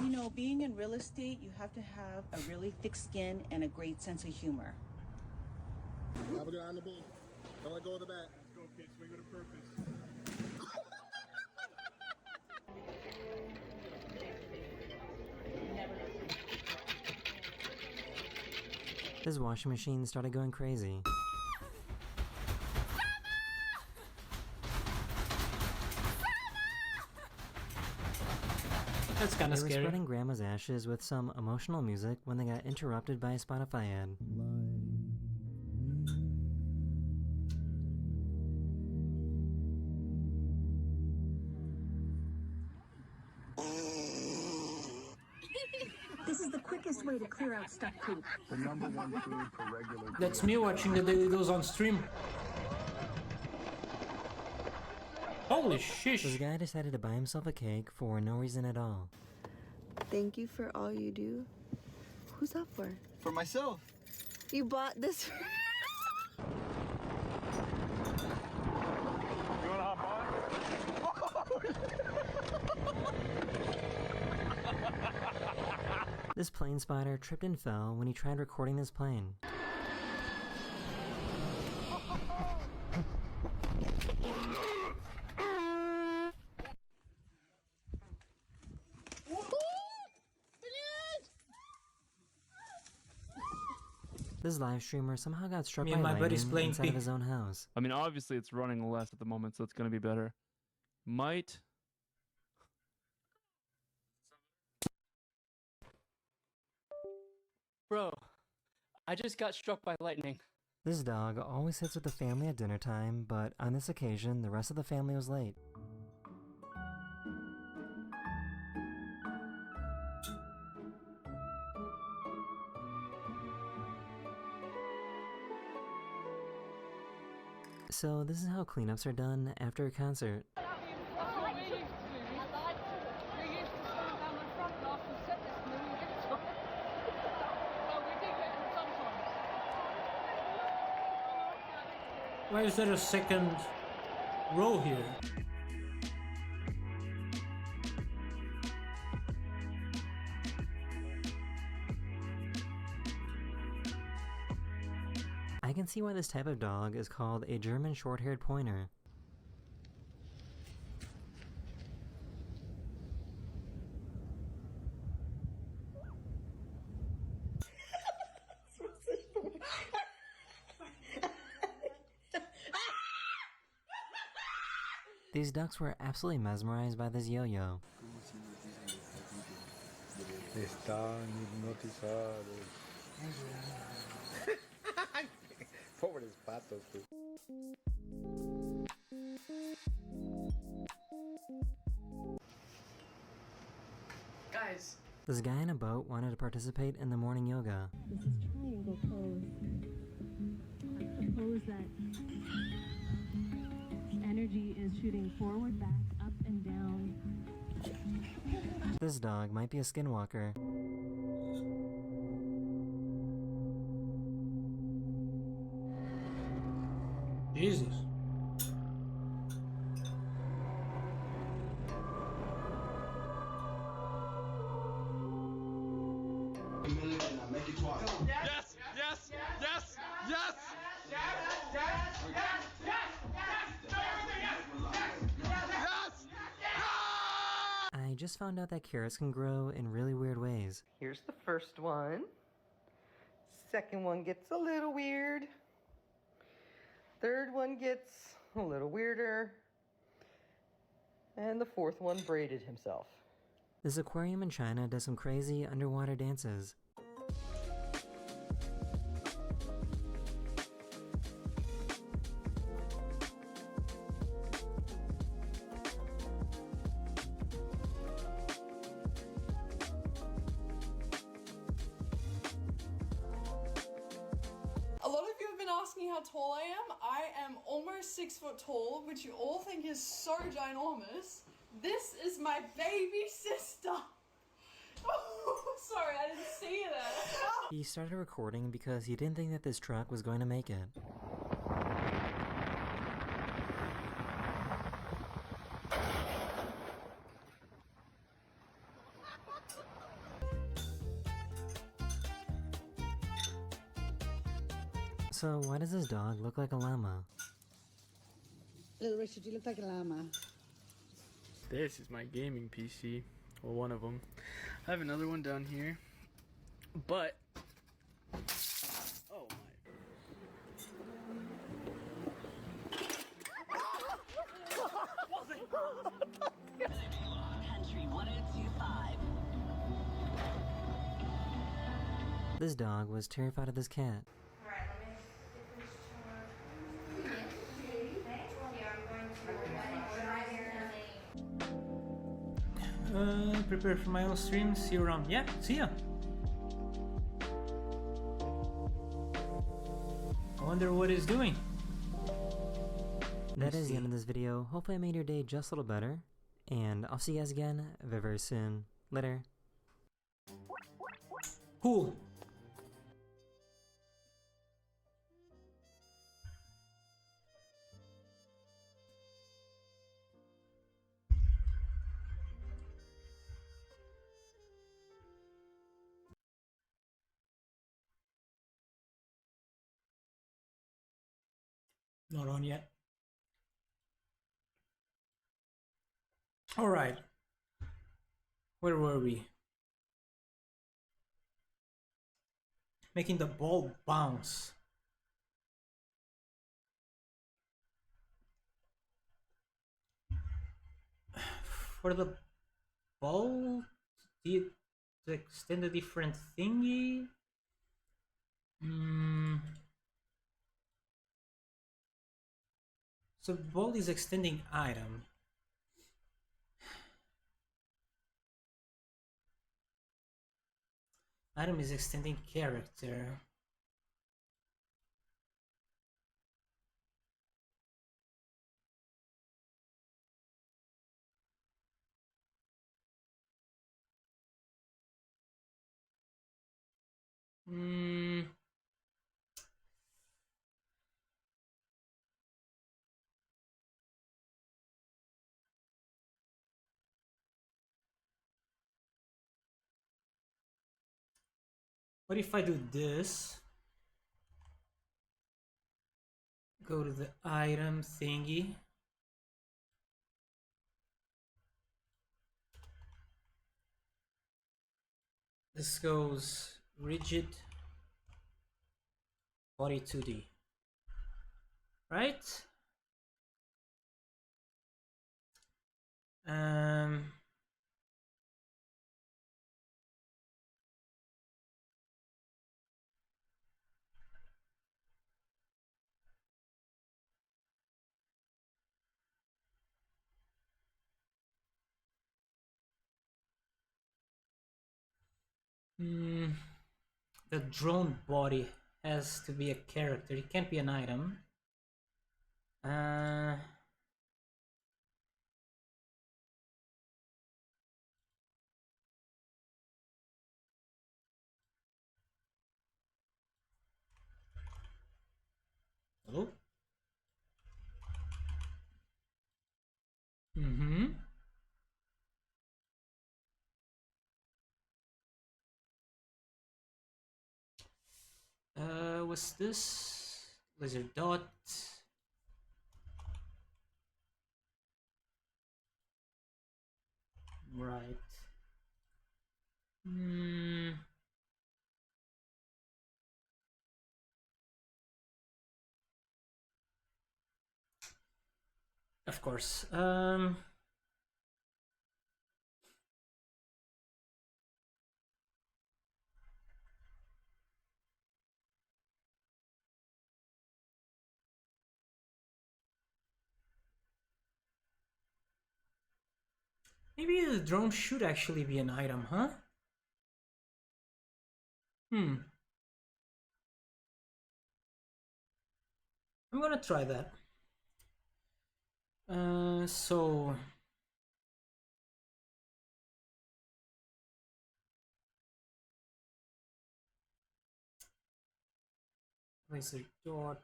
You know, being in real estate, you have to have a really thick skin and a great sense of humor. Have a good on the beat. Don't let go of the bat. Let's go, kids. Swing with a purpose. His washing machine started going crazy. That's kind of They were scary. spreading Grandma's ashes with some emotional music when they got interrupted by a Spotify ad. This is the quickest way to clear out stuck poop. The #1 food for regular. That's me watching the Daily Dose on stream. Holy shish! This guy decided to buy himself a cake for no reason at all. Thank you for all you do. Who's that for? For myself. You bought this for... You wanna hop on? This plane spotter tripped and fell when he tried recording his plane. This live streamer somehow got struck Me by and my buddy's lightning playing inside of his own house. I mean, obviously it's running less at the moment, so it's gonna be better. Might. Bro, I just got struck by lightning. This dog always sits with the family at dinner time, but on this occasion, the rest of the family was late. So this is how cleanups are done after a concert. Why is there a second row here? I can see why this type of dog is called a German short-haired pointer. These ducks were absolutely mesmerized by this yo-yo. Están hipnotizados. Pobres patos, tú. Guys. This guy in a boat wanted to participate in the morning yoga. This is triangle pose. The pose that energy is shooting forward, back, up, and down. This dog might be a skinwalker. Jesus. Yes! Yes! Yes! Yes! I just found out that carrots can grow in really weird ways. Here's the first one. Second one gets a little weird. Third one gets a little weirder. And the fourth one braided himself. This aquarium in China does some crazy underwater dances. how tall I am? I am almost 6 foot tall, which you all think is so ginormous. This is my baby sister. Oh, sorry, I didn't see that. He started recording because he didn't think that this truck was going to make it. So why does this dog look like a llama? Little Richard, you look like a llama. This is my gaming PC. Well, one of them. I have another one down here. But... oh my... Country 1025. This dog was terrified of this cat. Prepare for my own stream. See you around. Yeah, see ya. I wonder what he's doing. That is the end of this video. Hopefully I made your day just a little better. And I'll see you guys again very, very soon. Later. Cool. Not on yet. All right. Where were we? Making the ball bounce. For the ball to extend a different thingy. So ball is extending item. Item is extending character. What if I do this? Go to the item thingy. This goes rigid body 2D. Right? The drone body has to be a character. It can't be an item. Hello? What's this? Laser dot. Right. Of course. Maybe the drone should actually be an item, huh? I'm gonna try that. So laser dot.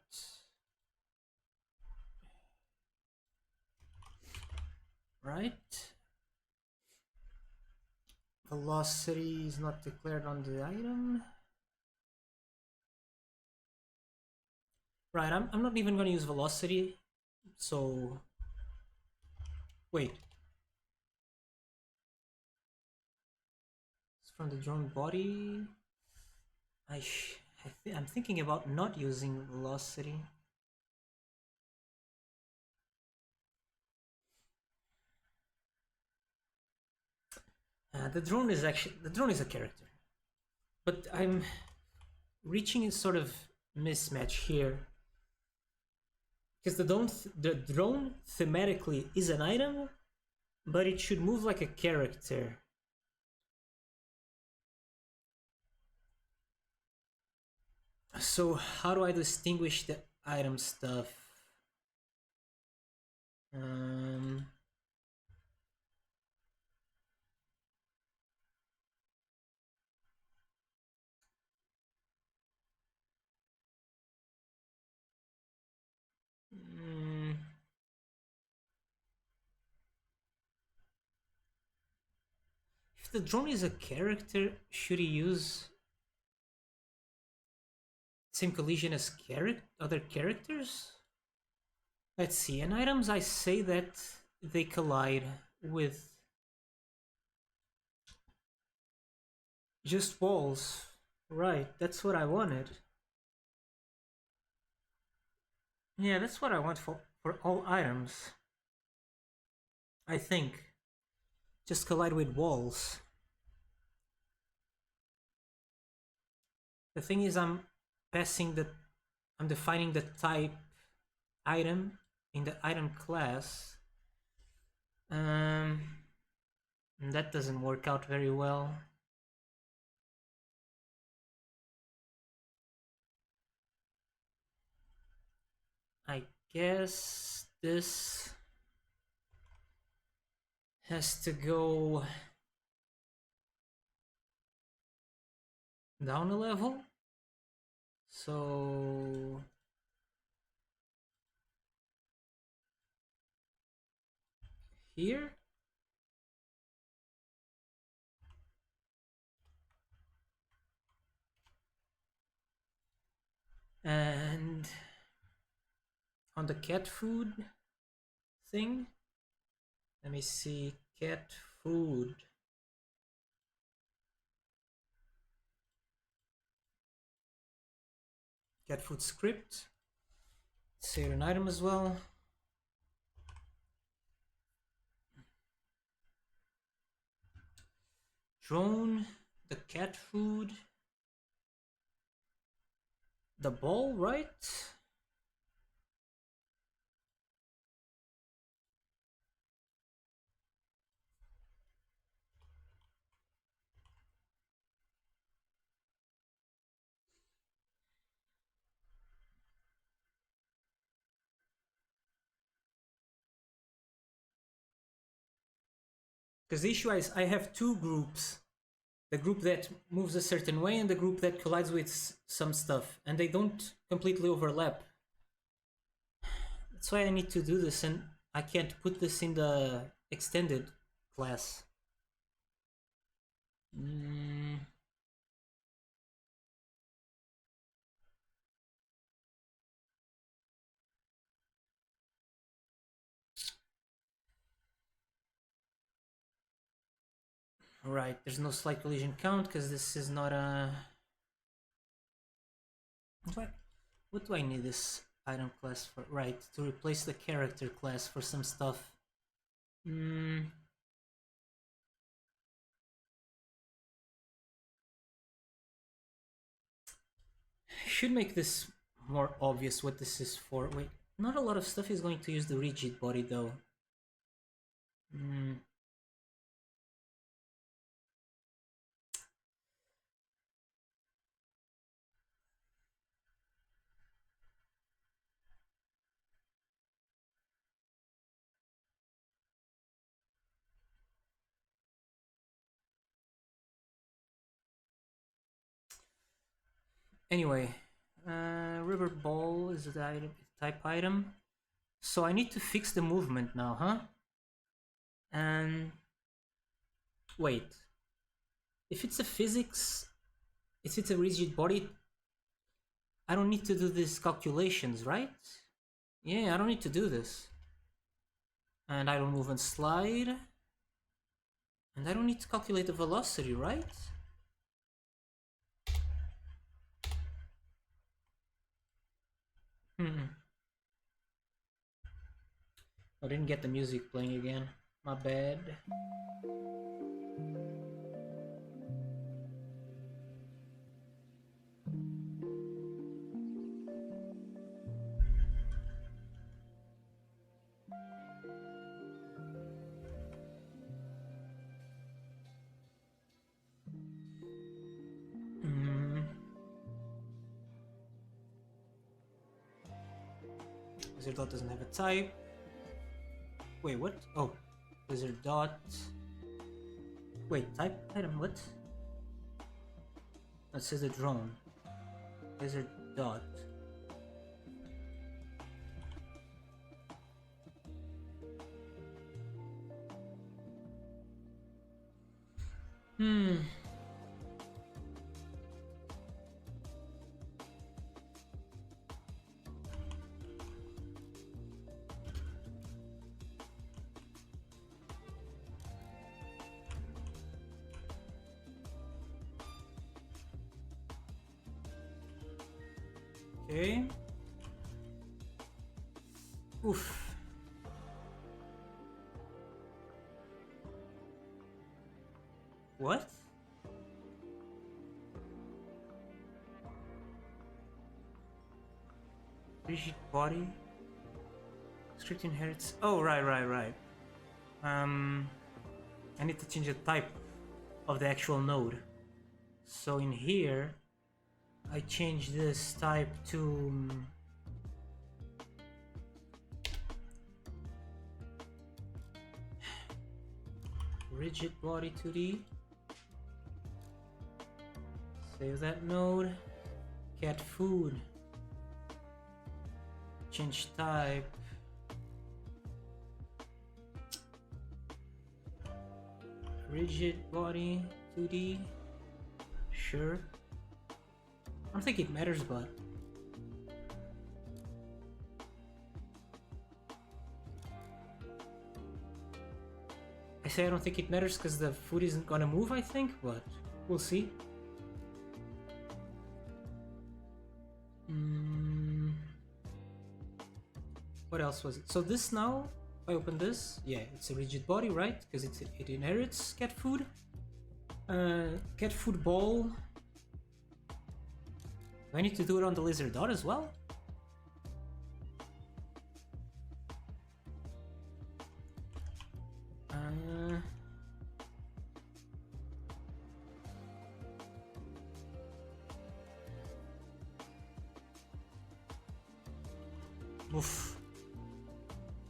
Right. Velocity is not declared on the item. Right, I'm not even going to use velocity, so... Wait. It's from the drone body. I'm thinking about not using velocity. The drone is a character, but I'm reaching a sort of mismatch here because the drone thematically is an item, but it should move like a character. So how do I distinguish the item stuff? If the drone is a character, should he use same collision as other characters? Let's see. In items, I say that they collide with just walls. Right, that's what I wanted. Yeah, that's what I want for all items. I think. Just collide with walls. The thing is, I'm defining the type item in the item class. And that doesn't work out very well. I guess this has to go down a level. So here. And on the cat food thing, let me see, cat food. Cat food script. Save an item as well. Drone, the cat food, the ball, right? Because the issue is I have two groups. The group that moves a certain way and the group that collides with some stuff. And they don't completely overlap. That's why I need to do this, and I can't put this in the extended class. Right, there's no slight collision count because this is not a... What do I need this item class for? Right, to replace the character class for some stuff. Should make this more obvious what this is for. Wait, not a lot of stuff is going to use the rigid body though. Anyway, river ball is the item, type item. So I need to fix the movement now, huh? And wait, if it's a physics, if it's a rigid body, I don't need to do these calculations, right? Yeah, I don't need to do this. And I don't move and slide. And I don't need to calculate the velocity, right? I didn't get the music playing again. My bad. Lizard dot doesn't have a type. Wait, what? Oh, lizard dot. Wait, type item, what? That says a drone. Lizard dot. Okay. Oof. What? Rigid body. Script inherits. Oh, right. I need to change the type of the actual node. So in here, I change this type to rigid body 2D. Save that node. Cat food. Change type. Rigid body 2D. Sure. I don't think it matters, but I say I don't think it matters because the food isn't gonna move, I think, but we'll see. What else was it? So this now, if I open this, yeah, it's a rigid body, right? Because it inherits cat food. Cat food ball. Do I need to do it on the lizard dot as well? Oof.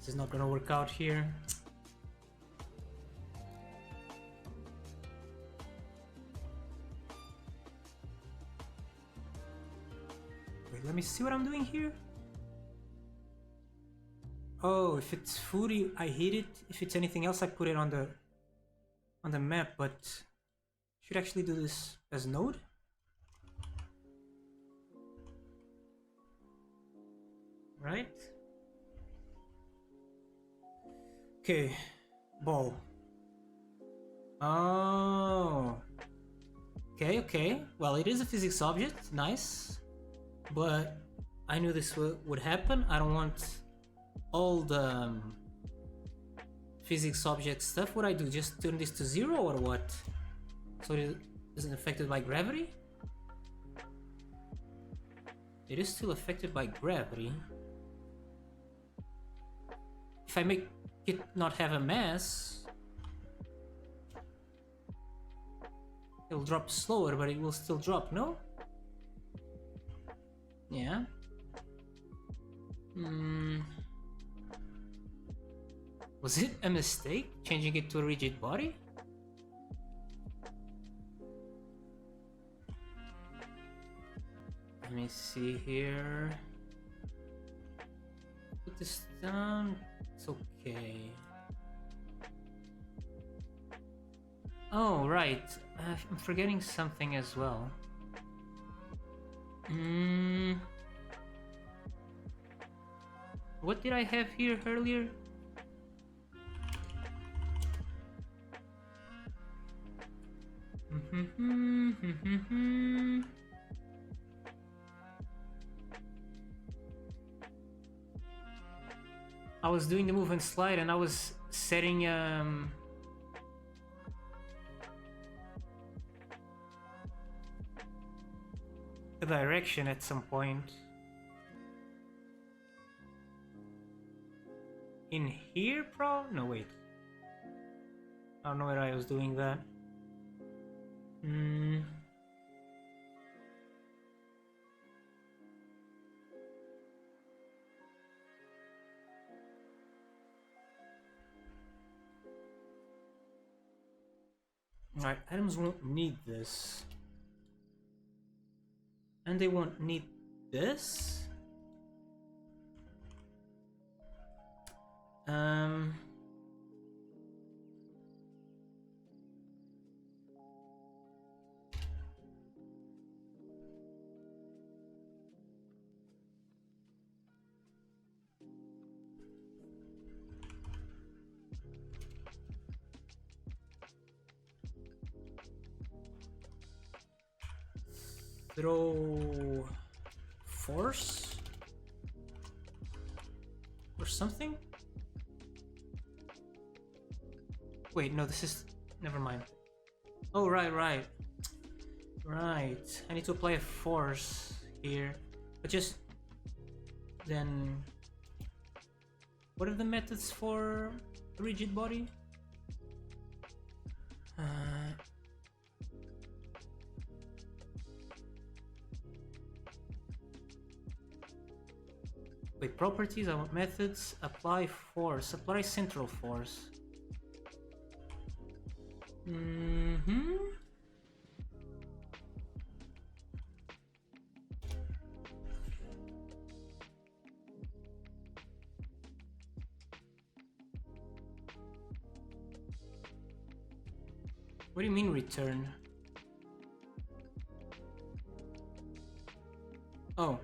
This is not gonna work out here. Wait, let me see what I'm doing here. Oh, if it's food, I hit it. If it's anything else, I put it on the map, but should actually do this as node. Right? Okay, ball. Oh. Okay. Well, it is a physics object, nice. But I knew this would happen. I don't want all the physics object stuff. What I do? Just turn this to 0 or what? So it isn't affected by gravity? It is still affected by gravity. If I make it not have a mass, it'll drop slower, but it will still drop, no? Yeah. Was it a mistake changing it to a rigid body? me see here. Put this down. It's okay. Oh, right. I'm forgetting something as well. What did I have here earlier? I was doing the move and slide and I was setting the direction at some point. In here, no, wait. I don't know where I was doing that. Alright, items won't need this. And they won't need this? Throw force or something? Wait, no, this is... never mind. Oh, right. I need to apply a force here. But just... then... what are the methods for a rigid body? Wait, properties, I want methods, apply force, apply central force. What do you mean return? Oh.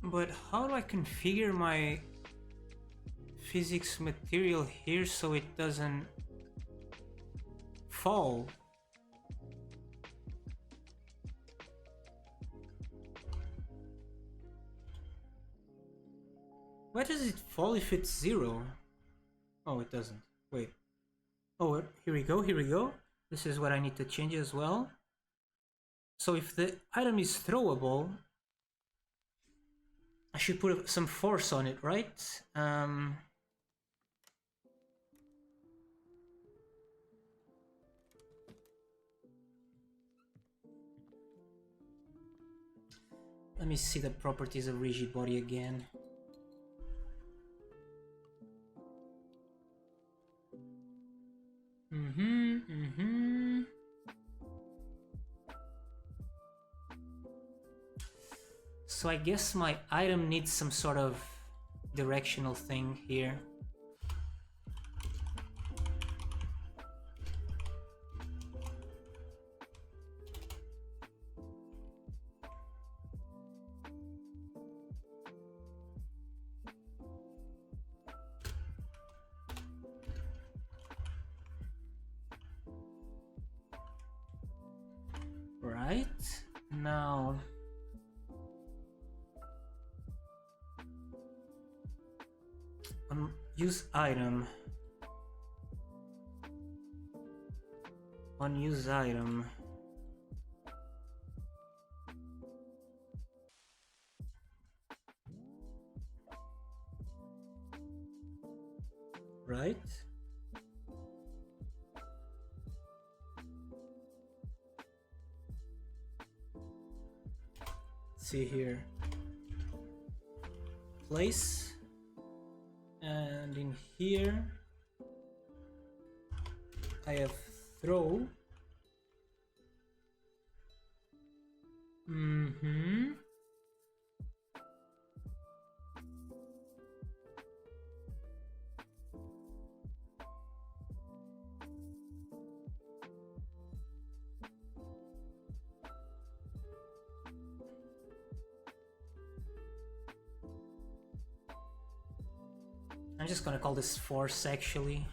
But how do I configure my physics material here so it doesn't fall? Why does it fall if it's 0? Oh, it doesn't. Wait. Oh, here we go. This is what I need to change as well. So if the item is throwable, I should put some force on it, right? Let me see the properties of rigid body again. So I guess my item needs some sort of directional thing here. Right, now use item. On use item. Right? Let's see here. place, and in here I have throw. I'm just gonna call this force actually.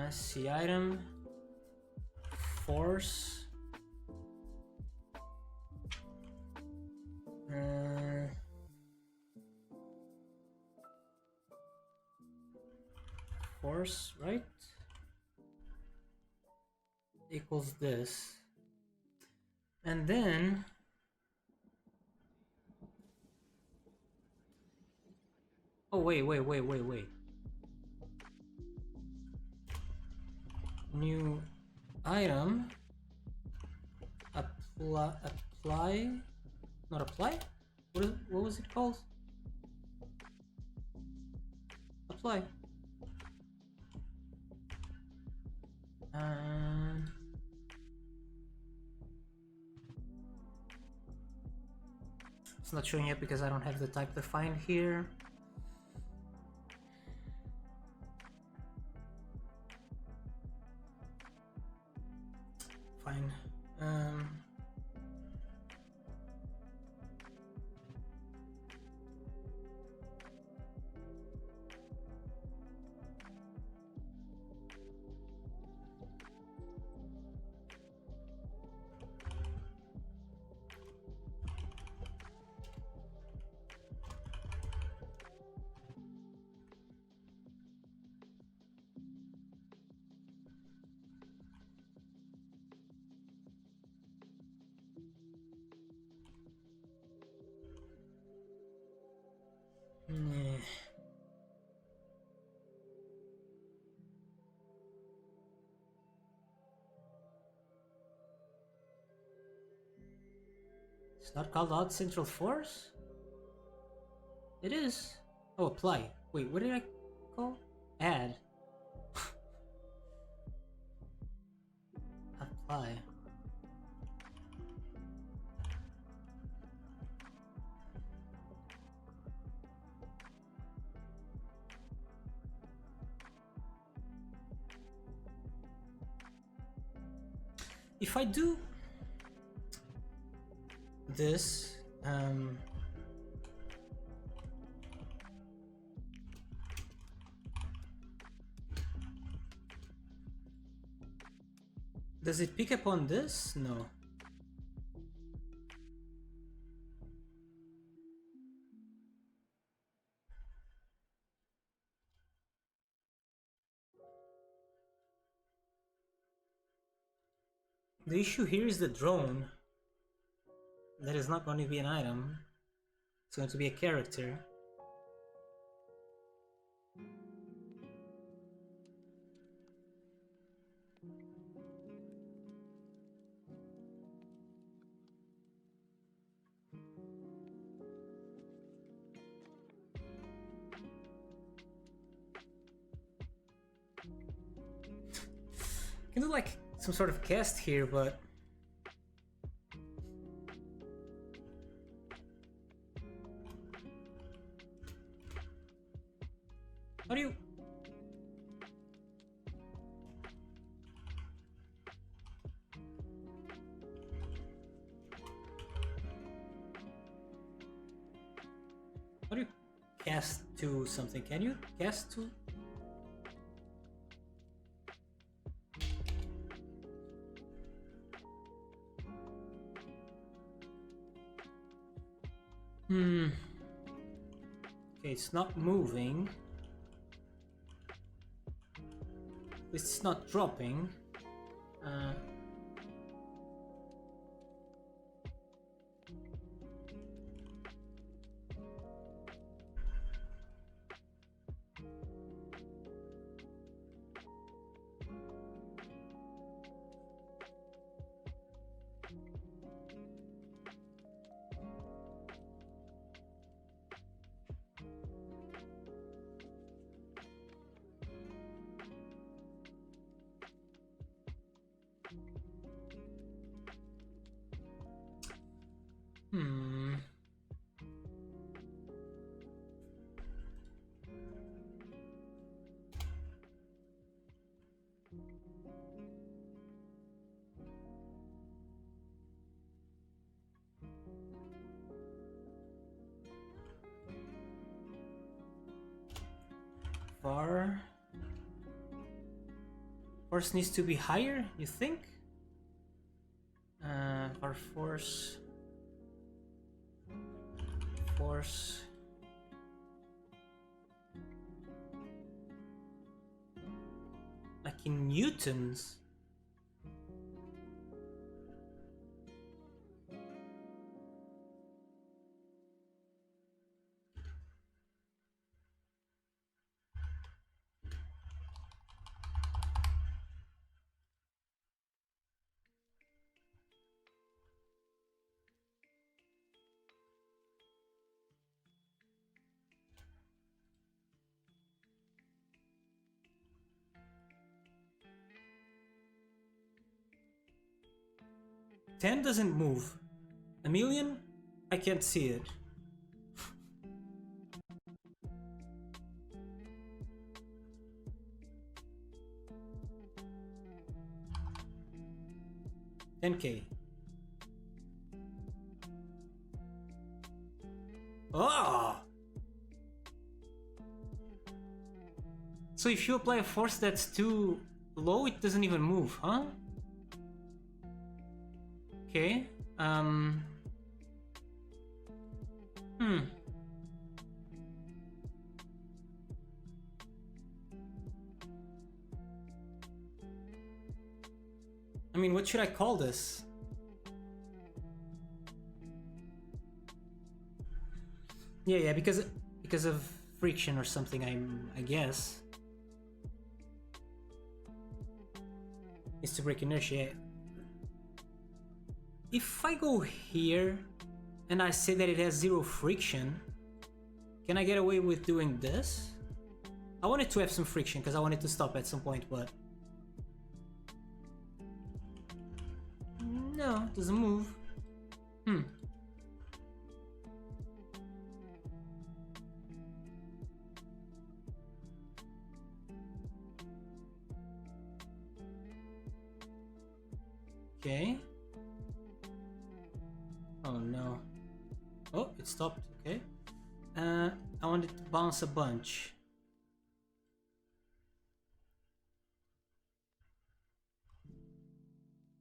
See item, force. Force, right? Equals this. And then oh wait. New item, apply, not apply? What was it called? Apply. It's not showing yet because I don't have the type defined here. Fine. It's not called out central force? It is. Oh, apply. Wait, what did I call? Add. Apply. If I do this, does it pick up on this? No. The issue here is the drone. That is not going to be an item. It's going to be a character. I can do like some sort of cast here, but how do you? How do you cast to something? Can you cast to? Okay, it's not moving. It's not dropping. Var. Force needs to be higher, you think? Var force. Force. Like in newtons. Ten doesn't move. A million? I can't see it. $10K. Oh! So if you apply a force that's too low, it doesn't even move, huh? Okay. I mean, what should I call this? Yeah, because of friction or something, I guess. It's to break inertia. If I go here and I say that it has 0 friction, can I get away with doing this? I wanted to have some friction because I wanted to stop at some point, but no, it doesn't move. Okay. Oh no. Oh, it stopped. Okay. I wanted to bounce a bunch.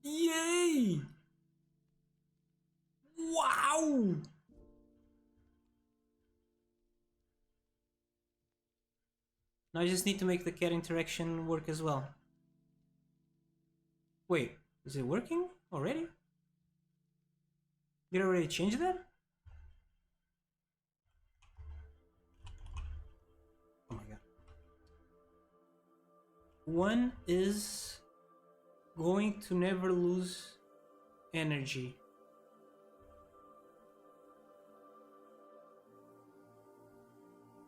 Yay! Wow! Now I just need to make the cat interaction work as well. Wait, is it working already? Did I already change that? Oh my god. One is going to never lose energy.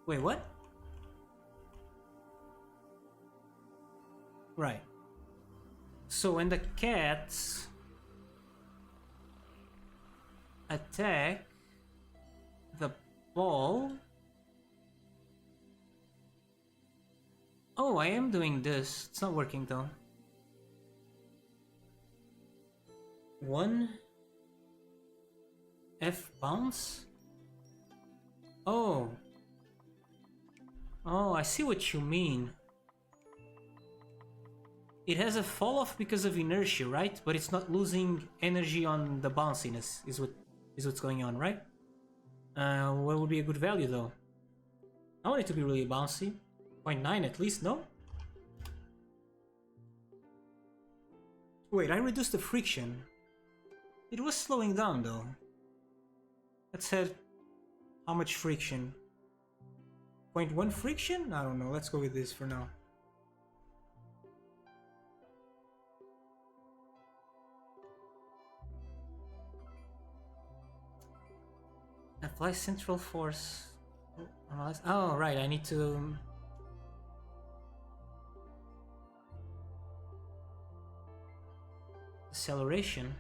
Wait, what? Right. So when the cats attack the ball... Oh, I am doing this. It's not working though. 1 F bounce? Oh. Oh, I see what you mean. It has a fall off because of inertia, right? But it's not losing energy on the bounciness, is what's going on, right? What would be a good value though? I want it to be really bouncy. 0.9 at least, no? Wait, I reduced the friction. It was slowing down though. Let's have how much friction? 0.1 friction? I don't know, let's go with this for now. Apply central force. Oh, right, I need to... Acceleration.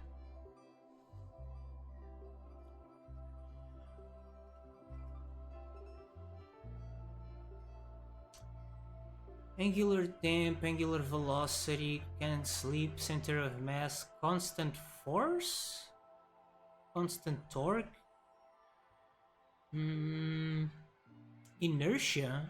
Angular damp, angular velocity, can sleep, center of mass, constant force? Constant torque? Inertia?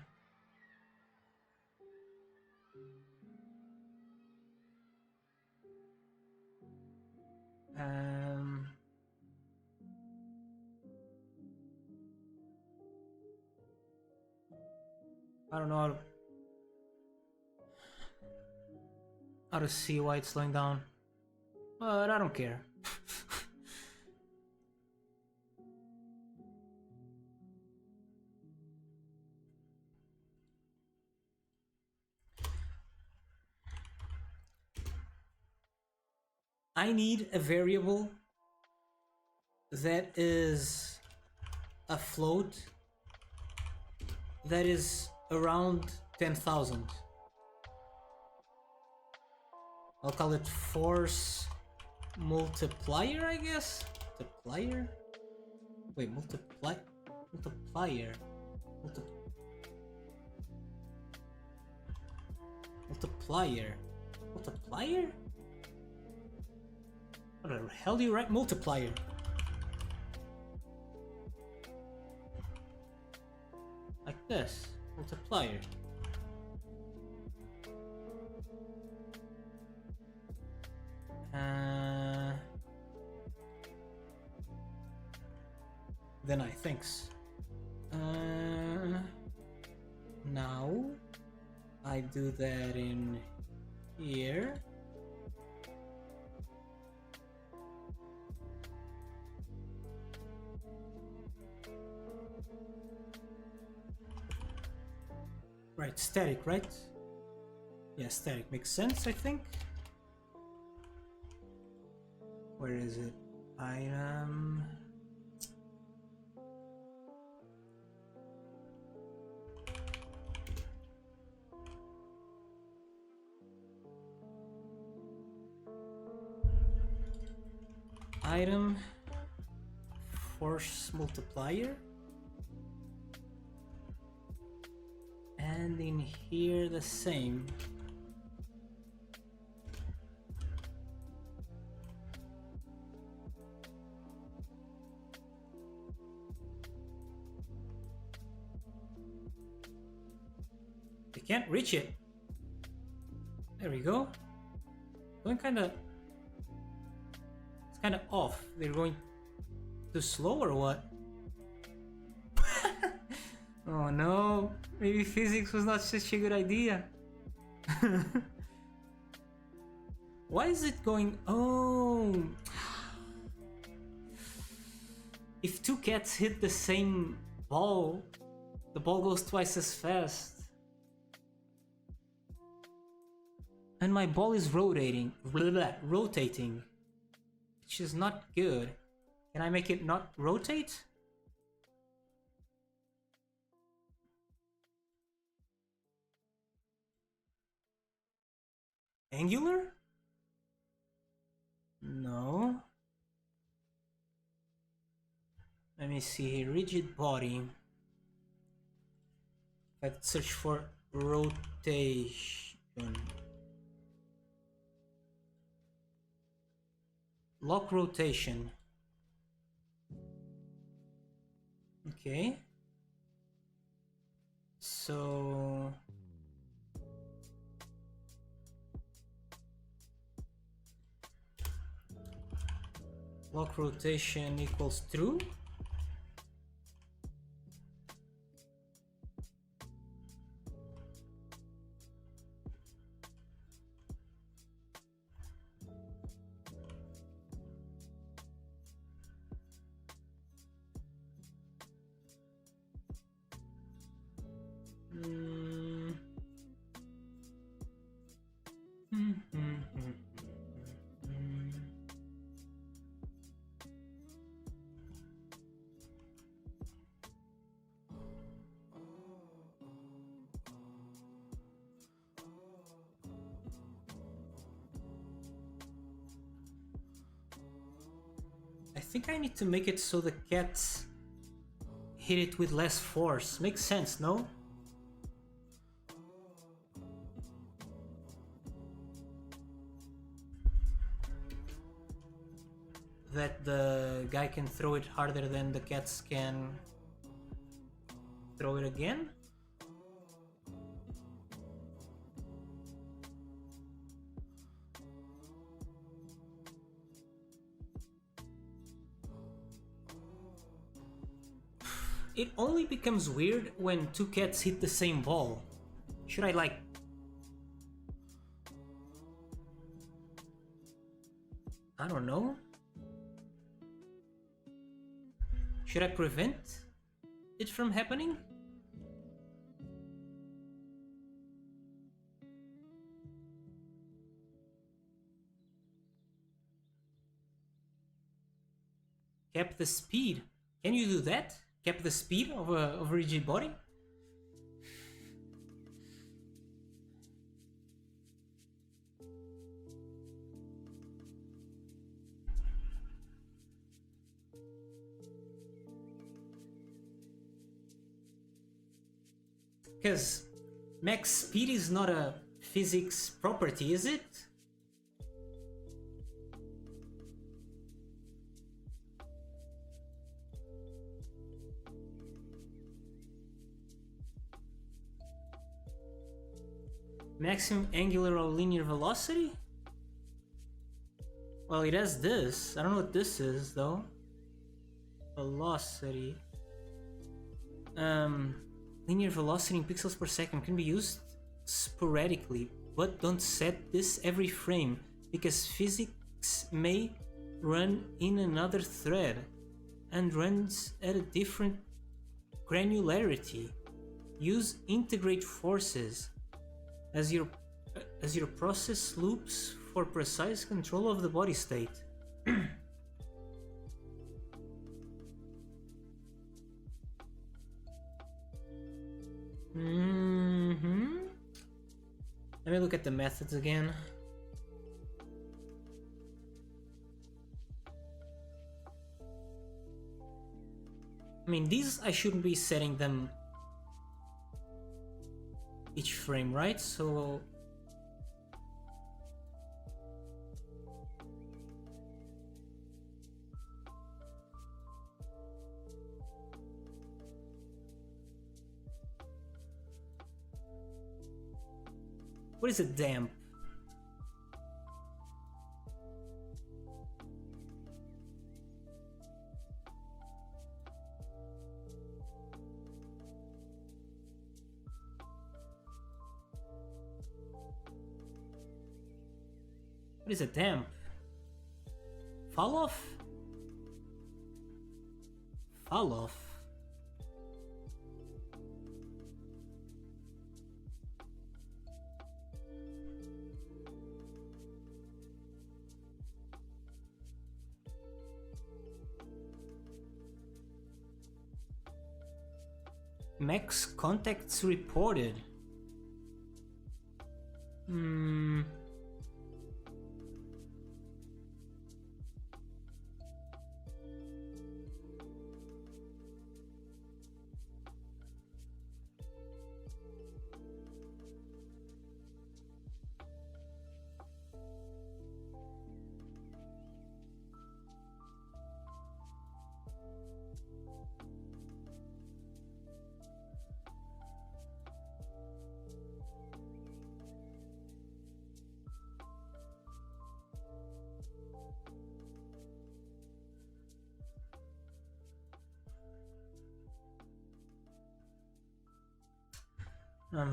I don't know how to see why it's slowing down, but I don't care. I need a variable that is a float that is around 10,000. I'll call it force multiplier, I guess? Multiplier? Wait, multiplier? Multiplier? Multiplier? What the hell do you write multiplier? Like this. Multiplier. Then I thinks. Now I do that in here. Right, static, right? Yeah, static makes sense, I think. Where is it? Item. Item. Force multiplier. And in here the same. They can't reach it. There we go. Going kinda... It's kinda off. They're going too slow or what? Oh no, maybe physics was not such a good idea. Why is it going... Oh! If two cats hit the same ball, the ball goes twice as fast. And my ball is rotating, which is not good. Can I make it not rotate? Angular? No. Let me see here. Rigid body. Let's search for rotation. Lock rotation. Okay. So... Lock rotation equals true. I think I need to make it so the cats hit it with less force. Makes sense, no? that the guy can throw it harder than the cats can throw it again? It only becomes weird when two cats hit the same ball. Should I like... I don't know. Should I prevent it from happening? Cap the speed. Can you do that? Cap the speed of a rigid body? Because max speed is not a physics property, is it? Maximum angular or linear velocity? Well, it has this. I don't know what this is though. Velocity. Linear velocity in pixels per second can be used sporadically, but don't set this every frame because physics may run in another thread and runs at a different granularity. Use integrate forces as your process loops for precise control of the body state. Let me look at the methods again. I mean, these I shouldn't be setting them each frame, right? So what is a damp? What is a damp? Fall off? Fall off. Max contacts reported. I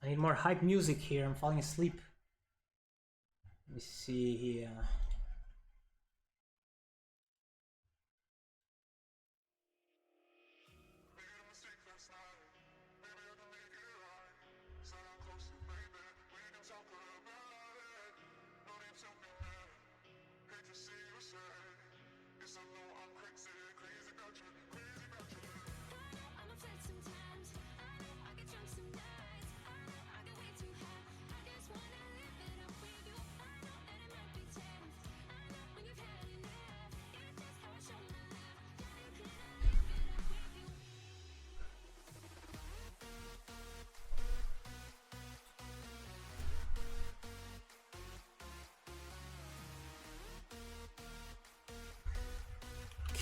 need more hype music here. I'm falling asleep. Let me see here.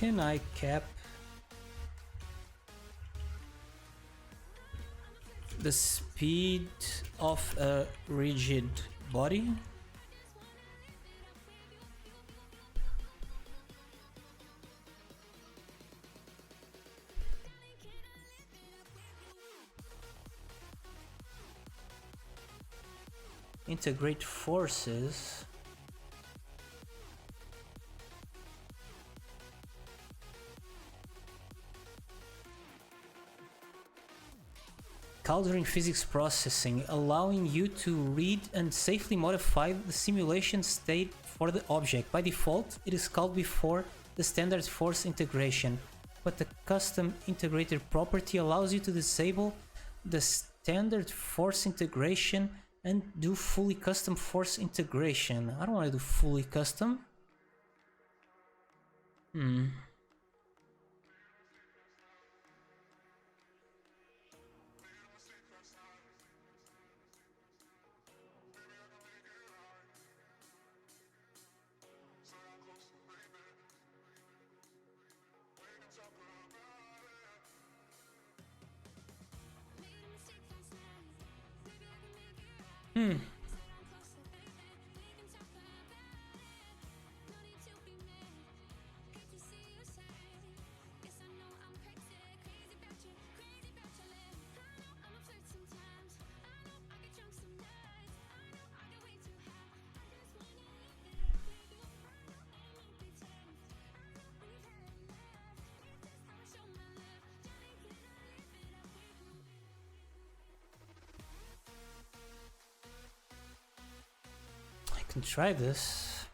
Can I cap the speed of a rigid body? Integrate forces. Cauldron physics processing, allowing you to read and safely modify the simulation state for the object. By default, it is called before the standard force integration, but the custom integrator property allows you to disable the standard force integration and do fully custom force integration. I don't want to do fully custom. I can try this.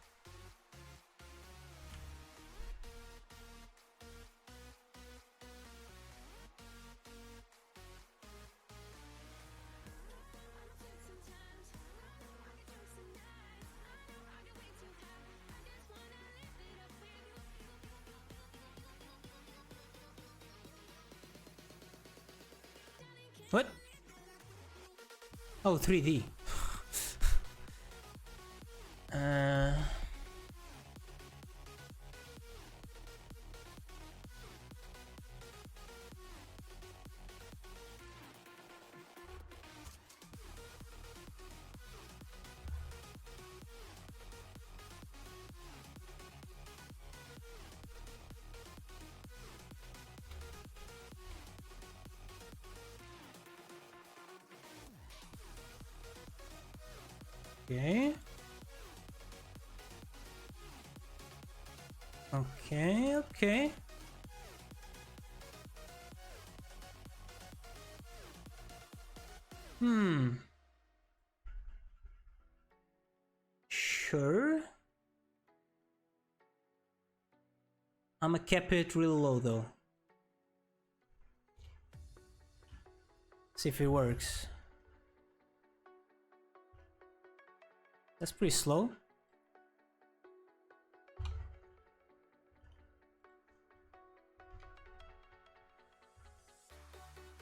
What? Oh, 3D. Okay. Okay. Sure. I'ma cap it real low though. See if it works. That's pretty slow.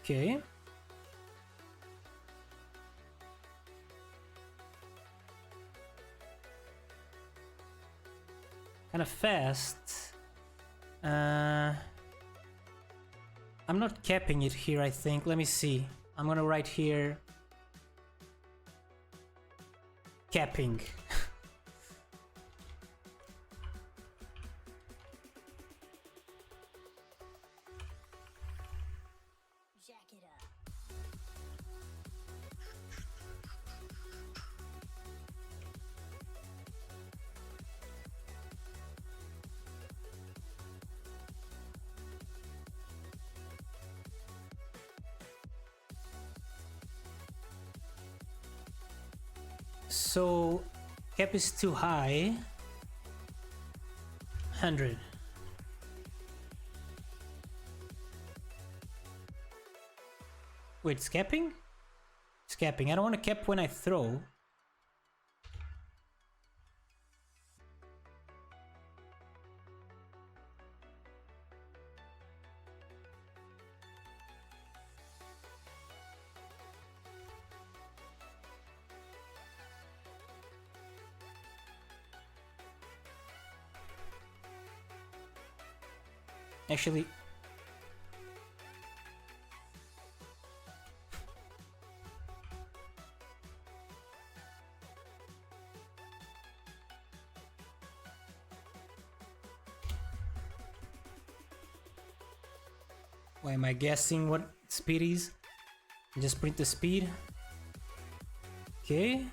Okay. Kind of fast. I'm not capping it here, I think. Let me see. I'm gonna write here capping. So cap is too high. 100. Wait, it's capping? It's capping. I don't want to cap when I throw. Actually, why am I guessing what speed is? Just print the speed. Okay.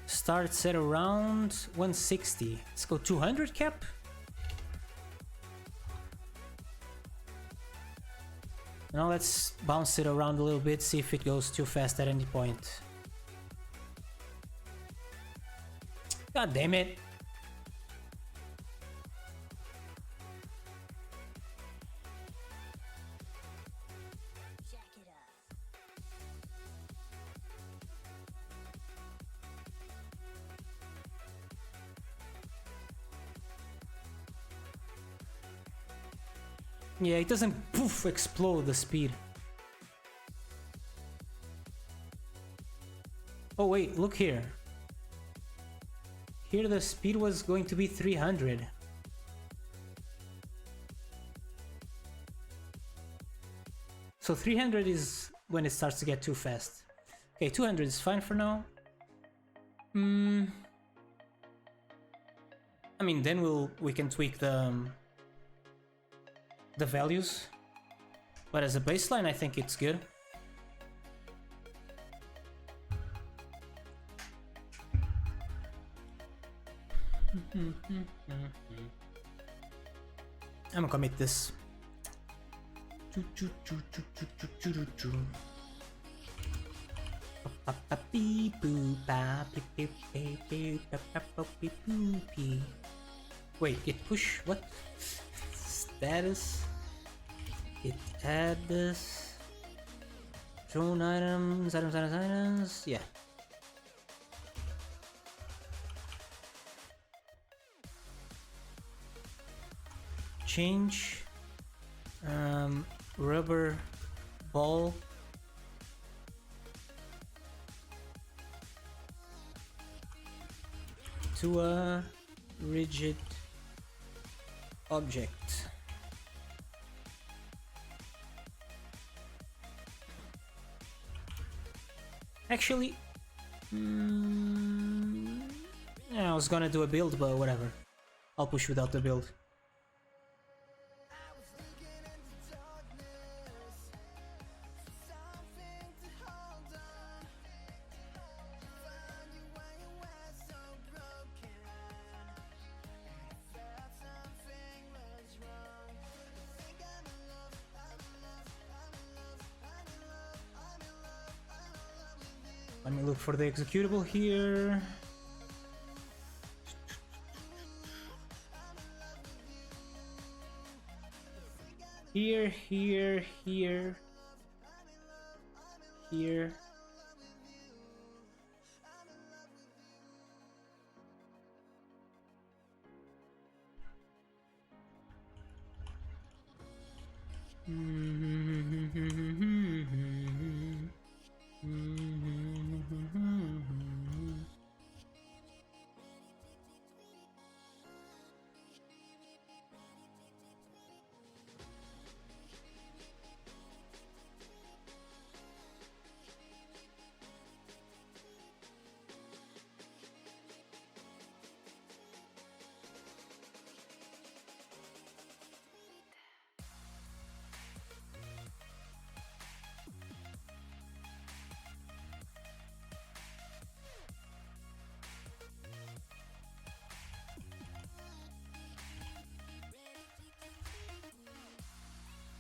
Starts at around 160. Let's go 200 cap. Now let's bounce it around a little bit, see if it goes too fast at any point. God damn it. Yeah, it doesn't poof explode the speed. Oh wait, look here. Here the speed was going to be 300. So 300 is when it starts to get too fast. Okay, 200 is fine for now. I mean, then we can tweak the values, but as a baseline I think it's good. I'm gonna commit this. Wait, git push? What? Status? Git add this. Drone items, items. Yeah. Change rubber ball to a rigid object. Actually, yeah, I was gonna do a build, but whatever. I'll push without the build. Let me look for the executable here. Here.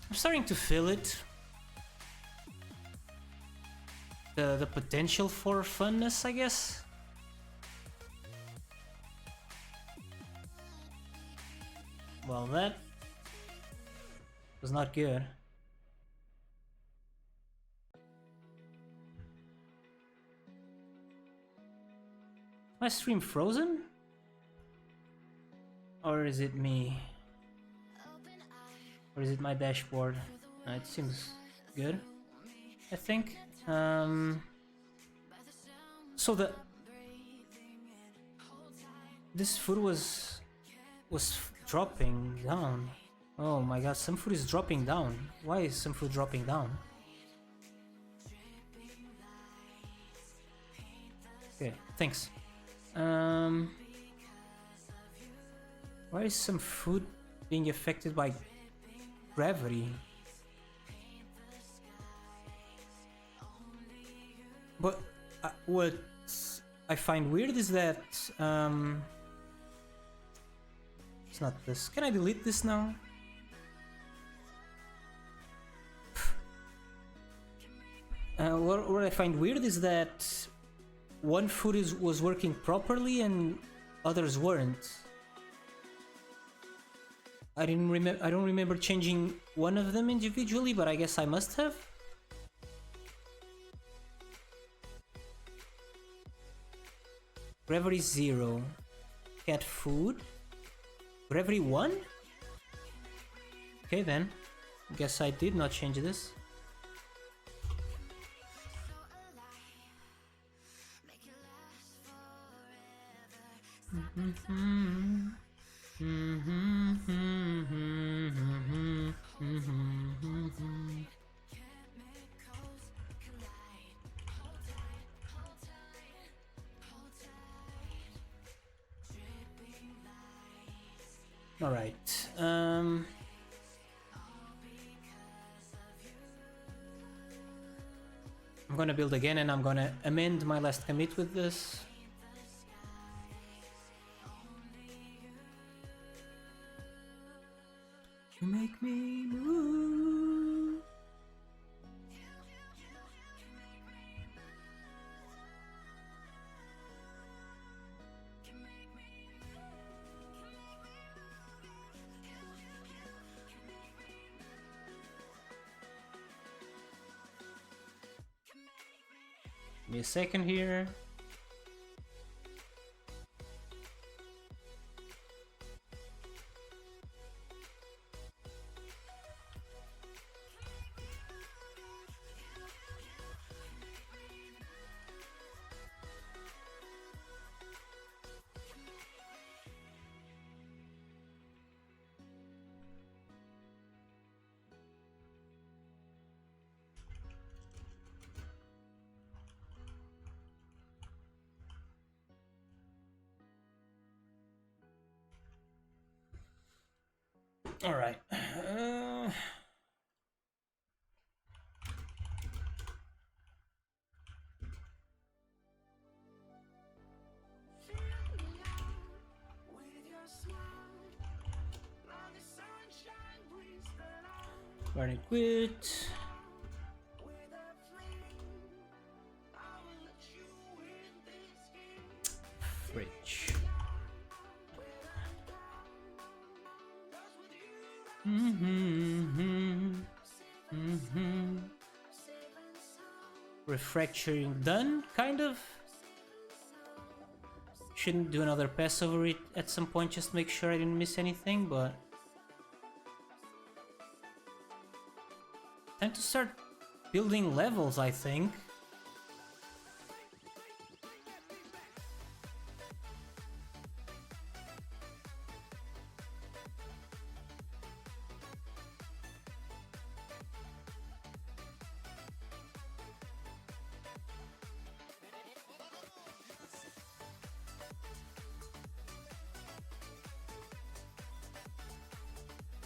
I'm starting to feel it. The potential for funness, I guess. Well, that was not good. My stream frozen? Or is it me? Or is it my dashboard? It seems good, I think. So this food was dropping down. Oh my god, some food is dropping down. Why is some food dropping down? Okay, thanks. Why is some food being affected by gravity? But what I find weird is that it's not this. Can I delete this now? What I find weird is that one food was working properly and others weren't. I don't remember changing one of them individually, but I guess I must have. Gravity 0. Cat food. Gravity 1? Okay then. Guess I did not change this. All right. I'm gonna build again, and I'm gonna amend my last commit with this. You make me move. Give me a second here. All right. Very good. Fridge. Refracturing done, kind of. Shouldn't do another pass over it at some point, just to make sure I didn't miss anything, but time to start building levels, I think.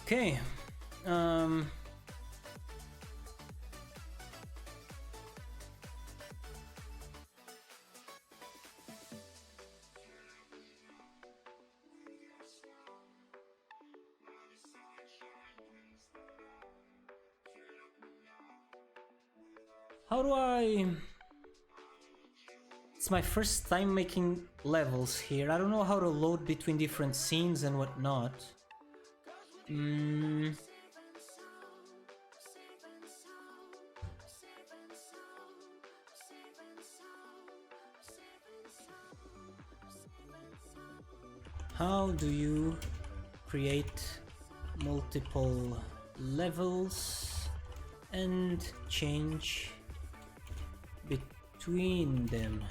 Okay, how do I... It's my first time making levels here. I don't know how to load between different scenes and whatnot. How do you create multiple levels and change between them?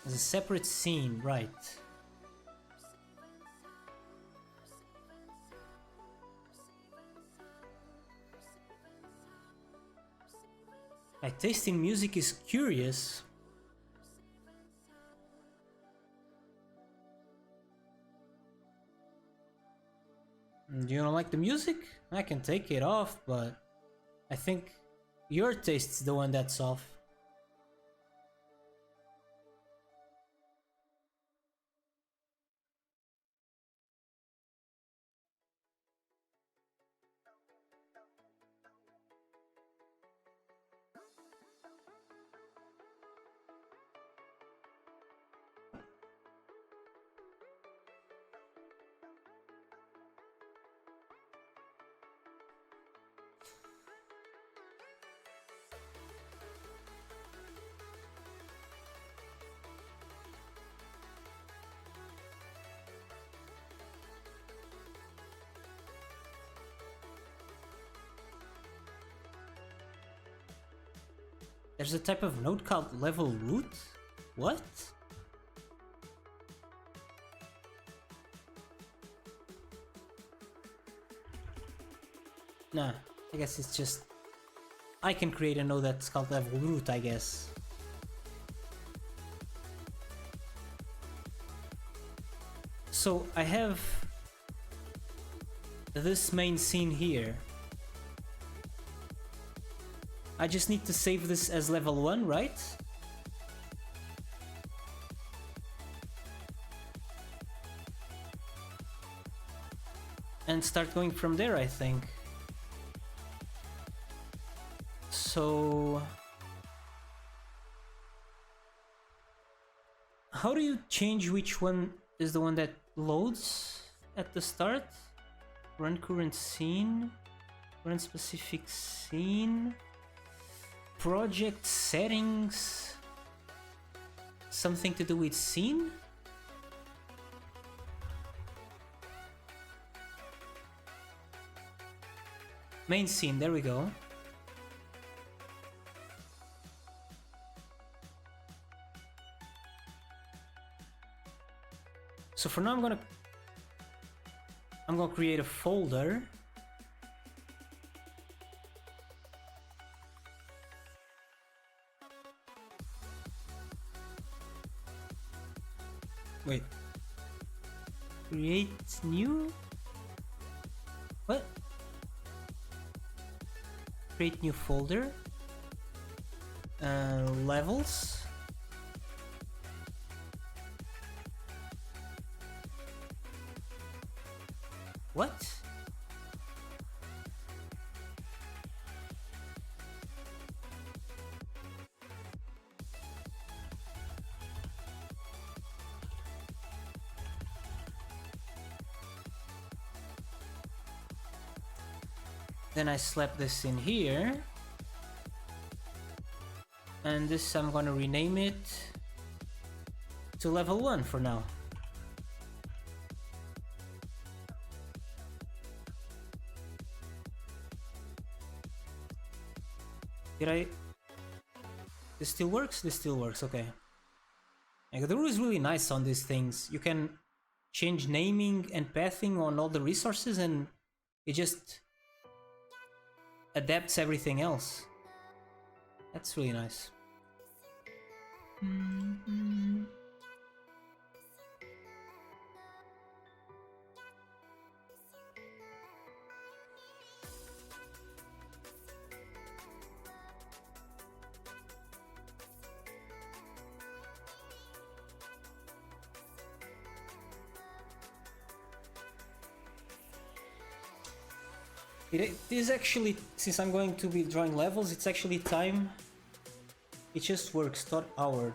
There's a separate scene, right? My taste in music is curious. Do you don't like the music? I can take it off, but I think your taste's the one that's off. There's a type of node called level root? What? Nah, I guess it's just... I can create a node that's called level root, I guess. So I have this main scene here. I just need to save this as level 1, right? And start going from there, I think. So... how do you change which one is the one that loads at the start? Run current scene, run specific scene, project settings, something to do with scene? Main scene, there we go. So for now I'm gonna create a folder. Wait. Create new? What? Create new folder. Levels. What? Then I slap this in here. And this I'm gonna rename it to level 1 for now. Did I... this still works? This still works, okay. And Godot is really nice on these things. You can change naming and pathing on all the resources and it just adapts everything else. That's really nice. It is actually, since I'm going to be drawing levels, it's actually time. It just works, not hour.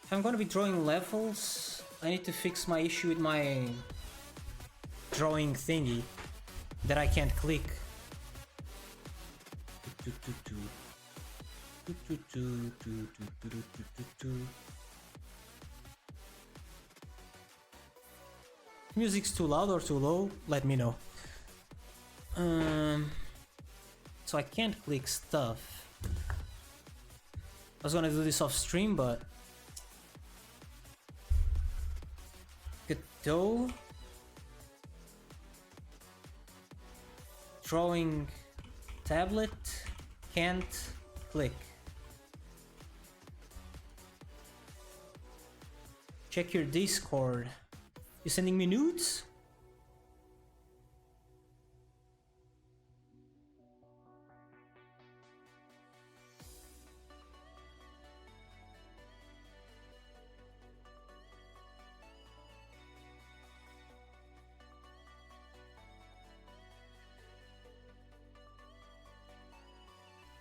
If I'm gonna be drawing levels, I need to fix my issue with my drawing thingy that I can't click. Music's too loud or too low? Let me know. So I can't click stuff. I was gonna do this off stream, but Godot, drawing tablet, can't click. Check your Discord. You sending me nudes?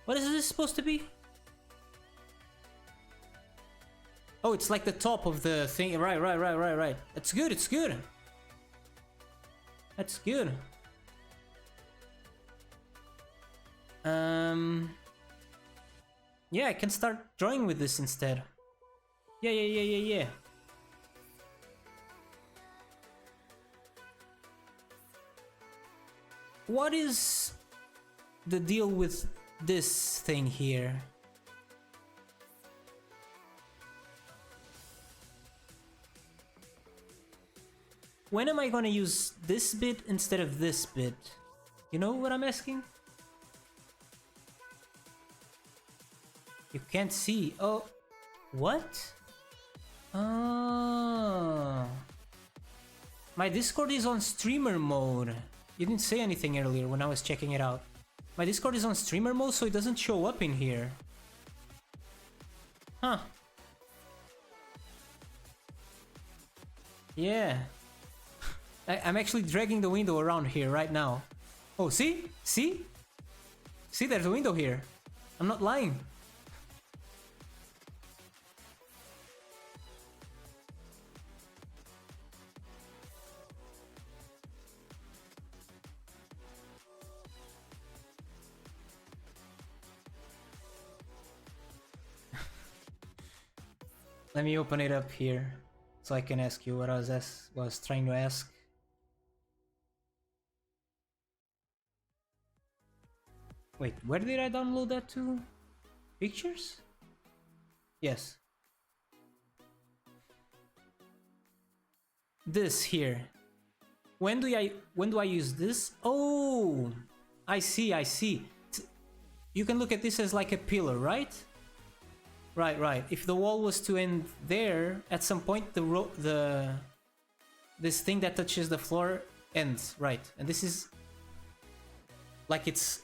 What is this supposed to be? Oh, it's like the top of the thing. Right. That's good, it's good. That's good. Yeah, I can start drawing with this instead. Yeah. What is the deal with this thing here? When am I gonna use this bit instead of this bit? You know what I'm asking? You can't see. Oh, what? Oh. My Discord is on streamer mode. You didn't say anything earlier when I was checking it out. My Discord is on streamer mode, so it doesn't show up in here. Huh. Yeah. I'm actually dragging the window around here right now. Oh, see? See? See, there's a window here. I'm not lying. Let me open it up here so I can ask you what I was trying to ask. Wait, where did I download that to? Pictures? Yes. This here. When do I use this? Oh, I see. You can look at this as like a pillar, right? Right. If the wall was to end there, at some point this thing that touches the floor ends, right? And this is like it's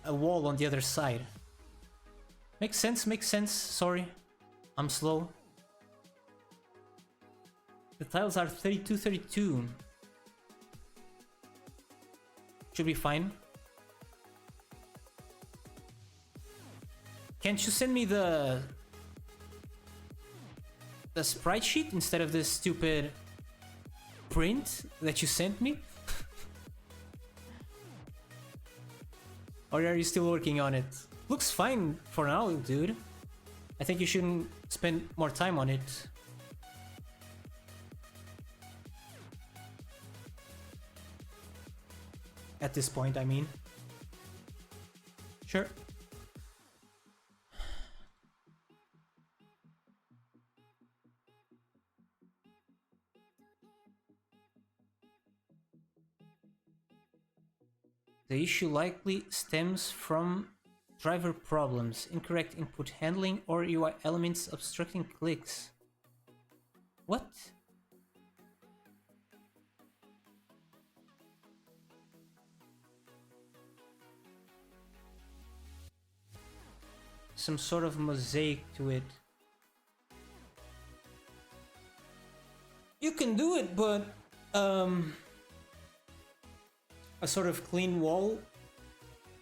a wall on the other side. Makes sense. Sorry, I'm slow. The tiles are 32. Should be fine. Can't you send me the sprite sheet instead of this stupid print that you sent me? Or are you still working on it? Looks fine for now, dude. I think you shouldn't spend more time on it. At this point, I mean. Sure. The issue likely stems from driver problems, incorrect input handling, or UI elements obstructing clicks. What? Some sort of mosaic to it. You can do it, but a sort of clean wall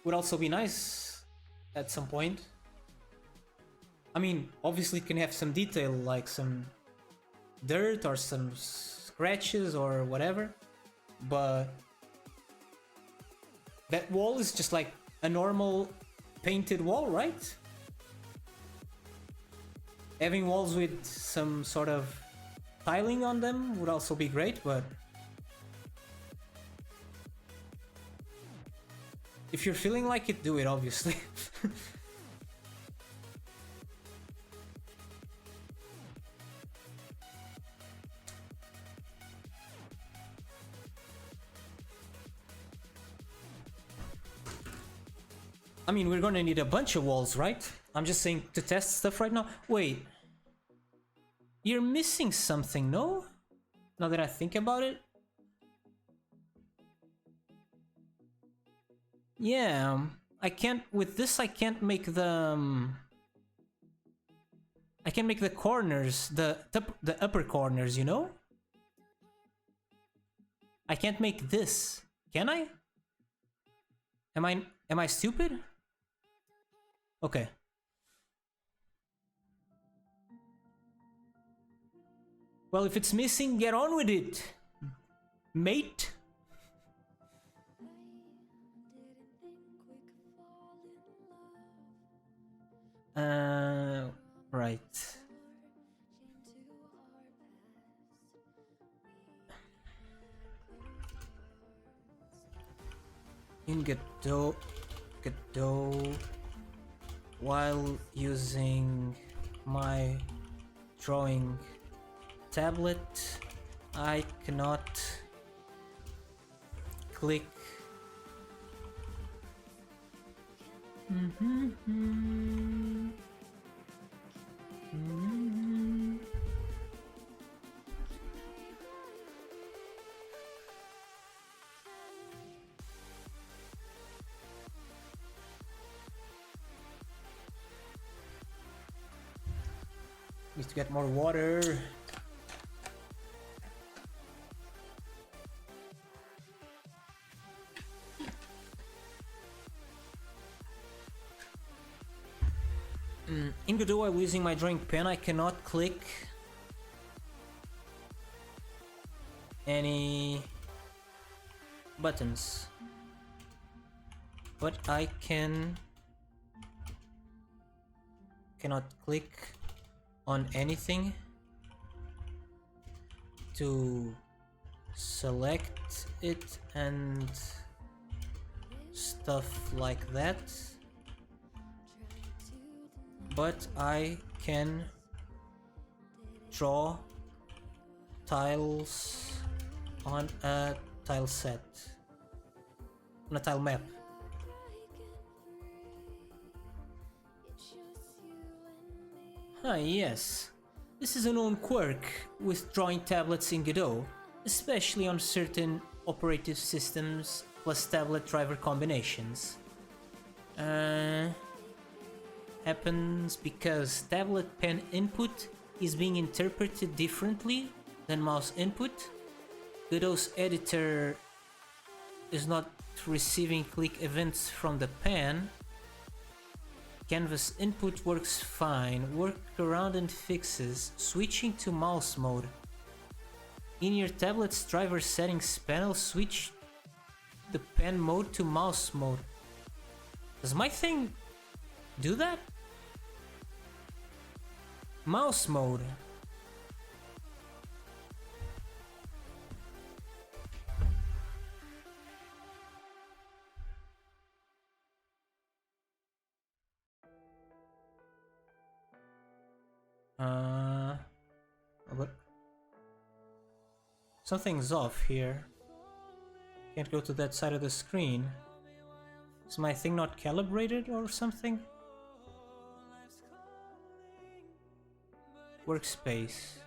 would also be nice at some point. I mean, obviously it can have some detail, like some dirt or some scratches or whatever, but that wall is just like a normal painted wall, right? Having walls with some sort of tiling on them would also be great, but if you're feeling like it, do it, obviously. I mean, we're gonna need a bunch of walls, right? I'm just saying to test stuff right now. Wait. You're missing something, no? Now that I think about it. Yeah, I can't, with this I can't make the... I can make the corners, the upper corners, you know? I can't make this, can I? Am I stupid? Okay. Well, if it's missing, get on with it, mate. Right. In Godot, while using my drawing tablet, I cannot click. Need to get more water. In Godot, while using my drawing pen, I cannot click any buttons, but I cannot click on anything to select it and stuff like that. But I can draw tiles on a tile set, on a tile map. Ah, yes. This is a known quirk with drawing tablets in Godot, especially on certain operative systems plus tablet driver combinations. Happens because tablet pen input is being interpreted differently than mouse input. Godot's editor is not receiving click events from the pen. Canvas input works fine. Workaround and fixes. Switching to mouse mode. In your tablet's driver settings panel, switch the pen mode to mouse mode. Does my thing do that? Mouse mode. But something's off here. Can't go to that side of the screen. Is my thing not calibrated or something? Workspace.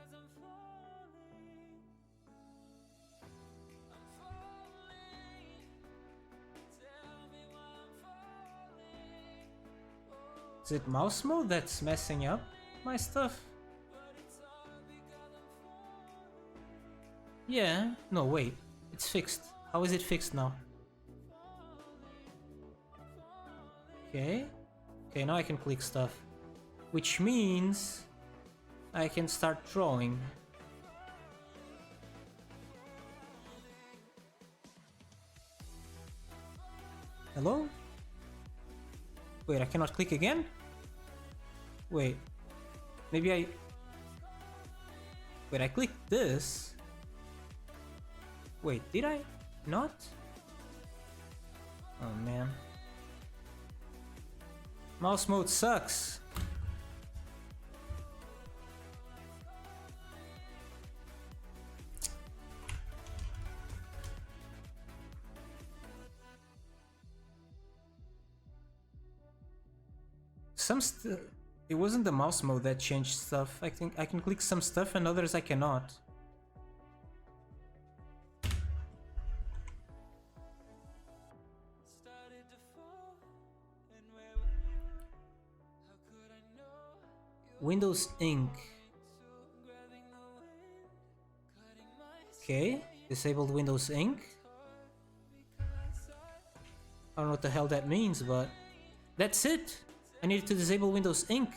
Is it mouse mode that's messing up my stuff? Yeah, no, wait. It's fixed. How is it fixed now? Okay. Okay, now I can click stuff. which means I can start drawing. Hello? Wait, I cannot click again? Wait. Maybe I... Wait, I clicked this. Wait, did I not? Oh man. Mouse mode sucks. It wasn't the mouse mode that changed stuff. I think I can click some stuff and others I cannot. Windows Ink. Okay, disabled Windows Ink. I don't know what the hell that means, but that's it. I needed to disable Windows Ink.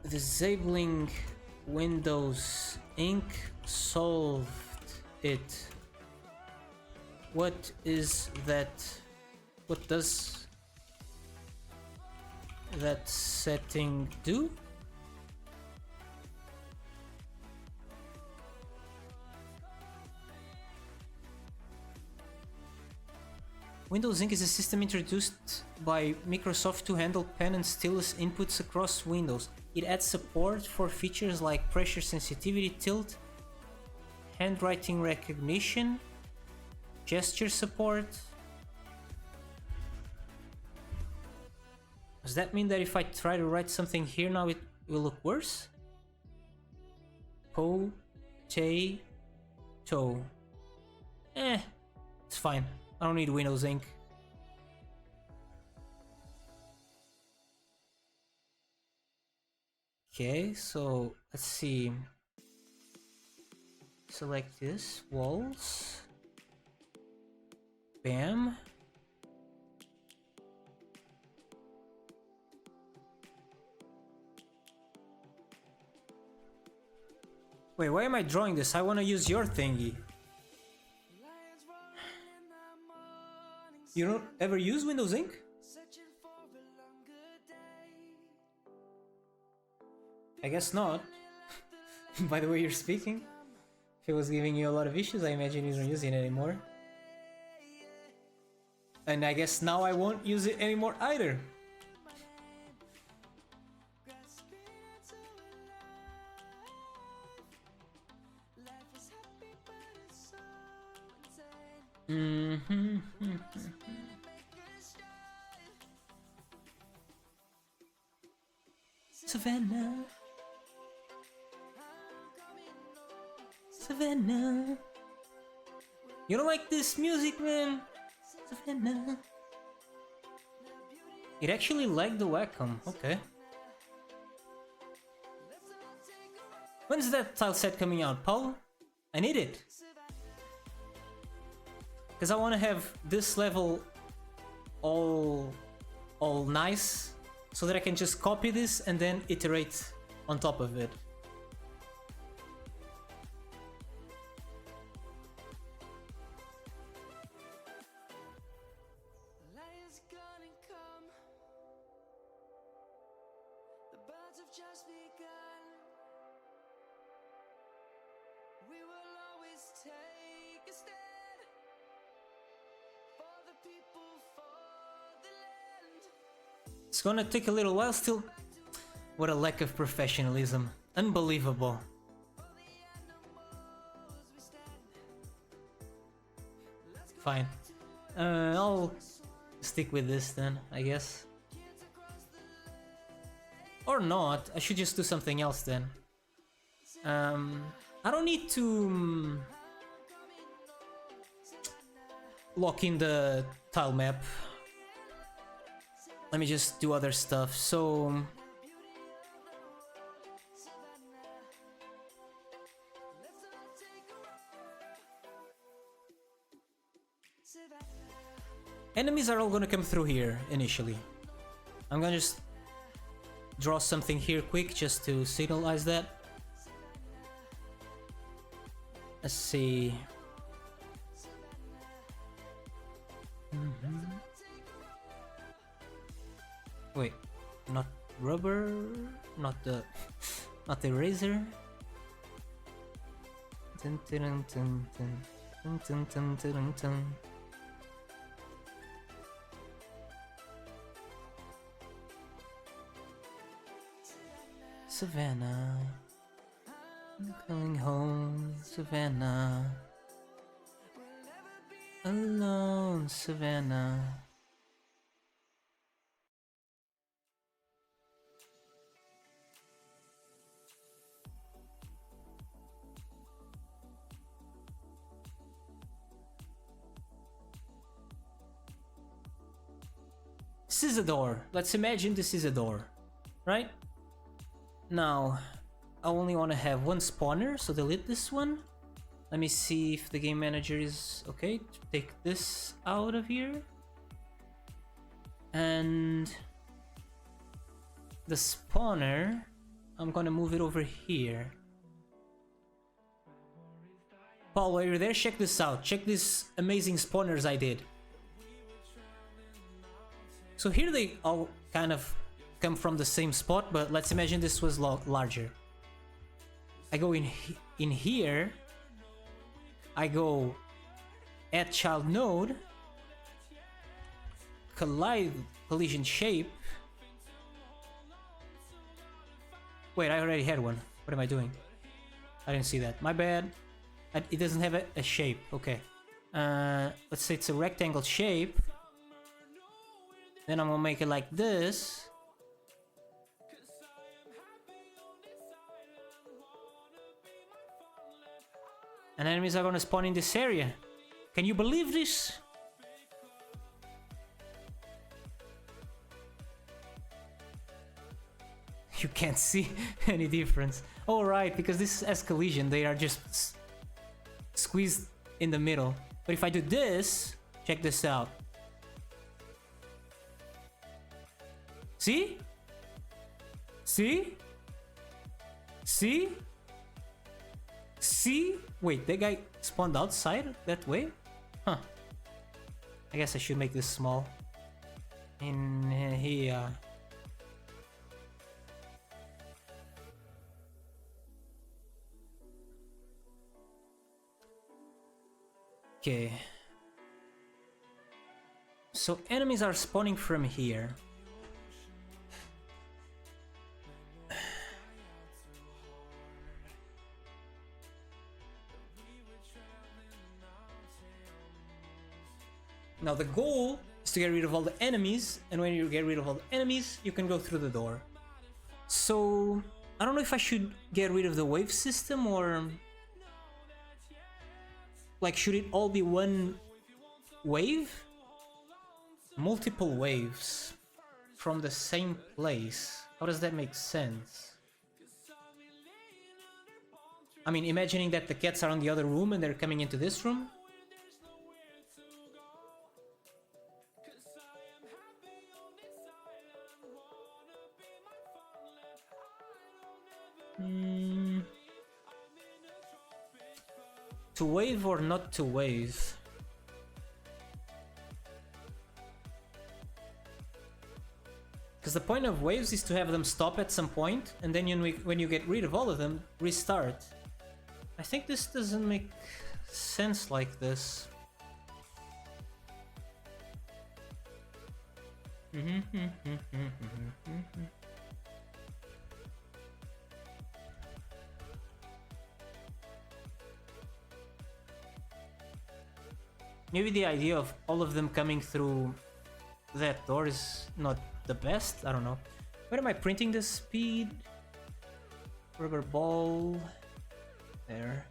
Disabling Windows Ink solved it. What is that? What does that setting do? Windows Ink is a system introduced by Microsoft to handle pen and stylus inputs across Windows. It adds support for features like pressure sensitivity, tilt, handwriting recognition, gesture support. Does that mean that if I try to write something here now it will look worse? Potato. It's fine. I don't need Windows Ink. Okay, so let's see. Select this, walls. Bam. Wait, why am I drawing this? I want to use your thingy. You don't ever use Windows Ink? I guess not. By the way you're speaking. If it was giving you a lot of issues, I imagine you don't use it anymore. And I guess now I won't use it anymore either. Savannah. Savannah. You don't like this music, man? Savannah. It actually lagged the Wacom. Okay. When's that tile set coming out, Paul? I need it. Because I want to have this level all nice, so that I can just copy this and then iterate on top of it. It's gonna take a little while still. What a lack of professionalism. Unbelievable. Fine. I'll stick with this then, I guess. Or not. I should just do something else then. I don't need to lock in the tile map. Let me just do other stuff. So Enemies are all gonna come through here initially. I'm gonna just draw something here quick just to signalize that. Let's see. Wait, not rubber, not the razor. Dun, dun, dun, dun, dun, dun, dun, dun, dun, dun. Savannah, I'm coming home, Savannah. Alone, Savannah. This is a door. Let's imagine this is a door, right? Now, I only want to have one spawner, so delete this one. Let me see if the game manager is okay. Take this out of here. And the spawner, I'm gonna move it over here. Paul, while you're there, check this out. Check these amazing spawners I did. So here they all kind of come from the same spot, but let's imagine this was larger. I go in here. I go add child node, collision shape. Wait, I already had one. What am I doing? I didn't see that. My bad. It doesn't have a shape. Okay. Let's say it's a rectangle shape. Then I'm gonna make it like this. And enemies are gonna spawn in this area. Can you believe this? You can't see any difference. Oh right, because this has collision, they are just squeezed in the middle. But if I do this, check this out. See? See? See? See? Wait, that guy spawned outside that way? Huh. I guess I should make this small. In here. Okay. So enemies are spawning from here. Now the goal is to get rid of all the enemies, and when you get rid of all the enemies, you can go through the door. So I don't know if I should get rid of the wave system or like should it all be one wave? Multiple waves from the same place. How does that make sense? I mean, imagining that the cats are on the other room and they're coming into this room. To wave or not to wave? Because the point of waves is to have them stop at some point, and then when you get rid of all of them, restart. I think this doesn't make sense like this. Maybe the idea of all of them coming through that door is not the best. I don't know. Where am I printing the speed? Rubber ball. There.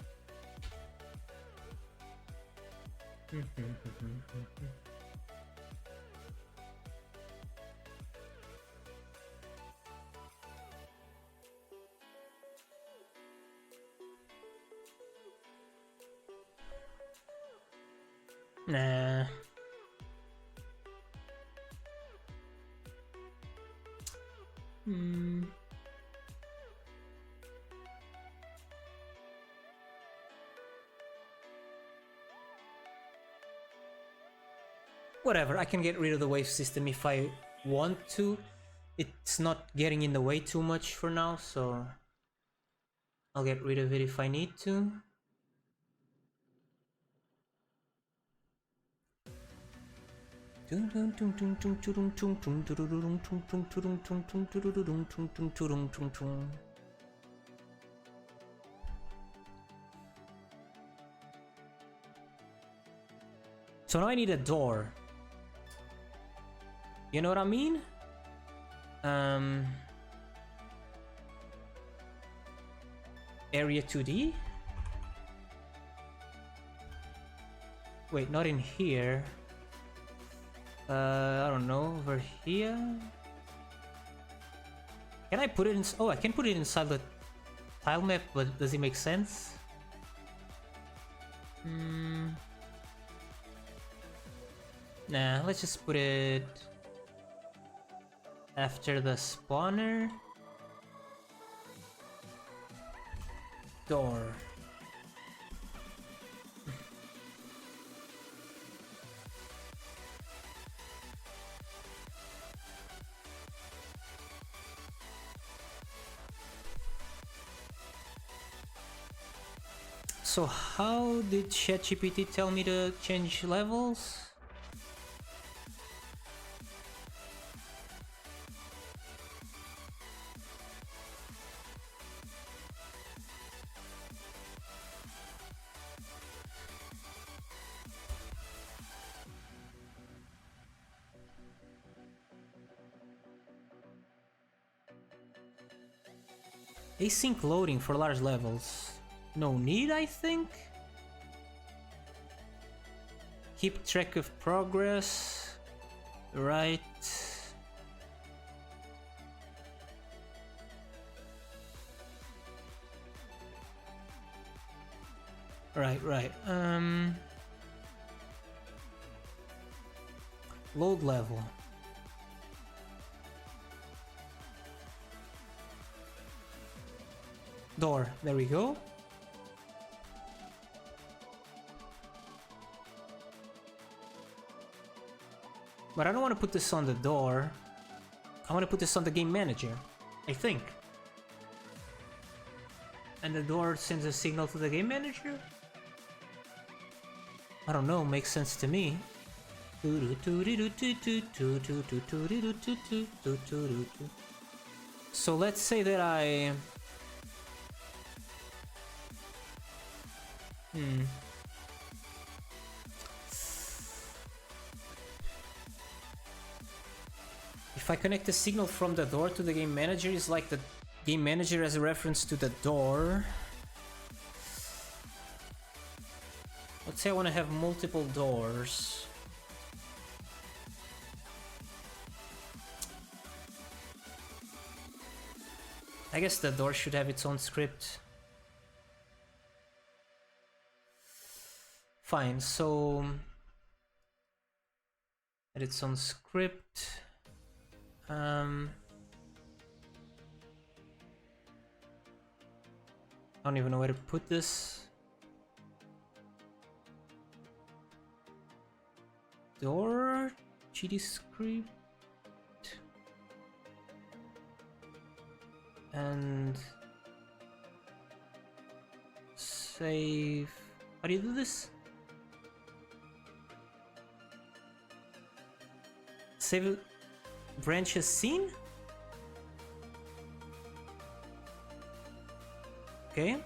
Nah. Whatever, I can get rid of the wave system if I want to. It's not getting in the way too much for now, so I'll get rid of it if I need to. So now I need a door. You know what I mean? Area 2D? Wait, not in here. I don't know, over here? Can I put it in? Oh, I can put it inside the tile map, but does it make sense? Nah, let's just put it after the spawner. Door. So how did ChatGPT tell me to change levels? Async loading for large levels. No need, I think. Keep track of progress. Right. Right. Load level. Door. There we go. But I don't want to put this on the door. I want to put this on the game manager, I think. And the door sends a signal to the game manager? I don't know, makes sense to me. So let's say that I... If I connect the signal from the door to the game manager, it's like the game manager as a reference to the door. Let's say I want to have multiple doors. I guess the door should have its own script. Fine, so... Add its own script. I don't even know where to put this. Door GDScript and save. How do you do this? Save branches scene? Okay.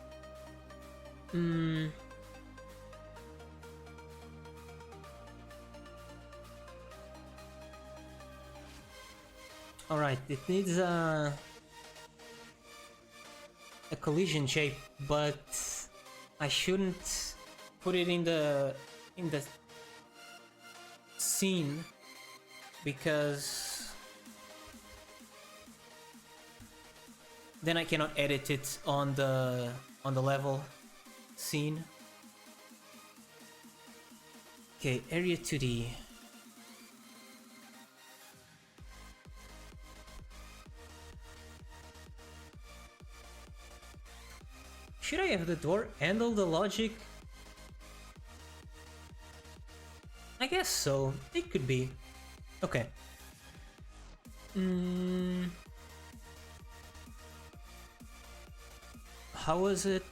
Alright, it needs a collision shape, but I shouldn't put it in the scene because then I cannot edit it on the level scene. Okay, area 2D. Should I have the door handle the logic? I guess so. It could be. Okay. How was it?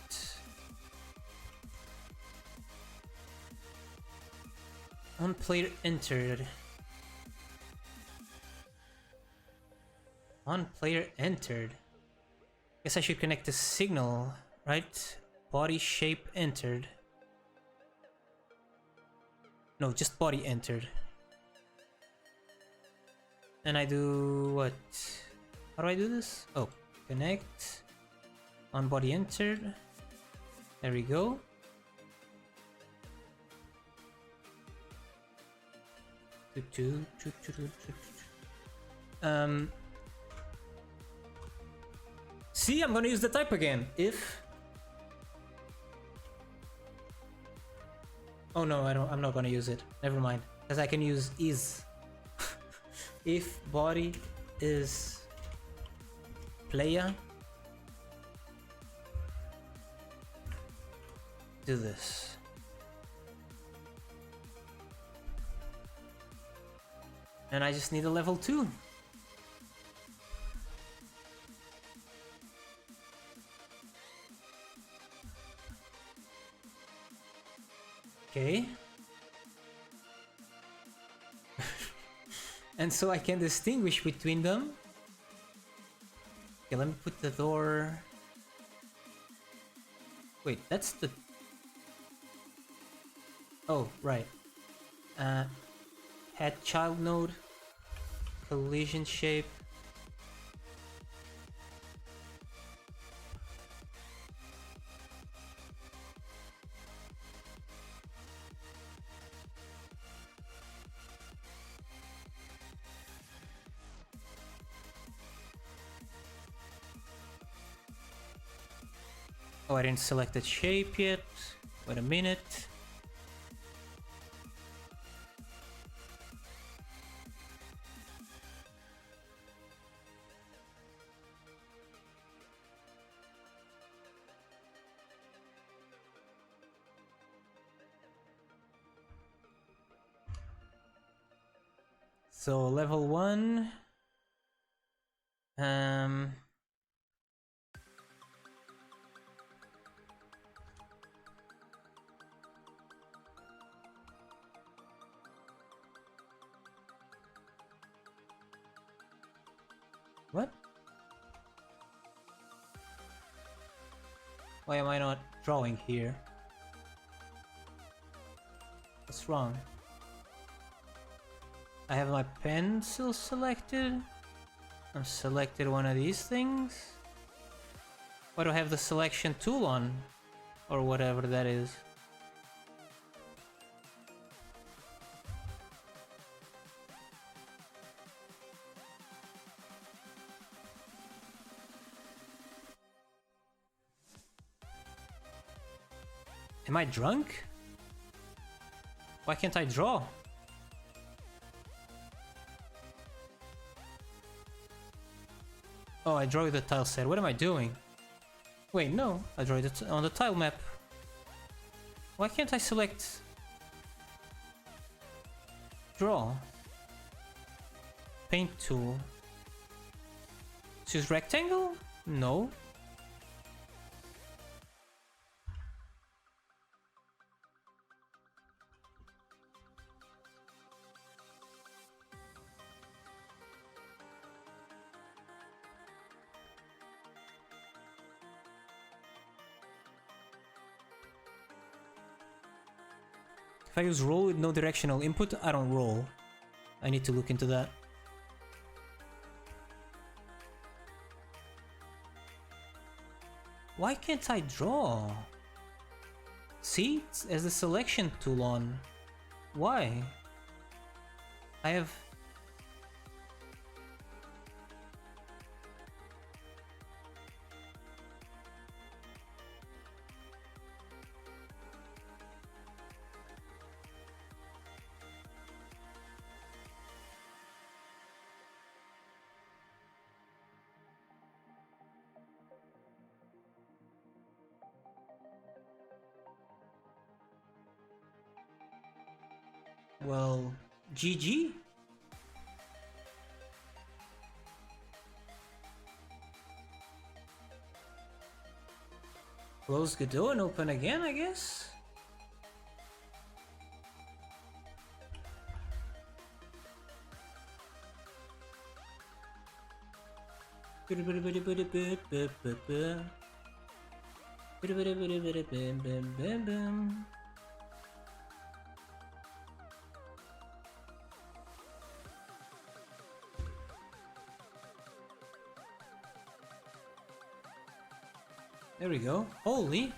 One player entered. One player entered. Guess I should connect the signal, right? Body shape entered. No, just body entered. And I do what? How do I do this? Oh, connect. On body entered. There we go. See, I'm gonna use the type again. If. Oh no, I'm not gonna use it. Never mind. Because I can use is. If body is player, do this. And I just need a level 2. Okay. And so I can distinguish between them. Okay, let me put the door. Wait, that's the... Oh, right. Head child node. Collision shape. Oh, I didn't select the shape yet. Wait a minute. So level 1. What? Why am I not drawing here? What's wrong? I have my pencil selected. I've selected one of these things. Why do I have the selection tool on? Or whatever that is. Am I drunk? Why can't I draw? Oh, I draw with the tile set. What am I doing? Wait, no. I draw it on the tile map. Why can't I select... Draw? Paint tool. Choose rectangle? No. If I use roll with no directional input, I don't roll. I need to look into that. Why can't I draw? See? It has the selection tool on. Why? I have... Well, GG. Close Godot and open again, I guess. There we go. Holy.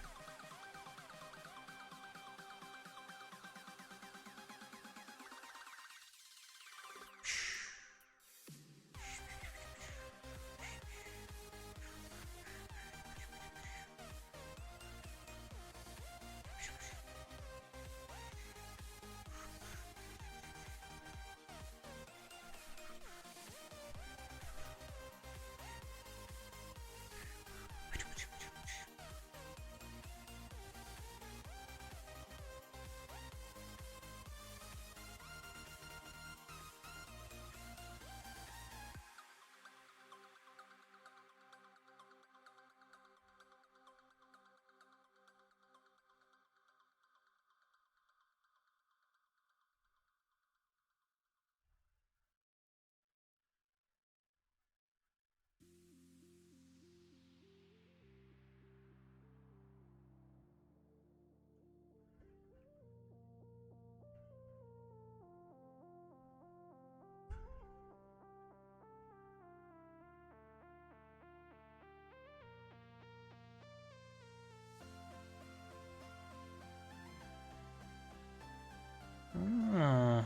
Ah.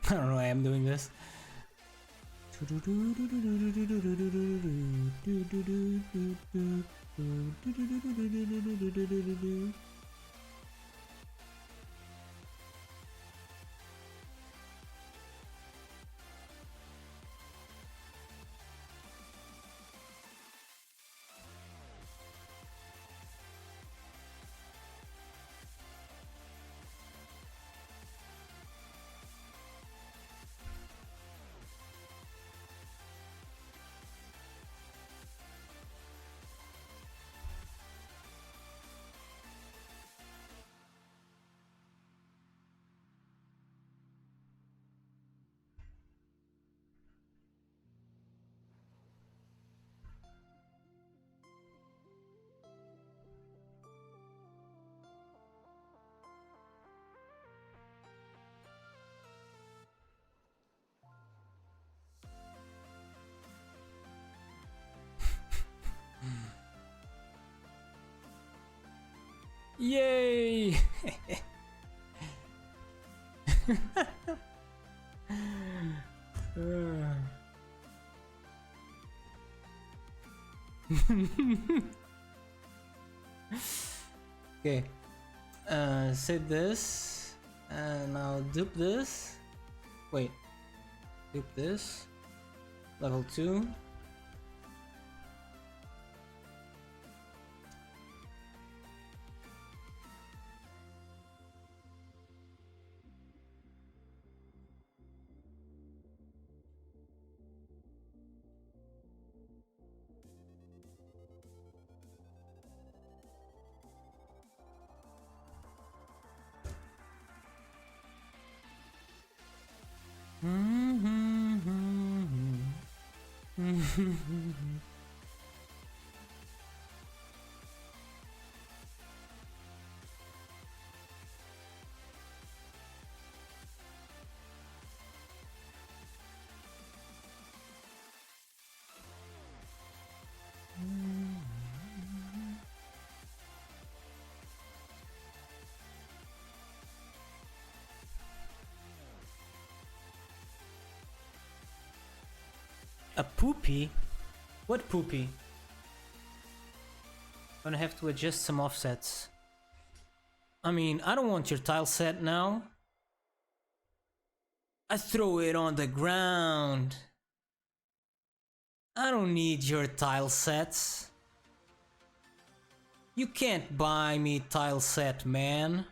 I don't know why I'm doing this. Yay! Okay, save this, and I'll dupe this. Wait, dupe this. Level 2. A poopy? What poopy? Gonna have to adjust some offsets. I mean, I don't want your tile set now. I throw it on the ground. I don't need your tile sets. You can't buy me tile set, man.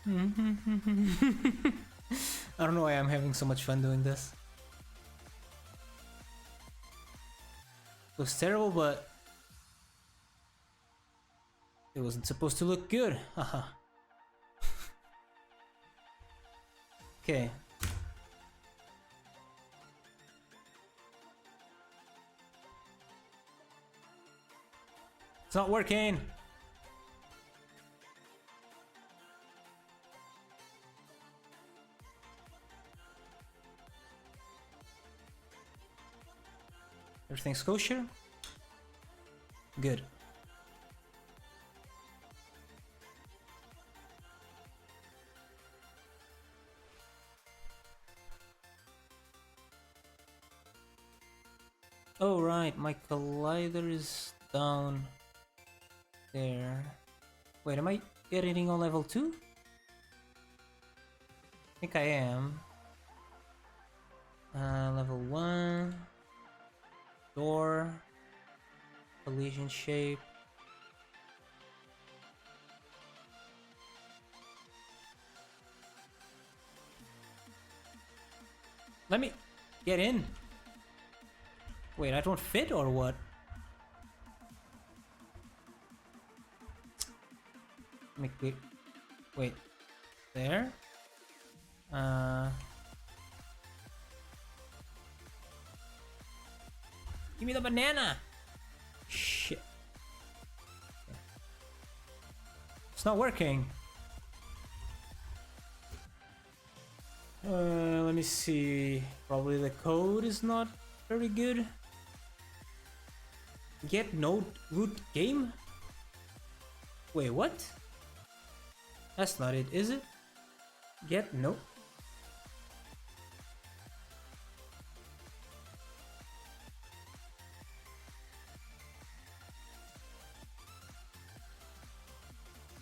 I don't know why I'm having so much fun doing this. It was terrible, but it wasn't supposed to look good. Haha. Okay. It's not working. Everything's kosher? Good. Oh right, my collider is down there. Wait, am I editing on level 2? I think I am. Level 1. Door. Collision shape. Let me get in. Wait, I don't fit or what? Make it. Wait. There? Give me the banana! Shit. It's not working. Let me see. Probably the code is not very good. Get node root game? Wait, what? That's not it, is it? Get no.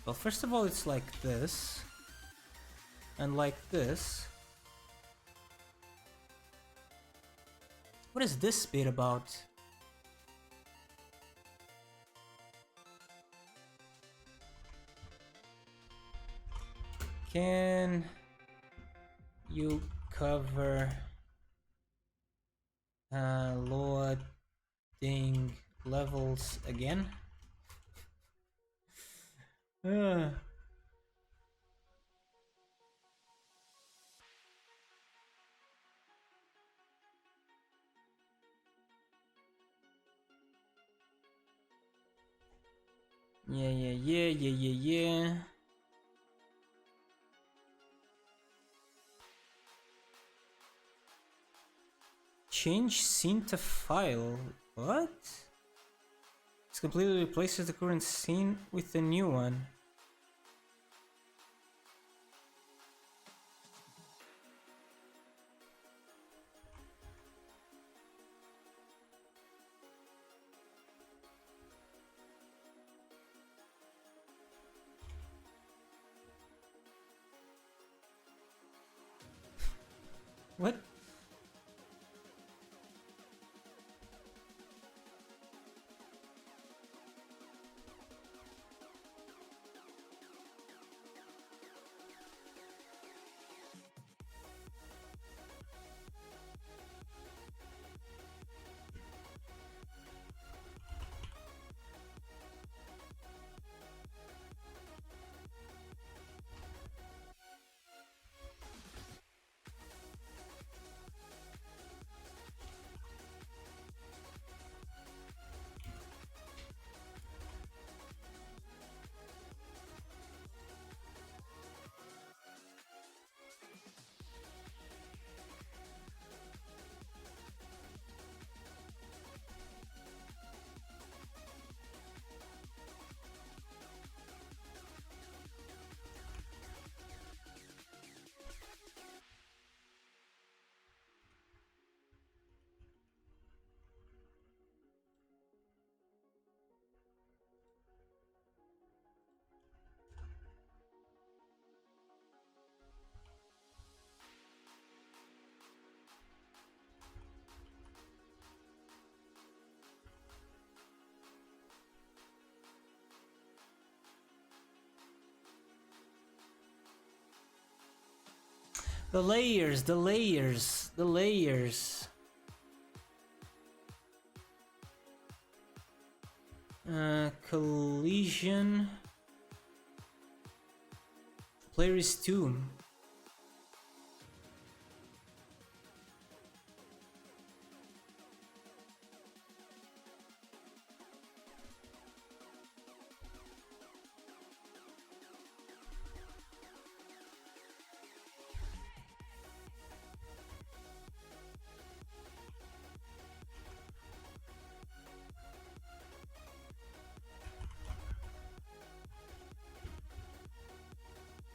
Well, first of all, it's like this. And like this. What is this bit about? Can you cover loading levels again? Yeah. Change scene to file. What? This completely replaces the current scene with the new one. What? The layers, the layers, the layers. Collision. Player is 2.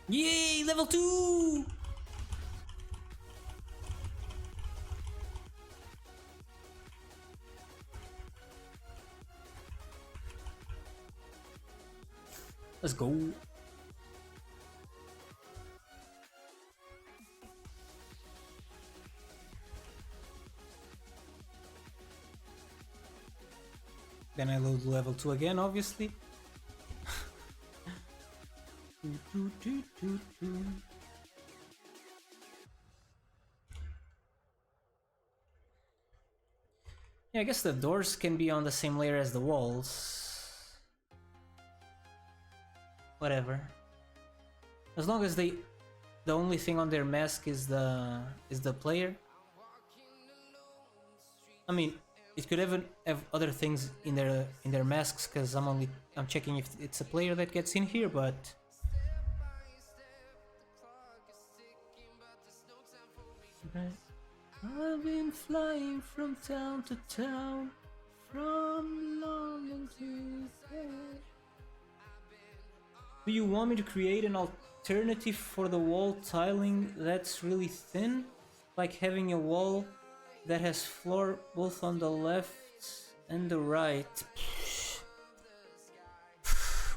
Yay, level 2! Let's go. Then I load level 2 again, obviously. Yeah, I guess the doors can be on the same layer as the walls. Whatever. As long as the only thing on their mask is the player. I mean, it could even have other things in their masks, because I'm checking if it's a player that gets in here, but I've been flying from town to town, from London to there. Do you want me to create an alternative for the wall tiling that's really thin? Like having a wall that has floor both on the left and the right?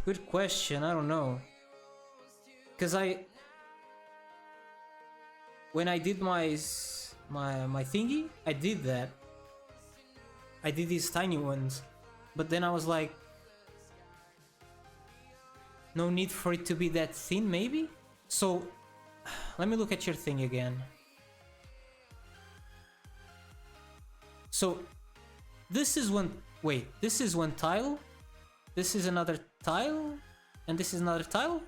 Good question, I don't know. Because when I did my thingy, I did that. I did these tiny ones, but then I was like, no need for it to be that thin, maybe? So, let me look at your thing again. So, this is one, wait, this is one tile, this is another tile, and this is another tile?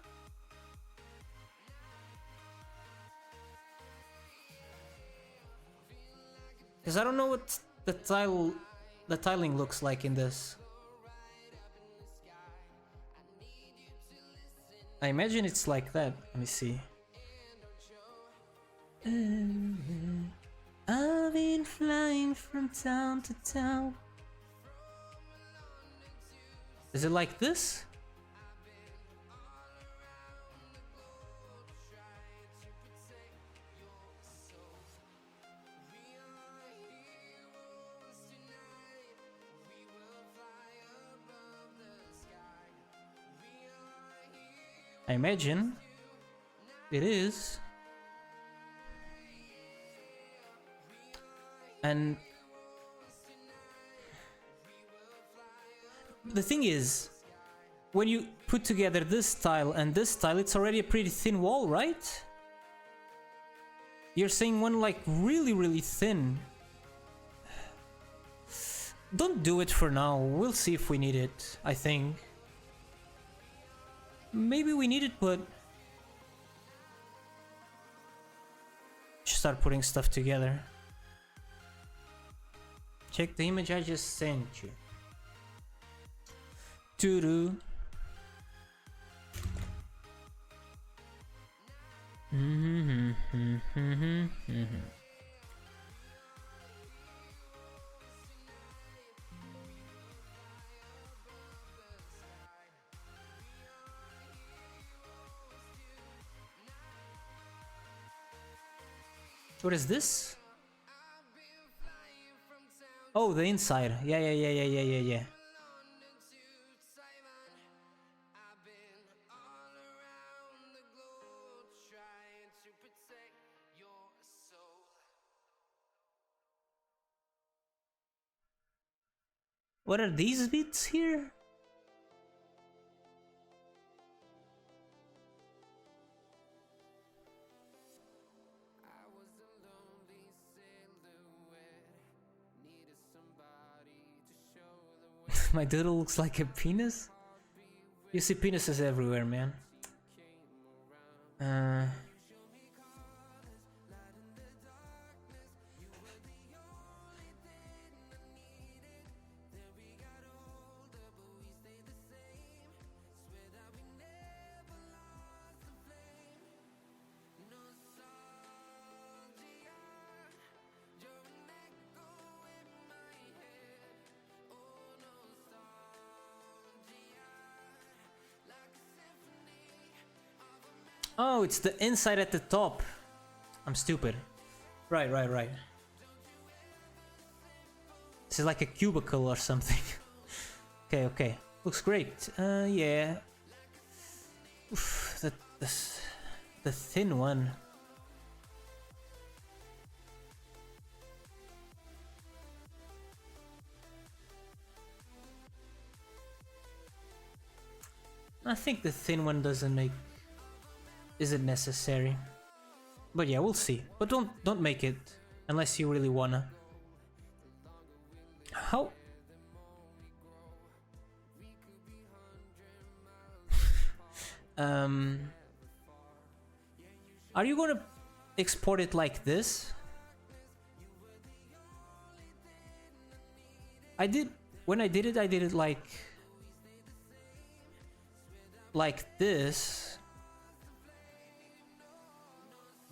Because I don't know what the tiling looks like in this. I imagine it's like that. Let me see. I've been flying from town to town. Is it like this? I imagine it is. And the thing is, when you put together this tile and this tile, it's already a pretty thin wall, right? You're saying one like really thin. Don't do it for now. We'll see if we need it, I think. Maybe we need it, but just start putting stuff together. Check the image I just sent you. Doo-doo. What is this? Oh, the inside. Yeah. What are these bits here? My doodle looks like a penis? You see penises everywhere, man. Oh, it's the inside at the top. I'm stupid. Right. This is like a cubicle or something. Okay. Looks great. Yeah. Oof, the thin one. I think the thin one isn't necessary. But yeah, we'll see. But don't make it unless you really wanna. How? Are you gonna export it like this? When I did it like this,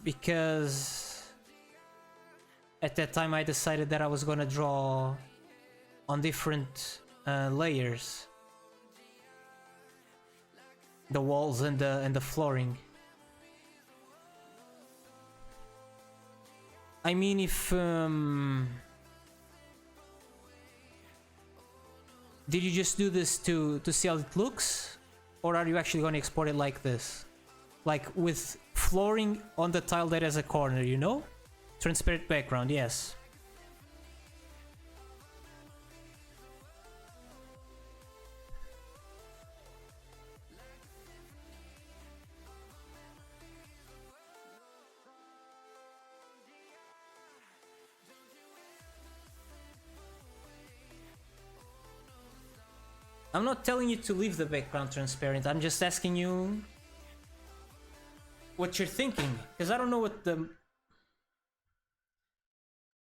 because at that time I decided that I was gonna draw on different layers, the walls and the flooring. I mean, if did you just do this to see how it looks, or are you actually going to export it like this, like with flooring on the tile that has a corner, you know? Transparent background, yes. I'm not telling you to leave the background transparent, I'm just asking you what you're thinking, because I don't know what the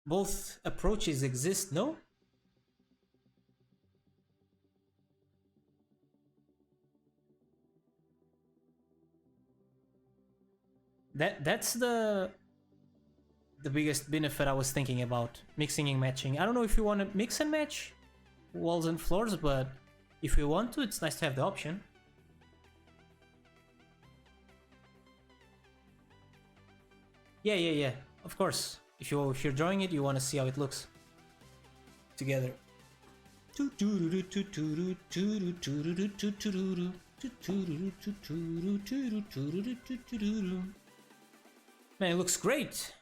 both approaches exist, no? That's the biggest benefit I was thinking about, mixing and matching. I don't know if you want to mix and match walls and floors, but if you want to, it's nice to have the option. Yeah. Of course. If you're drawing it, you want to see how it looks together. Man, it looks great.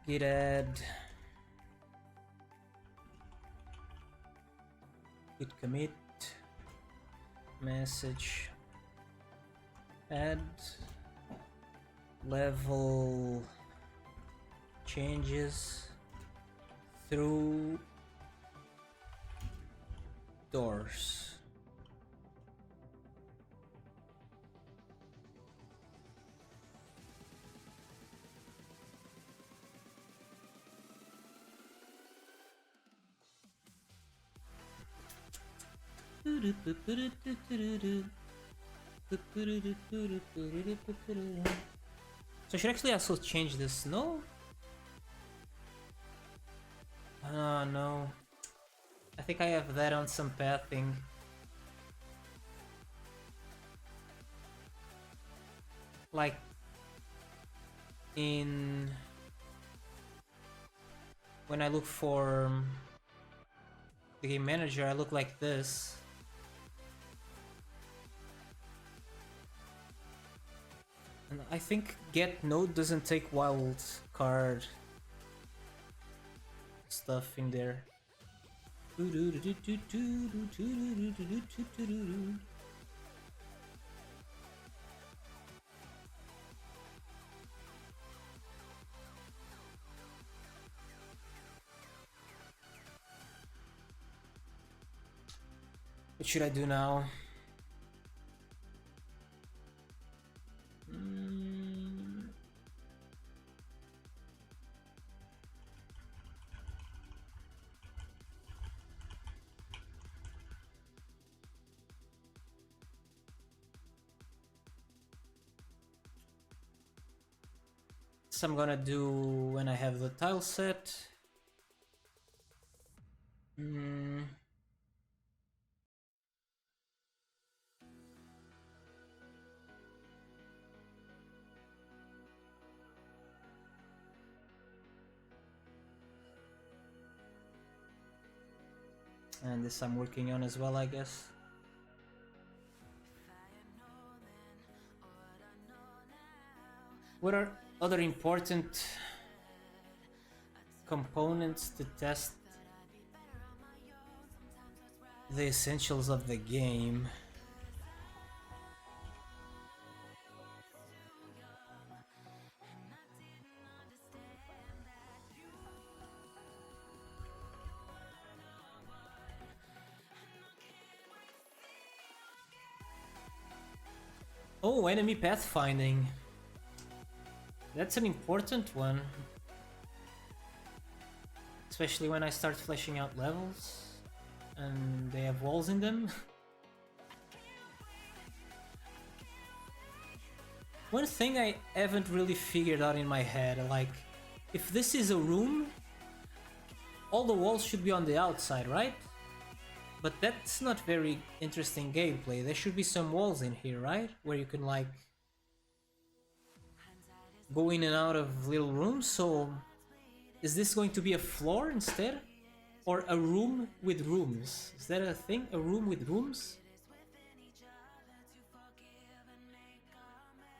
Git add. Git commit. Message. Add. Level changes through doors. So I should actually also change this, no? No. I think I have that on some pathing. Like in when I look for the game manager, I look like this. And I think get node doesn't take wild card stuff in there. What should I do now? So I'm gonna do when I have the tile set. And this I'm working on as well, I guess. What are other important components to test the essentials of the game? Oh, enemy pathfinding. That's an important one. Especially when I start fleshing out levels and they have walls in them. One thing I haven't really figured out in my head, like, if this is a room, all the walls should be on the outside, right? But that's not very interesting gameplay. There should be some walls in here, right? Where you can, like, go in and out of little rooms. So is this going to be a floor instead? Or a room with rooms? Is that a thing? A room with rooms?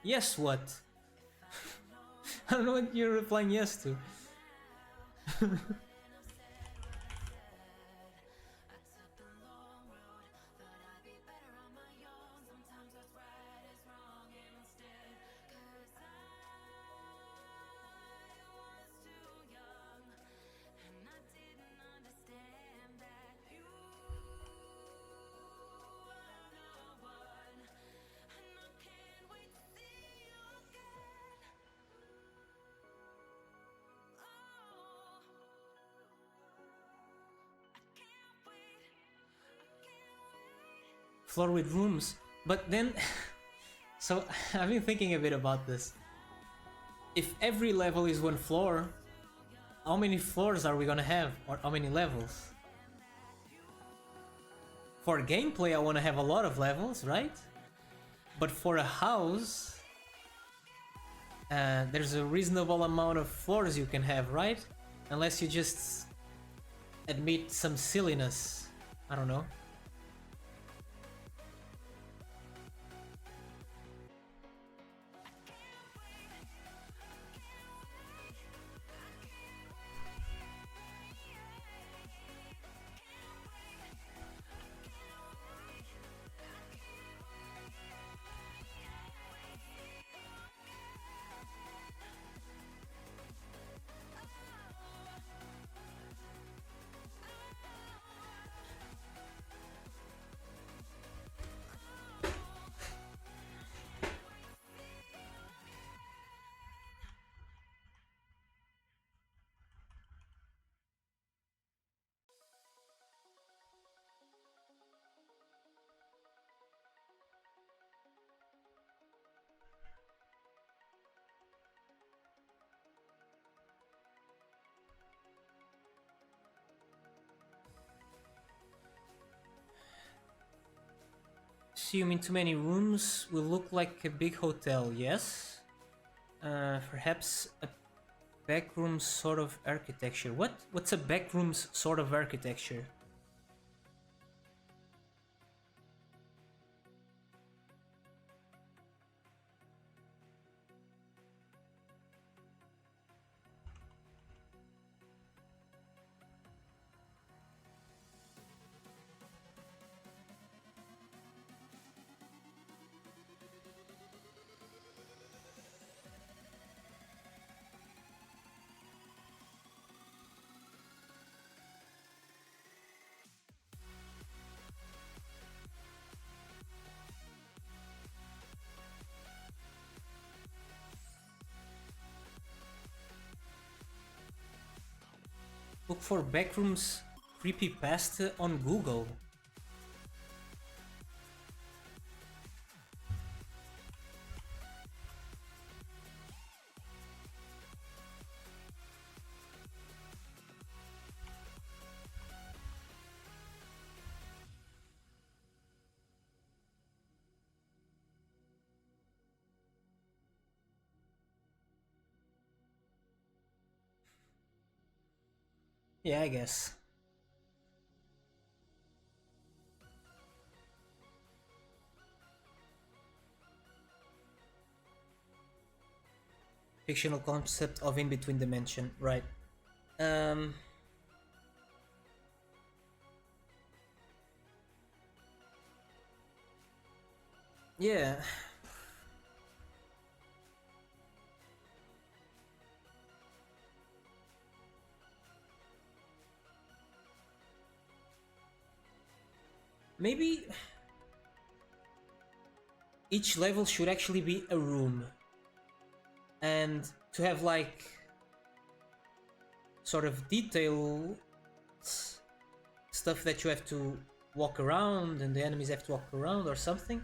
Yes, what? I don't know what you're replying yes to. floor with rooms, but then so I've been thinking a bit about this. If every level is one floor, how many floors are we gonna have, or how many levels? For gameplay I want to have a lot of levels, right? But for a house, there's a reasonable amount of floors you can have, right? Unless you just admit some silliness. I don't know. Assuming too many rooms will look like a big hotel, yes? Perhaps a backroom sort of architecture. What's a backrooms sort of architecture? Look for backrooms creepypasta on Google. Yeah, I guess. Fictional concept of in-between dimension, right. Yeah. Maybe each level should actually be a room, and to have like sort of detail stuff that you have to walk around and the enemies have to walk around or something.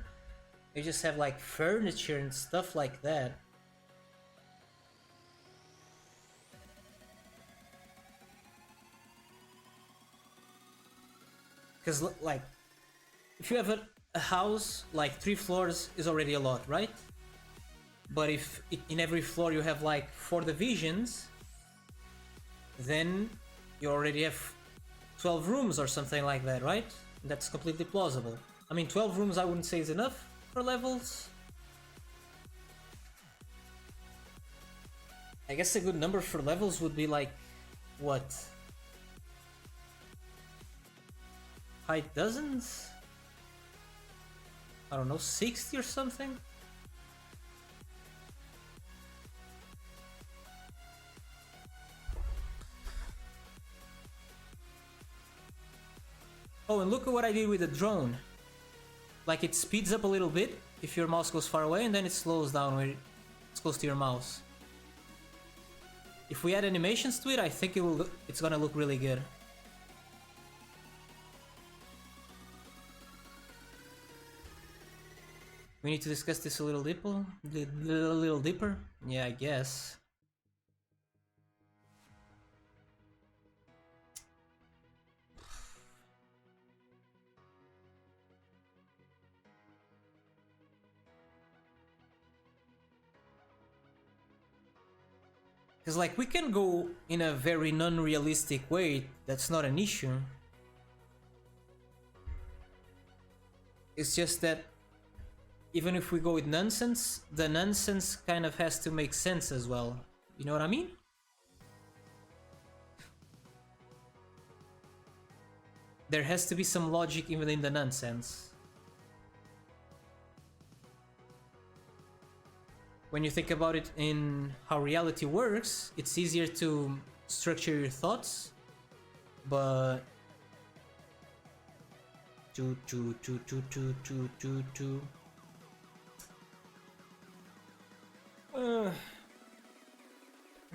You just have like furniture and stuff like that. Because like if you have a house, like 3 floors is already a lot, right? But if in every floor you have like 4 divisions, then you already have 12 rooms or something like that, right? That's completely plausible. I mean, 12 rooms I wouldn't say is enough for levels. I guess a good number for levels would be like, what? High dozens? I don't know, 60 or something? Oh, and look at what I did with the drone. Like, it speeds up a little bit if your mouse goes far away, and then it slows down when it's close to your mouse. If we add animations to it, I think it's gonna look really good. We need to discuss this a little deeper. Yeah, I guess. Because, like, we can go in a very non-realistic way, that's not an issue. It's just that even if we go with nonsense, the nonsense kind of has to make sense as well. You know what I mean? There has to be some logic even in the nonsense. When you think about it in how reality works, it's easier to structure your thoughts, but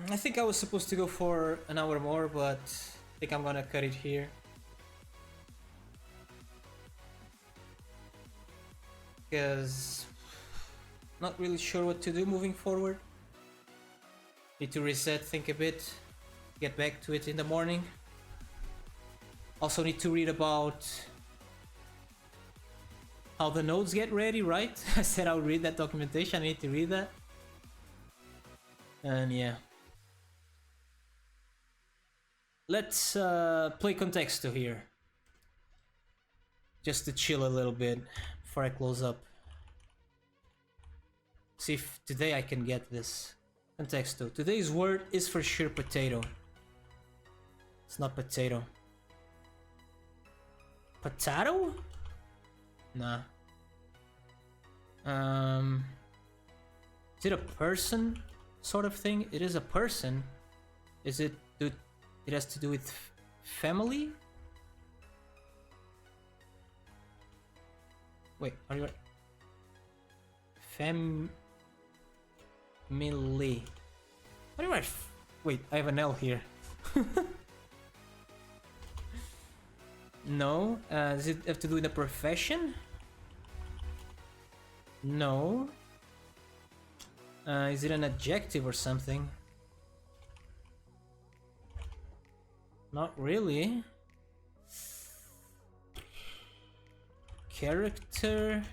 I think I was supposed to go for an hour more, but I think I'm gonna cut it here. Because not really sure what to do moving forward. Need to reset, think a bit, get back to it in the morning. Also need to read about how the nodes get ready, right? I said I'll read that documentation, I need to read that. And yeah. Let's play Contexto here. Just to chill a little bit before I close up. See if today I can get this. Contexto. Today's word is for sure potato. It's not potato. Potato? Nah. Is it a person sort of thing? It is a person. Is it... It has to do with family? Wait, are you right? Millie. What do I... Wait, I have an L here. No. Does it have to do with a profession? No. Is it an adjective or something? Not really. Character...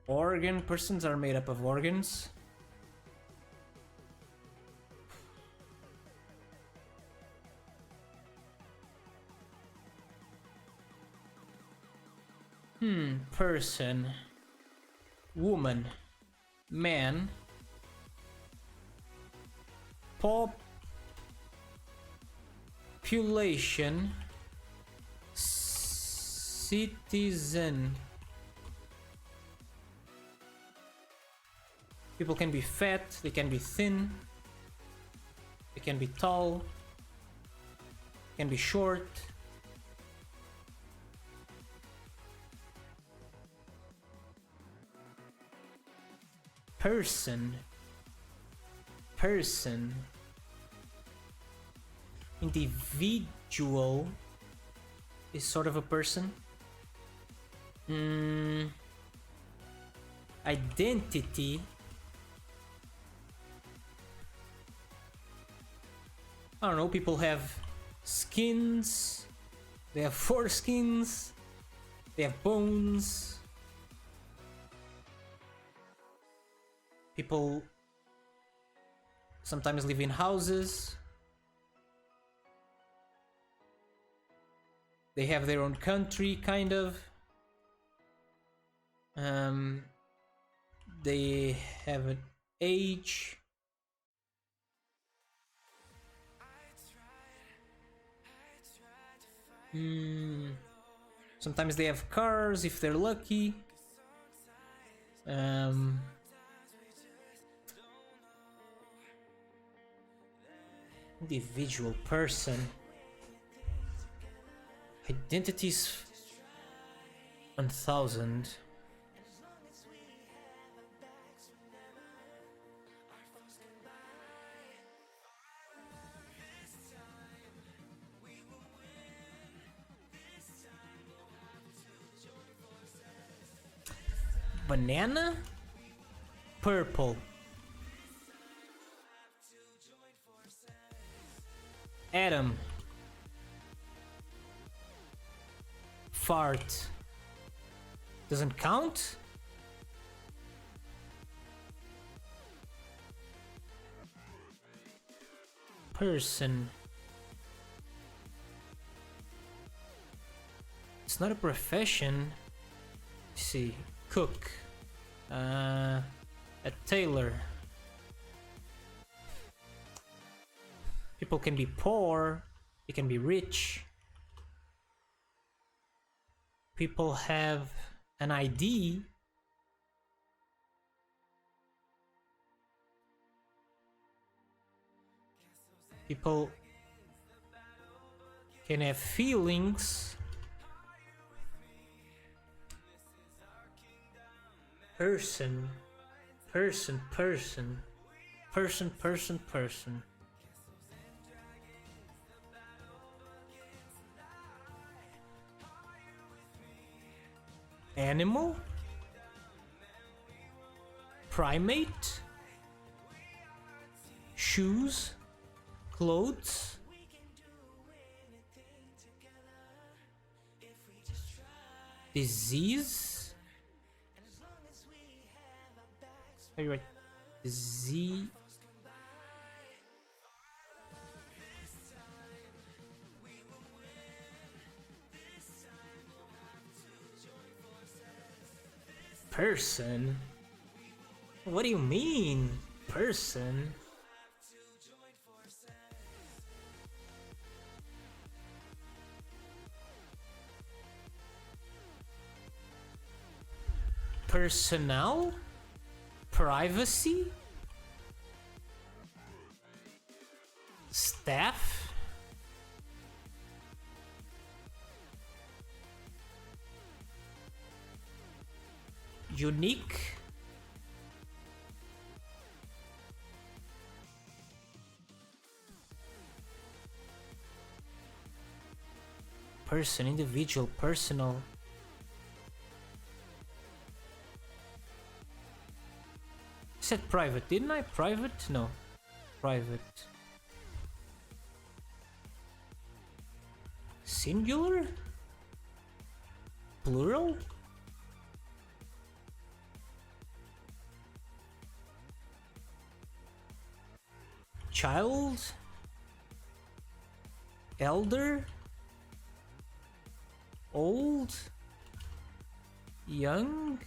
Organ. Persons are made up of organs. Person. Woman. Man. Population. Citizen. People can be fat, they can be thin, they can be tall, can be short. Person. Person. Individual is sort of a person. Identity. I don't know, people have skins, they have foreskins, they have bones. People sometimes live in houses. They have their own country, kind of. They have an age. Sometimes they have cars if they're lucky. Individual person. Identities 1000. Banana? Purple. Atom. Fart. Doesn't count? Person. It's not a profession. Let's see. Cook. A tailor. People can be poor. They can be rich. People have an ID. People can have feelings. Person. Person. Person. Person. Person. Person. Animal? Primate? Shoes? Clothes? Disease? Are you right? Disease? Person? What do you mean, person? Personnel? Privacy? Staff? Unique? Person, individual, personal. I said private, didn't I? Private? No. Private. Singular? Plural? Child? Elder? Old? Young?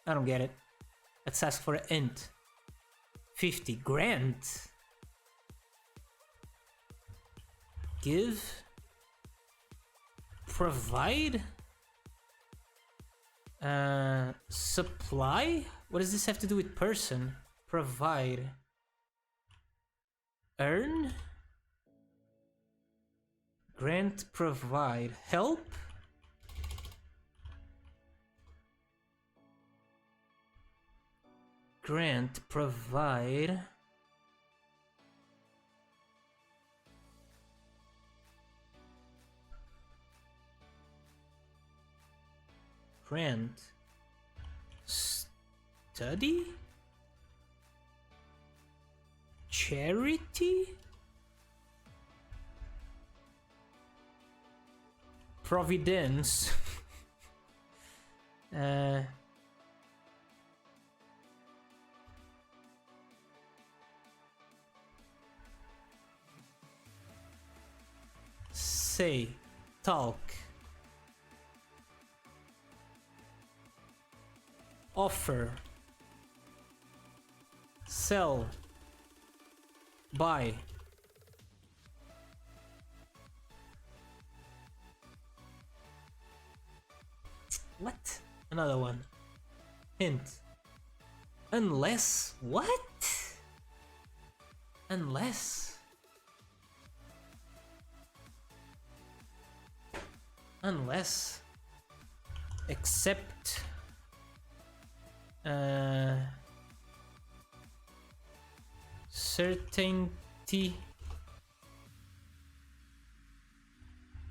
I don't get it. Let's ask for an int. 50 grand. Give. Provide. Supply? What does this have to do with person? Provide. Earn. Grant, provide. Help. Grant, provide. Grant. Study? Charity? Providence. Say, talk. Offer. Sell. Buy. What? Another one. Hint. Unless. What? Unless. Unless. Except certainty.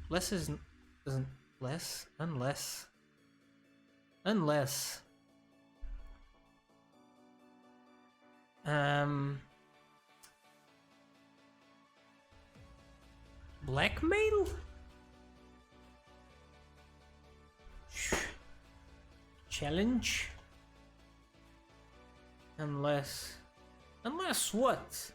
Less isn't less unless blackmail. Challenge. Unless what?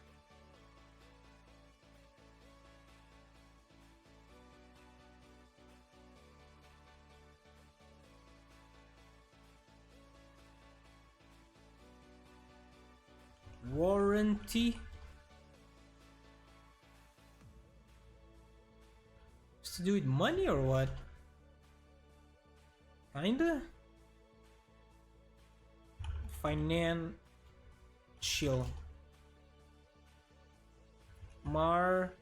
Warranty. Has to do with money or what? Kinda. Financial. Marmalade.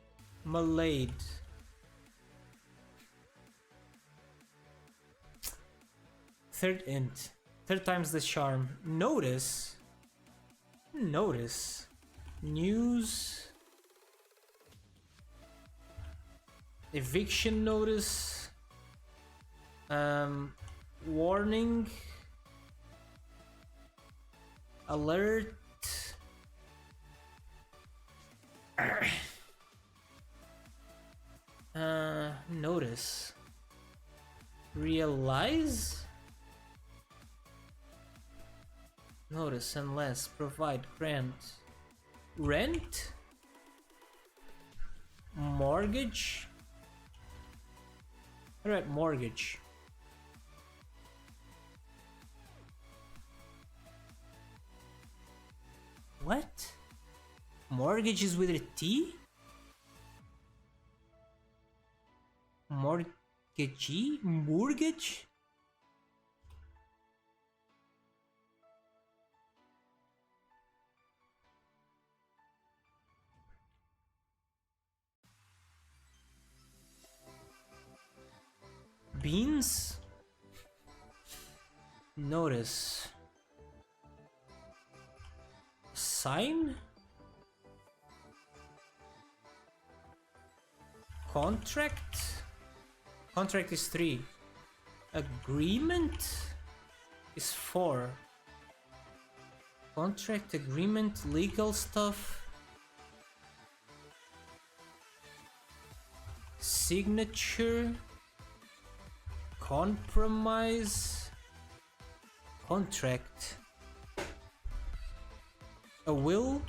Third int. Third time's the charm. Notice. News. Eviction notice. Warning. Alert. Notice. Realize. Notice unless provide grant. Rent. Mortgage. What about mortgage? What? Mortgage is with a T? Mortgagee? Mortgage? Beans? Notice. Sign? Contract? Contract is 3. Agreement is 4. Contract, agreement, legal stuff. Signature. Compromise. Contract. A will.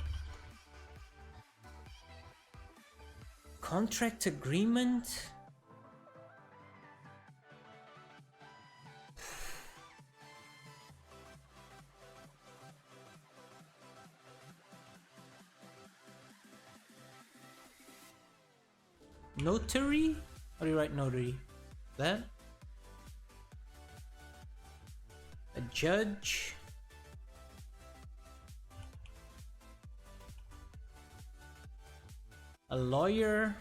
Contract agreement. Notary? How do you write notary? That? A judge? A lawyer?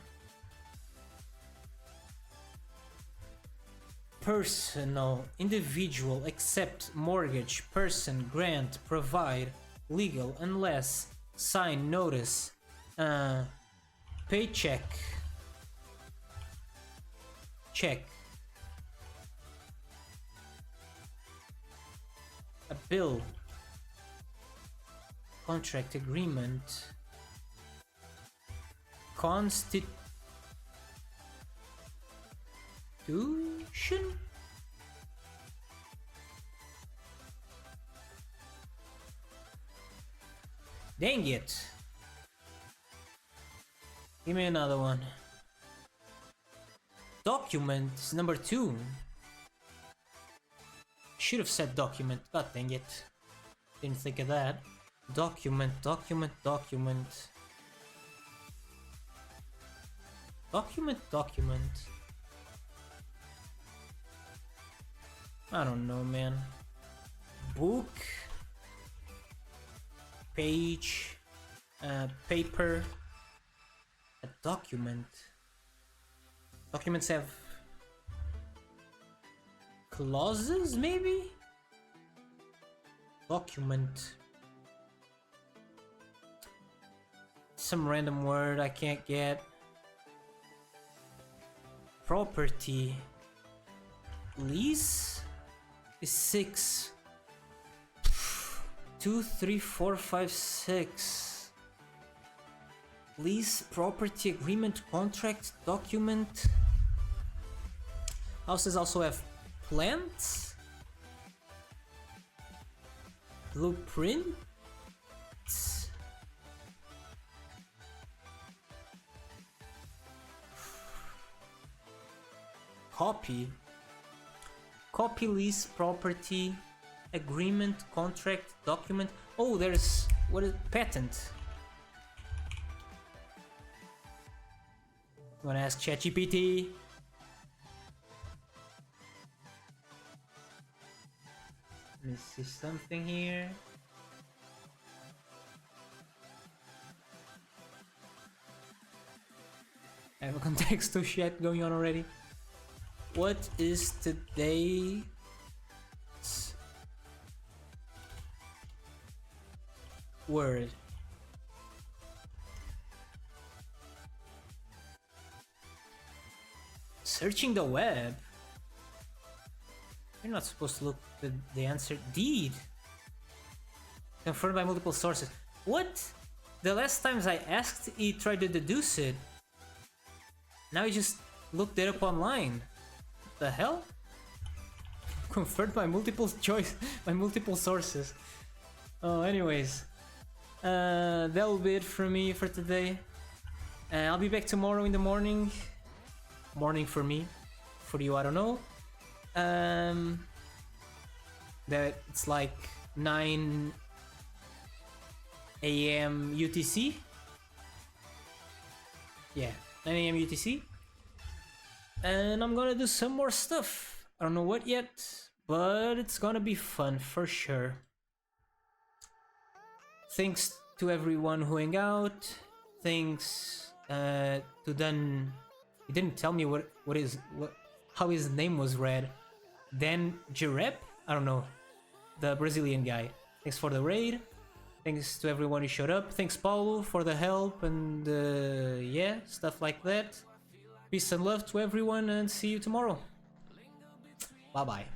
Personal, individual, accept, mortgage, person, grant, provide, legal, unless, sign, notice, paycheck, check, a bill, contract agreement, constitution. Dang it. Give me another one. Document is number 2. Should have said document. God dang it. Didn't think of that. Document, document, document. Document, document. I don't know, man. Book. Page. Paper. A document. Documents have clauses, maybe? Document. Some random word I can't get. Property. Lease is 6. 2, 3, 4, 5, 6. Lease, property, agreement, contract, document. Houses also have plants. Blueprint. Copy. Copy, lease, property, agreement, contract, document. Oh, there's what is patent? Wanna ask ChatGPT? Let me see something here. I have a contextual shit going on already. What is today's word? Searching the web? You're not supposed to look at the answer. Deed. Confirmed by multiple sources. What? The last times I asked, he tried to deduce it. Now he just looked it up online. What the hell? Confirmed by multiple sources. Oh, anyways. That will be it for me for today. I'll be back tomorrow in the morning. Morning for me. For you, I don't know. That it's like 9 AM UTC. Yeah, 9 AM UTC. And I'm gonna do some more stuff. I don't know what yet, but it's gonna be fun for sure. Thanks to everyone who hung out. Thanks to Dan. He didn't tell me how his name was read. Dan Girep? I don't know. The Brazilian guy. Thanks for the raid. Thanks to everyone who showed up. Thanks Paulo for the help and yeah, stuff like that. Peace and love to everyone and see you tomorrow. Bye bye.